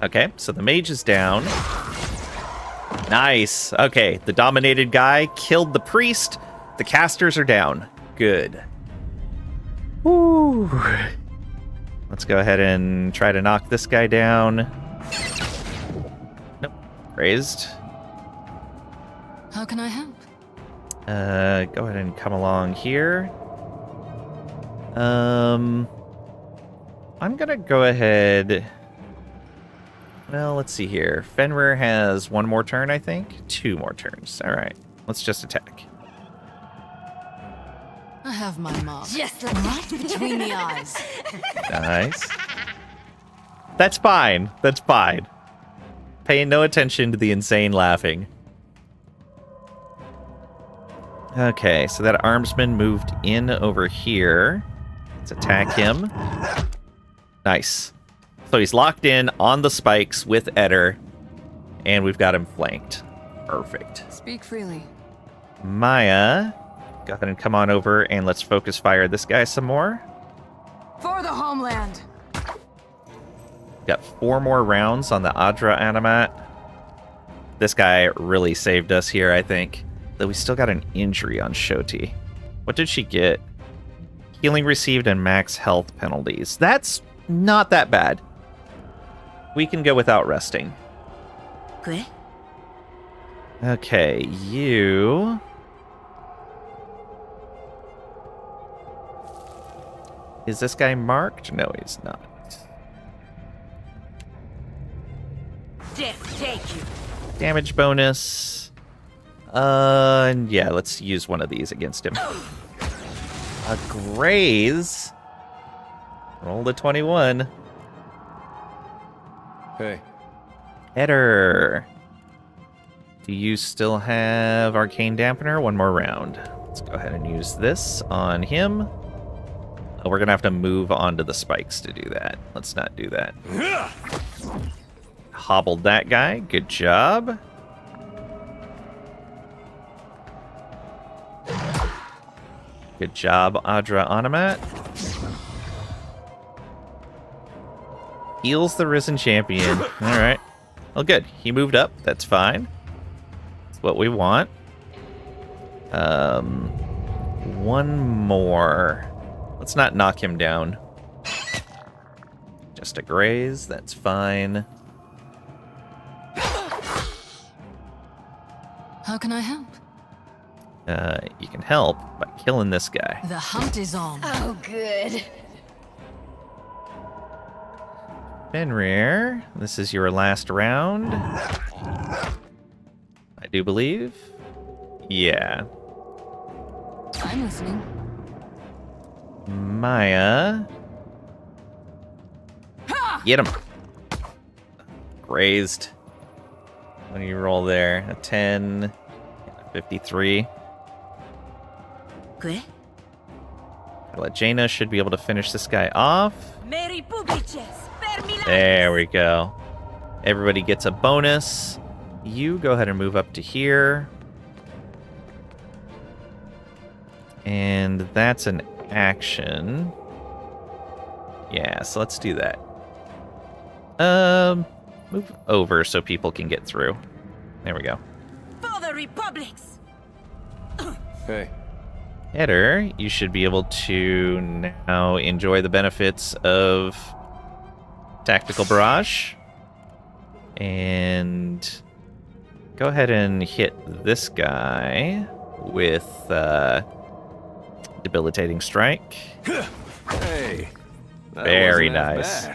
Okay, so the mage is down. Nice. Okay, the dominated guy killed the priest. The casters are down. Good. Woo. Let's go ahead and try to knock this guy down. Nope. Raised. How can I help? Go ahead and come along here. I'm gonna go ahead... Well, let's see here. Fenrir has 1 more turn, I think. 2 more turns. All right. Let's just attack. I have my mark. Just right between the eyes. Nice. That's fine. That's fine. Paying no attention to the insane laughing. Okay, so that armsman moved in over here. Let's attack him. Nice. So he's locked in on the spikes with Eder, and we've got him flanked. Perfect. Speak freely. Maya, go ahead and come on over, and let's focus fire this guy some more. For the homeland. Got 4 more rounds on the Adra Animat. This guy really saved us here, I think. Though we still got an injury on Shoti. What did she get? Healing received and max health penalties. That's not that bad. We can go without resting. Good. Okay, you... Is this guy marked? No, he's not. Death take you. Damage bonus. Yeah, let's use one of these against him. A graze. Roll a 21. Hey. Header. Do you still have Arcane Dampener? One more round. Let's go ahead and use this on him. Oh, we're going to have to move onto the spikes to do that. Let's not do that. Hobbled that guy. Good job. Good job, Adra Animat. Heals the Risen Champion. Alright. Well, good. He moved up. That's fine. That's what we want. One more. Let's not knock him down. Just a graze. That's fine. How can I help? You can help by killing this guy. The hunt is on. Oh, good. Fenrir, this is your last round. I do believe. Yeah. I'm listening. Maya. Get him. Grazed. What do you roll there? A 10, a 53. Good. Jaina should be able to finish this guy off. There we go. Everybody gets a bonus. You go ahead and move up to here. And that's an action. Yeah, so let's do that. Move over so people can get through. There we go. For the Republics. Hey. Header, you should be able to now enjoy the benefits of Tactical Barrage. And go ahead and hit this guy with Debilitating Strike. Hey. Very nice.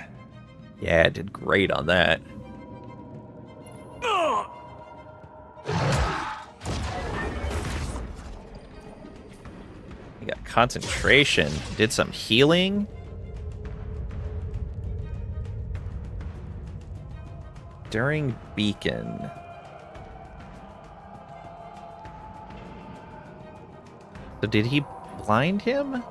Yeah, did great on that. You got concentration. Did some healing. During Beacon. So did he blind him?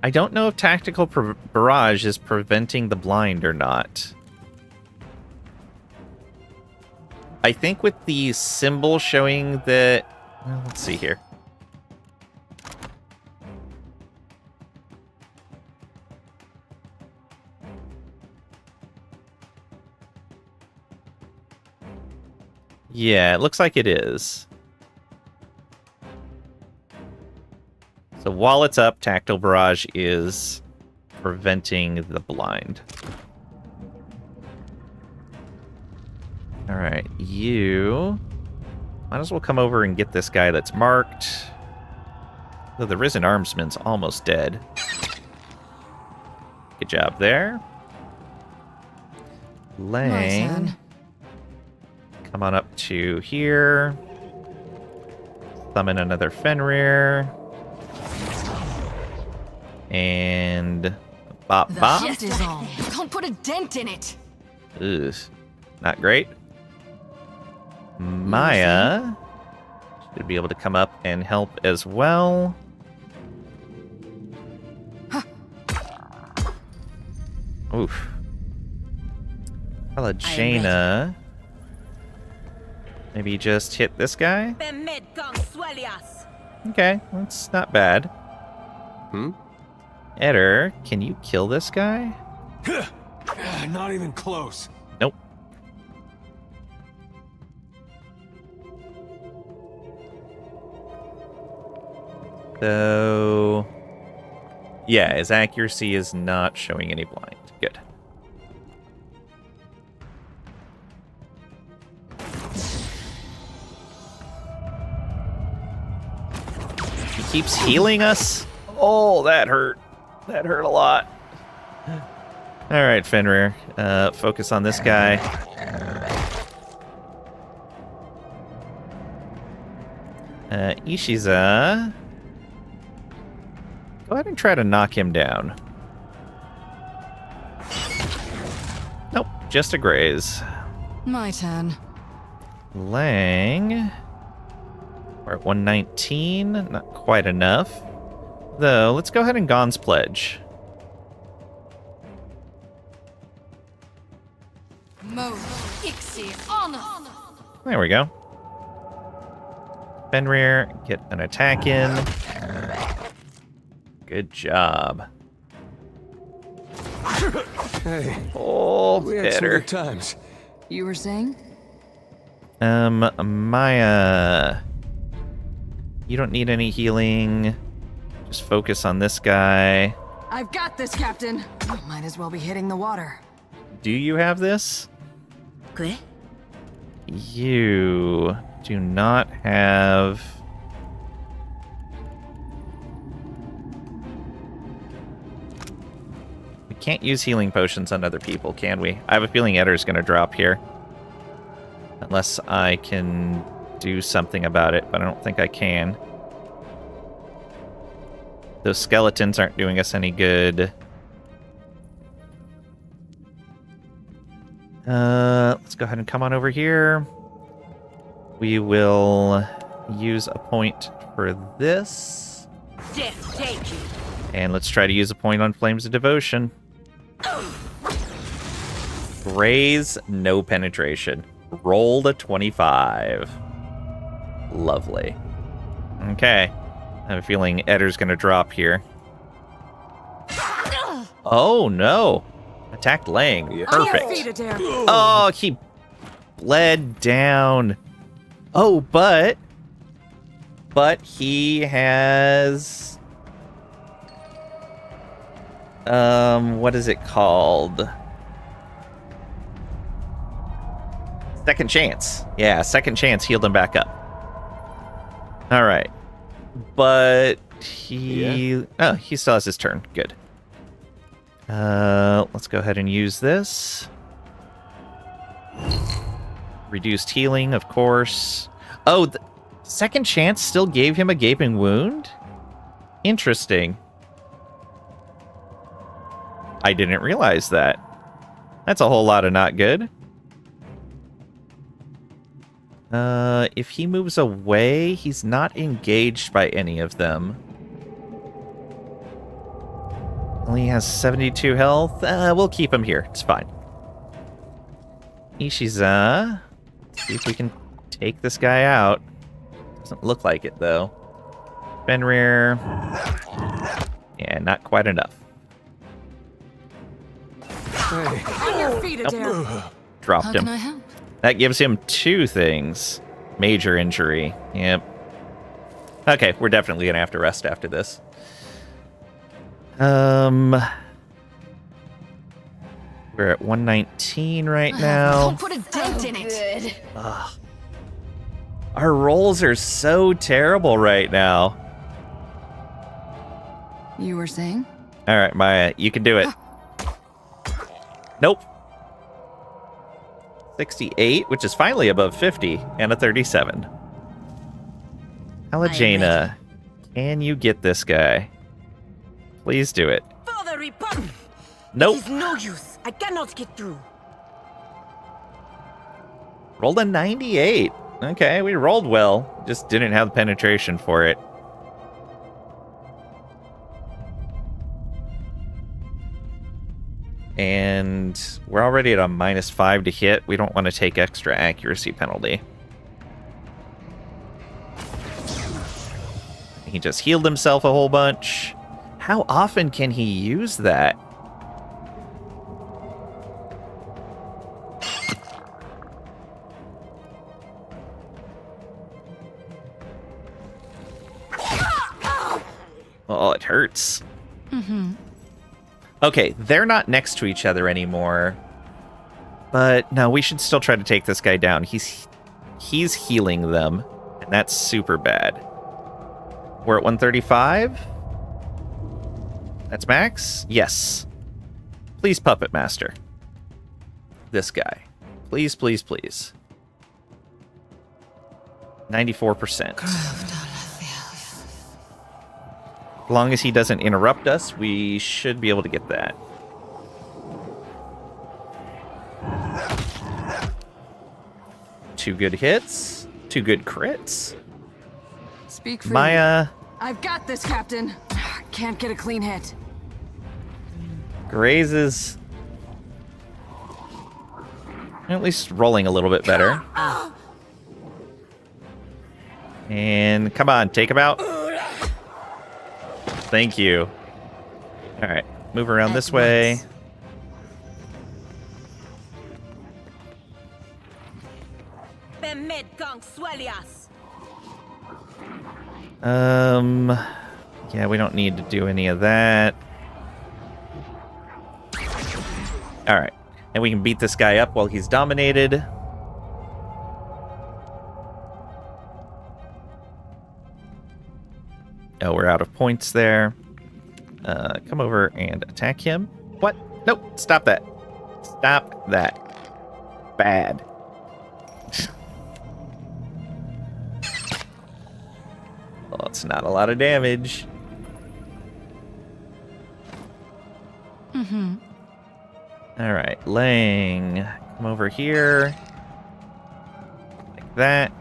I don't know if Tactical Barrage is preventing the blind or not. I think with the symbol showing that... Well, let's see here. Yeah, it looks like it is. So while it's up, Tactile Barrage is preventing the blind. Alright, you might as well come over and get this guy that's marked. Though the Risen Armsman's almost dead. Good job there. Lang, come on up to here. Summon another Fenrir. And bop bop. The hunt is on. Can't put a dent in it. Ugh, not great. Maya should be able to come up and help as well. Oof. Jaina. Maybe just hit this guy? Okay, that's not bad. Eder, can you kill this guy? Not even close. Nope. So, yeah, his accuracy is not showing any blind. Good. He keeps healing us? Oh, that hurt. That hurt a lot. All right, Fenrir. Focus on this guy. Ishiza. Go ahead and try to knock him down. Nope, just a graze. My turn. Lang. We're at 119. Not quite enough. Though, let's go ahead and Gon's Pledge. There we go. Fenrir, get an attack in. Good job. Hey. Oh, we had some good times. You were saying? Maya. You don't need any healing. Just focus on this guy. I've got this, Captain. Might as well be hitting the water. Do you have this? ¿Qué? You do not have... We can't use healing potions on other people, can we? I have a feeling Eder's going to drop here. Unless I can do something about it, but I don't think I can. Those skeletons aren't doing us any good. Let's go ahead and come on over here. We will use a point for this. Death take you. And let's try to use a point on Flames of Devotion. Raise, no penetration. Rolled a 25. Lovely. Okay. I have a feeling Eder's going to drop here. Oh, no. Attacked Lang. Perfect. Oh, he bled down. Oh, but he has... what is it called? Second chance. Yeah, second chance healed him back up. All right. But he... Yeah. Oh, he still has his turn. Good. Let's go ahead and use this. Reduced healing, of course. Oh, the second chance still gave him a gaping wound? Interesting. I didn't realize that. That's a whole lot of not good. If he moves away, he's not engaged by any of them. Only has 72 health. We'll keep him here. It's fine. Ishiza. See if we can take this guy out. Doesn't look like it, though. Fenrir. Yeah, not quite enough. Hey. On your feet, Adair. Nope. Dropped How him. can I help? That gives him 2 things. Major injury. Yep. Okay, we're definitely gonna have to rest after this. We're at 119 right now. Don't put a dent in it. Ugh. Our rolls are so terrible right now. You were saying? All right, Maya, you can do it. Nope. 68, which is finally above 50, and a 37. Alajana, can you get this guy? Please do it. For the Republic! Nope. It is no use. I cannot get through. Rolled a 98. Okay, we rolled well. Just didn't have the penetration for it. And we're already at a -5 to hit. We don't want to take extra accuracy penalty. He just healed himself a whole bunch. How often can he use that? Oh, it hurts. Mm-hmm. Okay, they're not next to each other anymore. But no, we should still try to take this guy down. He's healing them, and that's super bad. We're at 135. That's max? Yes. Please, Puppet Master. This guy. Please, please, please. 94%. As long as he doesn't interrupt us, we should be able to get that. Two good hits. Two good crits. Speak for Maya. I've got this, Captain. Can't get a clean hit. Grazes. At least rolling a little bit better. And come on, take him out. Thank you. All right, move around this way. Yeah, we don't need to do any of that. All right, and we can beat this guy up while he's dominated. Oh, we're out of points there. Come over and attack him. What? Nope, stop that. Stop that. Bad. Well, it's not a lot of damage. Mm-hmm. All right, Lang, come over here. Like that.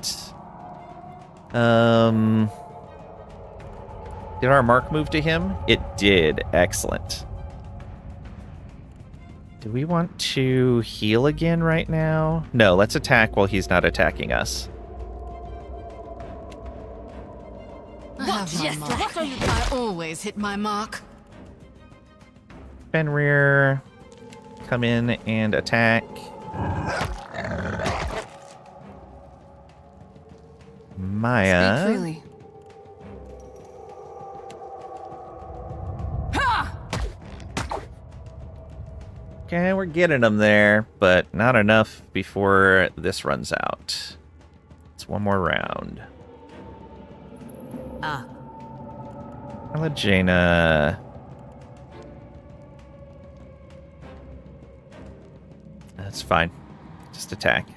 Did our mark move to him? It did. Excellent. Do we want to heal again right now? No, let's attack while he's not attacking us. I have my mark. I always hit my mark. Fenrir, come in and attack. Maya. Speak freely. Okay, we're getting them there, but not enough before this runs out. It's one more round. Jaina. That's fine. Just attack.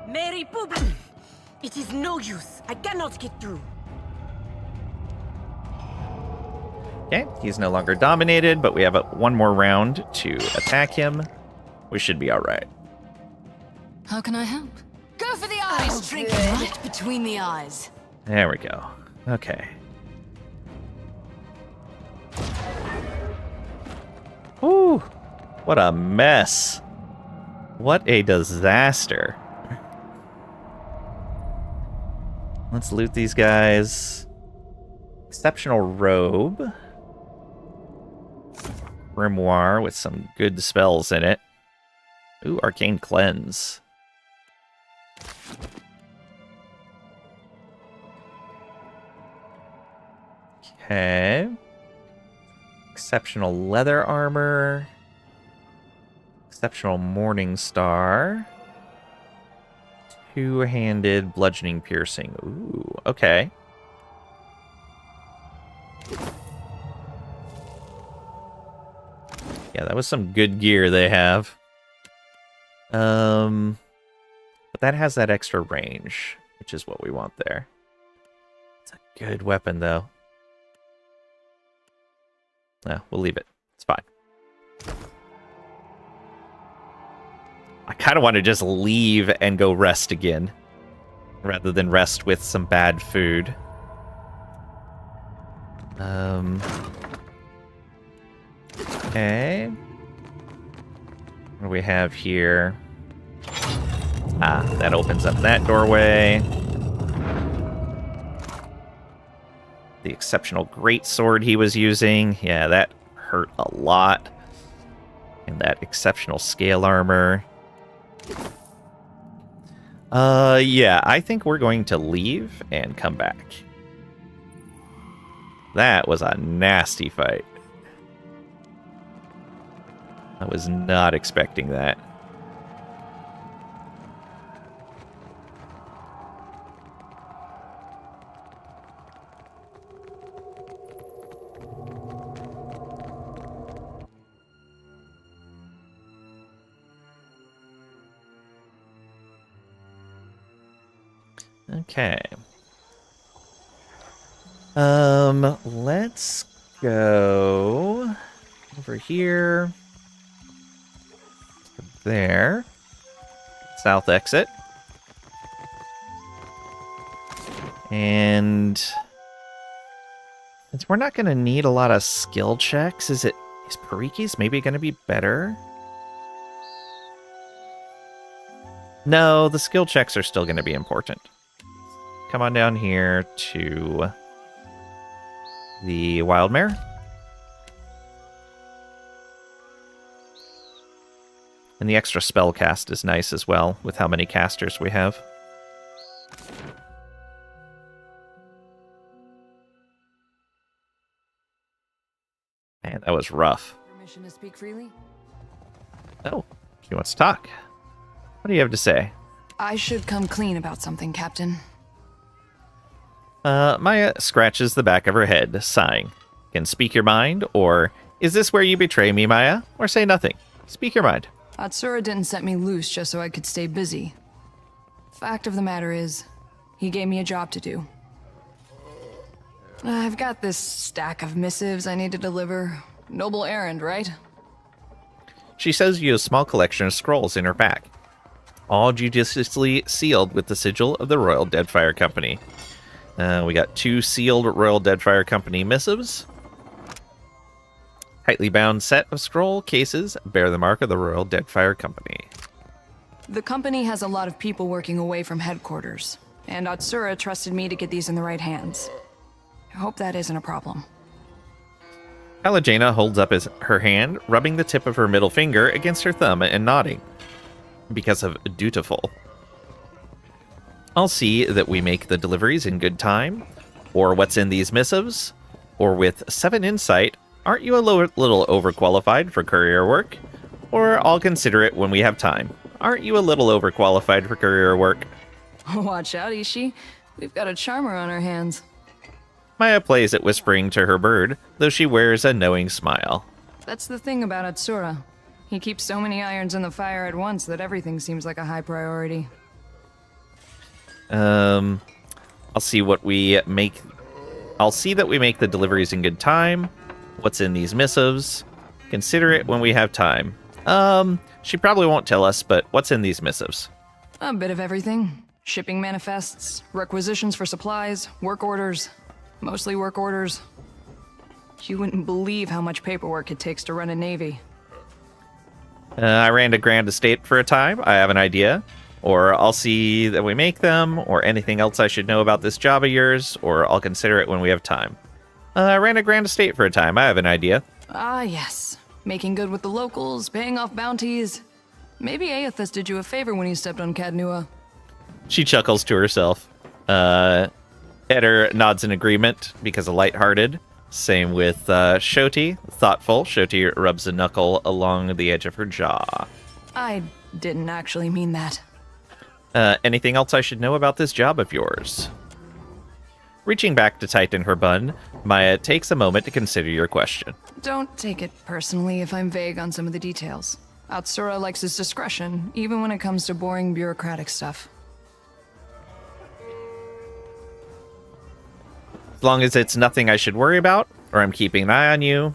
Mary Public! It is no use. I cannot get through. Okay, he's no longer dominated, but we have one more round to attack him. We should be all right. How can I help? Go for the eyes! Drink right between the eyes. There we go. Okay. Ooh, what a mess. What a disaster. Let's loot these guys. Exceptional robe. Grimoire with some good spells in it. Ooh, arcane cleanse. Okay. Exceptional leather armor. Exceptional morning star. Two-handed bludgeoning piercing. Ooh, okay. Yeah, that was some good gear they have. But that has that extra range, which is what we want there. It's a good weapon, though. No, we'll leave it. It's fine. I kind of want to just leave and go rest again, rather than rest with some bad food. Okay. What do we have here? Ah, that opens up that doorway. The exceptional great sword he was using. Yeah, that hurt a lot. And that exceptional scale armor. Yeah, I think we're going to leave and come back. That was a nasty fight. I was not expecting that. Okay. Let's go over here. There. South exit. And since we're not going to need a lot of skill checks, is Pariki's maybe going to be better? No, the skill checks are still going to be important. Come on down here to the Wild Mare. And the extra spell cast is nice as well, with how many casters we have. Man, that was rough. Permission to speak freely? Oh, he wants to talk. What do you have to say? I should come clean about something, Captain. Maya scratches the back of her head, sighing. Can speak your mind, or is this where you betray me, Maya? Or say nothing. Speak your mind. Atsura didn't set me loose just so I could stay busy. Fact of the matter is, he gave me a job to do. I've got this stack of missives I need to deliver. Noble errand, right? She says you have a small collection of scrolls in her pack, all judiciously sealed with the sigil of the Royal Deadfire Company. We got 2 sealed Royal Deadfire Company missives. Tightly bound set of scroll cases bear the mark of the Royal Deadfire Company. The company has a lot of people working away from headquarters, and Atsura trusted me to get these in the right hands. I hope that isn't a problem. Kalajena holds up her hand, rubbing the tip of her middle finger against her thumb and nodding. Because of dutiful. I'll see that we make the deliveries in good time, or what's in these missives, or with 7 insight, aren't you a little overqualified for courier work? Or I'll consider it when we have time. Aren't you a little overqualified for courier work? Watch out, Ishi. We've got a charmer on our hands. Maya plays at whispering to her bird, though she wears a knowing smile. That's the thing about Atsura. He keeps so many irons in the fire at once that everything seems like a high priority. I'll see that we make the deliveries in good time. What's in these missives? Consider it when we have time. She probably won't tell us, but what's in these missives? A bit of everything. Shipping manifests, requisitions for supplies, work orders. Mostly work orders. You wouldn't believe how much paperwork it takes to run a navy. I ran a grand estate for a time. I have an idea. Or I'll see that we make them, or anything else I should know about this job of yours, or I'll consider it when we have time. I ran a grand estate for a time. I have an idea. Ah, yes. Making good with the locals, paying off bounties. Maybe Aethys did you a favor when he stepped on Cadnua. She chuckles to herself. Eder nods in agreement because of lighthearted. Same with Shoti, thoughtful. Shoti rubs a knuckle along the edge of her jaw. I didn't actually mean that. Anything else I should know about this job of yours? Reaching back to tighten her bun, Maya takes a moment to consider your question. Don't take it personally if I'm vague on some of the details. Atsura likes his discretion, even when it comes to boring bureaucratic stuff. As long as it's nothing I should worry about, or I'm keeping an eye on you,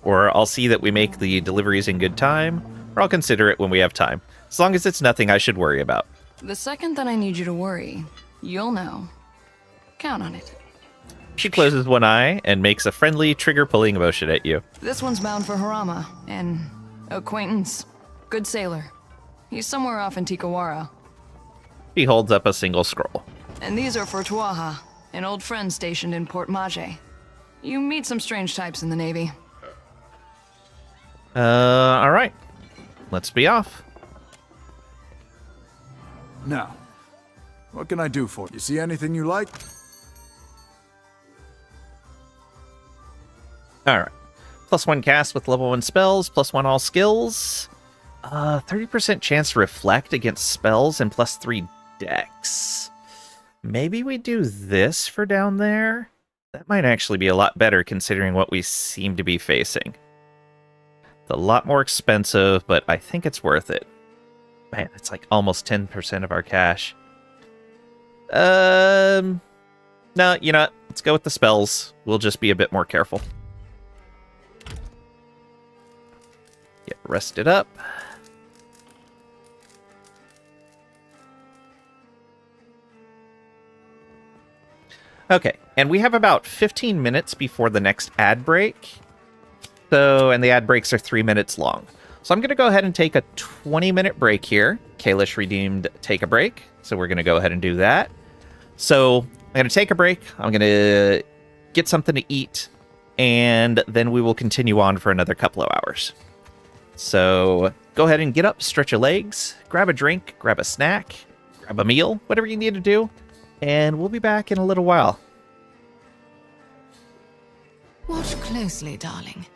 or I'll see that we make the deliveries in good time, or I'll consider it when we have time. As long as it's nothing I should worry about. The second that I need you to worry, you'll know. Count on it. She closes one eye and makes a friendly trigger-pulling motion at you. This one's bound for Harama, an acquaintance. Good sailor. He's somewhere off in Tikawara. He holds up a single scroll. And these are for Tuaha, an old friend stationed in Port Mage. You meet some strange types in the Navy. All right. Let's be off. Now, what can I do for you? You see anything you like? All right. +1 cast with level 1 spells, +1 all skills. 30% chance to reflect against spells and +3 dex. Maybe we do this for down there? That might actually be a lot better considering what we seem to be facing. It's a lot more expensive, but I think it's worth it. Man, it's like almost 10% of our cash. No, you know what? Let's go with the spells. We'll just be a bit more careful. Get rested up. Okay, and we have about 15 minutes before the next ad break. So, and the ad breaks are 3 minutes long. So I'm going to go ahead and take a 20-minute break here. Kalish redeemed take a break, so we're going to go ahead and do that. So I'm going to take a break. I'm going to get something to eat, and then we will continue on for another couple of hours. So go ahead and get up, stretch your legs, grab a drink, grab a snack, grab a meal, whatever you need to do, and we'll be back in a little while. Watch closely, darling.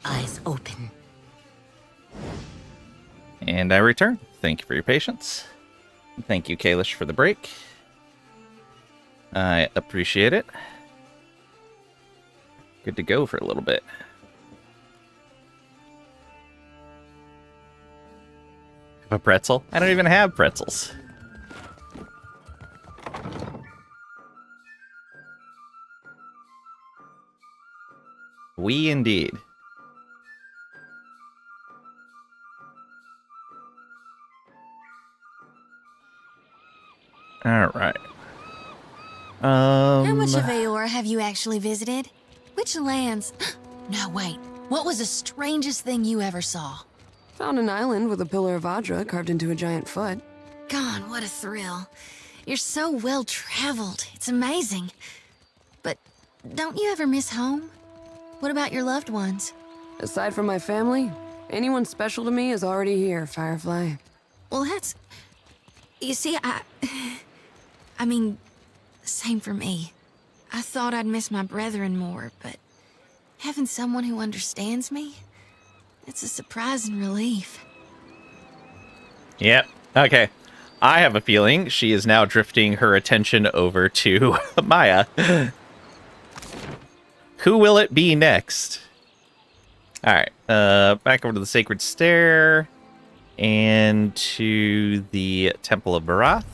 eyes open. And I return. Thank you for your patience. Thank you, Kalish, for the break. I appreciate it. Good to go for a little bit. A pretzel? I don't even have pretzels. We indeed. All right. How much of Aora have you actually visited? Which lands? No, wait. What was the strangest thing you ever saw? Found an island with a pillar of Adra carved into a giant foot. God, what a thrill. You're so well-traveled. It's amazing. But don't you ever miss home? What about your loved ones? Aside from my family, anyone special to me is already here, Firefly. Well, that's... You see, I mean, same for me. I thought I'd miss my brethren more, but having someone who understands me, it's a surprising relief. Yep. Okay. I have a feeling she is now drifting her attention over to Maya. Who will it be next? All right. Back over to the Sacred Stair and to the Temple of Barath.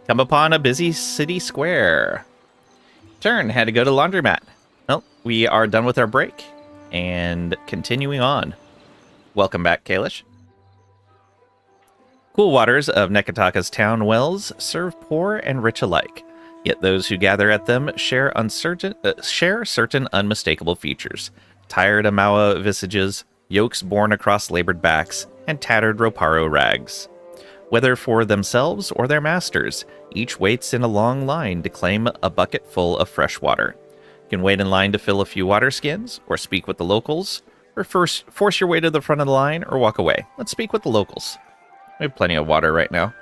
Come upon a busy city square. Turn, had to go to laundromat. Well, we are done with our break and continuing on. Welcome back, Kalish. Cool waters of Neketaka's town wells serve poor and rich alike, yet those who gather at them share certain unmistakable features. Tired Amawa visages, yokes borne across labored backs, and tattered Roparo rags. Whether for themselves or their masters, each waits in a long line to claim a bucket full of fresh water. You can wait in line to fill a few water skins, or speak with the locals, or first force your way to the front of the line, or walk away. Let's speak with the locals. We have plenty of water right now.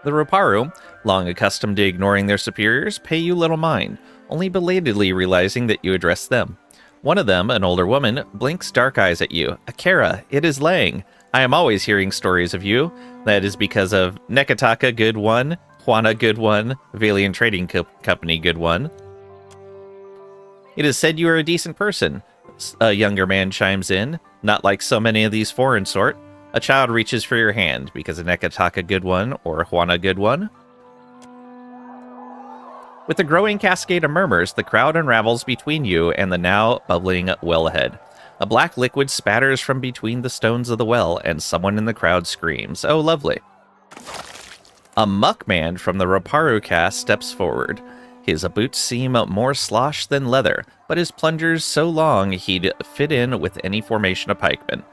The Roparu, long accustomed to ignoring their superiors, pay you little mind, only belatedly realizing that you address them. One of them, an older woman, blinks dark eyes at you. Akira, it is Lang. I am always hearing stories of you. That is because of Neketaka, good one. Juana, good one. Valiant Trading Company, good one. It is said you are a decent person. A younger man chimes in. Not like so many of these foreign sort. A child reaches for your hand because of Neketaka, good one, or Juana, good one. With a growing cascade of murmurs, the crowd unravels between you and the now bubbling wellhead. A black liquid spatters from between the stones of the well, and someone in the crowd screams, "Oh, lovely." A muckman from the Roparu cast steps forward. His boots seem more slosh than leather, but his plungers so long he'd fit in with any formation of pikemen.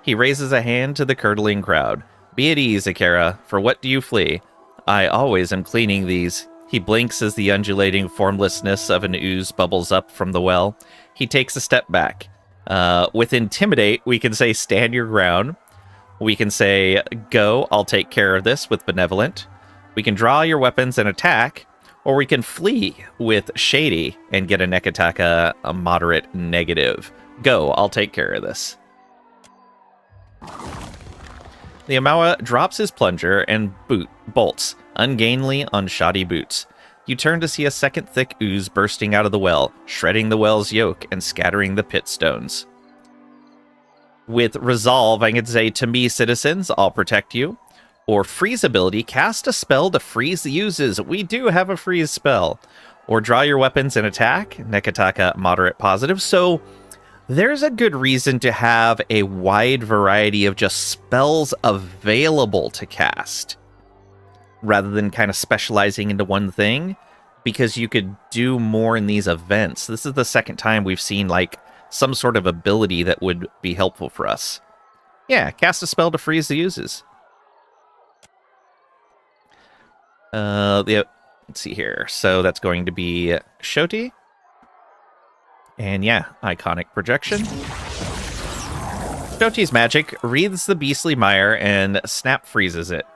He raises a hand to the curdling crowd. "Be at ease, Akira, for what do you flee? I always am cleaning these." He blinks as the undulating formlessness of an ooze bubbles up from the well. He takes a step back. With Intimidate, we can say stand your ground. We can say go, I'll take care of this with Benevolent. We can draw your weapons and attack, or we can flee with Shady and get a Neketaka a moderate negative. Go, I'll take care of this. The Amawa drops his plunger and bolts, ungainly on shoddy boots. You turn to see a second thick ooze bursting out of the well, shredding the well's yolk and scattering the pit stones. With Resolve, I can say, to me, citizens, I'll protect you. Or Freeze ability, cast a spell to freeze the oozes. We do have a freeze spell. Or draw your weapons and attack. Neketaka, moderate positive. So there's a good reason to have a wide variety of just spells available to cast, rather than kind of specializing into one thing, because you could do more in these events. This is the second time we've seen, like, some sort of ability that would be helpful for us. Yeah, cast a spell to freeze the uses. Let's see here. So that's going to be Shoti. And yeah, iconic projection. Shoti's magic wreathes the beastly mire and snap freezes it.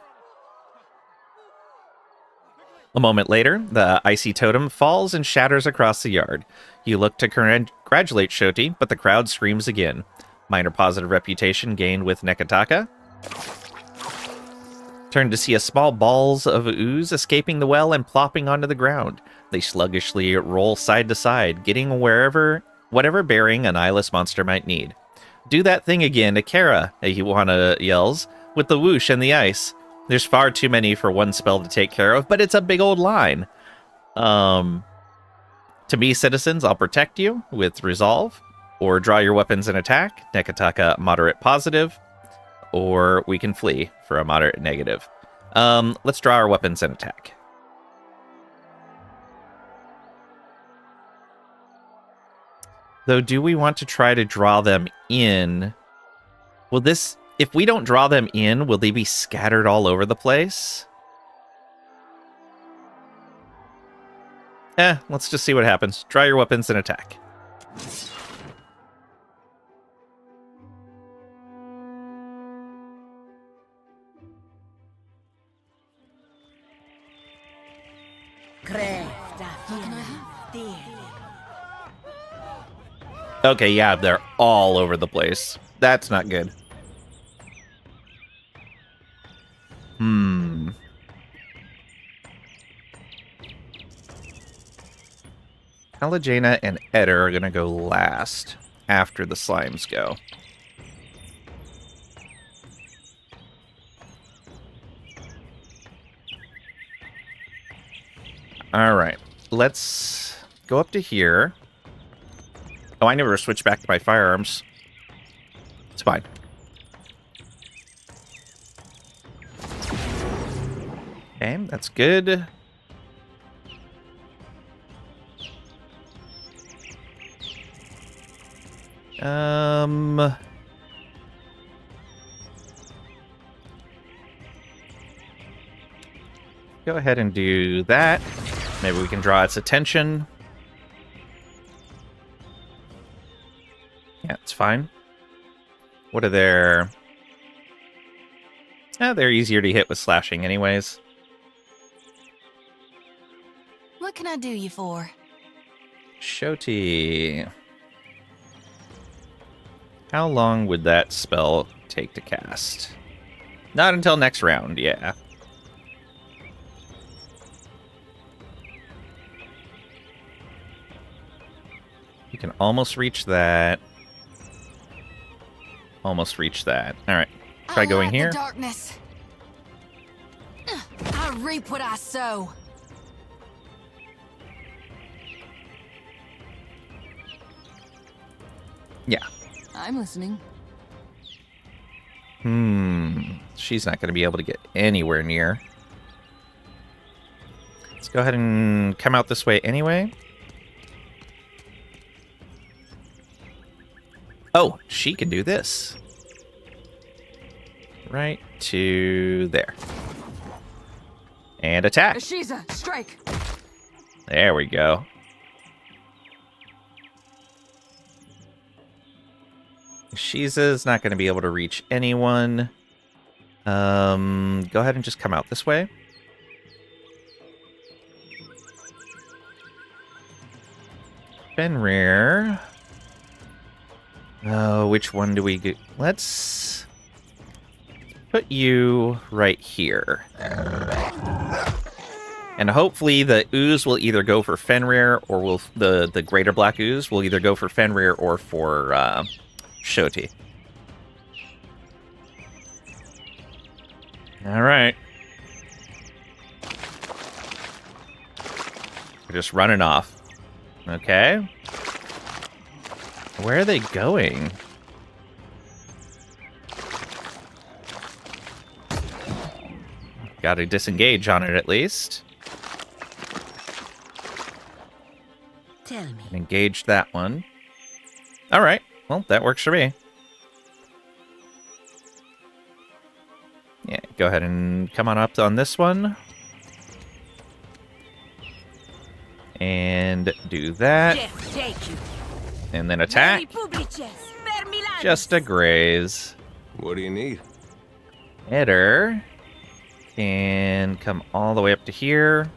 A moment later, the icy totem falls and shatters across the yard. You look to congratulate Shoti, but the crowd screams again. Minor positive reputation gained with Neketaka. Turn to see a small balls of ooze escaping the well and plopping onto the ground. They sluggishly roll side to side, getting whatever bearing an eyeless monster might need. Do that thing again, Akira, Iwana yells, with the whoosh and the ice. There's far too many for one spell to take care of, but it's a big old line. To me, citizens, I'll protect you with resolve, or draw your weapons and attack, Neketaka moderate positive, or we can flee for a moderate negative. Let's draw our weapons and attack. Though, do we want to try to draw them in? Will this, if we don't draw them in, will they be scattered all over the place? Let's just see what happens. Draw your weapons and attack. Okay, yeah, they're all over the place. That's not good. Alajana and Eder are going to go last after the slimes go. All right, let's go up to here. Oh, I never switched back to my firearms. It's fine. Okay, that's good. Go ahead and do that. Maybe we can draw its attention. Yeah, it's fine. What are their... they're easier to hit with slashing anyways. What can I do you for? Shoti. How long would that spell take to cast? Not until next round, yeah. You can almost reach that. Almost reach that. All right, try going here. The darkness. I reap what I sow. Yeah. I'm listening. She's not going to be able to get anywhere near. Let's go ahead and come out this way anyway. Oh, she can do this. Right to there. And attack. Ashiza, strike. There we go. Shiza's not going to be able to reach anyone. Go ahead and just come out this way. Fenrir. Oh, which one do we get? Let's put you right here. And hopefully the ooze will either go for Fenrir or will the greater black ooze will either go for Fenrir or for Shoti. All right. We're just running off. Okay. Where are they going? Got to disengage on it at least. Tell me. Engage that one. All right. Well, that works for me. Yeah, go ahead and come on up on this one. And do that. And then attack. Just a graze. What do you need? Eder can come all the way up to here.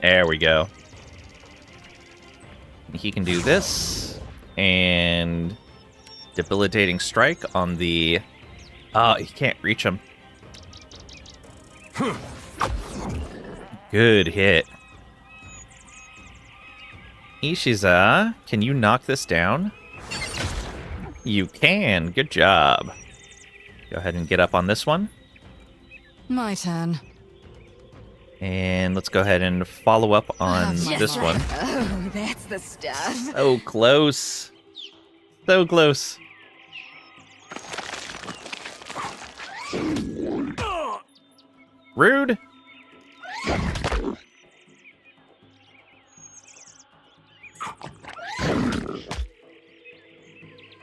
There we go. He can do this. And debilitating strike on the... Oh, he can't reach him. Good hit. Ishiza, can you knock this down? You can. Good job. Go ahead and get up on this one. My turn. And let's go ahead and follow up on this one. Oh, that's the stuff. So close. So close. Rude.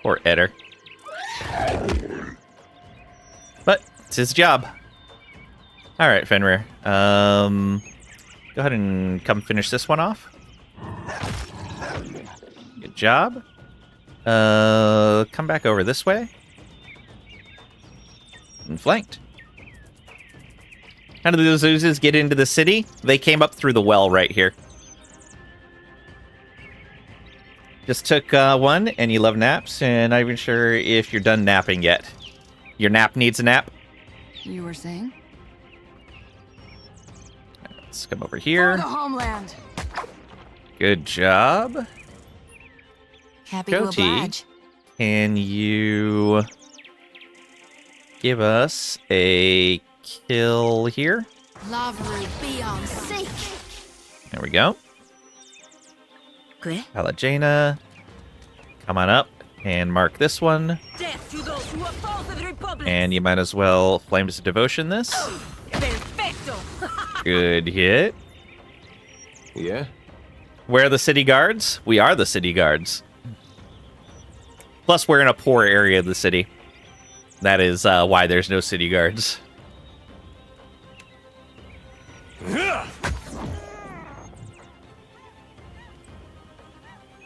Poor Eder. But it's his job. All right, Fenrir. Go ahead and come finish this one off. Good job. Come back over this way. And flanked. How did those oozes get into the city? They came up through the well right here. Just took one, and you love naps, and not even sure if you're done napping yet. Your nap needs a nap. You were saying? Let's come over here. For the homeland. Good job. Happy to oblige. Can you give us a kill here? Lavru, be on seek. There we go. Okay. Palagena, come on up and mark this one. Death to those who oppose the Republic. And you might as well Flames of Devotion this. Perfecto. Good hit. Yeah? Where are the city guards? We are the city guards. Plus, we're in a poor area of the city. That is why there's no city guards.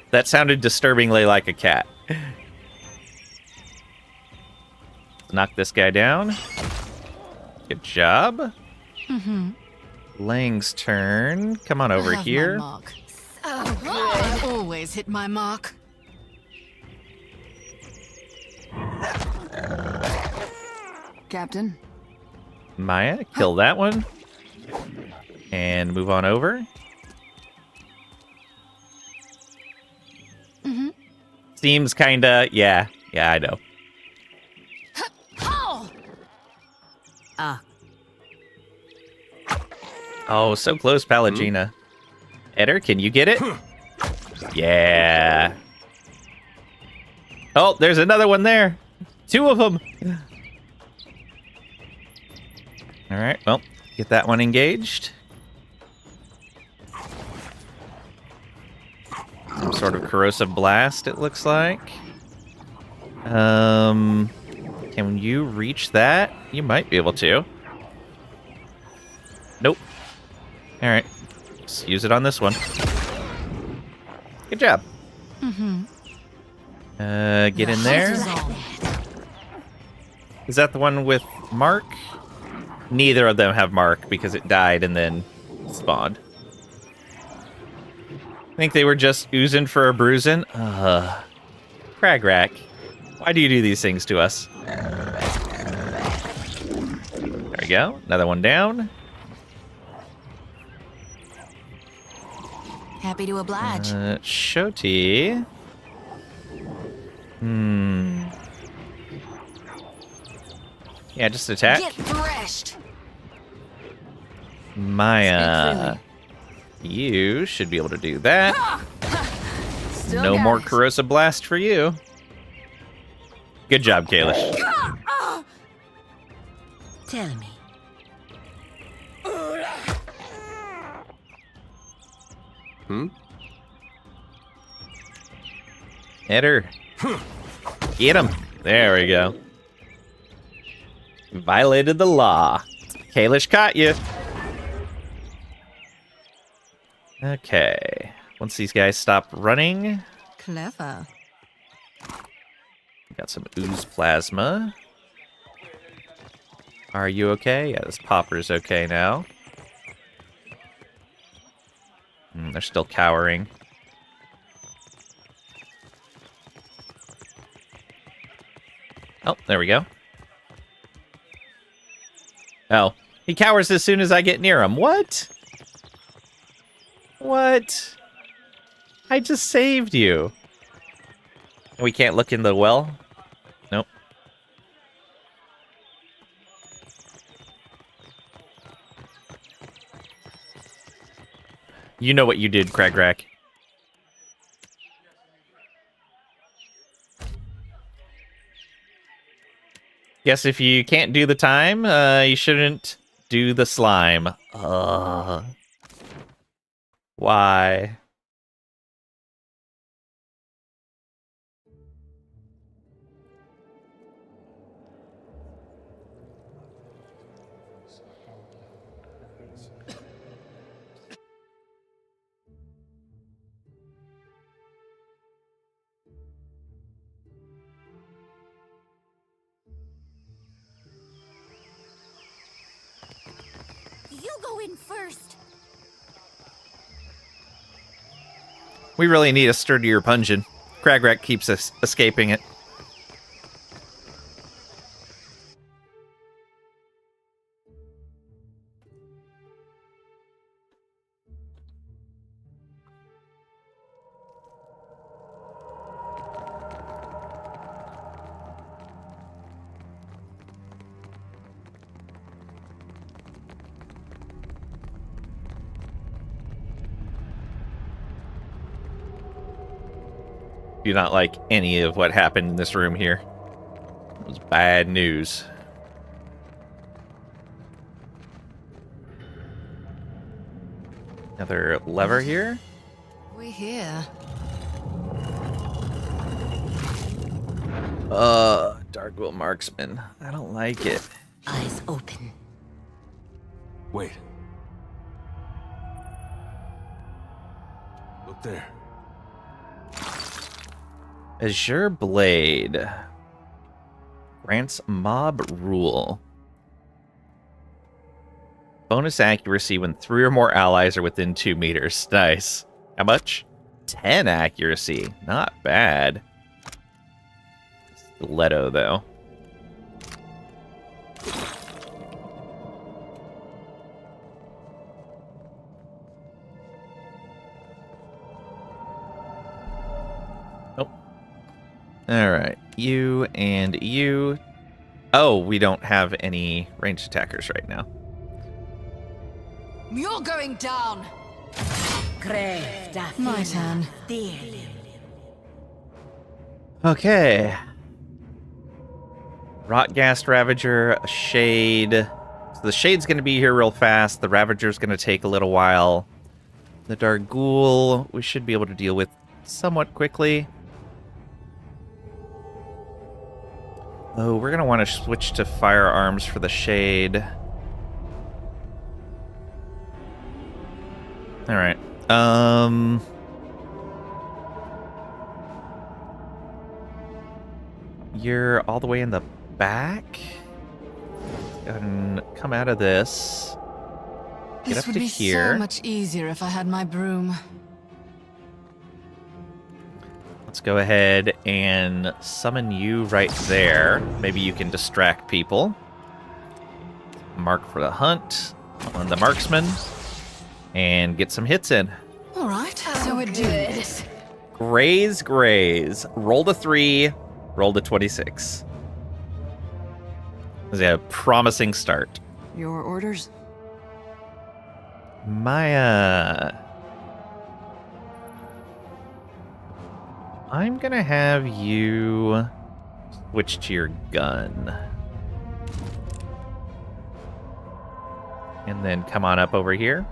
That sounded disturbingly like a cat. Knock this guy down. Good job. Mm-hmm. Lang's turn. Come on over here. My mark. So good. I always hit my mark. Captain. Maya, kill that one. And move on over. Mm-hmm. Seems kinda, yeah, I know. Oh! Oh, so close, Palagena. Eder, can you get it? Yeah. Oh, there's another one there. Two of them. All right, well, get that one engaged. Some sort of corrosive blast, it looks like. Can you reach that? You might be able to. Nope. All right, just use it on this one. Good job. Mm-hmm. Get in there. Is that the one with Mark? Neither of them have Mark because it died and then spawned. I think they were just oozing for a bruising. Cragrack. Why do you do these things to us? There we go. Another one down. Happy to oblige. Shoti. Yeah, just attack. Get thrashed. Maya. You should be able to do that. Still No got more it. corrosive blast for you. Good job, Kalish. Tell me. Eder. Get him. There we go. Violated the law. Kalish caught you. Okay. Once these guys stop running, Clever. got some ooze plasma. Are you okay? Yeah, this popper's okay now. They're still cowering. Oh, there we go. Oh, he cowers as soon as I get near him. What? What? I just saved you. We can't look in the well? Nope. You know what you did, Cragrack. Guess if you can't do the time, you shouldn't do the slime. Why? You go in first. We really need a sturdier pungeon. Cragrack keeps us escaping it. Do not like any of what happened in this room here. It was bad news. Another lever here. We here. Darkwill Marksman. I don't like it. Eyes open. Wait. Look there. Azure Blade. Grants mob rule. Bonus accuracy when 3 or more allies are within 2 meters. Nice. How much? 10 accuracy. Not bad. Stiletto, though. Alright, you and you. Oh, we don't have any ranged attackers right now. You're going down. My My turn. Okay. Rotgast Ravager, a Shade. So the Shade's going to be here real fast. The Ravager's going to take a little while. The Dargul, we should be able to deal with somewhat quickly. Oh, we're going to want to switch to firearms for the Shade. Alright. You're all the way in the back? Go ahead and come out of this. Get This up would to be here. so much easier if I had my broom. Let's go ahead and summon you right there. Maybe you can distract people. Mark for the hunt on the marksman. And get some hits in. All right, so we're doing this. Graze, graze. Roll the 3, roll the 26. This is a promising start. Your orders? Maya. I'm gonna have you switch to your gun. And then come on up over here.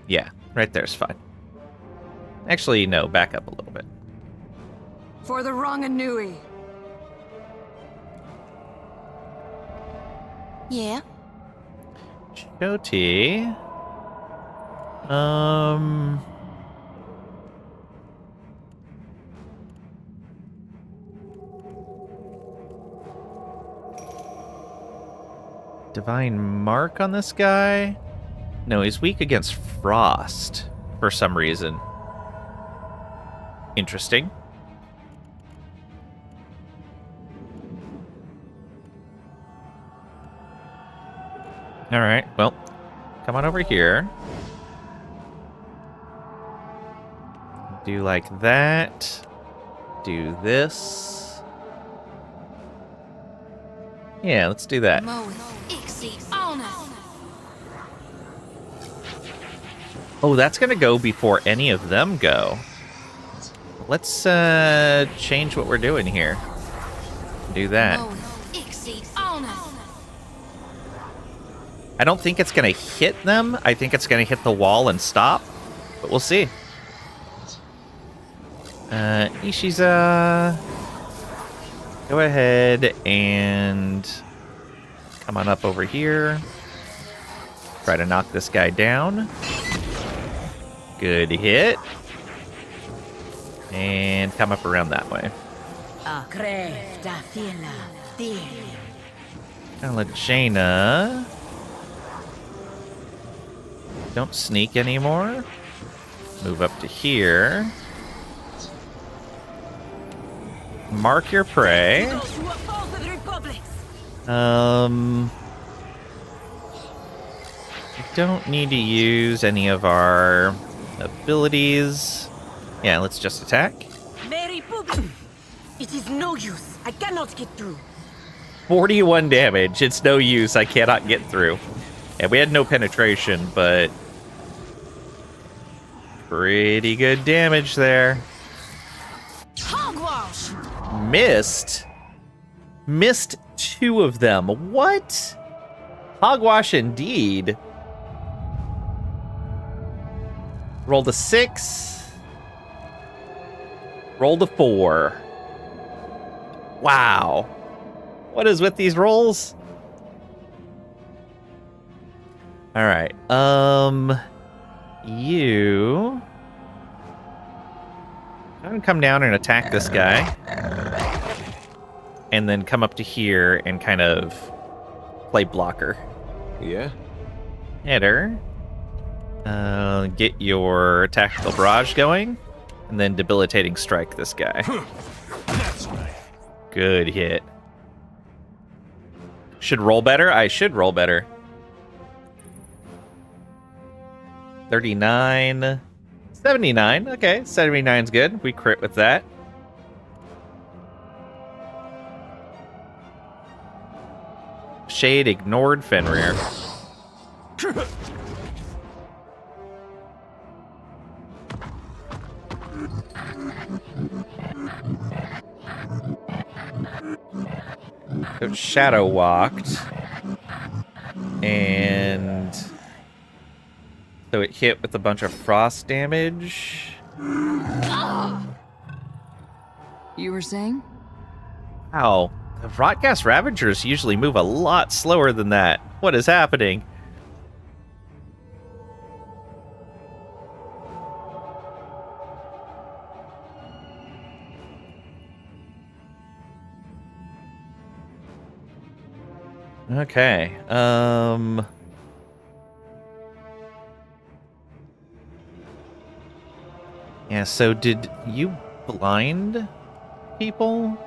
Yeah, right there's fine. Actually, no, back up a little bit. For the Ranganui. Yeah? Shoti. Divine Mark on this guy? No, he's weak against frost for some reason. Interesting. All right, well, come on over here. Do like that. Do this. Yeah, let's do that. Oh, that's gonna go before any of them go. Let's change what we're doing here. Do that. I don't think it's gonna hit them. I think it's gonna hit the wall and stop, but we'll see. Ishiza, go ahead and come on up over here. Try to knock this guy down. Good hit. And come up around that way. Gonna let Jaina. Don't sneak anymore. Move up to here. Mark your prey. We don't need to use any of our abilities. Yeah, let's just attack. It is no use. I cannot get through. 41 damage. It's no use. I cannot get through. And we had no penetration, but pretty good damage there. Hogwash! Missed? Missed 2 of them. What? Hogwash indeed. Rolled a 6. Rolled a 4. Wow. What is with these rolls? All right. You. I'm gonna come down and attack this guy. And then come up to here and kind of play blocker. Yeah? Hit her. Get your tactical barrage going. And then debilitating strike this guy. Good hit. Should roll better? I should roll better. 39. 79. Okay, 79's good. We crit with that. Shade ignored Fenrir. So shadow walked. And so it hit with a bunch of frost damage. You were saying? Wow. The Rotgas Ravagers usually move a lot slower than that. What is happening? Okay. Yeah, so did you blind people?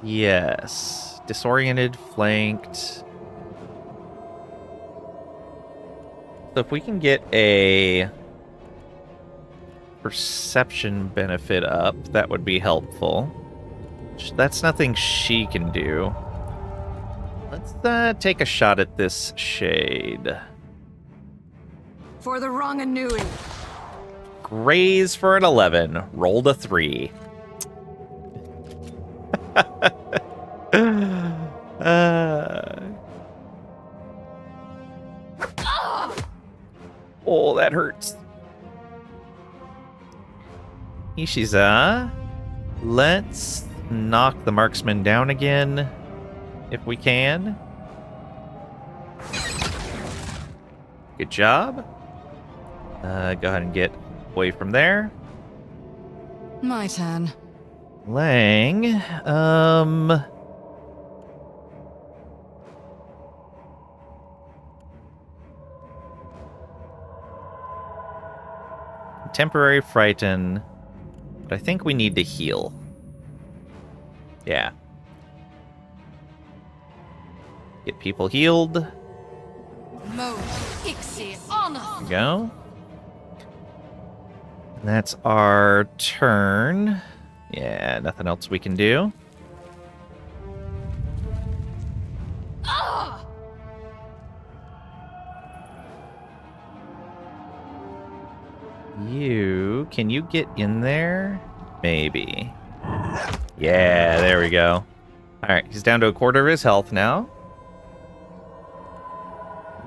Yes. Disoriented, flanked. So if we can get a perception benefit up, that would be helpful. That's nothing she can do. Let's take a shot at this shade. For the wrong annuity. Graze for an 11. Rolled a 3. Oh, that hurts. Ishiza, let's knock the marksman down again, if we can. Good job. Go ahead and get away from there. My turn. Lang, temporary frighten, but I think we need to heal. Yeah. Get people healed. There we go. That's our turn. Yeah, nothing else we can do. Can you get in there? Maybe. Yeah, there we go. Alright, he's down to a quarter of his health now.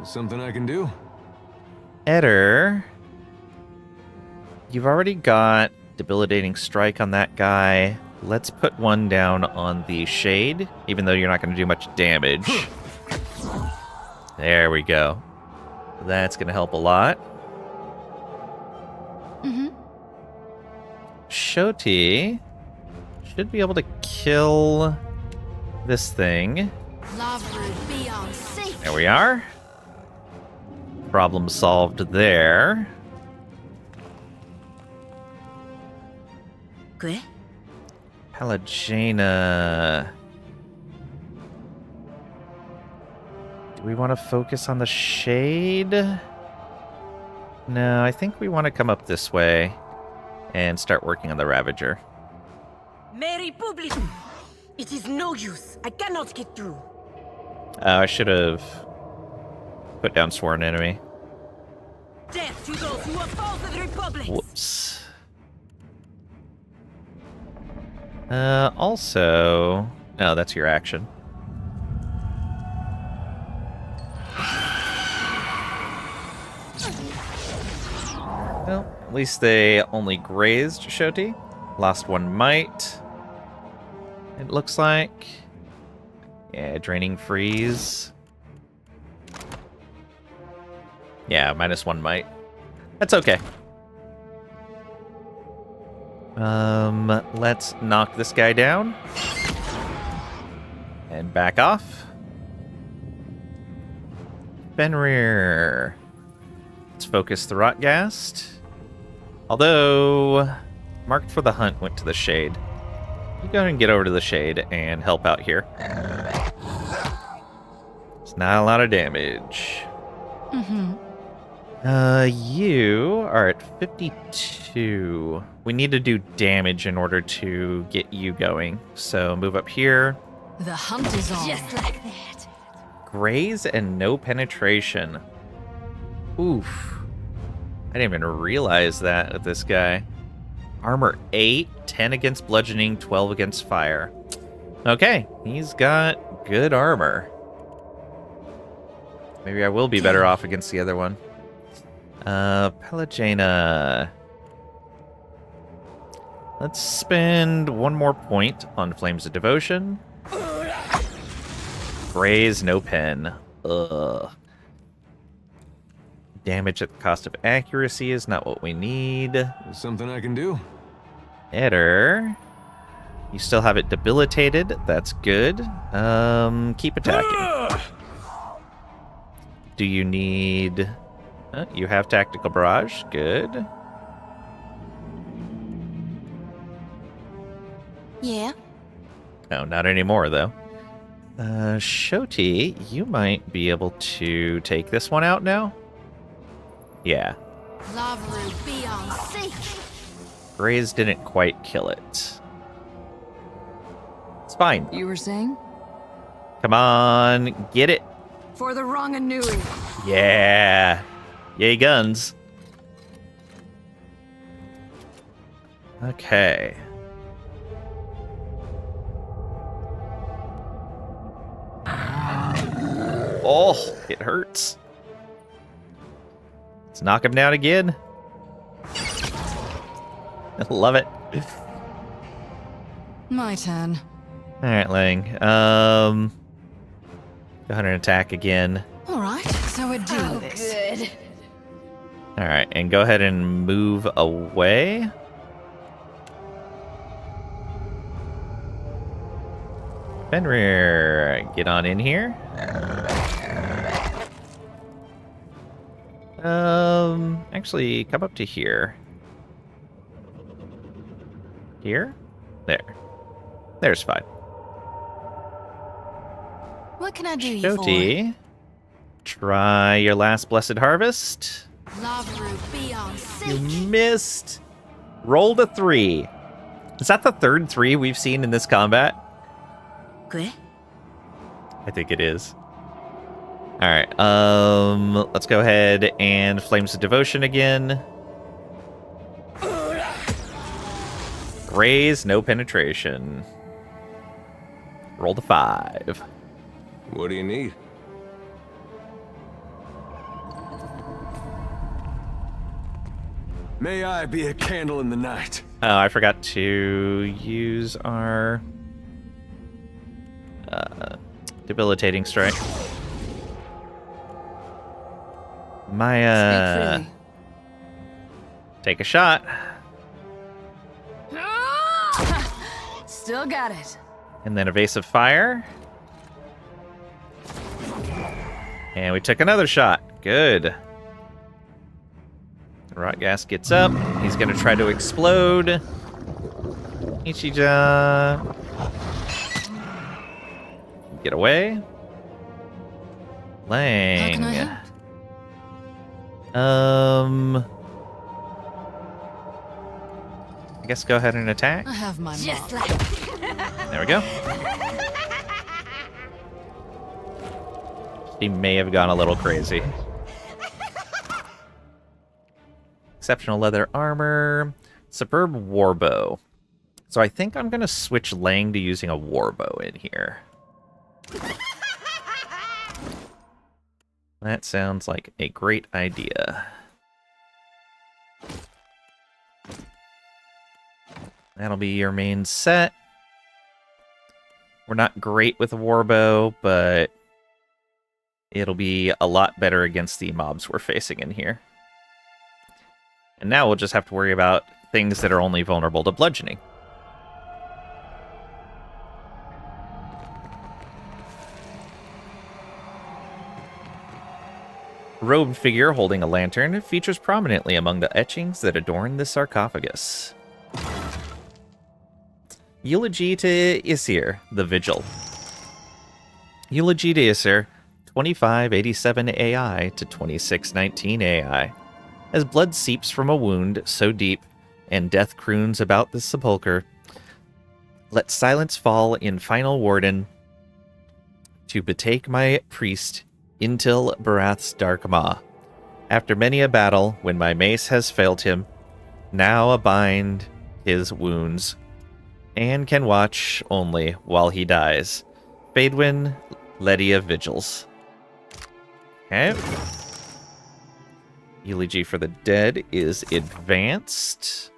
Something I can do? Eder, you've already got debilitating strike on that guy. Let's put one down on the shade, even though you're not going to do much damage. There we go. That's going to help a lot. Shoti should be able to kill this thing. There we are. Problem solved there. ¿Qué? Pelagena. Do we want to focus on the shade? No, I think we want to come up this way and start working on the Ravager. Mary Public! It is no use. I cannot get through. I should have put down Sworn Enemy. Death to those who oppose the Republic! Whoops. Also... No, that's your action. Well, at least they only grazed Shoti. Lost one might. It looks like. Yeah, draining freeze. Yeah, -1 might. That's okay. Let's knock this guy down. And back off. Fenrir. Let's focus the Rotgast. Although, marked for the hunt went to the shade. You go ahead and get over to the shade and help out here. It's not a lot of damage. You are at 52. We need to do damage in order to get you going. So move up here. The hunt is on. Just like that. Graze and no penetration. Oof. I didn't even realize that with this guy. Armor 8, 10 against bludgeoning, 12 against fire. Okay, he's got good armor. Maybe I will be better off against the other one. Pelagena. Let's spend one more point on Flames of Devotion. Graze, no pen. Ugh. Damage at the cost of accuracy is not what we need. There's something I can do? Eder. You still have it debilitated. That's good. Keep attacking. Do you need... you have Tactical Barrage. Good. Yeah? No, not anymore, though. Shoti, you might be able to take this one out now? Yeah. Graze didn't quite kill it. It's fine. You were saying? Come on, get it. For the wrong Anui. Yeah. Yay, guns. Okay. Oh, it hurts. Let's knock him down again. I love it. My turn. Alright, Lang. Go ahead and attack again. Alright, so we're doing this. Good. Alright, and go ahead and move away. Fenrir, get on in here. Actually, come up to here. Here? There. There's 5. What can I do you for? Shoti, try your last blessed harvest. Lavaru, be on You missed. Rolled a 3. Is that the third 3 we've seen in this combat? Good. I think it is. All right. Let's go ahead and Flames of Devotion again. Graze, no penetration. Roll the 5. What do you need? May I be a candle in the night. Oh, I forgot to use our debilitating strike. My take a shot. Still got it. And then evasive fire. And we took another shot. Good. Rot gas gets up. He's gonna try to explode. Ichija. Get away. Lang. How can I I guess go ahead and attack. I have my Just mark. There we go. He may have gone a little crazy. Exceptional leather armor. Superb warbow. So I think I'm going to switch Lang to using a warbow in here. That sounds like a great idea. That'll be your main set. We're not great with a warbow, but it'll be a lot better against the mobs we're facing in here. And now we'll just have to worry about things that are only vulnerable to bludgeoning. Robed figure holding a lantern features prominently among the etchings that adorn the sarcophagus. Eulogy to Isir, the Vigil. Eulogy to Isir, 2587 AI to 2619 AI. As blood seeps from a wound so deep, and death croons about the sepulchre, let silence fall in final warden to betake my priest Intil Barath's dark maw. After many a battle, when my mace has failed him, now abind his wounds, and can watch only while he dies. Faedwin, Ledia Vigils. Okay. Eulogy for the Dead is advanced.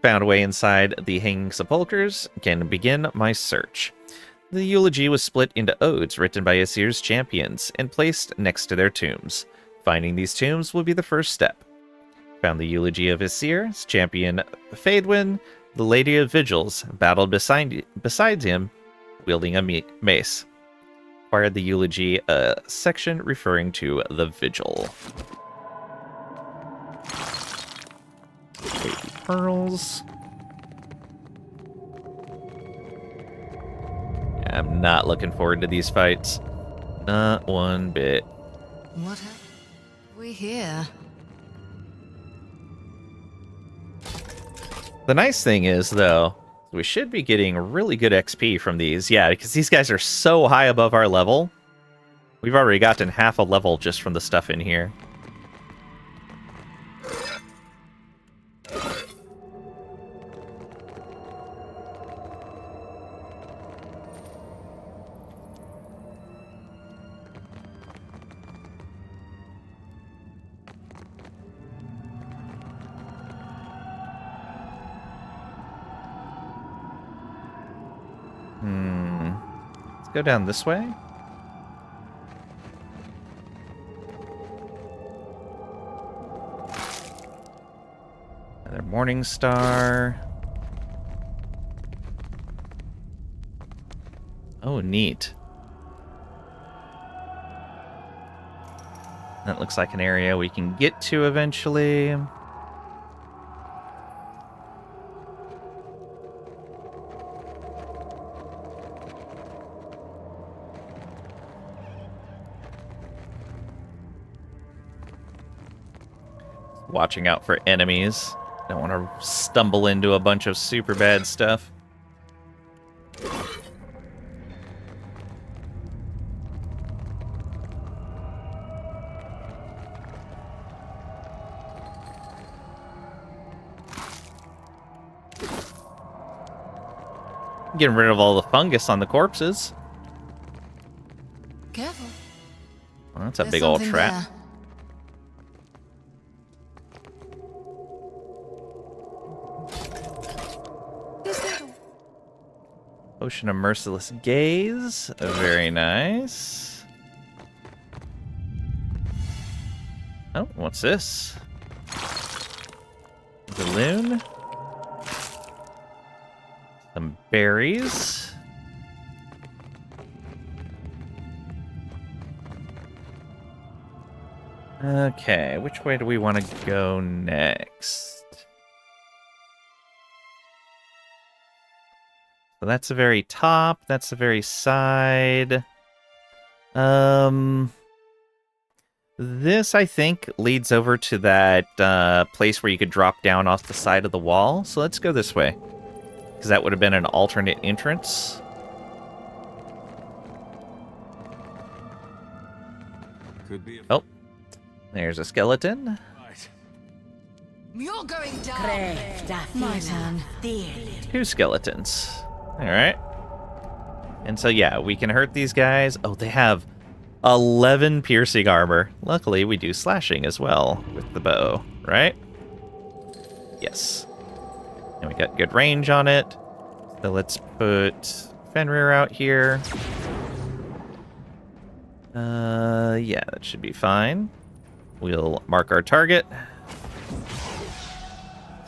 Found a way inside the hanging sepulchres. Can begin my search. The eulogy was split into odes written by Isir's champions and placed next to their tombs. Finding these tombs will be the first step. Found the eulogy of Isir's champion Faedwin, the Lady of Vigils, battled beside him, wielding a mace. Acquired the eulogy, a section referring to the Vigil. Baby pearls. I'm not looking forward to these fights. Not one bit. What have we here? The nice thing is, though, we should be getting really good XP from these. Yeah, because these guys are so high above our level. We've already gotten half a level just from the stuff in here. Let's go down this way. Another Morning Star. Oh, neat. That looks like an area we can get to eventually. watching out for enemies. Don't want to stumble into a bunch of super bad stuff. Getting rid of all the fungus on the corpses. Careful. Well, that's a There's big old something trap. Ocean of Merciless Gaze. Very nice. Oh, what's this? Balloon. Some berries. Okay, which way do we want to go next? So that's the very top, that's the very side. This, I think, leads over to that place where you could drop down off the side of the wall. So let's go this way. Because that would have been an alternate entrance. Could be. Oh, there's a skeleton. You're going down. My turn. 2 skeletons. Alright. And so, yeah, we can hurt these guys. Oh, they have 11 piercing armor. Luckily, we do slashing as well with the bow, right? Yes. And we got good range on it. So let's put Fenrir out here. Yeah, that should be fine. We'll mark our target.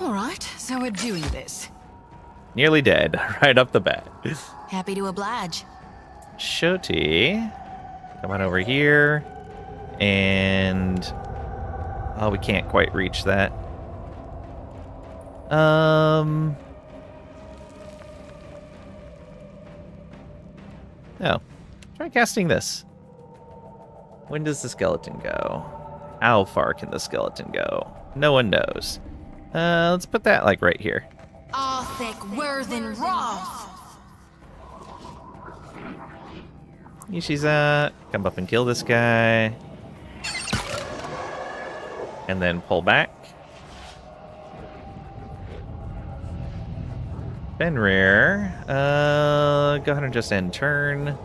Alright, so we're doing this. Nearly dead, right up the bat. Happy to oblige. Shoti, come on over here. And... oh, we can't quite reach that. Oh. Try casting this. When does the skeleton go? How far can the skeleton go? No one knows. Let's put that, like, right here. Arthek Worthen Roth. Yishiza, come up and kill this guy. And then pull back. Fenrir, go ahead and just end turn.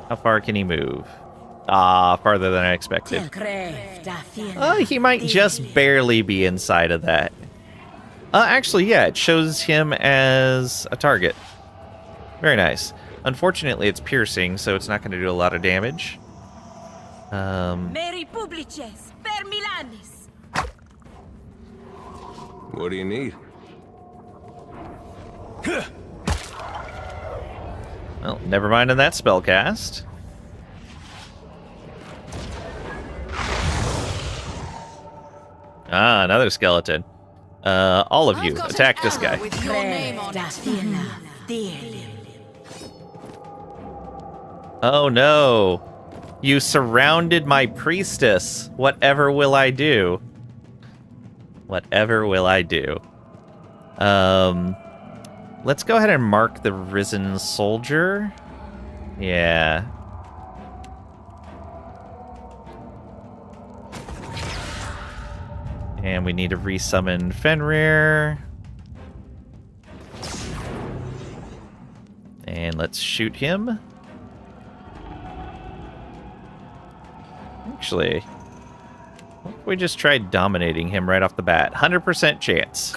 How far can he move? Ah, farther than I expected. Oh, he might just barely be inside of that. Actually, yeah, it shows him as a target. Very nice. Unfortunately, it's piercing, so it's not going to do a lot of damage. What do you need? Well, never mind on that spell cast. Ah, another skeleton. All of you, attack this guy. With your name on it. Oh no. You surrounded my priestess. Whatever will I do? Whatever will I do? Let's go ahead and mark the risen soldier. Yeah. And we need to resummon Fenrir. And let's shoot him. Actually, what if we just tried dominating him right off the bat? 100% chance.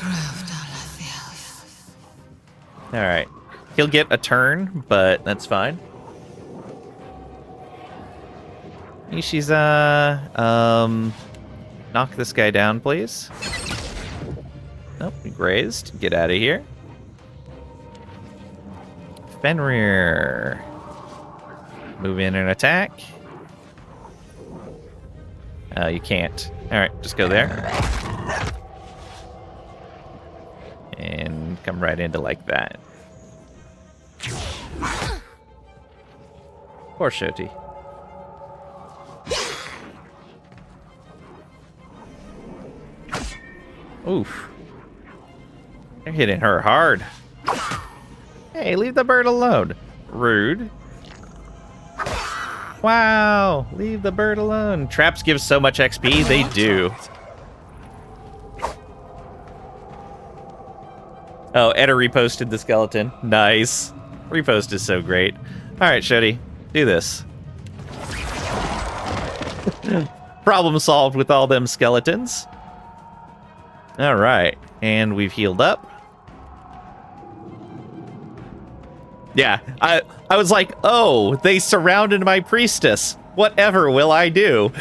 Alright. He'll get a turn, but that's fine. Ishiza, knock this guy down, please. Nope, he grazed. Get out of here. Fenrir. Move in and attack. You can't. Alright, just go there. And come right into like that. Poor Shoti. Oof. They're hitting her hard. Hey, leave the bird alone. Rude. Wow, leave the bird alone. Traps give so much XP, they do. Oh, Etta reposted the skeleton. Nice. Repost is so great. All right, Shody, do this. Problem solved with all them skeletons. All right, and we've healed up. Yeah, I was like, oh, they surrounded my priestess. Whatever will I do?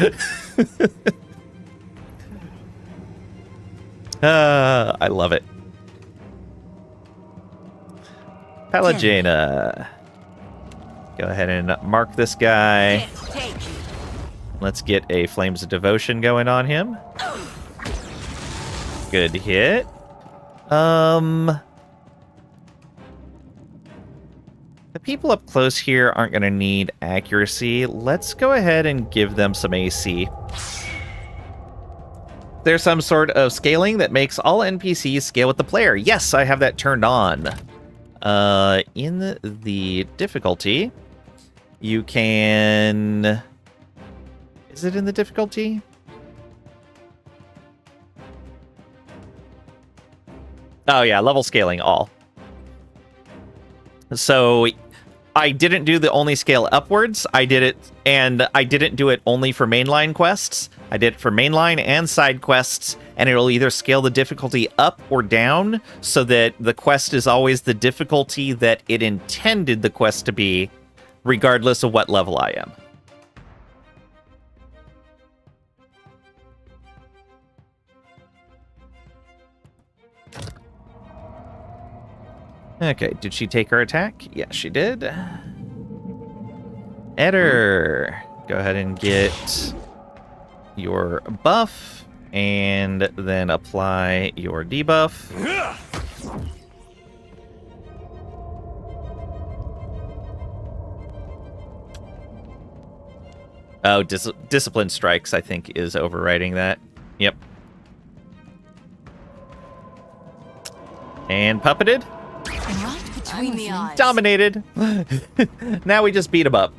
I love it. Pelagena. Go ahead and mark this guy. Let's get a Flames of Devotion going on him. Good hit. The people up close here aren't going to need accuracy. Let's go ahead and give them some AC. There's some sort of scaling that makes all NPCs scale with the player. Yes, I have that turned on. In the difficulty, you can... Is it in the difficulty? Oh yeah, level scaling all. So I didn't do the only scale upwards. I did it, and I didn't do it only for mainline quests. I did it for mainline and side quests, and it'll either scale the difficulty up or down so that the quest is always the difficulty that it intended the quest to be, regardless of what level I am. Okay, did she take her attack? Yeah, she did. Eder, go ahead and get your buff, and then apply your debuff. Oh, Discipline Strikes, I think, is overriding that. Yep. And puppeted. Right between the eyes. Dominated. Now we just beat him up.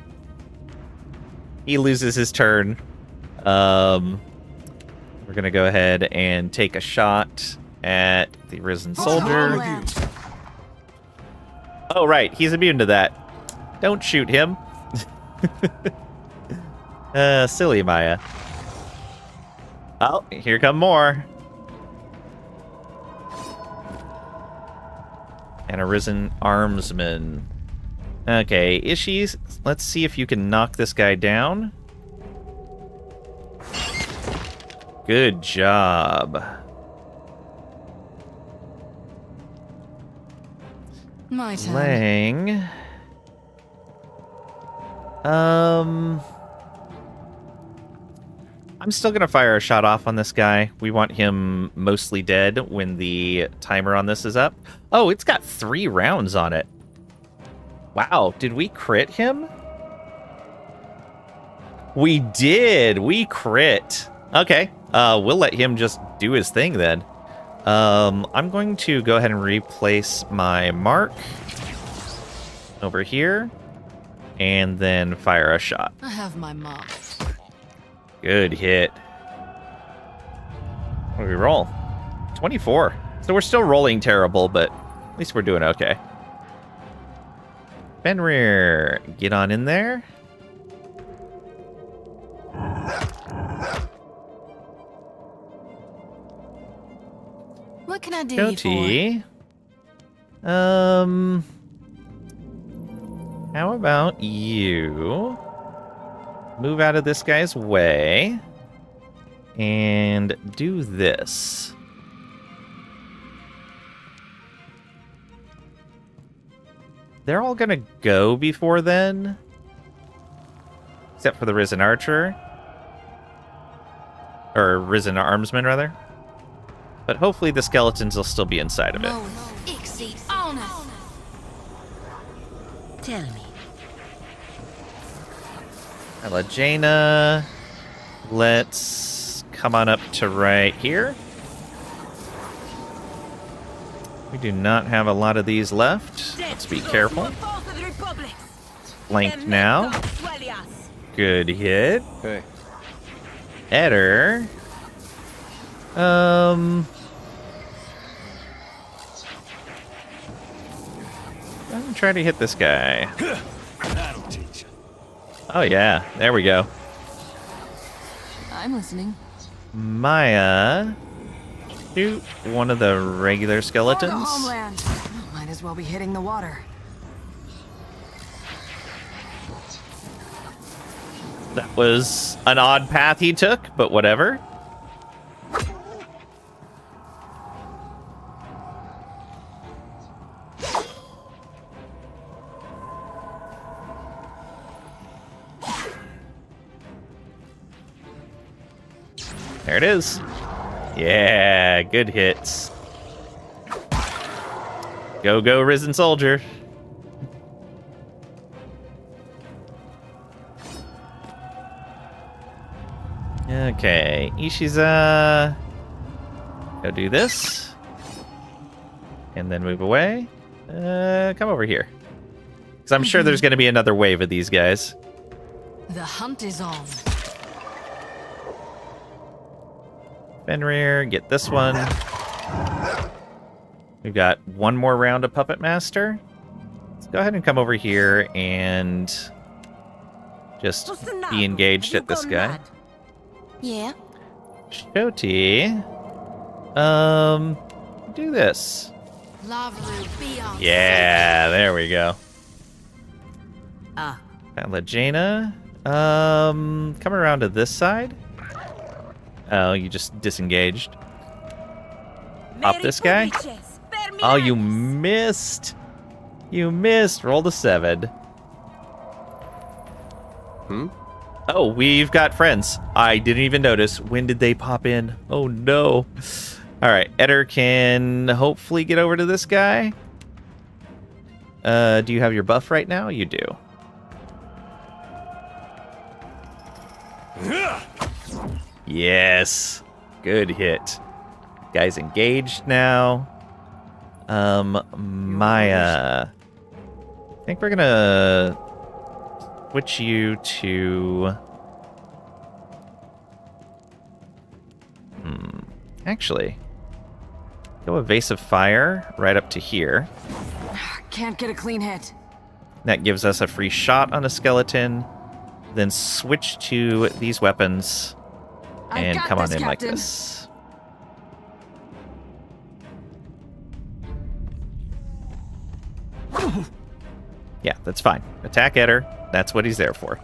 He loses his turn. We're gonna go ahead and take a shot at the Risen Soldier. Oh, right. He's immune to that. Don't shoot him. Silly Maya. Oh, here come more. And a Risen Armsman. Okay, Ishies, let's see if you can knock this guy down. Good job. My turn. Lang. I'm still gonna fire a shot off on this guy. We want him mostly dead when the timer on this is up. Oh, it's got 3 rounds on it. Wow, did we crit him? We did. We crit. Okay, we'll let him just do his thing then. I'm going to go ahead and replace my mark over here, and then fire a shot. I have my mark. Good hit. What do we roll? 24. So we're still rolling terrible, but at least we're doing okay. Fenrir, get on in there. What can I do Goatee. How about you move out of this guy's way and do this. They're all gonna go before then, except for the Risen Archer, or Risen Armsman rather. But hopefully the skeletons will still be inside of it. Tell me. Hello, Jaina. Let's come on up to right here. We do not have a lot of these left. Let's be careful. Flanked now. Good hit. Hey. Eder. I'm gonna try to hit this guy. That'll teach you. Oh yeah, there we go. I'm listening. Maya, shoot one of the regular skeletons. For the homeland. Might as well be hitting the water. That was an odd path he took, but whatever. There it is. Yeah, good hits. Go, go, Risen Soldier. Okay, Ishiza. Go do this. And then move away. Come over here. Because I'm sure there's going to be another wave of these guys. The hunt is on. Fenrir, get this one. We've got one more round of Puppet Master. Let's go ahead and come over here and just be engaged at this guy. Yeah. Shoti. Do this. Yeah, there we go. Legena. Coming around to this side. Oh, you just disengaged. Pop this guy. Oh, you missed. You missed. Roll the 7. Oh, we've got friends. I didn't even notice. When did they pop in? Oh, no. All right. Eder can hopefully get over to this guy. Do you have your buff right now? You do. Yes. Good hit. Guy's engaged now. Maya. I think we're gonna switch you to... Actually, go Evasive Fire right up to here. Can't get a clean hit. That gives us a free shot on a skeleton. Then switch to these weapons and come on in like this. Yeah, that's fine. Attack Eder. That's what he's there for.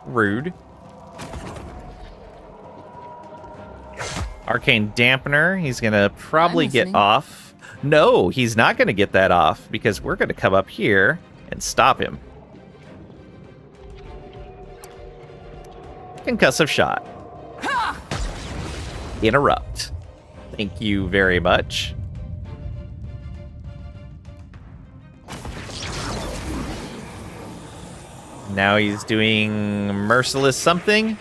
Rude. Arcane Dampener. He's going to probably get off. No, he's not going to get that off because we're going to come up here and stop him. Concussive shot. Interrupt. Thank you very much. Now he's doing merciless something.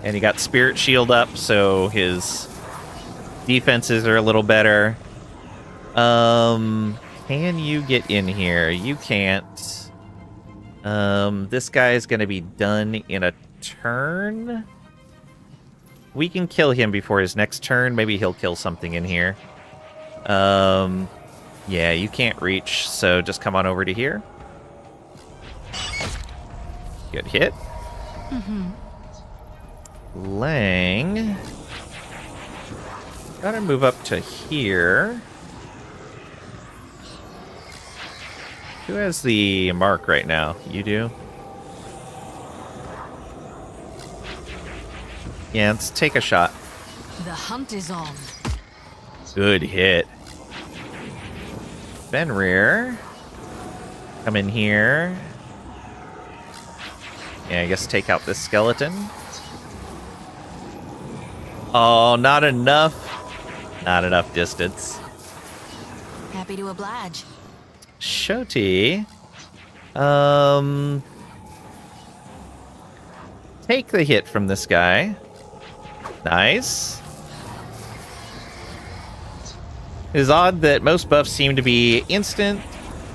And he got Spirit Shield up, so his defenses are a little better. Can you get in here? You can't. This guy is going to be done in a turn. We can kill him before his next turn. Maybe he'll kill something in here. Yeah, you can't reach, so just come on over to here. Good hit. Lang. Gotta move up to here. Who has the mark right now? You do? Yeah, let's take a shot. The hunt is on. Good hit. Fenrir. Come in here. Yeah, I guess take out this skeleton. Oh, not enough. Not enough distance. Happy to oblige. Shoti. take the hit from this guy. Nice. It is odd that most buffs seem to be instant,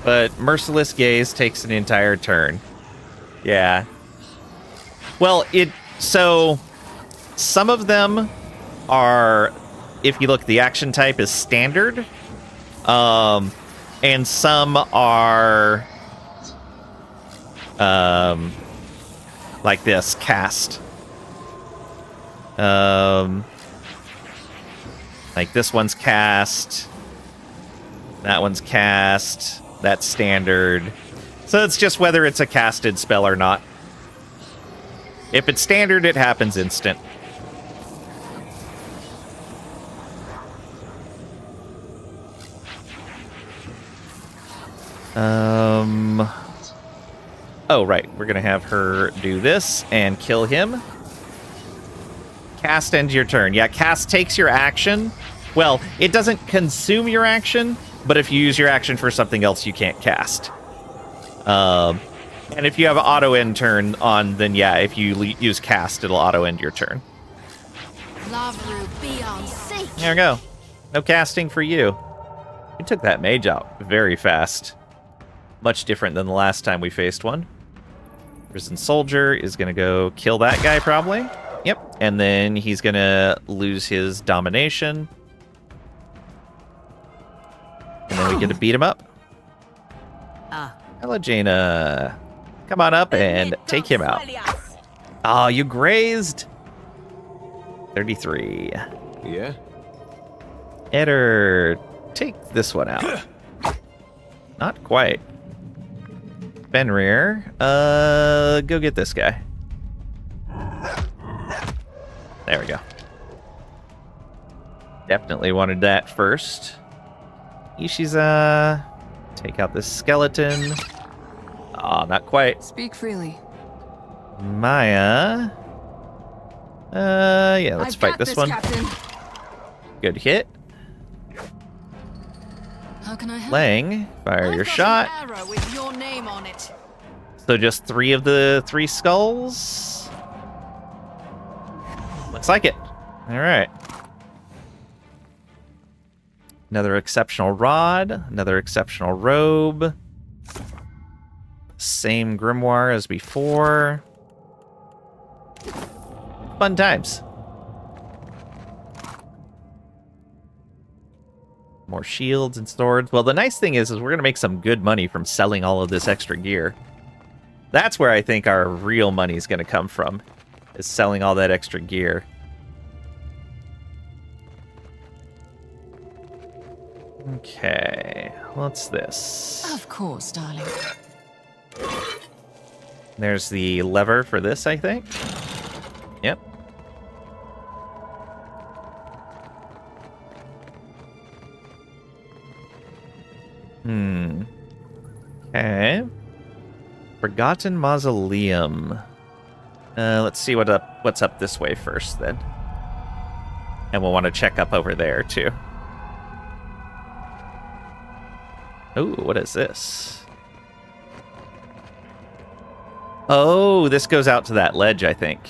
but Merciless Gaze takes an entire turn. Yeah. Well, so some of them are, if you look, the action type is standard. And some are like this, cast. Like this one's cast. That one's cast. That's standard. So it's just whether it's a casted spell or not. If it's standard, it happens instant. Oh, right. We're going to have her do this and kill him. Cast ends your turn. Yeah, cast takes your action. Well, it doesn't consume your action, but if you use your action for something else, you can't cast. And if you have auto end turn on, then yeah, if you use cast, it'll auto end your turn. There we go. No casting for you. We took that mage out very fast. Much different than the last time we faced one. Prison Soldier is going to go kill that guy, probably. Yep. And then he's going to lose his domination. And then we get to beat him up. Hello, Jaina. Come on up and take him out. Oh, you grazed. 33. Yeah? Eder, take this one out. Not quite. Fenrir, go get this guy. There we go. Definitely wanted that first. Ishiza, take out this skeleton. Oh, not quite. Speak freely. Maya. Yeah, let's fight this one. Captain. Good hit. How can I help? Lang, fire your shot. Arrow with your name on it. So just 3 of the 3 skulls. Looks like it. All right. Another exceptional rod. Another exceptional robe. Same grimoire as before. Fun times. More shields and swords. Well, the nice thing is we're going to make some good money from selling all of this extra gear. That's where I think our real money is going to come from, is selling all that extra gear. Okay, what's this? Of course, darling. There's the lever for this, I think. Yep. Okay. Forgotten Mausoleum. Let's see what's up this way first, then. And we'll want to check up over there, too. Ooh, what is this? Oh, this goes out to that ledge, I think.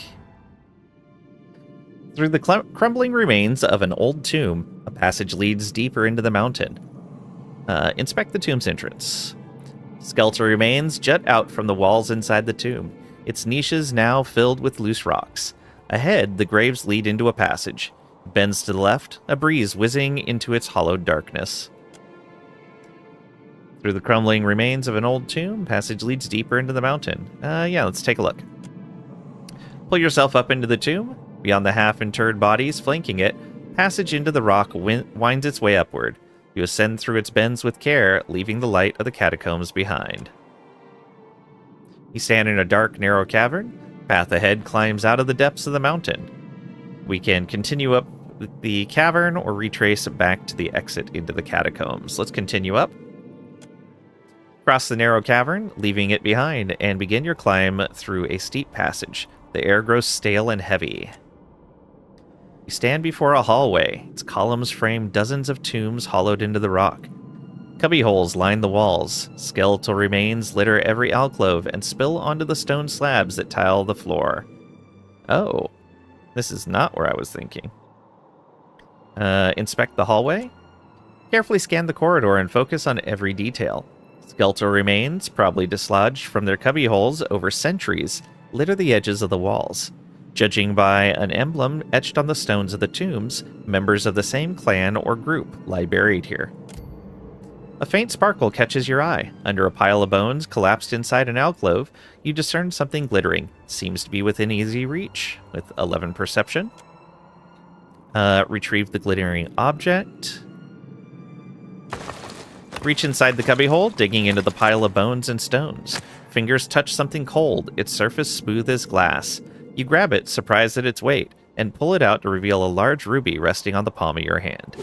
Through the crumbling remains of an old tomb, a passage leads deeper into the mountain. Inspect the tomb's entrance. Skeletal remains jut out from the walls inside the tomb, its niches now filled with loose rocks. Ahead, the graves lead into a passage. It bends to the left, a breeze whizzing into its hollowed darkness. Through the crumbling remains of an old tomb, passage leads deeper into the mountain. Yeah, let's take a look. Pull yourself up into the tomb. Beyond the half-interred bodies flanking it, passage into the rock winds its way upward. You ascend through its bends with care, leaving the light of the catacombs behind. You stand in a dark, narrow cavern. Path ahead climbs out of the depths of the mountain. We can continue up the cavern or retrace back to the exit into the catacombs. Let's continue up. Cross the narrow cavern, leaving it behind, and begin your climb through a steep passage. The air grows stale and heavy. You stand before a hallway. Its columns frame dozens of tombs hollowed into the rock. Cubbyholes line the walls. Skeletal remains litter every alcove and spill onto the stone slabs that tile the floor. Oh, this is not where I was thinking. Inspect the hallway. Carefully scan the corridor and focus on every detail. Skeletal remains, probably dislodged from their cubbyholes over centuries, litter the edges of the walls. Judging by an emblem etched on the stones of the tombs, members of the same clan or group lie buried here. A faint sparkle catches your eye. Under a pile of bones collapsed inside an alcove, you discern something glittering. Seems to be within easy reach, with 11 perception. Retrieve the glittering object. Reach inside the cubbyhole, digging into the pile of bones and stones. Fingers touch something cold, its surface smooth as glass. You grab it, surprised at its weight, and pull it out to reveal a large ruby resting on the palm of your hand.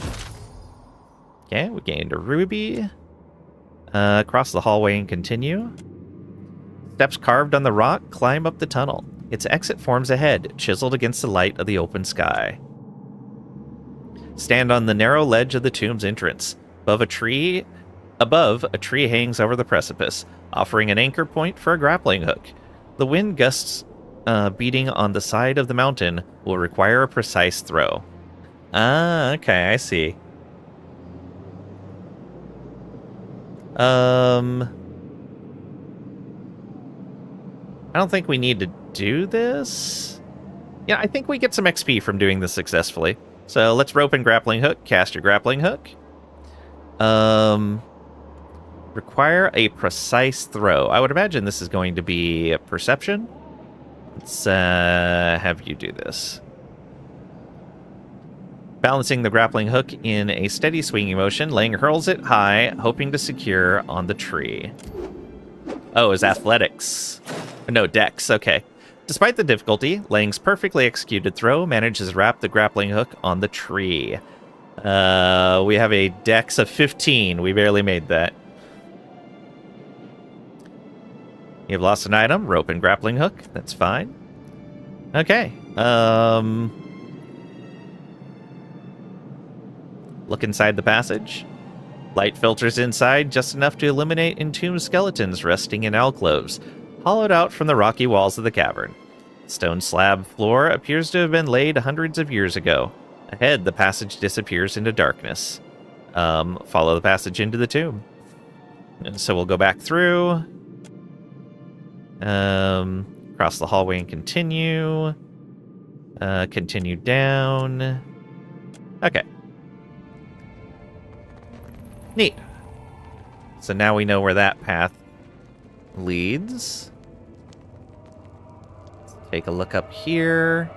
Okay, we gained a ruby. Cross the hallway and continue. Steps carved on the rock climb up the tunnel. Its exit forms ahead, chiseled against the light of the open sky. Stand on the narrow ledge of the tomb's entrance. Above, a tree hangs over the precipice, offering an anchor point for a grappling hook. The wind gusts beating on the side of the mountain will require a precise throw. Ah, okay, I see. I don't think we need to do this. Yeah, I think we get some XP from doing this successfully. So let's rope and grappling hook. Cast your grappling hook. Require a precise throw. I would imagine this is going to be a perception. Let's have you do this. Balancing the grappling hook in a steady swinging motion, Lang hurls it high, hoping to secure on the tree. Oh, is athletics. No, dex. Okay. Despite the difficulty, Lang's perfectly executed throw manages to wrap the grappling hook on the tree. We have a dex of 15. We barely made that. You've lost an item, rope and grappling hook. That's fine. Okay. Look inside the passage. Light filters inside just enough to illuminate entombed skeletons resting in alcoves, hollowed out from the rocky walls of the cavern. Stone slab floor appears to have been laid hundreds of years ago. Ahead, the passage disappears into darkness. Follow the passage into the tomb. And so we'll go back through. Cross the hallway and continue. Continue down. Okay. Neat. So now we know where that path leads. Let's take a look up here.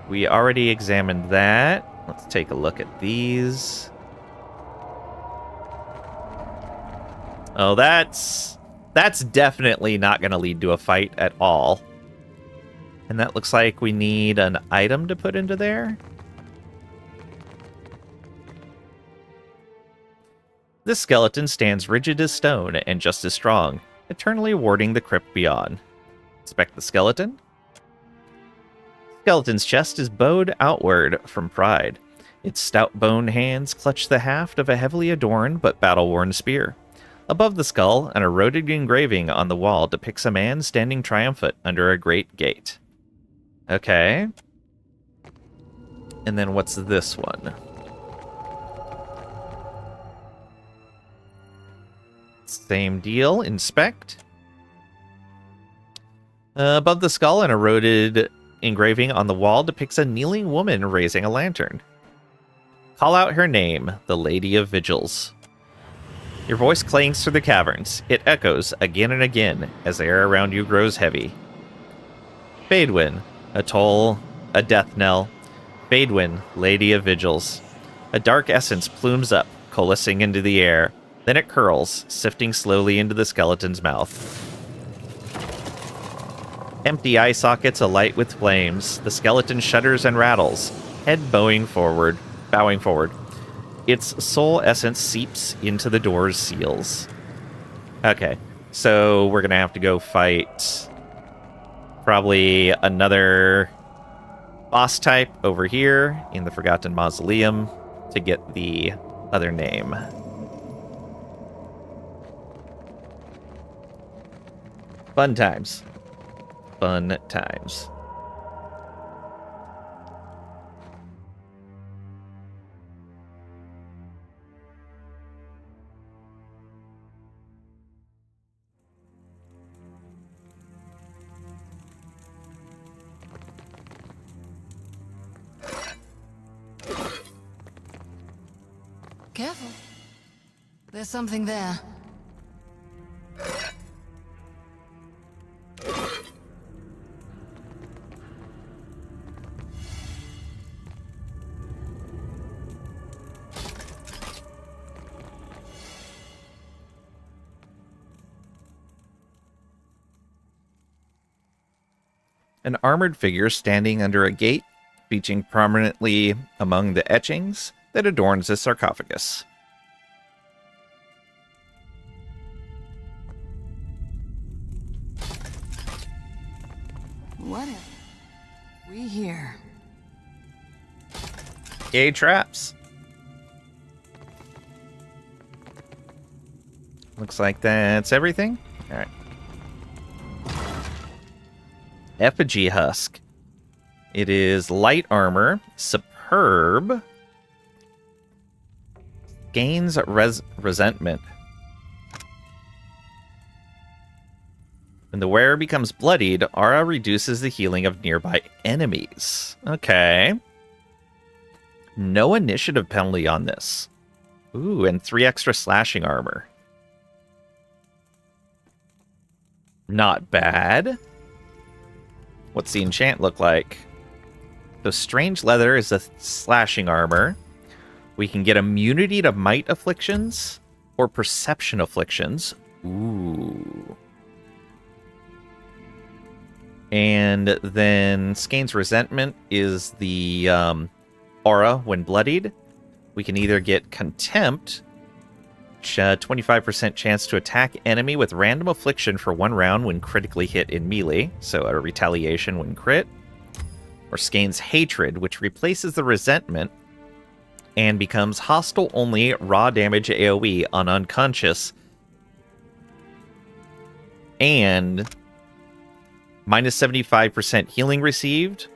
We already examined that. Let's take a look at these. Oh, that's definitely not going to lead to a fight at all. And that looks like we need an item to put into there. This skeleton stands rigid as stone and just as strong, eternally warding the crypt beyond. Inspect the skeleton. Skeleton's chest is bowed outward from pride. Its stout bone hands clutch the haft of a heavily adorned but battle-worn spear. Above the skull, an eroded engraving on the wall depicts a man standing triumphant under a great gate. Okay. And then what's this one? Same deal. Inspect. Above the skull, an eroded engraving on the wall depicts a kneeling woman raising a lantern. Call out her name, the Lady of Vigils. Your voice clangs through the caverns. It echoes again and again as the air around you grows heavy. Baedwin, a toll, a death knell. Baedwin, Lady of Vigils. A dark essence plumes up, coalescing into the air. Then it curls, sifting slowly into the skeleton's mouth. Empty eye sockets alight with flames. The skeleton shudders and rattles, head bowing forward. Its soul essence seeps into the door's seals. Okay, so we're gonna have to go fight probably another boss type over here in the Forgotten Mausoleum to get the other name. Fun times. Fun times. Careful. There's something there. An armored figure standing under a gate, featuring prominently among the etchings that adorns the sarcophagus. Whatever. We here. Yay, traps. Looks like that's everything. All right. Effigy husk. It is light armor, superb. Gains resentment. When the wearer becomes bloodied, aura reduces the healing of nearby enemies. Okay. No initiative penalty on this. Ooh, and 3 extra slashing armor. Not bad. What's the enchant look like? So strange leather is a slashing armor. We can get immunity to might afflictions or perception afflictions. Ooh. And then Skane's resentment is the aura when bloodied. We can either get contempt, 25% chance to attack enemy with random affliction for 1 round when critically hit in melee, so a retaliation when crit, or Skane's hatred, which replaces the resentment and becomes hostile only raw damage AoE on unconscious, and minus 75% healing received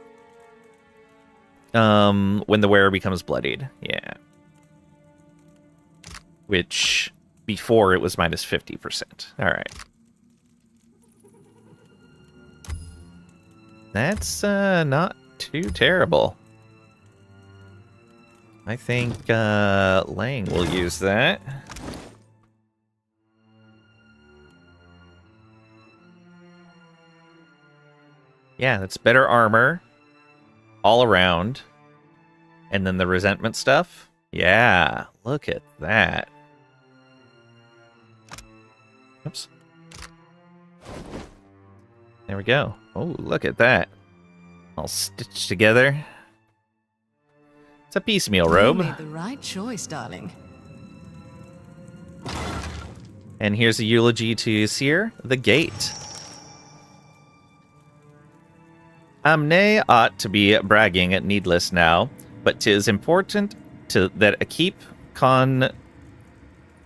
when the wearer becomes bloodied. Yeah. Which, before, it was minus 50%. Alright. That's not too terrible. I think Lang will use that. Yeah, that's better armor all around. And then the resentment stuff. Yeah, look at that. Oops. There we go. Oh, look at that. All stitched together. It's a piecemeal robe. You made the right choice, darling. And here's a eulogy to Seer, the Gate. Amne ought to be bragging needless now, but 'tis important that a keep con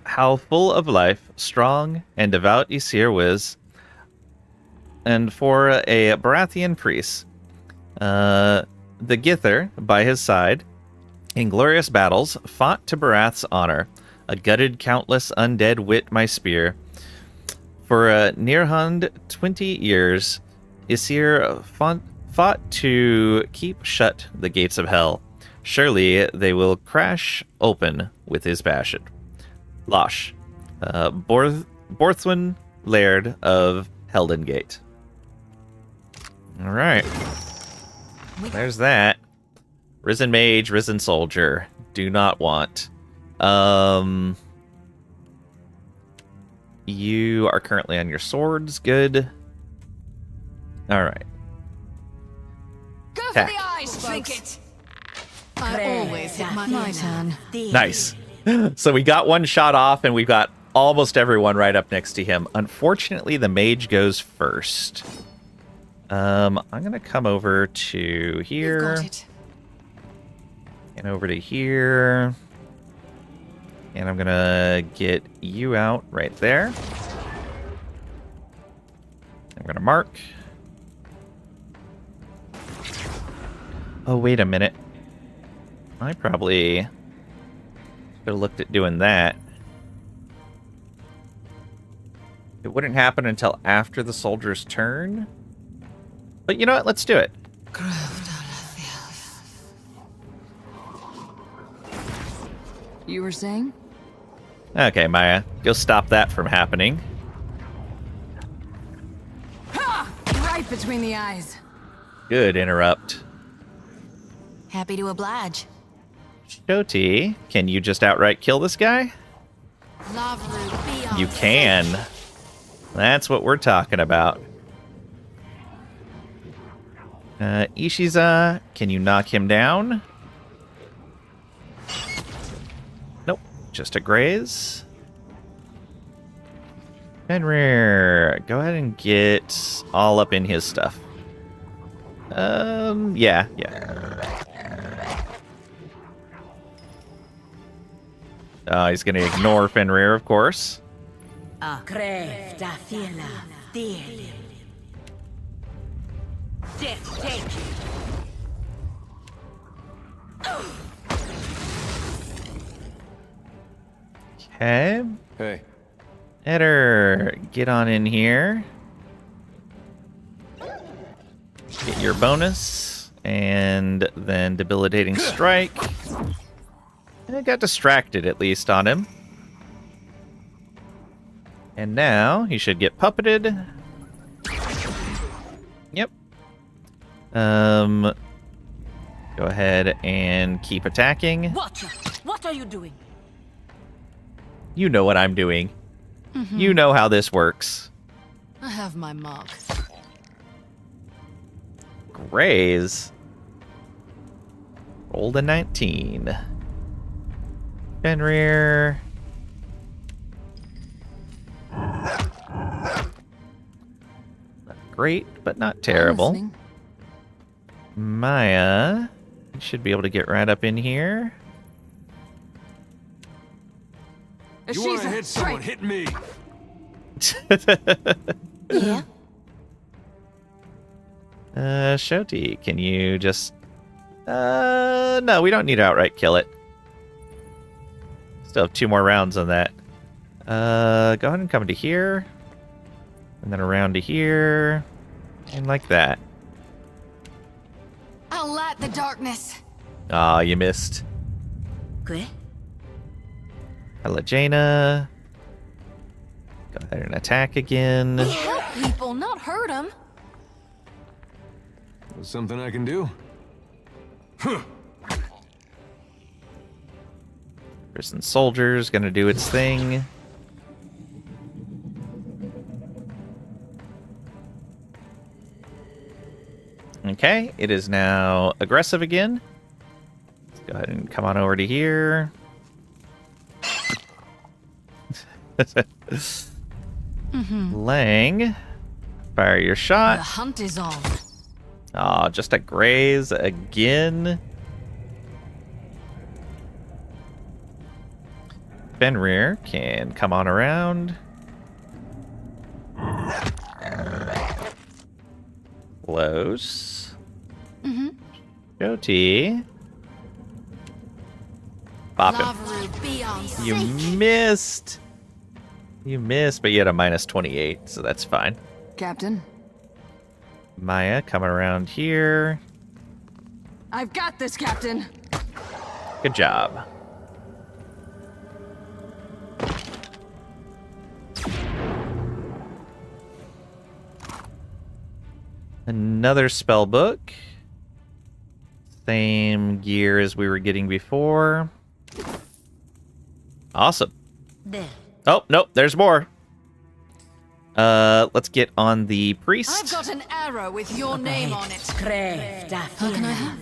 how full of life, strong, and devout Aesir was, and for a Baratheon priest, the Gither by his side, in glorious battles, fought to Barath's honor, a gutted countless undead wit my spear. For a nearhund 20 years, Aesir fought to keep shut the gates of hell. Surely they will crash open with his passion. Losh, Borthwyn, Laird of Heldengate. All right. There's that. Risen Mage, Risen Soldier. Do not want. You are currently on your swords. Good. All right. Go for the eyes, folks. I always hit my turn. Nice. So we got one shot off, and we've got almost everyone right up next to him. Unfortunately, the mage goes first. I'm gonna come over to here, and over to here, and I'm gonna get you out right there. I'm gonna mark. Oh, wait a minute. I probably could have looked at doing that. It wouldn't happen until after the soldier's turn. But you know what? Let's do it. You were saying? Okay, Maya, go stop that from happening. Ha! Right between the eyes. Good interrupt. Happy to oblige. Shoti, can you just outright kill this guy? You can. That's what we're talking about. Ishiza, can you knock him down? Nope, just a graze. Fenrir, go ahead and get all up in his stuff. Yeah. He's gonna ignore Fenrir, of course. Okay. Hey. Eder, get on in here. Get your bonus, and then debilitating strike. I got distracted, at least, on him. And now he should get puppeted. Yep. Go ahead and keep attacking. Watcher, what are you doing? You know what I'm doing. You know how this works. I have my mark. Graze. Rolled a 19. Fenrir. Not great, but not terrible. Maya, you should be able to get right up in here. You want to hit someone, hit me. Yeah? Shoti, can you just... no, we don't need to outright kill it. Still have 2 more rounds on that. Go ahead and come to here. And then around to here. And like that. I'll light the darkness. Aw, you missed. ¿Qué? Hello, Jaina. Go ahead and attack again. Help people, not hurt them. There's something I can do? Huh. Prison Soldier's gonna do its thing. Okay, it is now aggressive again. Let's go ahead and come on over to here. Lang, fire your shot. The hunt is on. Aw, just a graze again. Fenrir can come on around. Close. Shoti. Bop him. You missed. You missed, but you had a minus 28, so that's fine. Captain? Maya coming around here. I've got this, Captain. Good job. Another spell book. Same gear as we were getting before. Awesome. There. Oh, nope, there's more. Let's get on the priest. I've got an arrow with your name on it. How can I help?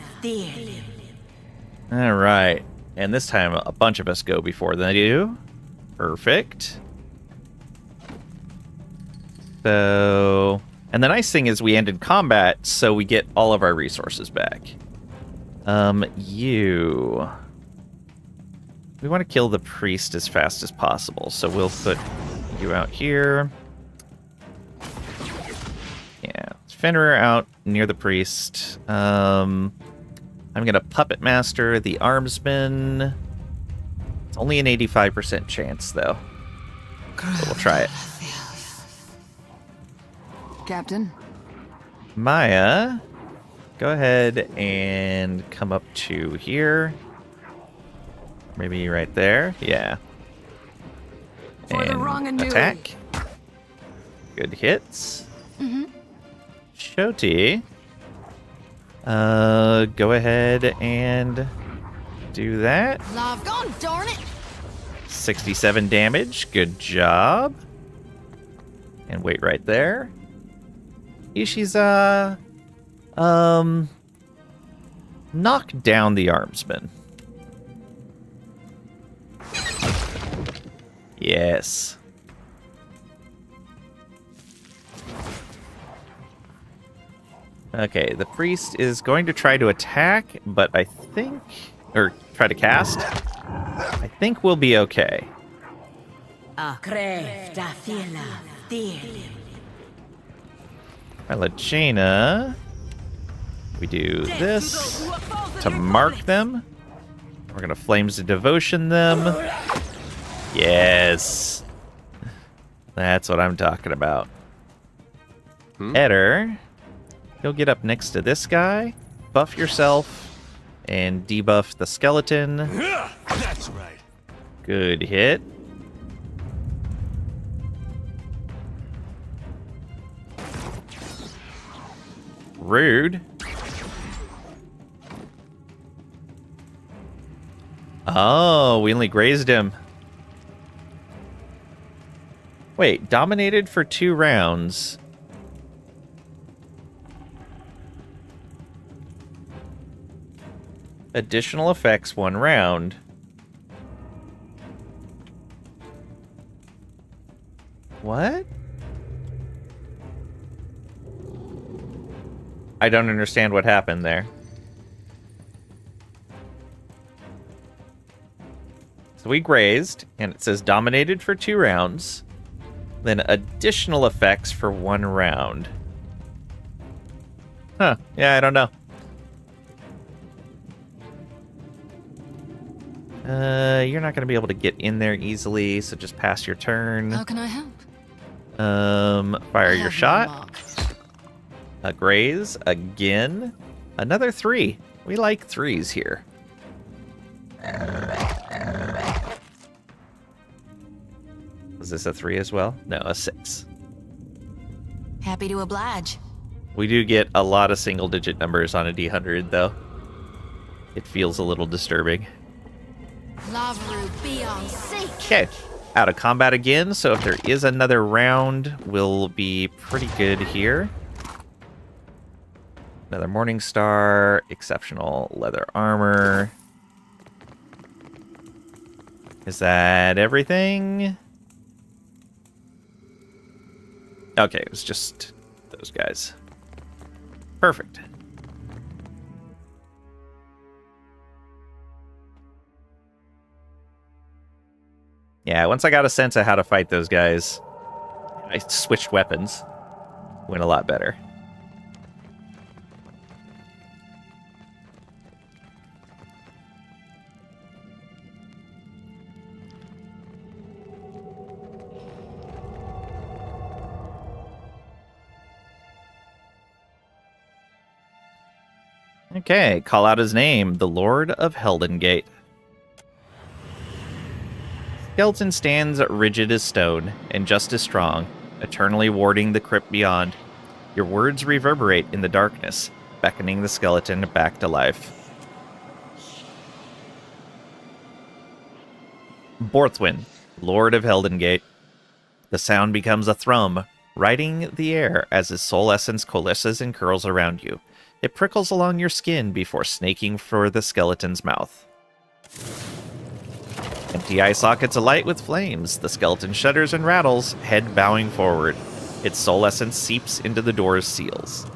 All right. And this time a bunch of us go before they do. Perfect. So, and the nice thing is we ended combat, so we get all of our resources back. We want to kill the priest as fast as possible, so we'll put you out here. Yeah, Fenrir out near the priest. I'm gonna puppet master the armsman. It's only an 85% chance, though. So we'll try it. Captain? Maya, go ahead and come up to here. Maybe right there. Yeah. For the And wrong and attack. Good hits. Mm-hmm. Shoti. Go ahead and do that. Live gone, darn it! 67 damage. Good job. And wait right there. Ishiza, knock down the armsman. Yes. Okay, the priest is going to try to attack, but I think, or try to cast. I think we'll be okay. Jaina. We do this to mark them. We're gonna Flames of Devotion them. Yes. That's what I'm talking about. Eder, you'll get up next to this guy, buff yourself, and debuff the skeleton. That's right. Good hit. Rude. Oh, we only grazed him. Wait, dominated for 2 rounds. Additional effects 1 round. What? I don't understand what happened there. So we grazed, and it says dominated for 2 rounds. Then additional effects for 1 round. Huh. Yeah, I don't know. You're not going to be able to get in there easily, so just pass your turn. How can I help? Fire your shot. A graze again. Another 3. We like 3s here. Was this a 3 as well? No, a 6. Happy to oblige. We do get a lot of single-digit numbers on a D100, though. It feels a little disturbing. Okay, out of combat again, so if there is another round, we'll be pretty good here. Another Morning Star, exceptional leather armor. Is that everything? Okay, it was just those guys. Perfect. Yeah, once I got a sense of how to fight those guys, I switched weapons. Went a lot better. Okay, call out his name, the Lord of Heldengate. Skeleton stands rigid as stone and just as strong, eternally warding the crypt beyond. Your words reverberate in the darkness, beckoning the skeleton back to life. Borthwyn, Lord of Heldengate. The sound becomes a thrum, riding the air as his soul essence coalesces and curls around you. It prickles along your skin before snaking for the skeleton's mouth. Empty eye sockets alight with flames. The skeleton shudders and rattles, head bowing forward. Its soul essence seeps into the door's seals.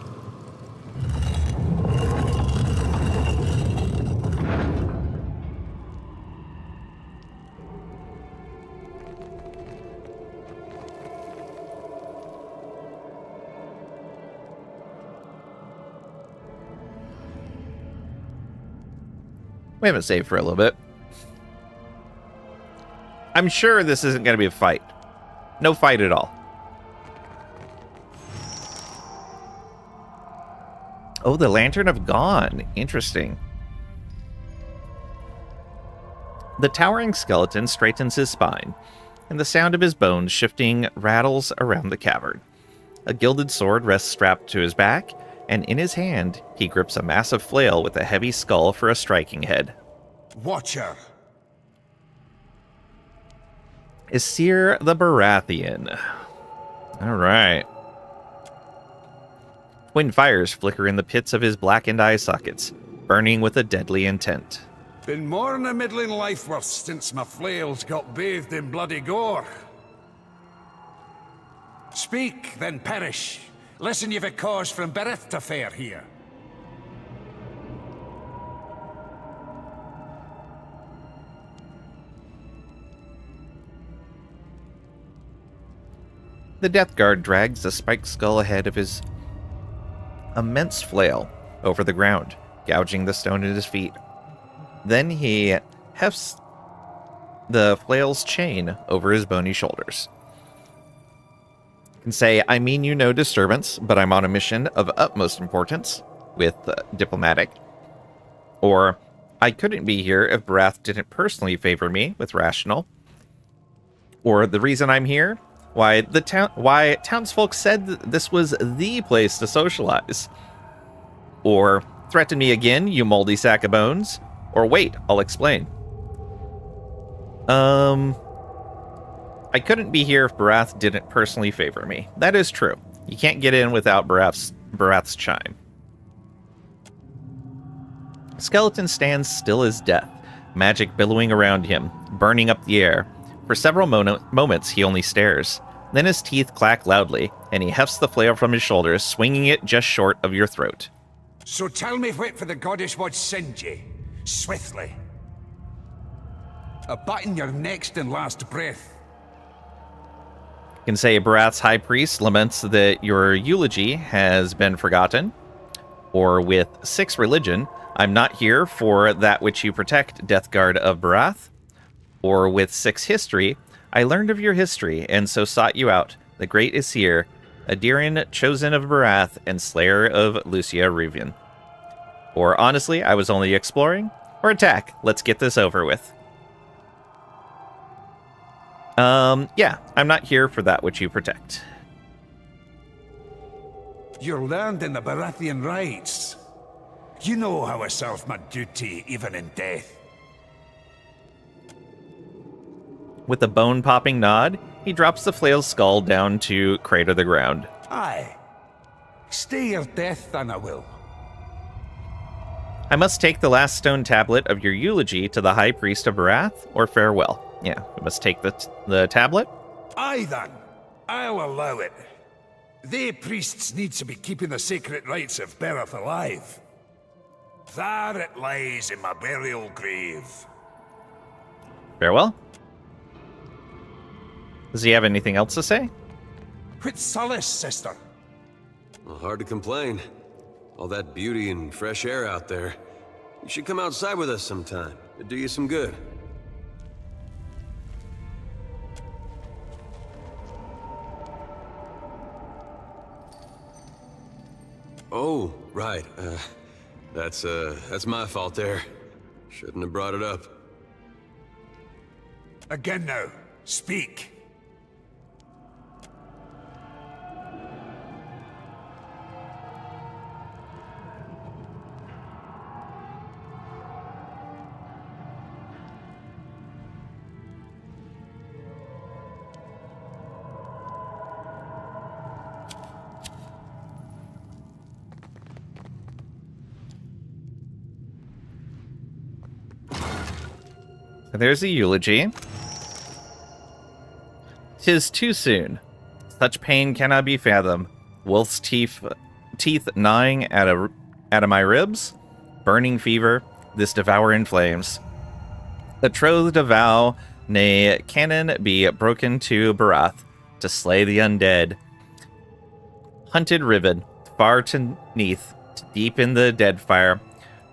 We haven't saved for a little bit. I'm sure this isn't going to be a fight. No fight at all. Oh, the Lantern of Gone. Interesting. The towering skeleton straightens his spine, and the sound of his bones shifting rattles around the cavern. A gilded sword rests strapped to his back, and in his hand, he grips a massive flail with a heavy skull for a striking head. Watcher. Isir the Baratheon. All right. Twin fires flicker in the pits of his blackened eye sockets, burning with a deadly intent. Been more than a middling life worth since my flails got bathed in bloody gore. Speak, then perish. Listen, you've a cause from Berith to fare here. The Death Guard drags the spiked skull ahead of his immense flail over the ground, gouging the stone at his feet. Then he hefts the flail's chain over his bony shoulders. Can say, I mean you no disturbance, but I'm on a mission of utmost importance, with diplomatic. Or, I couldn't be here if Barath didn't personally favor me with rational. Or, the reason I'm here? Why townsfolk said that this was the place to socialize. Or, threaten me again, you moldy sack of bones. Or wait, I'll explain. I couldn't be here if Barath didn't personally favor me. That is true. You can't get in without Barath's chime. Skeleton stands still as death, magic billowing around him, burning up the air. For several moments, he only stares. Then his teeth clack loudly, and he hefts the flail from his shoulders, swinging it just short of your throat. So tell me what for the goddess would send ye, swiftly. A button your next and last breath. Can say Barath's high priest laments that your eulogy has been forgotten. Or with 6 religion, I'm not here for that which you protect, Death Guard of Barath. Or with 6 history, I learned of your history, and so sought you out, the great Isir, Adirian chosen of Barath and slayer of Lucia Rivian. Or honestly, I was only exploring. Or attack, let's get this over with. Yeah, I'm not here for that which you protect. You're learned in the Barathian rites. You know how I serve my duty even in death. With a bone-popping nod, he drops the flail's skull down to crater the ground. Aye. Stay your death, then I will. I must take the last stone tablet of your eulogy to the High Priest of Barath, or farewell. Yeah, we must take the tablet. Aye then, I'll allow it. They priests need to be keeping the sacred rites of Berith alive. There it lies in my burial grave. Farewell. Does he have anything else to say? Quit solace, sister. Well, hard to complain. All that beauty and fresh air out there. You should come outside with us sometime. It'd do you some good. Oh, right. That's my fault there. Shouldn't have brought it up. Again now. Speak. There's a eulogy. 'Tis too soon. Such pain cannot be fathomed. Wolf's teeth gnawing out of my ribs. Burning fever, this devour in flames. Betrothed a vow, nay, canon be broken to Barath, to slay the undead. Hunted Riven, far to neath, deep in the dead fire,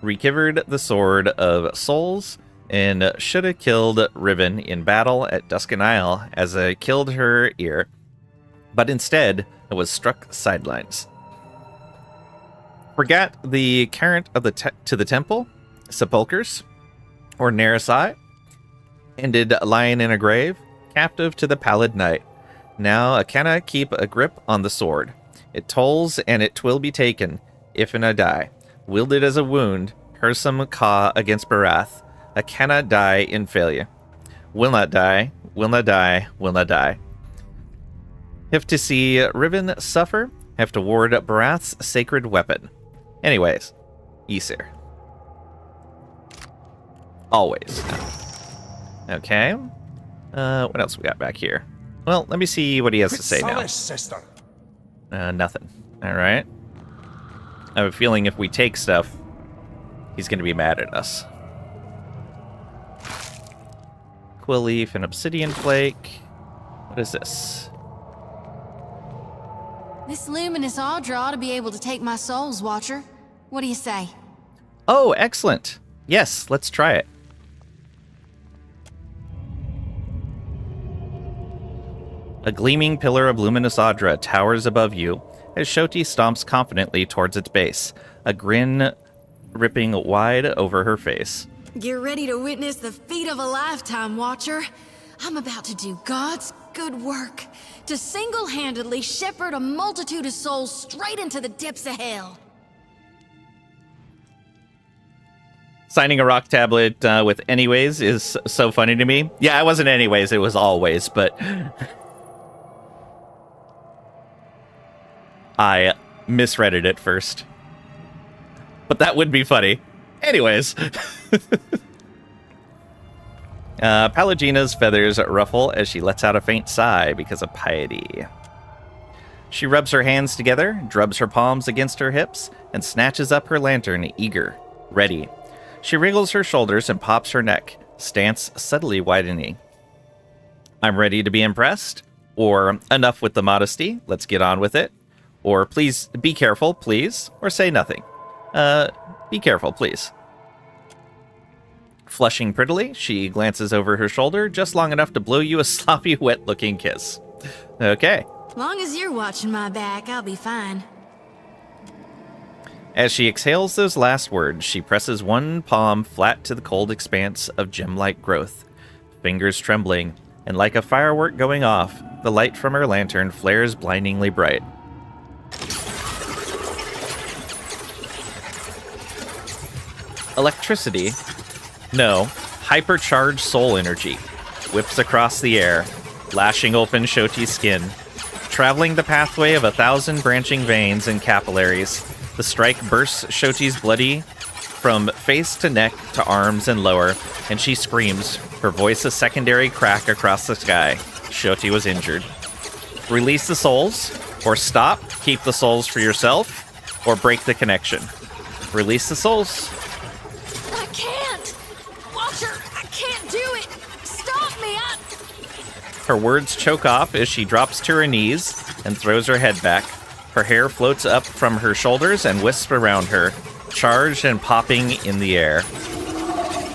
recovered the sword of souls, and should have killed Riven in battle at Duskin Isle as I killed her ear, but instead I was struck sidelines. Forgot the current of to the temple, sepulchres, or Narasai, ended lying in a grave, captive to the pallid night. Now Akena keep a grip on the sword. It tolls and it twill be taken, if and I die. Wielded as a wound, Hersum Ka against Barath. Akena die in failure. Will not die, will not die, will not die. Have to see Riven suffer, have to ward Barath's sacred weapon. Anyways, Aesir. Always. Okay. What else we got back here? Well, let me see what he has to say now. Sister. Nothing. Alright. I have a feeling if we take stuff, he's going to be mad at us. Quill leaf and obsidian flake. What is this? This luminous Audra ought to be able to take my souls, Watcher. What do you say? Oh, excellent. Yes, let's try it. A gleaming pillar of luminous Audra towers above you as Shoti stomps confidently towards its base, a grin ripping wide over her face. Get ready to witness the feat of a lifetime, Watcher. I'm about to do God's good work, to single-handedly shepherd a multitude of souls straight into the depths of hell. Signing a rock tablet with anyways is so funny to me. Yeah, it wasn't anyways, it was always, but I misread it at first. But that would be funny. Anyways. Palagina's feathers ruffle as she lets out a faint sigh because of piety. She rubs her hands together, drubs her palms against her hips, and snatches up her lantern, eager, ready. She wriggles her shoulders and pops her neck, stance subtly widening. I'm ready to be impressed, or enough with the modesty, let's get on with it, or please be careful, please, or say nothing. Be careful, please. Flushing prettily, she glances over her shoulder just long enough to blow you a sloppy, wet-looking kiss. Okay. Long as you're watching my back, I'll be fine. As she exhales those last words, she presses one palm flat to the cold expanse of gem-like growth, fingers trembling, and like a firework going off, the light from her lantern flares blindingly bright. Electricity? No, hypercharged soul energy whips across the air, lashing open Shoti's skin, traveling the pathway of 1,000 branching veins and capillaries. The strike bursts Shoti's bloody from face to neck to arms and lower, and she screams, her voice a secondary crack across the sky. Shoti was injured. Release the souls, or stop, keep the souls for yourself, or break the connection. Release the souls. I can't! Watcher, I can't do it! Stop me! Her words choke off as she drops to her knees and throws her head back. Her hair floats up from her shoulders and wisps around her, charged and popping in the air.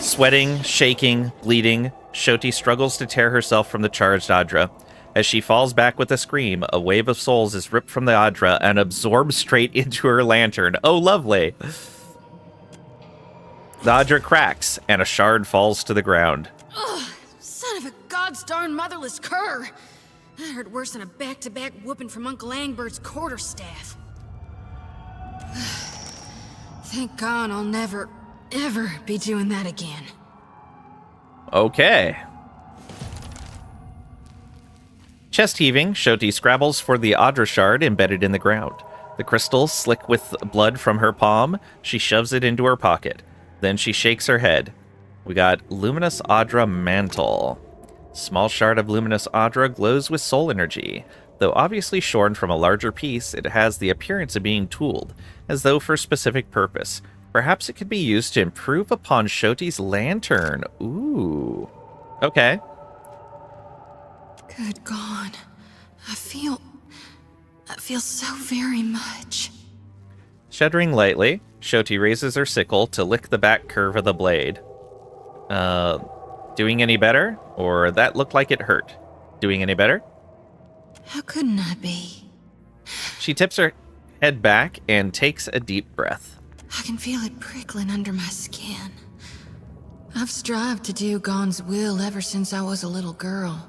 Sweating, shaking, bleeding, Shoti struggles to tear herself from the charged Audra. As she falls back with a scream, a wave of souls is ripped from the Audra and absorbed straight into her lantern. Oh, lovely! The Audra cracks, and a shard falls to the ground. Ugh, son of a god's darn motherless cur! That hurt worse than a back-to-back whooping from Uncle Angbert's quarterstaff. Thank God I'll never, ever be doing that again. Okay. Chest heaving, Shoti scrabbles for the Audra shard embedded in the ground. The crystal, slick with blood from her palm, she shoves it into her pocket. Then she shakes her head. We got Luminous Audra Mantle. Small shard of Luminous Audra glows with soul energy. Though obviously shorn from a larger piece, it has the appearance of being tooled, as though for a specific purpose. Perhaps it could be used to improve upon Shoti's lantern. Ooh. Okay. Good God. I feel so very much. Shuddering lightly, Shoti raises her sickle to lick the back curve of the blade. Doing any better? Or that looked like it hurt. Doing any better? How couldn't I be? She tips her head back and takes a deep breath. I can feel it prickling under my skin. I've strived to do God's will ever since I was a little girl,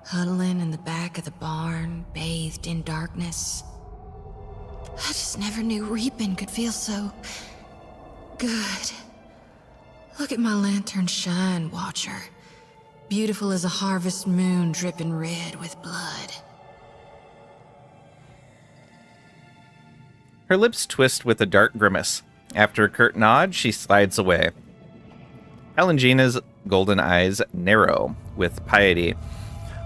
huddling in the back of the barn, bathed in darkness. I just never knew reaping could feel so good. Look at my lantern shine, Watcher. Beautiful as a harvest moon dripping red with blood. Her lips twist with a dark grimace. After a curt nod, she slides away. Alangina's golden eyes narrow with piety.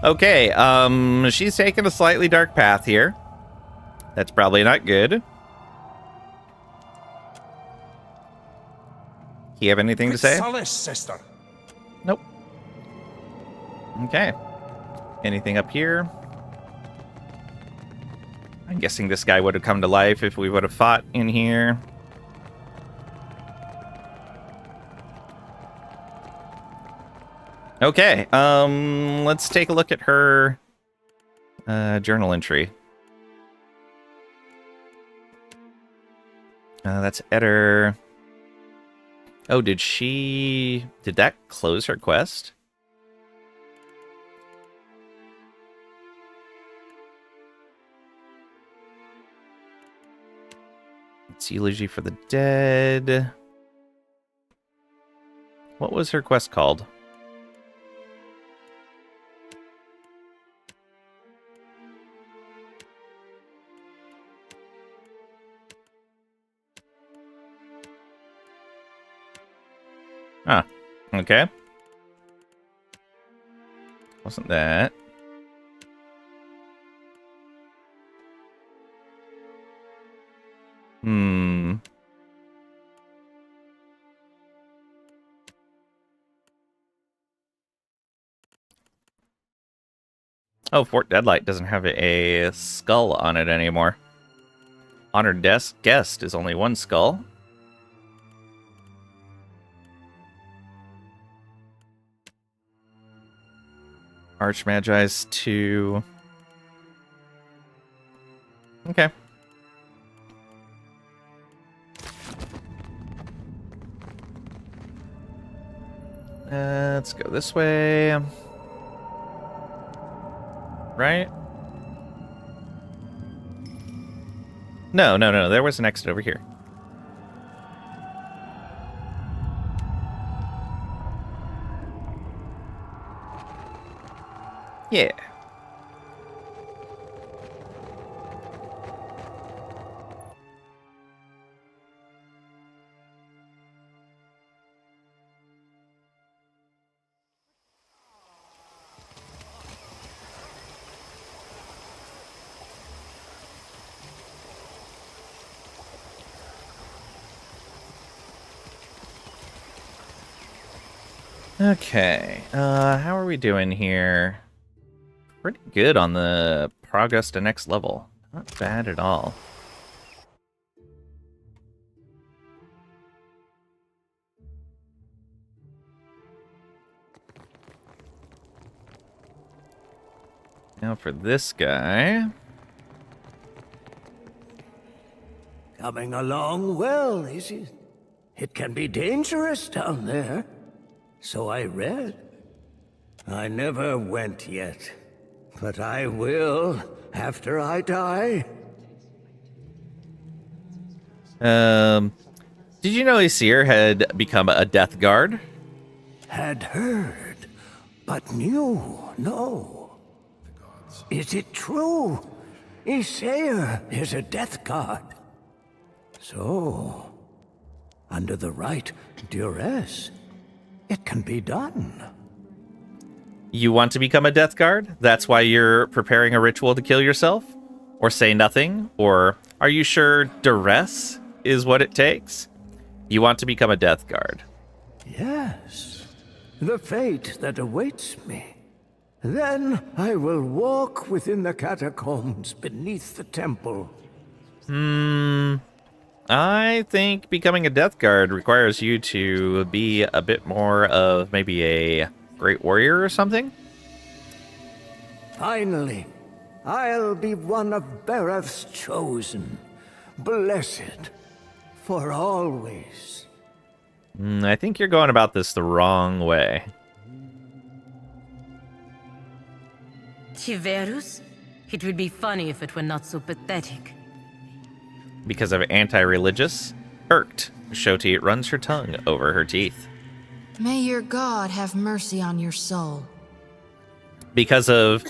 Okay, she's taken a slightly dark path here. That's probably not good. You have anything to say? Solace, sister. Nope. Okay. Anything up here? I'm guessing this guy would have come to life if we would have fought in here. Okay, let's take a look at her journal entry. That's Eder. Oh, did that close her quest? It's Eulogy for the Dead. What was her quest called? Ah, okay. Wasn't that? Oh, Fort Deadlight doesn't have a skull on it anymore. Honored guest is only one skull. Archmagi's 2. Okay. Let's go this way. Right? No. There was an exit over here. Yeah. Okay, how are we doing here? Pretty good on the progress to next level. Not bad at all. Now for this guy. Coming along well, is it? It can be dangerous down there. So I read. I never went yet, but I will after I die. Did you know Aesir had become a death guard? Had heard, but knew no. Is it true? Aesir is a death guard. So, under the right duress, it can be done. You want to become a death guard? That's why you're preparing a ritual to kill yourself? Or say nothing? Or are you sure duress is what it takes? You want to become a death guard. Yes, the fate that awaits me. Then I will walk within the catacombs beneath the temple. I think becoming a death guard requires you to be a bit more of maybe a great warrior or something. Finally, I'll be one of Bereth's chosen, blessed for always. I think you're going about this the wrong way. Chiverus? It would be funny if it were not so pathetic. Because of anti-religious? Irked, Shoti runs her tongue over her teeth. May your God have mercy on your soul. Because of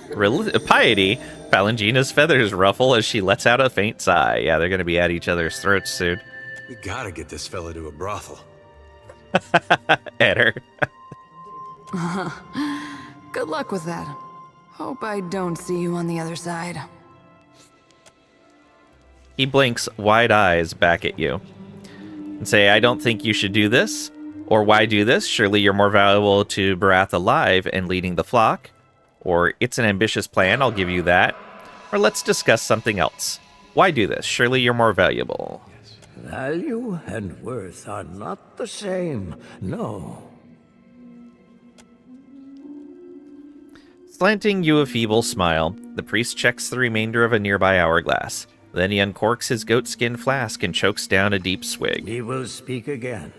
piety, Palangina's feathers ruffle as she lets out a faint sigh. Yeah, they're going to be at each other's throats soon. We gotta get this fella to a brothel. At her. Good luck with that. Hope I don't see you on the other side. He blinks wide eyes back at you and say, I don't think you should do this. Or why do this? Surely you're more valuable to Barath alive and leading the flock. Or it's an ambitious plan, I'll give you that. Or let's discuss something else. Why do this? Surely you're more valuable. Value and worth are not the same, no. Slanting you a feeble smile, the priest checks the remainder of a nearby hourglass. Then he uncorks his goatskin flask and chokes down a deep swig. We will speak again.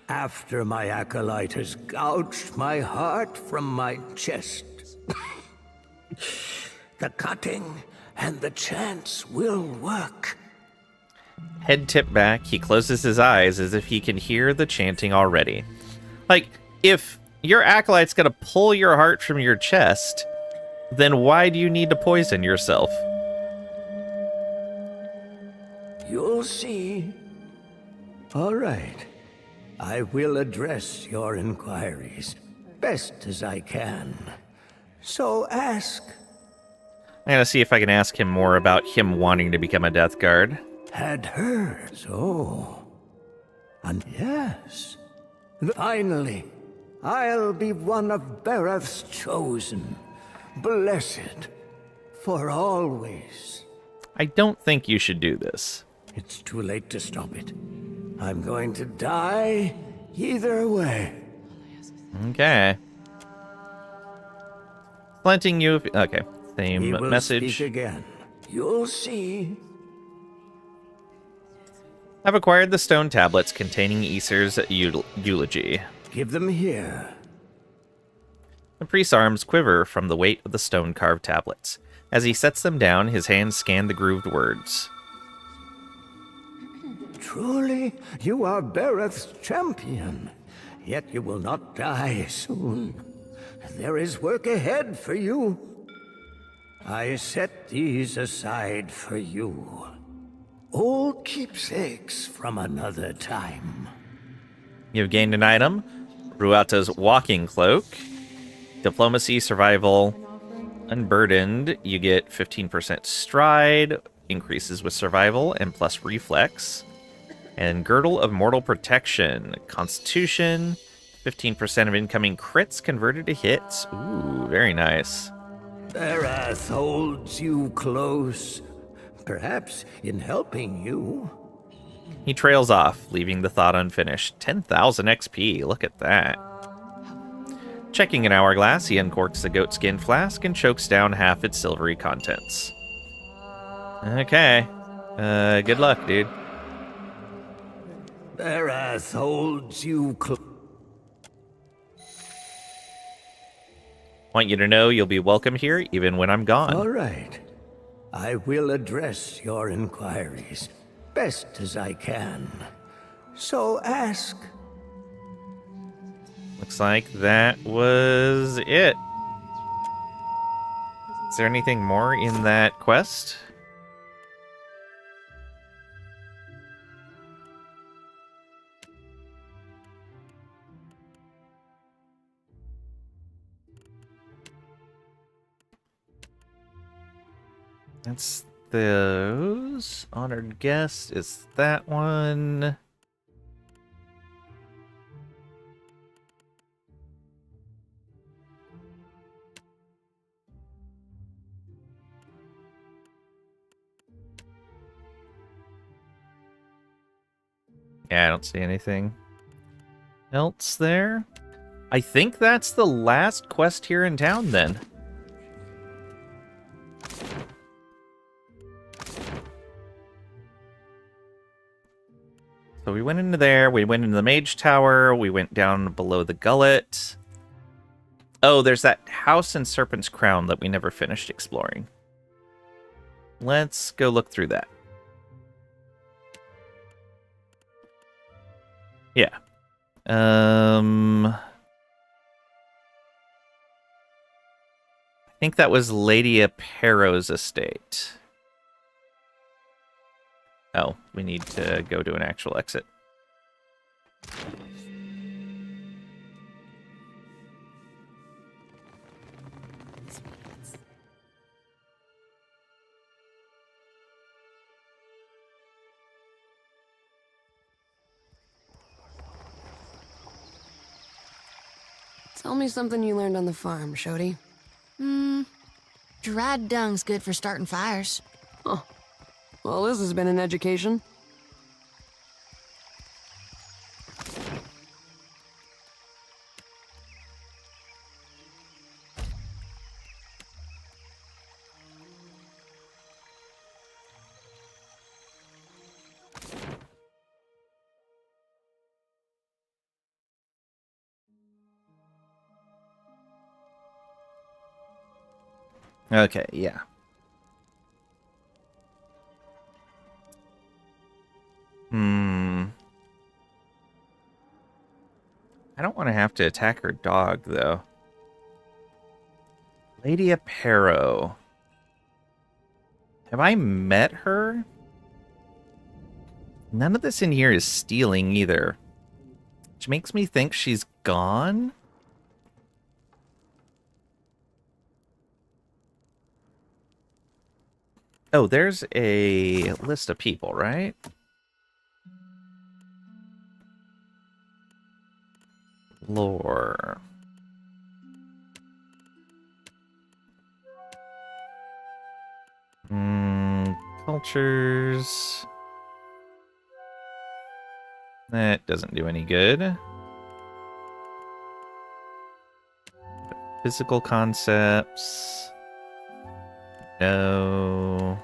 After my acolyte has gouged my heart from my chest. The cutting and the chants will work. Head tipped back, he closes his eyes as if he can hear the chanting already. Like, if your acolyte's gonna pull your heart from your chest, then why do you need to poison yourself? You'll see. All right. I will address your inquiries best as I can. So ask. I'm gonna see if I can ask him more about him wanting to become a Death Guard. Had heard so. And yes, finally, I'll be one of Barath's chosen, blessed, for always. I don't think you should do this. It's too late to stop it. I'm going to die either way. Okay. Planting you. Okay. Same We will message. Speak again. You'll see. I've acquired the stone tablets containing Aesir's eulogy. Give them here. The priest's arms quiver from the weight of the stone-carved tablets. As he sets them down, his hands scan the grooved words. Truly, you are Barath's champion. Yet you will not die soon. There is work ahead for you. I set these aside for you. Old keepsakes from another time. You've gained an item. Ruata's walking cloak. Diplomacy, survival, unburdened. You get 15% stride, increases with survival, and plus reflex. And girdle of mortal protection. Constitution, 15% of incoming crits converted to hits. Ooh, very nice. Barath holds you close. Perhaps in helping you. He trails off, leaving the thought unfinished. 10,000 XP, look at that. Checking an hourglass, he uncorks the goatskin flask and chokes down half its silvery contents. Okay. Good luck, dude. Barath holds you close. Want you to know you'll be welcome here even when I'm gone. All right. I will address your inquiries best as I can. So ask. Looks like that was it. Is there anything more in that quest? That's those. Honored guest is that one. Yeah, I don't see anything else there. I think that's the last quest here in town then. So we went into there, we went into the Mage Tower, we went down below the gullet. Oh, there's that house in Serpent's Crown that we never finished exploring. Let's go look through that. Yeah. I think that was Lady Apparrow's estate. Oh, we need to go to an actual exit. Tell me something you learned on the farm, Shodi. Dried dung's good for starting fires. Huh. Well, this has been an education. Okay, yeah. I don't want to have to attack her dog, though. Lady Apparrow. Have I met her? None of this in here is stealing either. Which makes me think she's gone? Oh, there's a list of people, right? Lore. Cultures. That doesn't do any good. Physical concepts. No.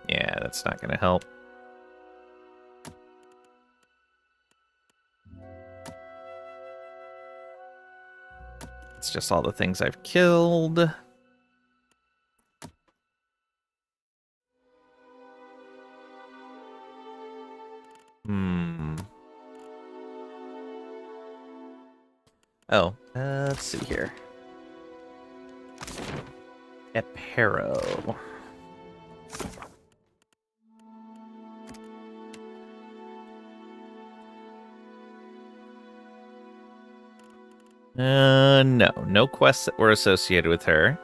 Yeah, that's not going to help. It's just all the things I've killed. Oh, let's see here. Apparrow. No. No quests that were associated with her.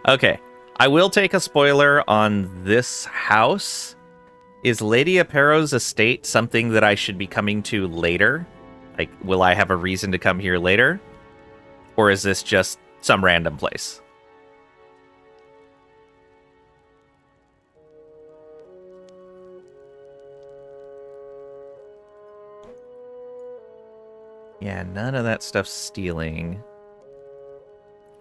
Okay. I will take a spoiler on this house. Is Lady Apparrow's estate something that I should be coming to later? Like, will I have a reason to come here later? Or is this just some random place? Yeah, none of that stuff's stealing.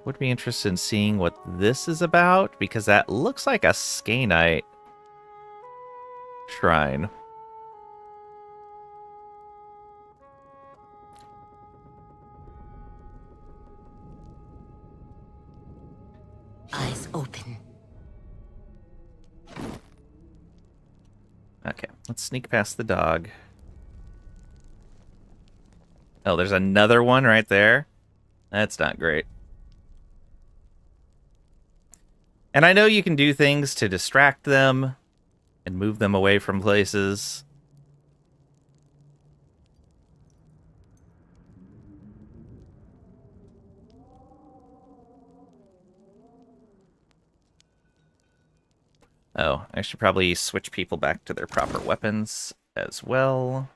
Would be interested in seeing what this is about, because that looks like a Skainite shrine. Eyes open. Okay, let's sneak past the dog. Oh, there's another one right there. That's not great. And I know you can do things to distract them and move them away from places. Oh, I should probably switch people back to their proper weapons as well.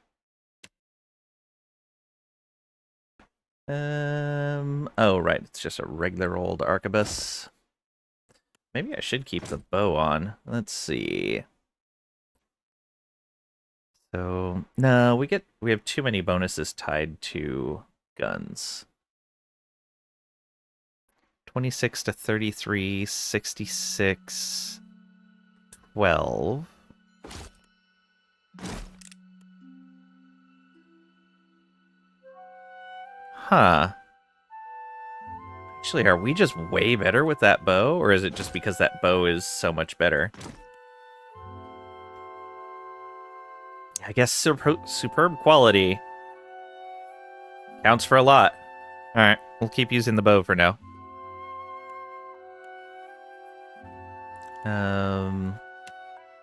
Oh, right, it's just a regular old arquebus. Maybe I should keep the bow on. Let's see. So, no, we have too many bonuses tied to guns. 26 to 33, 66, 12. Huh. Actually, are we just way better with that bow, or is it just because that bow is so much better? I guess superb quality counts for a lot. Alright, we'll keep using the bow for now.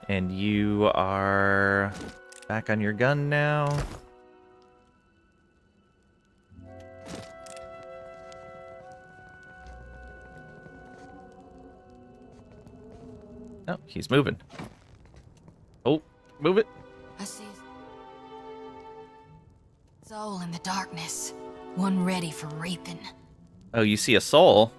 And you are back on your gun now. Oh, he's moving. Oh, move it. I see a soul in the darkness, one ready for reaping. Oh, you see a soul?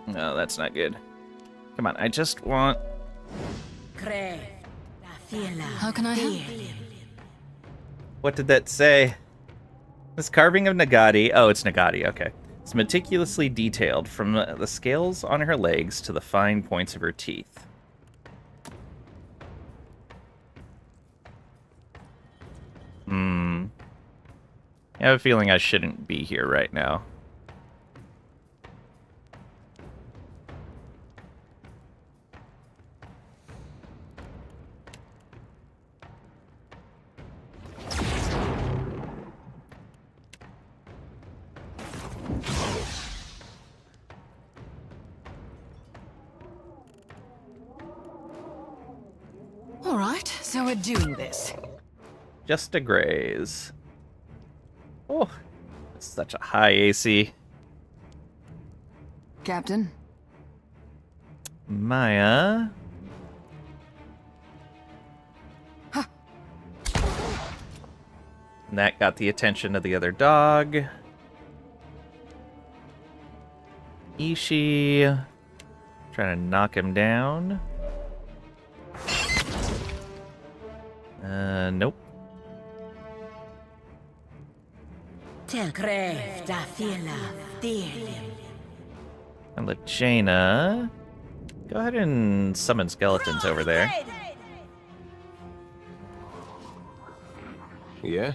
No, that's not good. Come on, I just want... How can I help? What did that say? This carving of Nagati. Oh, it's Nagati, okay. It's meticulously detailed from the scales on her legs to the fine points of her teeth. I have a feeling I shouldn't be here right now. All right, so we're doing this. Just a graze. Oh, it's such a high AC. Captain? Maya? Huh. That got the attention of the other dog. Ishi. Trying to knock him down. Nope. And Jaina. Go ahead and summon skeletons over there. Yeah?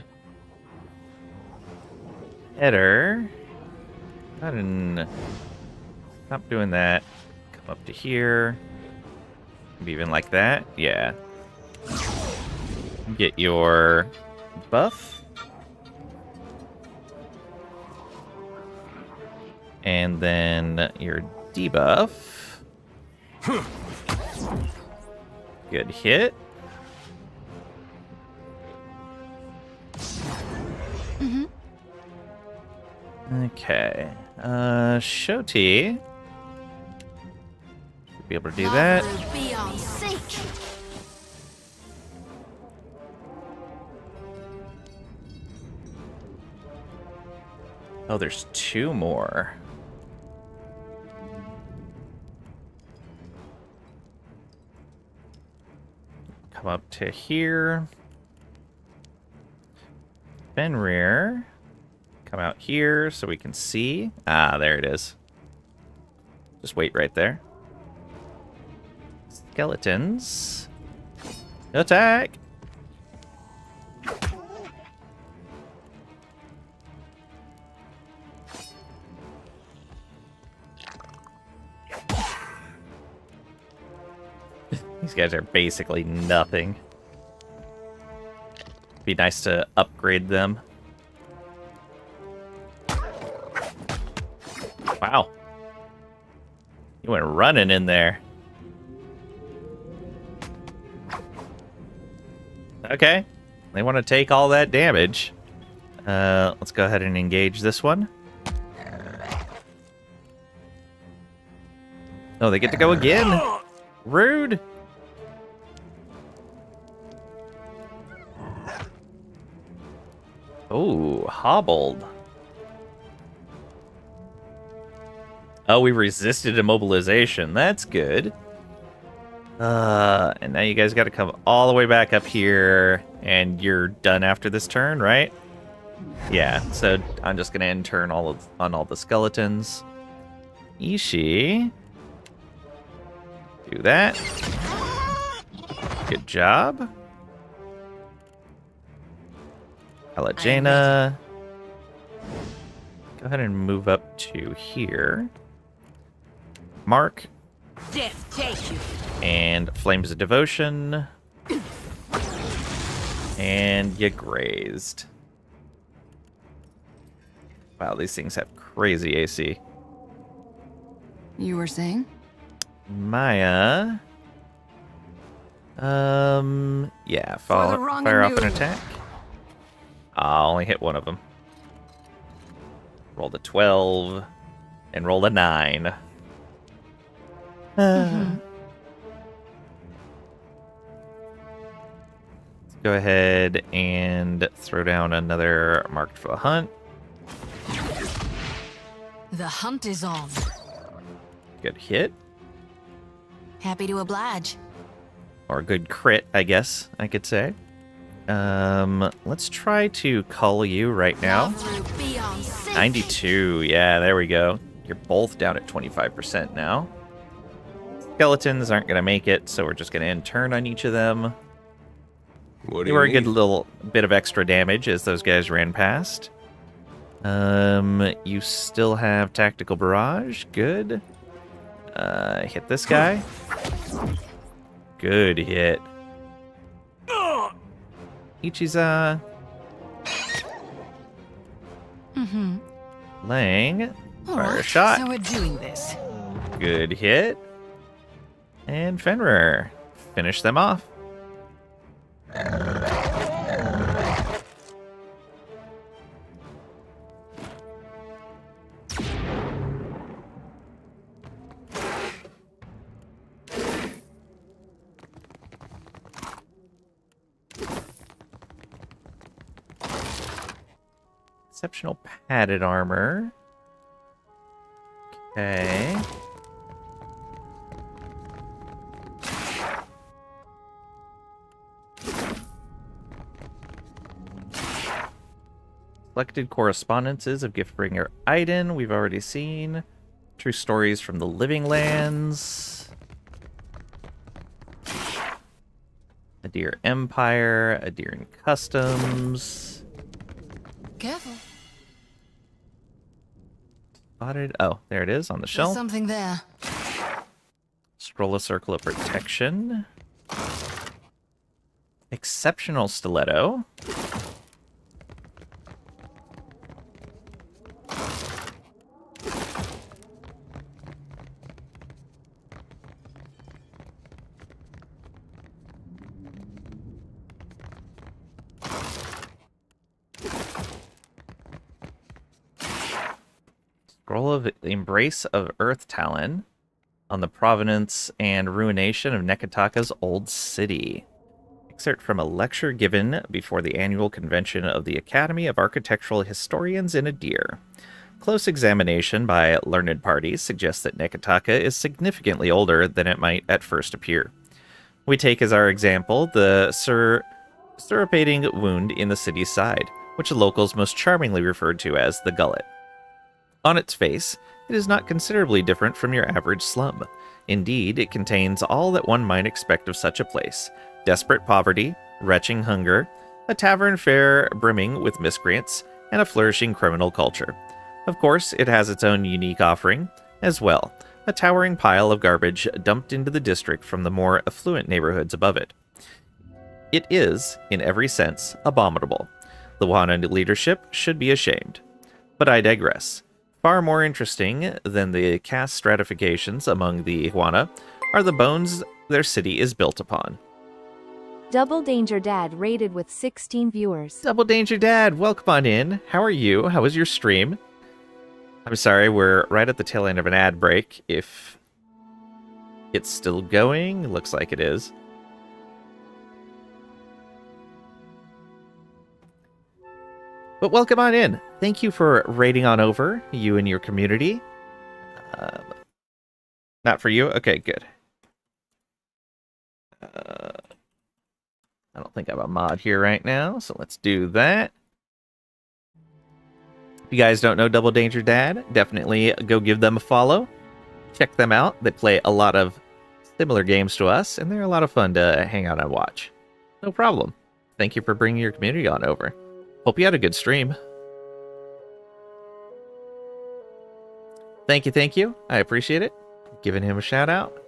Header. Go ahead and stop doing that. Come up to here. Maybe even like that. Yeah. Get your buff. And then your debuff. Good hit. Okay. Shoti. Should be able to do that. Be on sync. Oh, there's two more. Come up to here. Fenrir. Come out here so we can see. Ah, there it is. Just wait right there. Skeletons. Attack! These guys are basically nothing. Be nice to upgrade them. Wow. You went running in there. Okay. They want to take all that damage. Let's go ahead and engage this one. Oh, they get to go again. Rude. Oh, hobbled. Oh, we resisted immobilization. That's good. And now you guys got to come all the way back up here, and you're done after this turn, right? Yeah. So I'm just gonna end turn on all the skeletons. Ishi, do that. Good job. Alajana, go ahead and move up to here. Mark. Death take you. And Flames of Devotion. And you grazed. Wow, these things have crazy AC. You were saying? Maya. Yeah, fire off an attack. I'll only hit one of them. Roll the 12 and roll the 9. Let's go ahead and throw down another marked for the hunt. The hunt is on. Good hit. Happy to oblige. Or a good crit, I guess I could say. Let's try to call you right now. 92, yeah, there we go. You're both down at 25% now. Skeletons aren't going to make it, so we're just going to end turn on each of them. What do you were a need? good little bit of extra damage as those guys ran past. You still have Tactical Barrage, good. Hit this guy. Good hit. Ichiza. Lang. Fire a shot. So we're doing this. Good hit. And Fenrir. Finish them off. Exceptional padded armor. Okay. Selected correspondences of Giftbringer Aiden, we've already seen. True stories from the Living Lands. Adir Empire, Adir Customs. Careful. Spotted. Oh, there it is on the There's shelf. something there. Scroll a Circle of Protection. Exceptional Stiletto. Scroll of Embrace of Earth Talon on the provenance and ruination of Neketaka's old city. Excerpt from a lecture given before the annual convention of the Academy of Architectural Historians in Adir. Close examination by learned parties suggests that Neketaka is significantly older than it might at first appear. We take as our example the surropating wound in the city's side, which the locals most charmingly referred to as the gullet. On its face, it is not considerably different from your average slum. Indeed, it contains all that one might expect of such a place: desperate poverty, retching hunger, a tavern fare brimming with miscreants, and a flourishing criminal culture. Of course, it has its own unique offering as well, a towering pile of garbage dumped into the district from the more affluent neighborhoods above it. It is, in every sense, abominable. The Wana leadership should be ashamed. But I digress. Far more interesting than the caste stratifications among the Iguana are the bones their city is built upon. Double Danger Dad rated with 16 viewers. Double Danger Dad, welcome on in. How are you? How was your stream? I'm sorry, we're right at the tail end of an ad break. If it's still going, looks like it is. But welcome on in. Thank you for raiding on over, you and your community. Not for you? Okay, good. I don't think I have a mod here right now, so let's do that. If you guys don't know Double Danger Dad, definitely go give them a follow. Check them out. They play a lot of similar games to us, and they're a lot of fun to hang out and watch. No problem. Thank you for bringing your community on over. Hope you had a good stream. Thank you. I appreciate it. Giving him a shout out.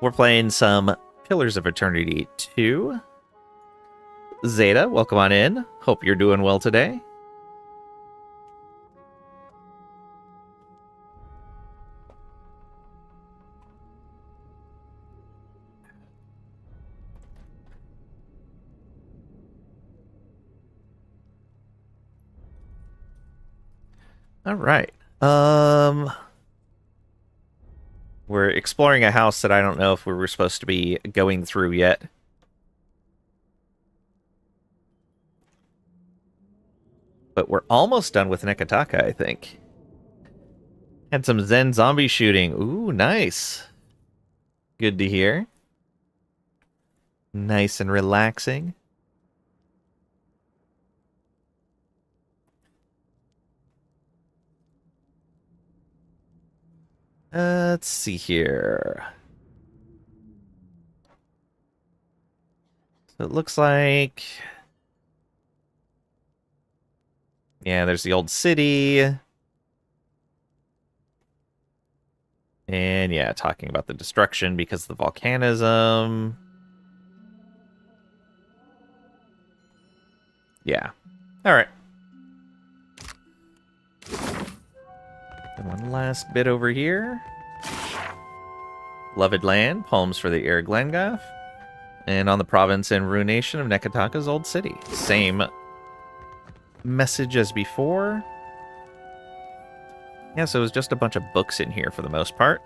We're playing some Pillars of Eternity 2. Zeta, welcome on in. Hope you're doing well today. All right. We're exploring a house that I don't know if we were supposed to be going through yet. But we're almost done with Neketaka, I think. Had some Zen zombie shooting. Ooh, nice. Good to hear. Nice and relaxing. Let's see here. So it looks like... yeah, there's the old city. And yeah, talking about the destruction because of the volcanism. Yeah. Alright. And one last bit over here. Loved Land, Poems for the Air Glengoth. And on the province and ruination of Neketaka's old city. Same message as before. Yeah, so it was just a bunch of books in here for the most part.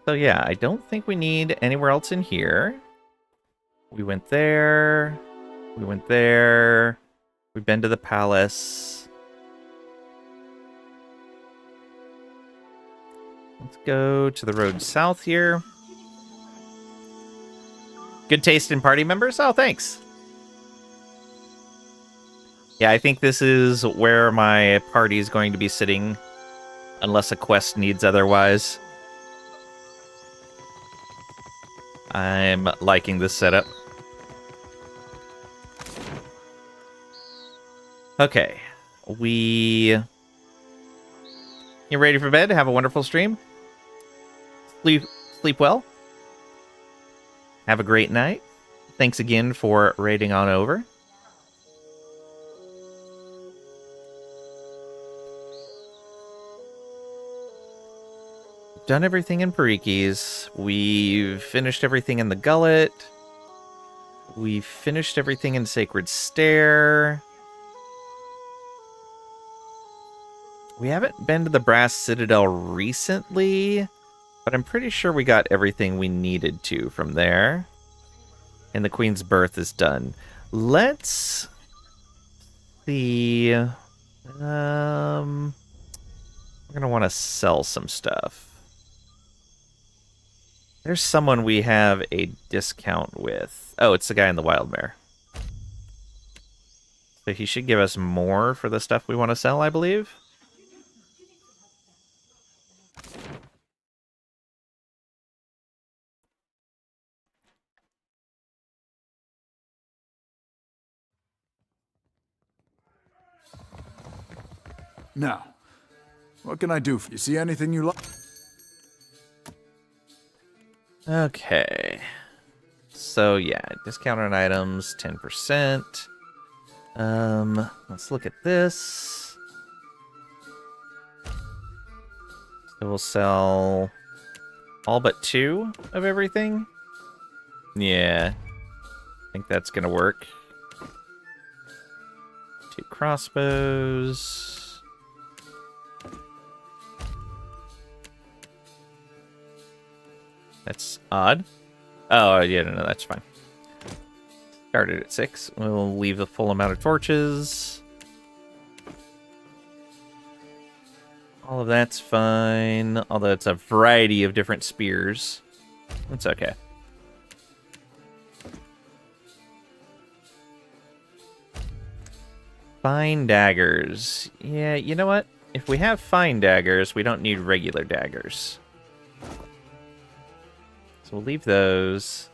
So yeah, I don't think we need anywhere else in here. We went there. We went there. We've been to the palace. Let's go to the road south here. Good taste in party members? Oh, thanks. Yeah, I think this is where my party is going to be sitting, unless a quest needs otherwise. I'm liking this setup. Okay, you ready for bed? Have a wonderful stream. Sleep well. Have a great night. Thanks again for raiding on over. Done everything in Pariki's. We've finished everything in the Gullet. We've finished everything in Sacred Stair. We haven't been to the Brass Citadel recently, but I'm pretty sure we got everything we needed to from there. And the Queen's Birth is done. Let's see. We're going to want to sell some stuff. There's someone we have a discount with. Oh, it's the guy in the Wild Mare. So he should give us more for the stuff we want to sell, I believe. Now, what can I do for you? See anything you like? Okay. So yeah, discount on items, 10%. Let's look at this. So we'll sell all but 2 of everything. Yeah. I think that's gonna work. 2 crossbows. That's odd. Oh, yeah, no, that's fine. Started at 6. We'll leave the full amount of torches. All of that's fine. Although it's a variety of different spears. It's okay. Fine daggers. Yeah, you know what? If we have fine daggers, we don't need regular daggers. So we'll leave those.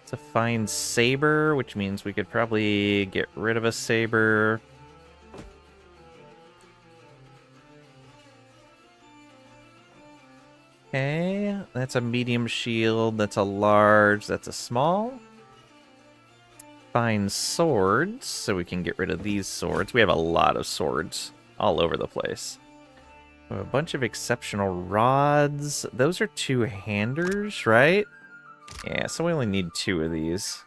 It's a fine saber, which means we could probably get rid of a saber. Okay, that's a medium shield, that's a large, that's a small. Fine swords, so we can get rid of these swords. We have a lot of swords all over the place. We have a bunch of exceptional rods. Those are 2-handers, right? Yeah, so we only need 2 of these.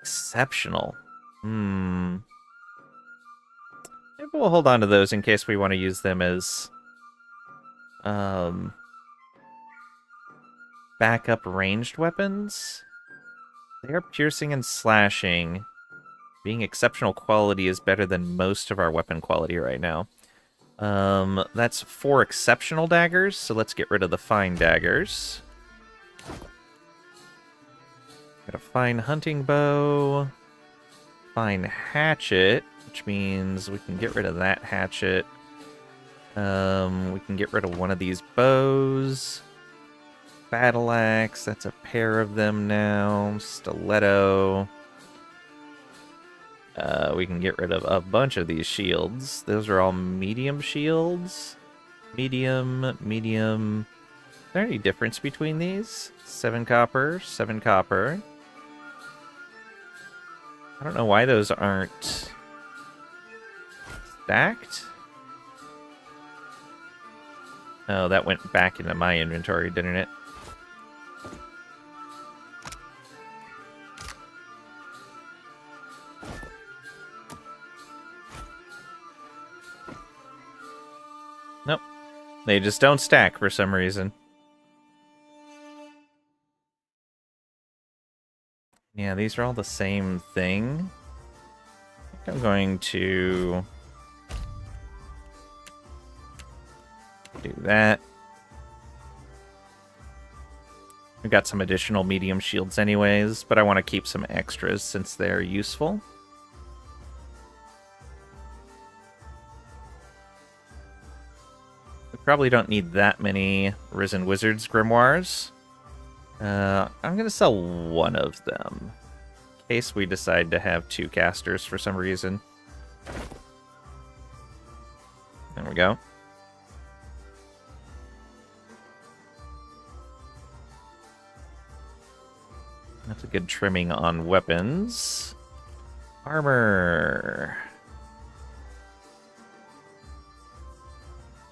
Exceptional. Maybe we'll hold on to those in case we want to use them as backup ranged weapons. They are piercing and slashing. Being exceptional quality is better than most of our weapon quality right now. That's 4 exceptional daggers, so let's get rid of the fine daggers. Got a fine hunting bow. Fine hatchet, which means we can get rid of that hatchet. We can get rid of one of these bows. Battle axe, that's a pair of them now. Stiletto. We can get rid of a bunch of these shields. Those are all medium shields. Medium, medium. Is there any difference between these? 7 copper, 7 copper. I don't know why those aren't stacked. Oh, that went back into my inventory, didn't it? Nope. They just don't stack for some reason. Yeah, these are all the same thing. I think I'm going to do that. We've got some additional medium shields anyways, but I want to keep some extras since they're useful. We probably don't need that many Risen Wizards grimoires. I'm going to sell one of them, in case we decide to have 2 casters for some reason. There we go. That's a good trimming on weapons. Armor.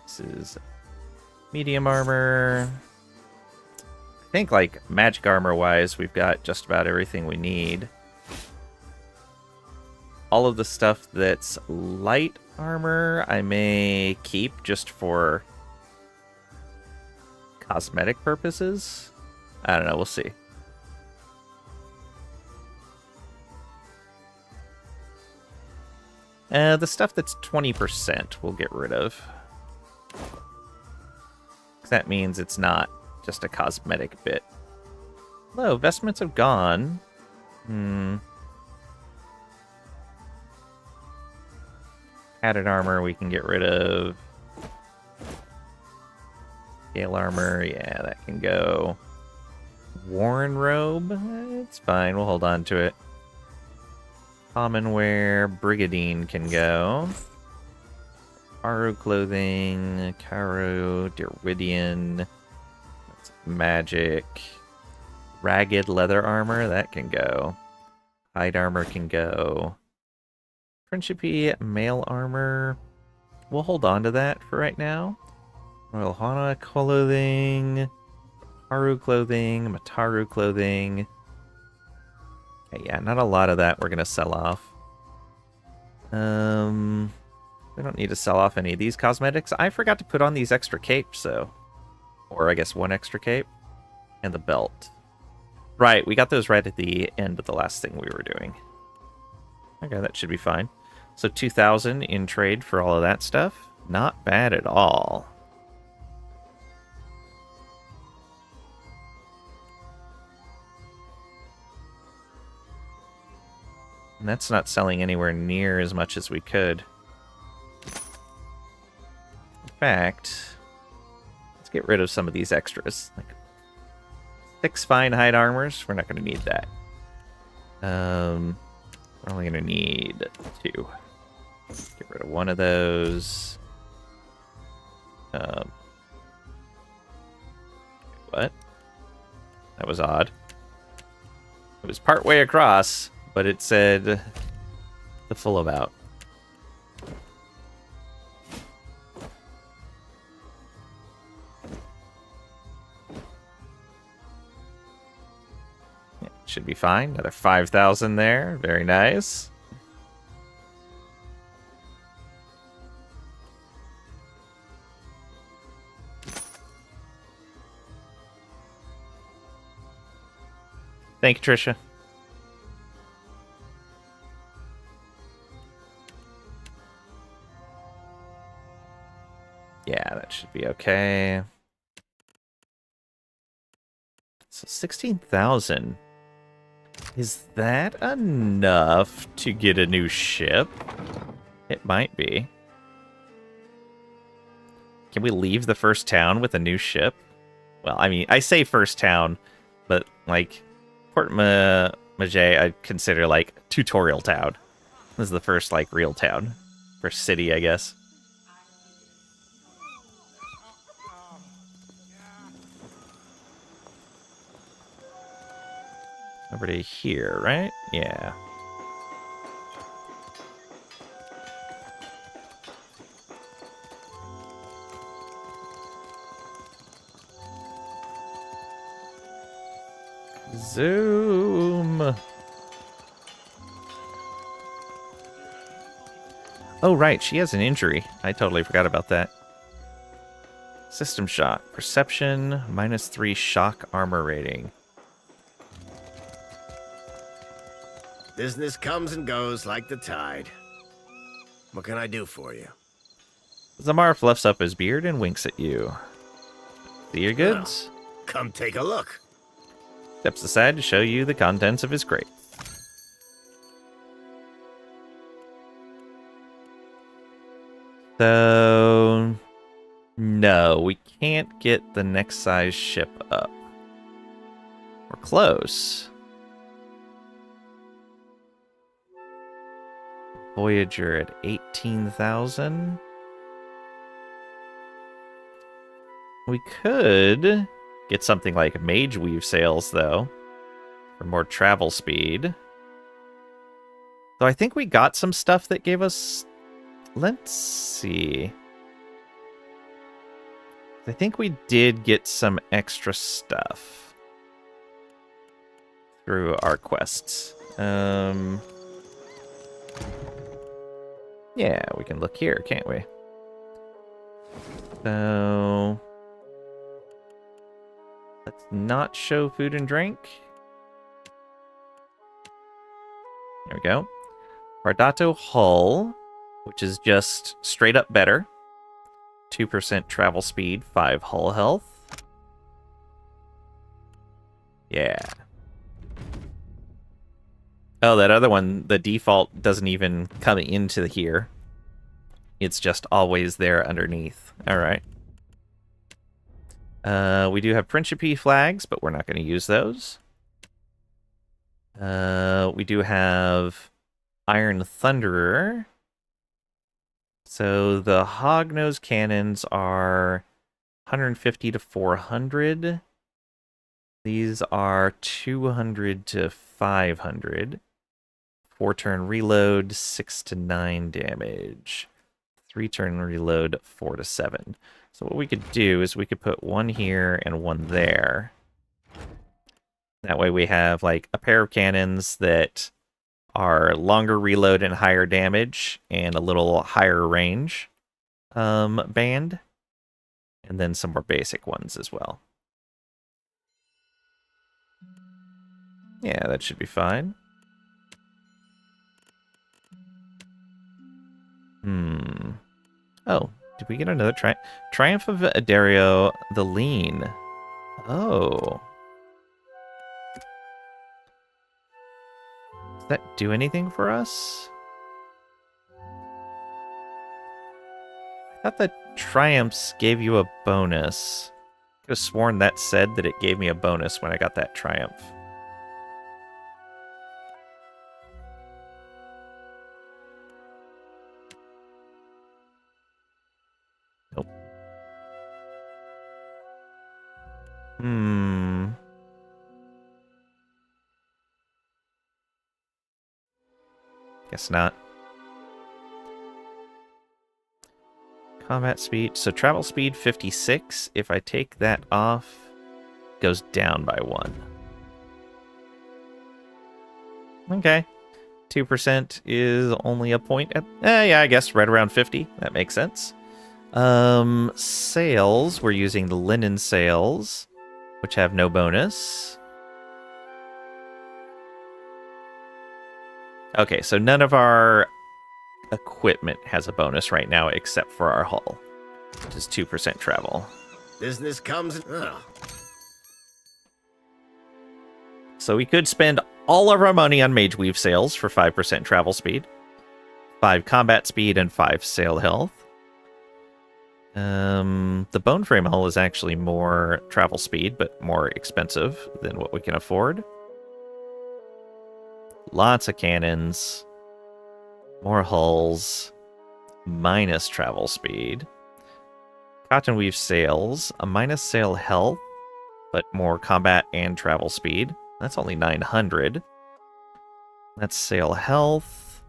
This is medium armor. I think, like, magic armor-wise, we've got just about everything we need. All of the stuff that's light armor, I may keep just for cosmetic purposes. I don't know, we'll see. The stuff that's 20% we'll get rid of. 'Cause that means it's not just a cosmetic bit. Hello, vestments have gone. Padded armor we can get rid of. Scale armor, yeah, that can go. Worn robe, it's fine, we'll hold on to it. Common wear, Brigadine can go. Aru clothing, Caro, Derwidian, that's magic. Ragged leather armor, that can go. Hide armor can go. Friendshipy mail armor, we'll hold on to that for right now. Royal Hana clothing, Haru clothing, Mataru clothing. Okay, yeah, not a lot of that we're going to sell off. We don't need to sell off any of these cosmetics. I forgot to put on these extra capes, though. Or I guess one extra cape. And the belt. Right, we got those right at the end of the last thing we were doing. Okay, that should be fine. So 2,000 in trade for all of that stuff. Not bad at all. And that's not selling anywhere near as much as we could. In fact, let's get rid of some of these extras. Like 6 fine hide armors. We're not going to need that. We're only going to need 2. Get rid of one of those. What? That was odd. It was part way across, but it said the full about. Yeah, should be fine. Another 5,000 there. Very nice. Thank you, Trisha. Yeah, that should be okay. So 16,000. Is that enough to get a new ship? It might be. Can we leave the first town with a new ship? Well, I mean, I say first town, but like Port Majay, I'd consider like tutorial town. This is the first like real town. First city, I guess. Over to here, right? Yeah. Zoom. Oh, right. She has an injury. I totally forgot about that. System shock. Perception. -3 shock armor rating. Business comes and goes like the tide. What can I do for you? Zamar fluffs up his beard and winks at you. See your goods? Oh, come take a look. Steps aside to show you the contents of his crate. So, no, we can't get the next size ship up. We're close. Voyager at 18,000. We could get something like Mage Weave sails, though, for more travel speed. So I think we got some stuff that gave us... Let's see. I think we did get some extra stuff through our quests. Yeah, we can look here, can't we? So... let's not show food and drink. There we go. Bardato hull, which is just straight up better. 2% travel speed, 5 hull health. Yeah. Oh, that other one, the default doesn't even come into here. It's just always there underneath. All right. We do have Principe flags, but we're not going to use those. We do have Iron Thunderer. So the Hognose cannons are 150 to 400. These are 200 to 500. 4-turn reload, 6 to 9 damage. 3-turn reload, 4 to 7. So what we could do is we could put one here and one there. That way we have like a pair of cannons that our longer reload and higher damage and a little higher range band. And then some more basic ones as well. Yeah, that should be fine. Oh, did we get another Triumph of Dario the Lean? Oh. Does that do anything for us? I thought the Triumphs gave you a bonus. I could have sworn that said that it gave me a bonus when I got that Triumph. Nope. Guess not. Combat speed. So travel speed 56. If I take that off, it goes down by 1. Okay. 2% is only a point at... yeah, I guess right around 50. That makes sense. Sails. We're using the linen sails, which have no bonus. Okay, so none of our equipment has a bonus right now except for our hull, which is 2% travel. Business comes... Oh. So we could spend all of our money on Mage Weave sails for 5% travel speed, 5 combat speed, and 5 sail health. The bone frame hull is actually more travel speed, but more expensive than what we can afford. Lots of cannons, more hulls, minus travel speed. Cotton weave sails, a minus sail health, but more combat and travel speed. That's only 900. That's sail health.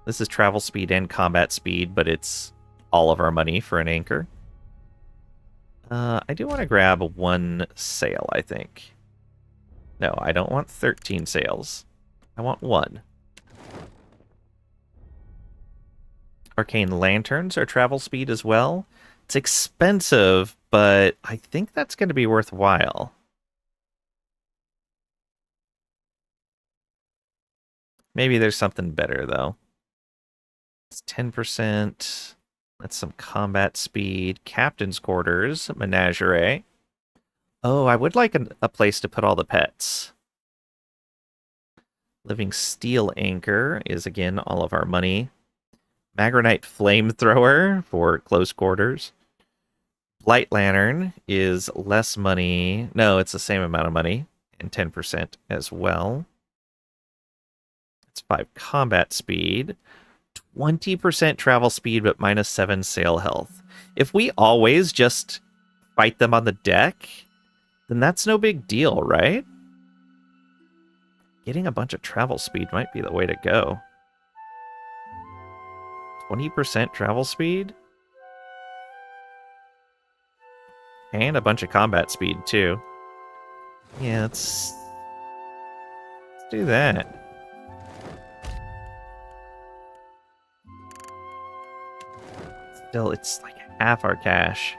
This is travel speed and combat speed, but it's all of our money for an anchor. I do want to grab 1 sail, I think. No, I don't want 13 sails. I want 1. Arcane lanterns are travel speed as well. It's expensive, but I think that's going to be worthwhile. Maybe there's something better, though. It's 10%. That's some combat speed. Captain's quarters. Menagerie. Oh, I would like a place to put all the pets. Living steel anchor is, again, all of our money. Magranite flamethrower for close quarters. Light lantern is less money. No, it's the same amount of money. And 10% as well. It's 5 combat speed. 20% travel speed, but minus 7 sail health. If we always just fight them on the deck, then that's no big deal, right? Getting a bunch of travel speed might be the way to go. 20% travel speed? And a bunch of combat speed, too. Yeah, let's do that. Still, it's like half our cash.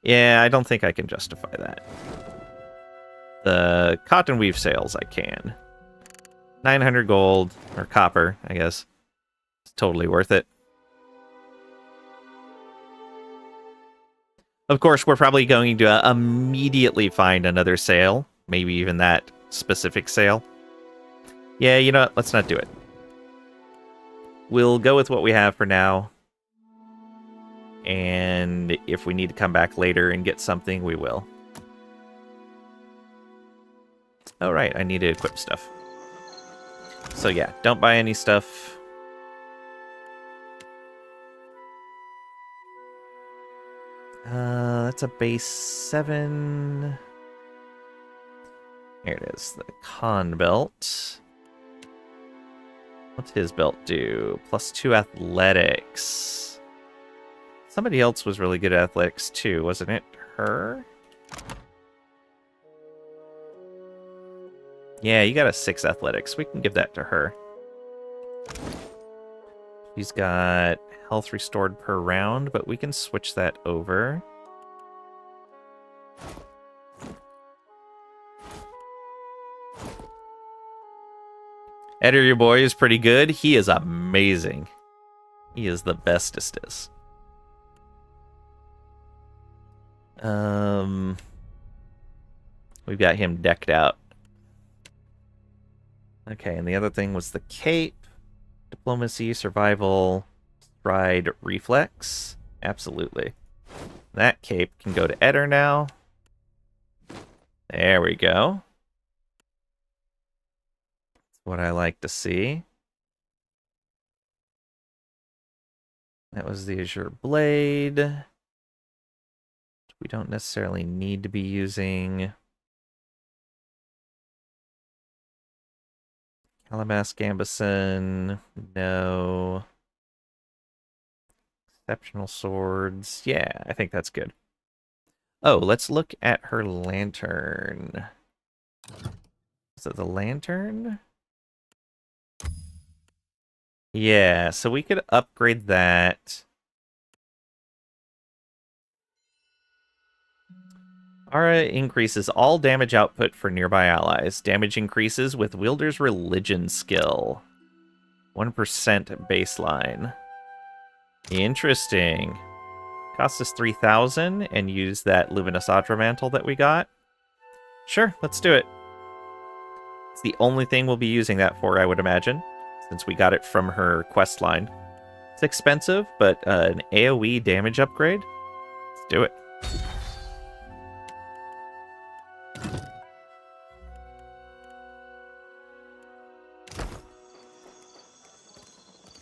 Yeah, I don't think I can justify that. The cotton weave sails, I can. 900 gold, or copper, I guess. It's totally worth it. Of course, we're probably going to immediately find another sail. Maybe even that specific sail. Yeah, you know what? Let's not do it. We'll go with what we have for now. And if we need to come back later and get something, we will. Oh, right. I need to equip stuff. So yeah, don't buy any stuff. That's a base 7. Here it is. The con belt. What's his belt do? +2 athletics. Somebody else was really good at athletics too, wasn't it? Her? Yeah, you got a 6 athletics. We can give that to her. She's got health restored per round, but we can switch that over. Eder, your boy, is pretty good. He is amazing. He is the bestestest. We've got him decked out. Okay, and the other thing was the cape. Diplomacy, survival, stride, reflex. Absolutely. That cape can go to Eder now. There we go. That's what I like to see. That was the Azure Blade. We don't necessarily need to be using. Calabash Gambison, no. Exceptional swords. Yeah, I think that's good. Oh, let's look at her lantern. Is it the lantern? Yeah, so we could upgrade that. Aura increases all damage output for nearby allies. Damage increases with Wielder's Religion skill. 1% baseline. Interesting. Cost us 3,000 and use that Luminous Audra Mantle that we got. Sure, let's do it. It's the only thing we'll be using that for, I would imagine, since we got it from her quest line. It's expensive, but an AoE damage upgrade? Let's do it.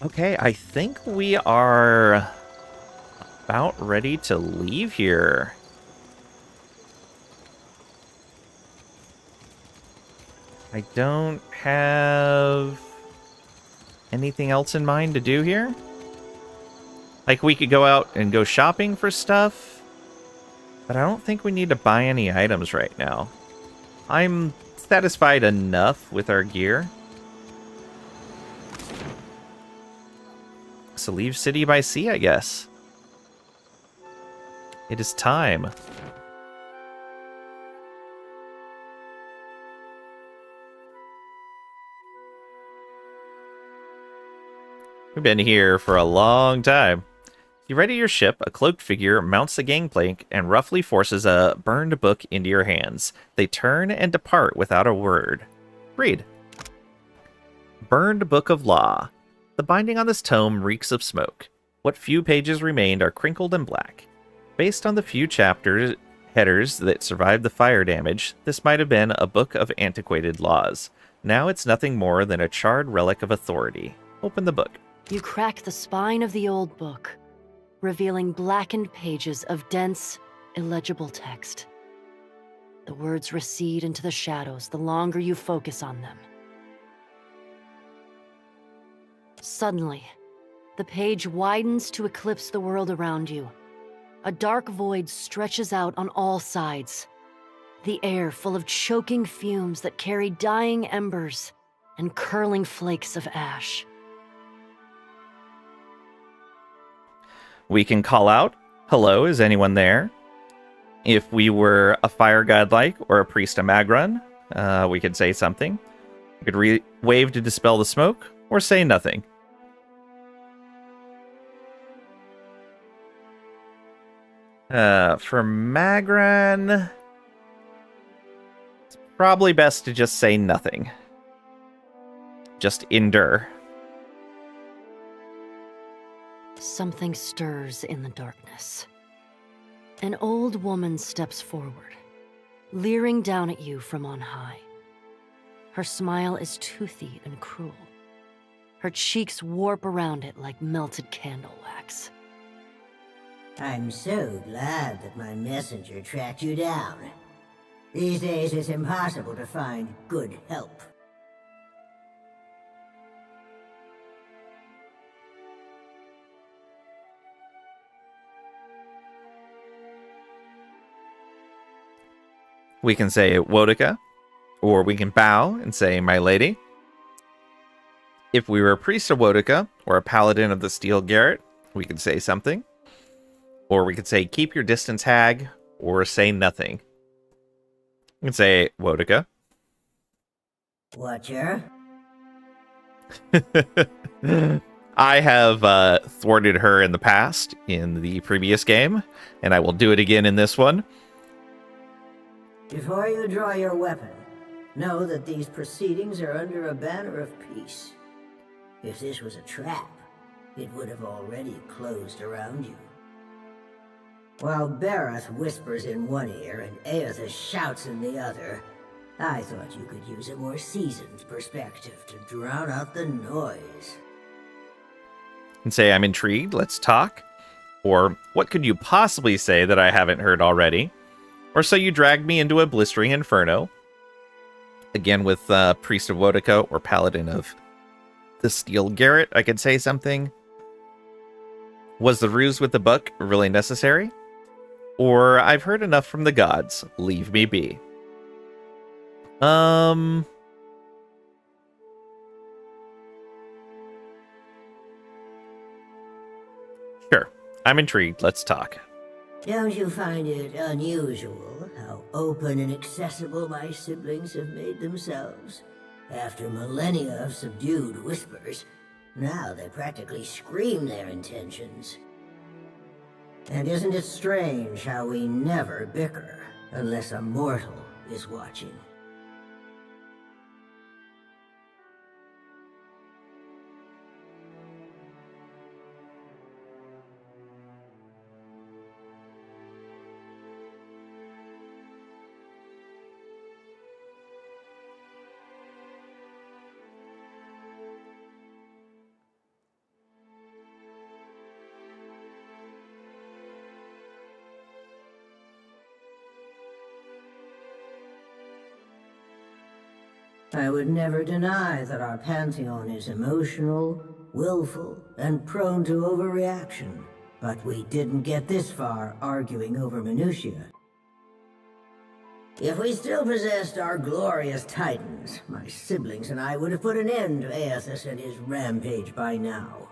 Okay, I think we are about ready to leave here. I don't have anything else in mind to do here. Like, we could go out and go shopping for stuff, but I don't think we need to buy any items right now. I'm satisfied enough with our gear. So leave City by Sea, I guess. It is time. We've been here for a long time. You ready your ship, a cloaked figure mounts the gangplank and roughly forces a burned book into your hands. They turn and depart without a word. Read. Burned Book of Law. The binding on this tome reeks of smoke. What few pages remained are crinkled and black. Based on the few chapter headers that survived the fire damage, this might have been a book of antiquated laws. Now it's nothing more than a charred relic of authority. Open the book. You crack the spine of the old book, revealing blackened pages of dense, illegible text. The words recede into the shadows the longer you focus on them. Suddenly, the page widens to eclipse the world around you. A dark void stretches out on all sides, the air full of choking fumes that carry dying embers and curling flakes of ash. We can call out, hello, is anyone there? If we were a fire godlike or a priest of Magron, we could say something. We could wave to dispel the smoke, or say nothing. For Magron, it's probably best to just say nothing. Just endure. Something stirs in the darkness. An old woman steps forward, leering down at you from on high. Her smile is toothy and cruel. Her cheeks warp around it like melted candle wax. I'm so glad that my messenger tracked you down. These days it's impossible to find good help. We can say Wodika, Or we can bow and say, my lady. If we were a priest of Wotica or a paladin of the Steel Garret, we could say something. Or we could say, keep your distance, hag, or say nothing. We can say, Wotica. Watcher? I have thwarted her in the past in the previous game, and I will do it again in this one. Before you draw your weapon, know that these proceedings are under a banner of peace. If this was a trap, it would have already closed around you. While Bareth whispers in one ear and Aethys shouts in the other, I thought you could use a more seasoned perspective to drown out the noise. And say, I'm intrigued, let's talk. Or, what could you possibly say that I haven't heard already? Or, so you dragged me into a blistering inferno. Again, with Priest of Wotica or Paladin of the Steel Garret, I could say something. Was the ruse with the book really necessary? Or, I've heard enough from the gods, leave me be. Sure. I'm intrigued. Let's talk. Don't you find it unusual how open and accessible my siblings have made themselves? After millennia of subdued whispers, now they practically scream their intentions. And isn't it strange how we never bicker unless a mortal is watching? I would never deny that our pantheon is emotional, willful, and prone to overreaction. But we didn't get this far arguing over minutiae. If we still possessed our glorious titans, my siblings and I would have put an end to Aethys and his rampage by now.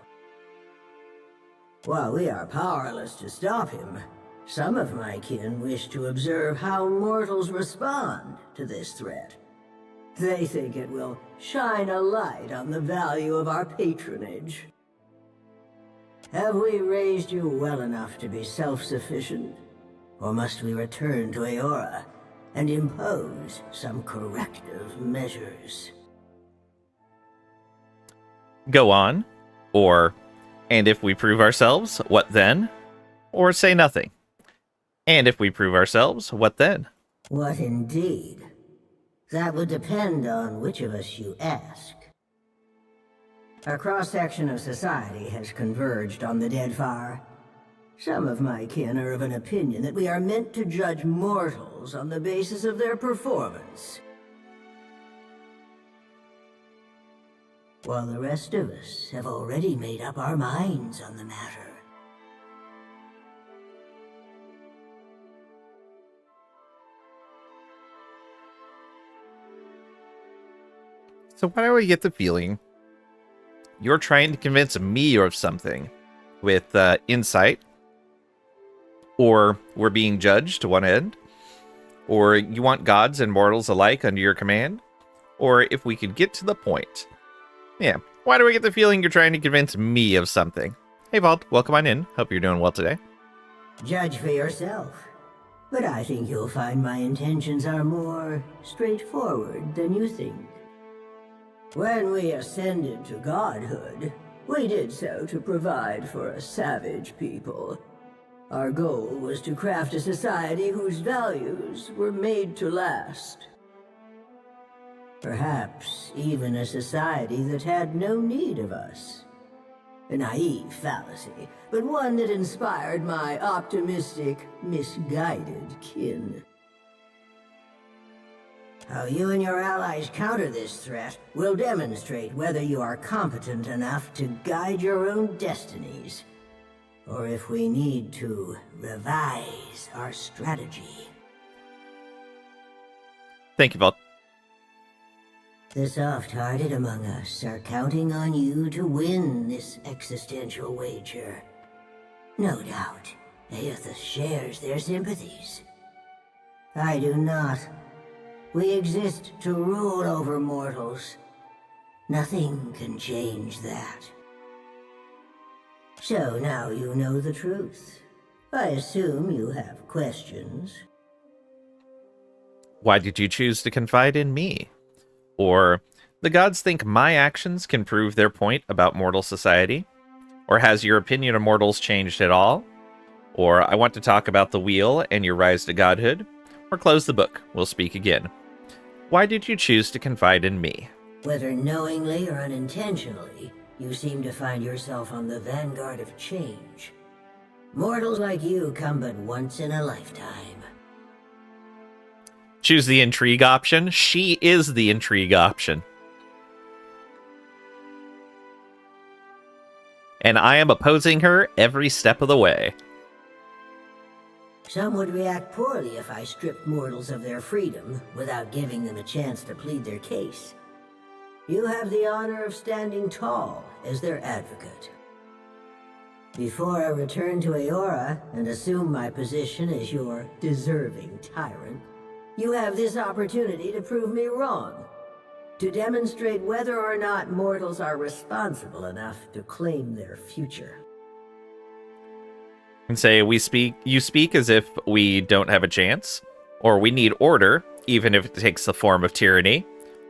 While we are powerless to stop him, some of my kin wish to observe how mortals respond to this threat. They think it will shine a light on the value of our patronage. Have we raised you well enough to be self-sufficient? Or must we return to Eora and impose some corrective measures? Go on. Or, and if we prove ourselves, what then? Or say nothing. And if we prove ourselves, what then? What indeed? That would depend on which of us you ask. A cross-section of society has converged on the Deadfire. Some of my kin are of an opinion that we are meant to judge mortals on the basis of their performance, while the rest of us have already made up our minds on the matter. So why do I get the feeling you're trying to convince me of something with insight? Or we're being judged to one end? Or you want gods and mortals alike under your command? Or if we could get to the point. Yeah, why do I get the feeling you're trying to convince me of something? Hey Vault, welcome on in. Hope you're doing well today. Judge for yourself. But I think you'll find my intentions are more straightforward than you think. When we ascended to godhood, we did so to provide for a savage people. Our goal was to craft a society whose values were made to last. Perhaps even a society that had no need of us. A naive fallacy, but one that inspired my optimistic, misguided kin. How you and your allies counter this threat will demonstrate whether you are competent enough to guide your own destinies, or if we need to revise our strategy. Thank you, Vault. The soft-hearted among us are counting on you to win this existential wager. No doubt, Aethys shares their sympathies. I do not. We exist to rule over mortals. Nothing can change that. So now you know the truth. I assume you have questions. Why did you choose to confide in me? Or, the gods think my actions can prove their point about mortal society? Or has your opinion of mortals changed at all? Or, I want to talk about the wheel and your rise to godhood? Or close the book, we'll speak again. Why did you choose to confide in me? Whether knowingly or unintentionally, you seem to find yourself on the vanguard of change. Mortals like you come but once in a lifetime. Choose the intrigue option. She is the intrigue option. And I am opposing her every step of the way. Some would react poorly if I stripped mortals of their freedom without giving them a chance to plead their case. You have the honor of standing tall as their advocate. Before I return to Eora and assume my position as your deserving tyrant, you have this opportunity to prove me wrong, to demonstrate whether or not mortals are responsible enough to claim their future. And say you speak as if we don't have a chance, or we need order, even if it takes the form of tyranny,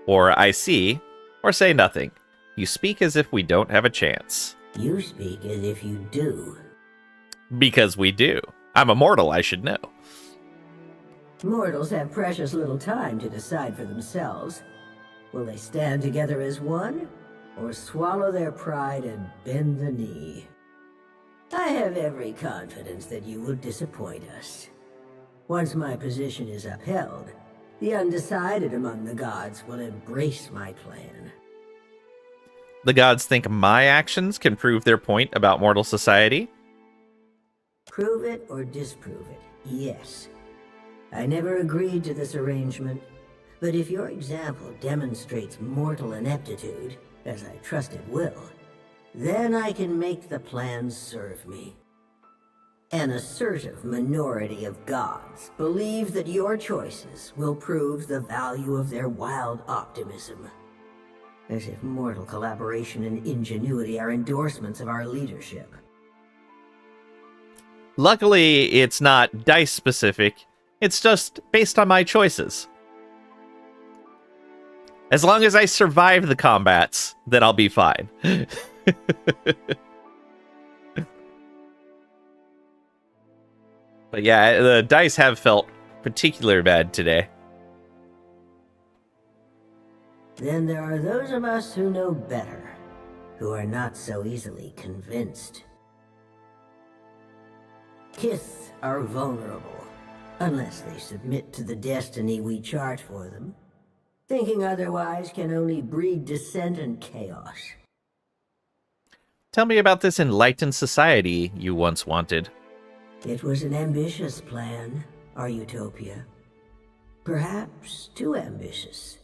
or I see, or say nothing. You speak as if we don't have a chance. You speak as if you do. Because we do. I'm a mortal, I should know. Mortals have precious little time to decide for themselves. Will they stand together as one, or swallow their pride and bend the knee? I have every confidence that you will disappoint us. Once my position is upheld, the undecided among the gods will embrace my plan. The gods think my actions can prove their point about mortal society? Prove it or disprove it, yes. I never agreed to this arrangement, but if your example demonstrates mortal ineptitude, as I trust it will, then I can make the plan serve me. An assertive minority of gods believe that your choices will prove the value of their wild optimism. As if mortal collaboration and ingenuity are endorsements of our leadership. Luckily, it's not dice specific. It's just based on my choices. As long as I survive the combats, then I'll be fine. But yeah, the dice have felt particularly bad today. Then there are those of us who know better, who are not so easily convinced. Kith are vulnerable, unless they submit to the destiny we chart for them. Thinking otherwise can only breed dissent and chaos. Tell me about this enlightened society you once wanted. It was an ambitious plan, our utopia. Perhaps too ambitious.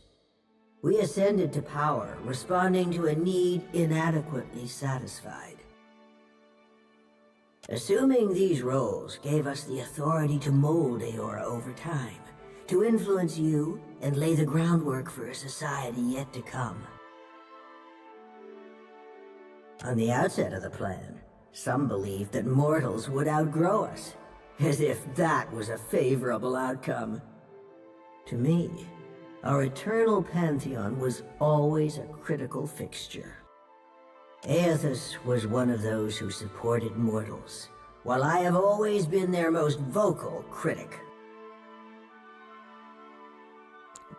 We ascended to power, responding to a need inadequately satisfied. Assuming these roles gave us the authority to mold Eora over time, to influence you and lay the groundwork for a society yet to come. On the outset of the plan, some believed that mortals would outgrow us, as if that was a favorable outcome. To me, our eternal pantheon was always a critical fixture. Aethys was one of those who supported mortals, while I have always been their most vocal critic.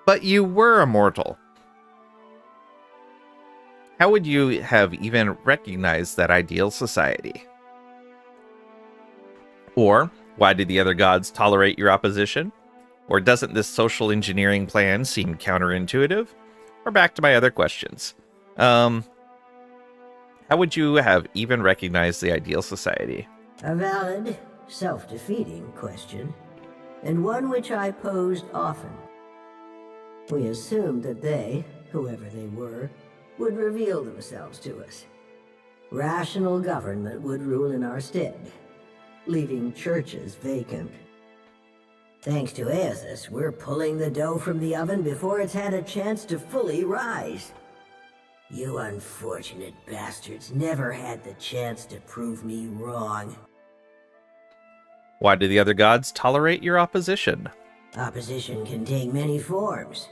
But you were a mortal. How would you have even recognized that ideal society? Or, why did the other gods tolerate your opposition? Or doesn't this social engineering plan seem counterintuitive? Or back to my other questions. How would you have even recognized the ideal society? A valid, self-defeating question, and one which I posed often. We assumed that they, whoever they were, would reveal themselves to us. Rational government would rule in our stead, leaving churches vacant. Thanks to Aethys, we're pulling the dough from the oven before it's had a chance to fully rise. You unfortunate bastards never had the chance to prove me wrong. Why do the other gods tolerate your opposition? Opposition can take many forms.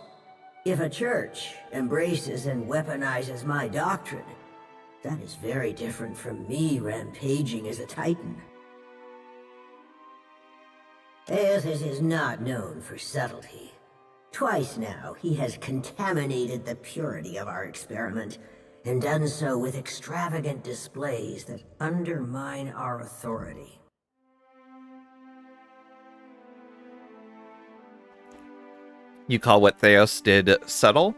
If a church embraces and weaponizes my doctrine, that is very different from me rampaging as a titan. Aethys is not known for subtlety. Twice now, he has contaminated the purity of our experiment, and done so with extravagant displays that undermine our authority. You call what Theos did subtle?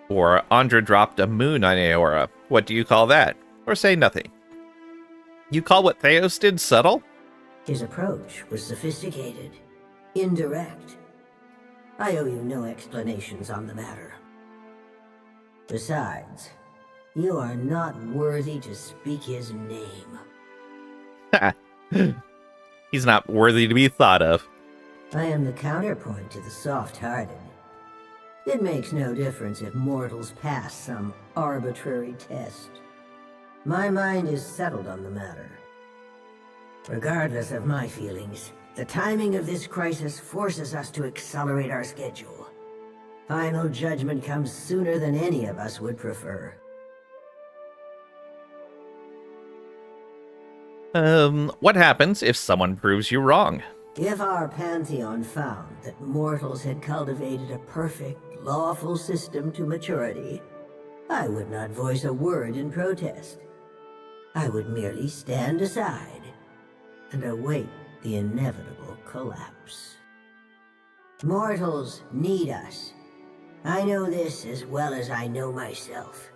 Or Andra dropped a moon on Aora. What do you call that? Or say nothing. You call what Theos did subtle? His approach was sophisticated, indirect. I owe you no explanations on the matter. Besides, you are not worthy to speak his name. He's not worthy to be thought of. I am the counterpoint to the soft-hearted. It makes no difference if mortals pass some arbitrary test. My mind is settled on the matter. Regardless of my feelings, the timing of this crisis forces us to accelerate our schedule. Final judgment comes sooner than any of us would prefer. What happens if someone proves you wrong? If our pantheon found that mortals had cultivated a perfect, lawful system to maturity, I would not voice a word in protest. I would merely stand aside and await the inevitable collapse. Mortals need us. I know this as well as I know myself.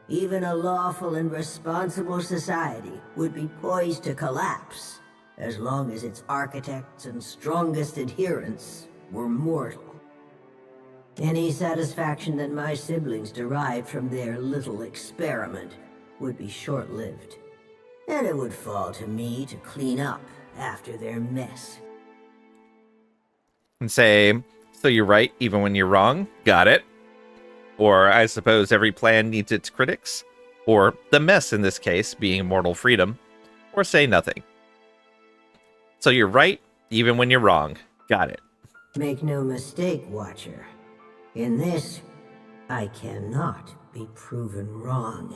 Even a lawful and responsible society would be poised to collapse as long as its architects and strongest adherents were mortal. Any satisfaction that my siblings derived from their little experiment would be short-lived, and it would fall to me to clean up after their mess. And say, so you're right even when you're wrong? Got it. Or I suppose every plan needs its critics? Or the mess in this case being mortal freedom? Or say nothing. So you're right even when you're wrong. Got it. Make no mistake, Watcher. In this, I cannot be proven wrong.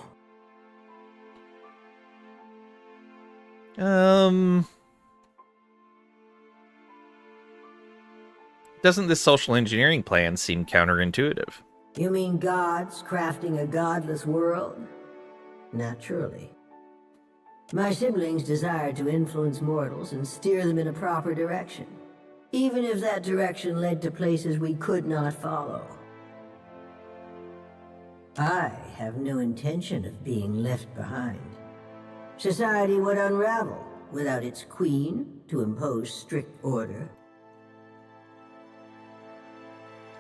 Doesn't this social engineering plan seem counterintuitive? You mean gods crafting a godless world? Naturally. My siblings desired to influence mortals and steer them in a proper direction, even if that direction led to places we could not follow. I have no intention of being left behind. Society would unravel without its queen to impose strict order.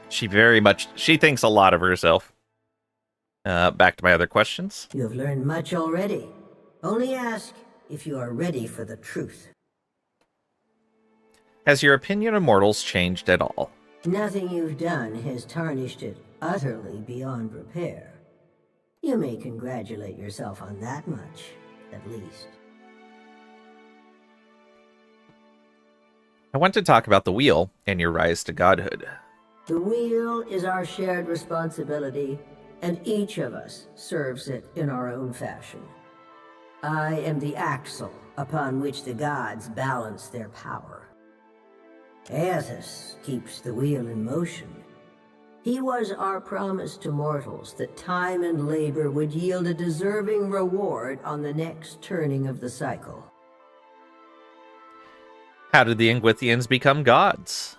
She thinks a lot of herself. Back to my other questions. You have learned much already. Only ask if you are ready for the truth. Has your opinion of mortals changed at all? Nothing you've done has tarnished it utterly beyond repair. You may congratulate yourself on that much, at least. I want to talk about the wheel and your rise to godhood. The wheel is our shared responsibility, and each of us serves it in our own fashion. I am the axle upon which the gods balance their power. Aethys keeps the wheel in motion. He was our promise to mortals that time and labor would yield a deserving reward on the next turning of the cycle. How did the Ingwithians become gods?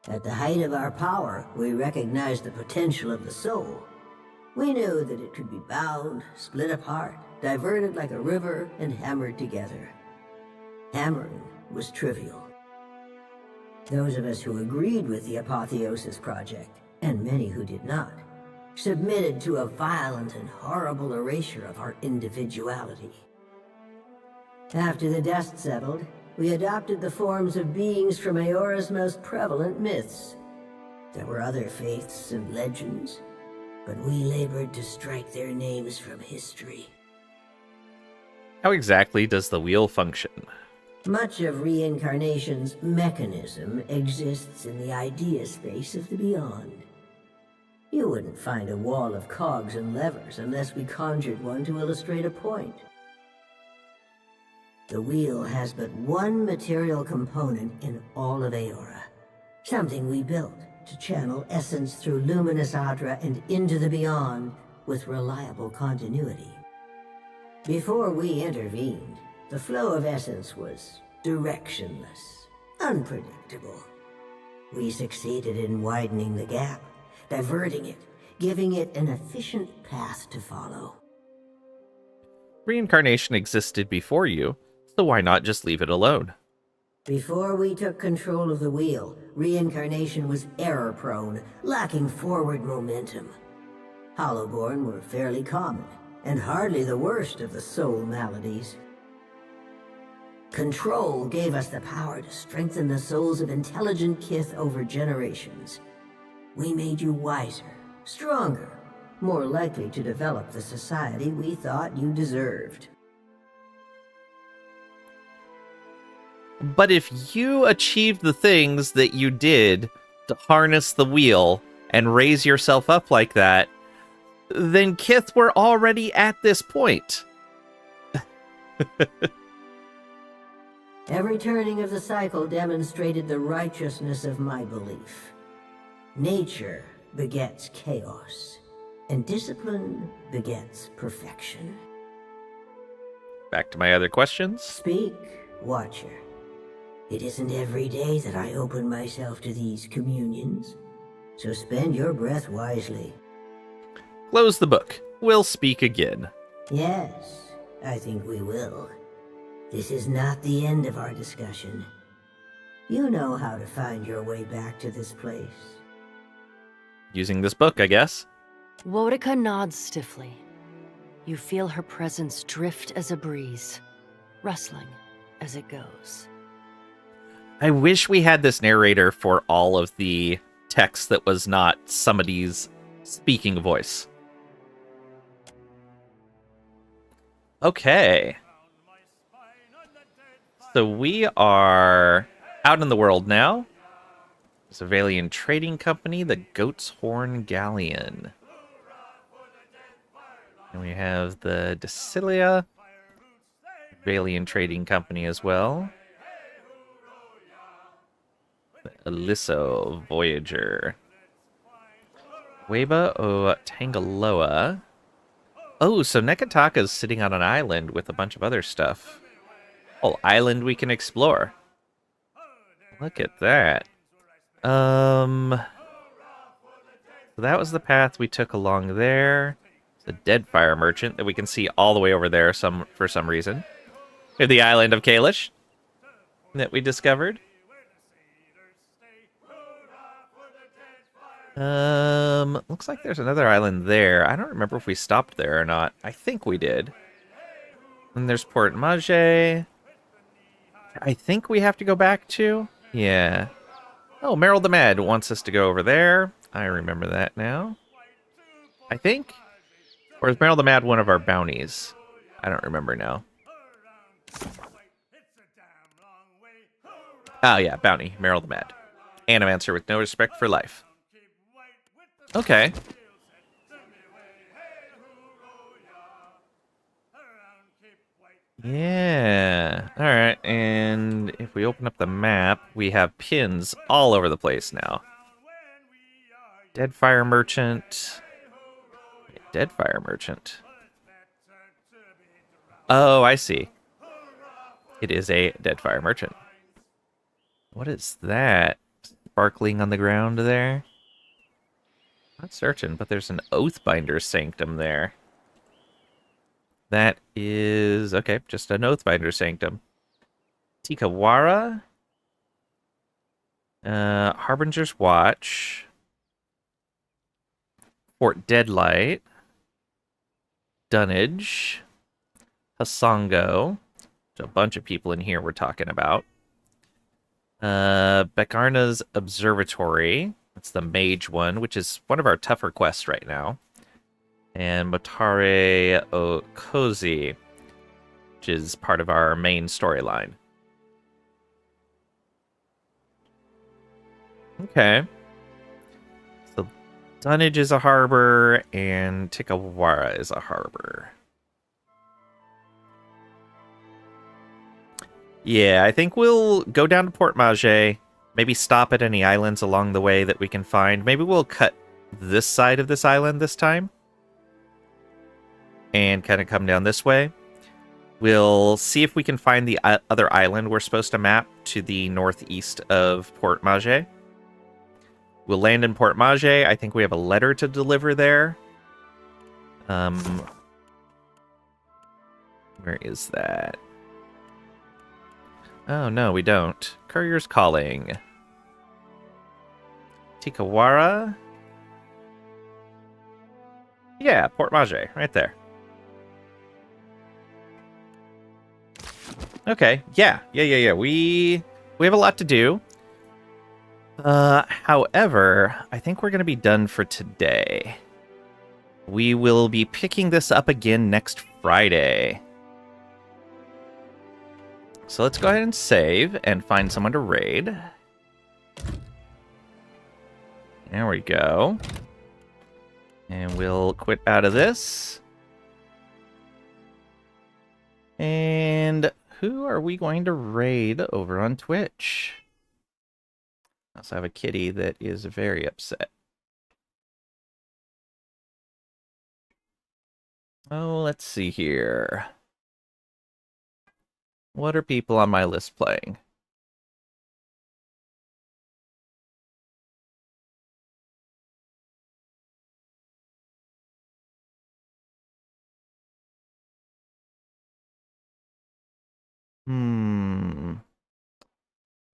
At the height of our power, we recognized the potential of the soul. We knew that it could be bound, split apart, diverted like a river, and hammered together. Hammering was trivial. Those of us who agreed with the Apotheosis Project, and many who did not, submitted to a violent and horrible erasure of our individuality. After the dust settled, we adopted the forms of beings from Eora's most prevalent myths. There were other faiths and legends, but we labored to strike their names from history. How exactly does the wheel function? Much of reincarnation's mechanism exists in the idea space of the beyond. You wouldn't find a wall of cogs and levers unless we conjured one to illustrate a point. The wheel has but one material component in all of Eora. Something we built to channel essence through luminous Adra and into the beyond with reliable continuity. Before we intervened, the flow of essence was directionless, unpredictable. We succeeded in widening the gap, diverting it, giving it an efficient path to follow. Reincarnation existed before you, so why not just leave it alone? Before we took control of the wheel, reincarnation was error-prone, lacking forward momentum. Hollowborn were fairly common, and hardly the worst of the soul maladies. Control gave us the power to strengthen the souls of intelligent kith over generations. We made you wiser, stronger, more likely to develop the society we thought you deserved. But if you achieved the things that you did to harness the wheel and raise yourself up like that, then Kith were already at this point. Every turning of the cycle demonstrated the righteousness of my belief. Nature begets chaos, and discipline begets perfection. Back to my other questions. Speak, Watcher. It isn't every day that I open myself to these communions, so spend your breath wisely. Close the book. We'll speak again. Yes, I think we will. This is not the end of our discussion. You know how to find your way back to this place. Using this book, I guess. Wotica nods stiffly. You feel her presence drift as a breeze, rustling as it goes. I wish we had this narrator for all of the text that was not somebody's speaking voice. Okay. So we are out in the world now. It's a Valian trading company, the Goat's Horn Galleon. And we have the Decilia Valian trading company as well. The Aliso Voyager. Weba o Tangaloa. Oh, so Neketaka is sitting on an island with a bunch of other stuff. Whole island we can explore. Look at that. So that was the path we took along there. It's a dead fire merchant that we can see all the way over there for some reason. We have the island of Kalish that we discovered. Looks like there's another island there. I don't remember if we stopped there or not. I think we did. And there's Port Mage. I think we have to go back to. Yeah. Oh, Meryl the Mad wants us to go over there. I remember that now. I think. Or is Meryl the Mad one of our bounties? I don't remember now. Oh yeah, bounty. Meryl the Mad. Animancer with no respect for life. Okay. Yeah. Alright, and if we open up the map, we have pins all over the place now. Dead Fire Merchant. Dead Fire Merchant. Oh, I see. It is a Dead Fire Merchant. What is that? Sparkling on the ground there? Not certain, but there's an Oathbinder Sanctum there. That is... okay, just an Oathbinder Sanctum. Tikawara. Harbinger's Watch. Fort Deadlight, Dunnage, Hasongo. There's a bunch of people in here we're talking about. Bekarna's Observatory. That's the mage one, which is one of our tougher quests right now. And Motare Okozi, which is part of our main storyline. Okay. So Dunnage is a harbor, and Tikawara is a harbor. Yeah, I think we'll go down to Port Mage, maybe stop at any islands along the way that we can find. Maybe we'll cut this side of this island this time and kind of come down this way. We'll see if we can find the other island we're supposed to map to the northeast of Port Mage. We'll land in Port Mage. I think we have a letter to deliver there. Where is that? Oh, no, we don't. Courier's calling. Tikawara? Yeah, Port Mage, right there. Okay, yeah. We have a lot to do. However, I think we're going to be done for today. We will be picking this up again next Friday. So let's go ahead and save and find someone to raid. There we go. And we'll quit out of this. And who are we going to raid over on Twitch? I also have a kitty that is very upset. Oh, let's see here. What are people on my list playing?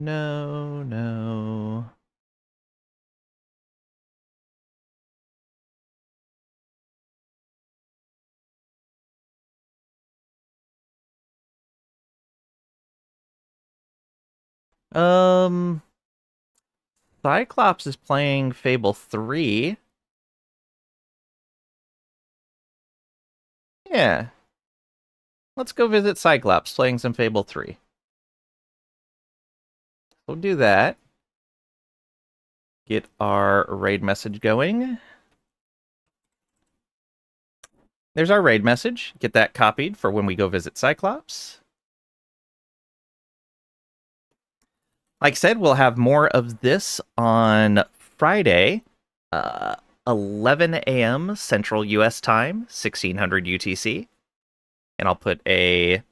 No. Cyclops is playing Fable 3. Yeah. Let's go visit Cyclops playing some Fable 3. We'll do that. Get our raid message going. There's our raid message. Get that copied for when we go visit Cyclops. Like I said, we'll have more of this on Friday, 11 a.m. Central U.S. time, 1600 UTC. And I'll put a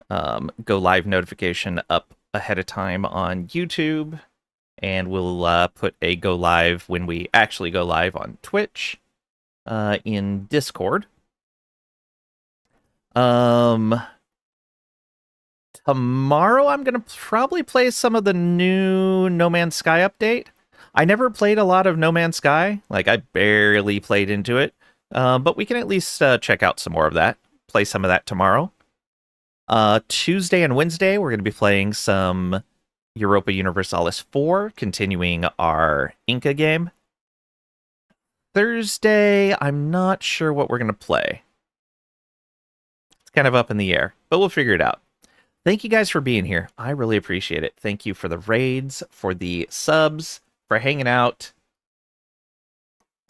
go live notification up ahead of time on YouTube. And we'll put a go live when we actually go live on Twitch in Discord. Tomorrow I'm going to probably play some of the new No Man's Sky update. I never played a lot of No Man's Sky. Like, I barely played into it. But we can at least check out some more of that. Play some of that tomorrow. Tuesday and Wednesday, we're going to be playing some Europa Universalis 4, continuing our Inca game. Thursday, I'm not sure what we're going to play. It's kind of up in the air, but we'll figure it out. Thank you guys for being here. I really appreciate it. Thank you for the raids, for the subs, for hanging out.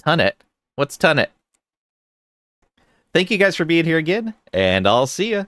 Tunnet. What's Tunnet? Thank you guys for being here again, and I'll see ya.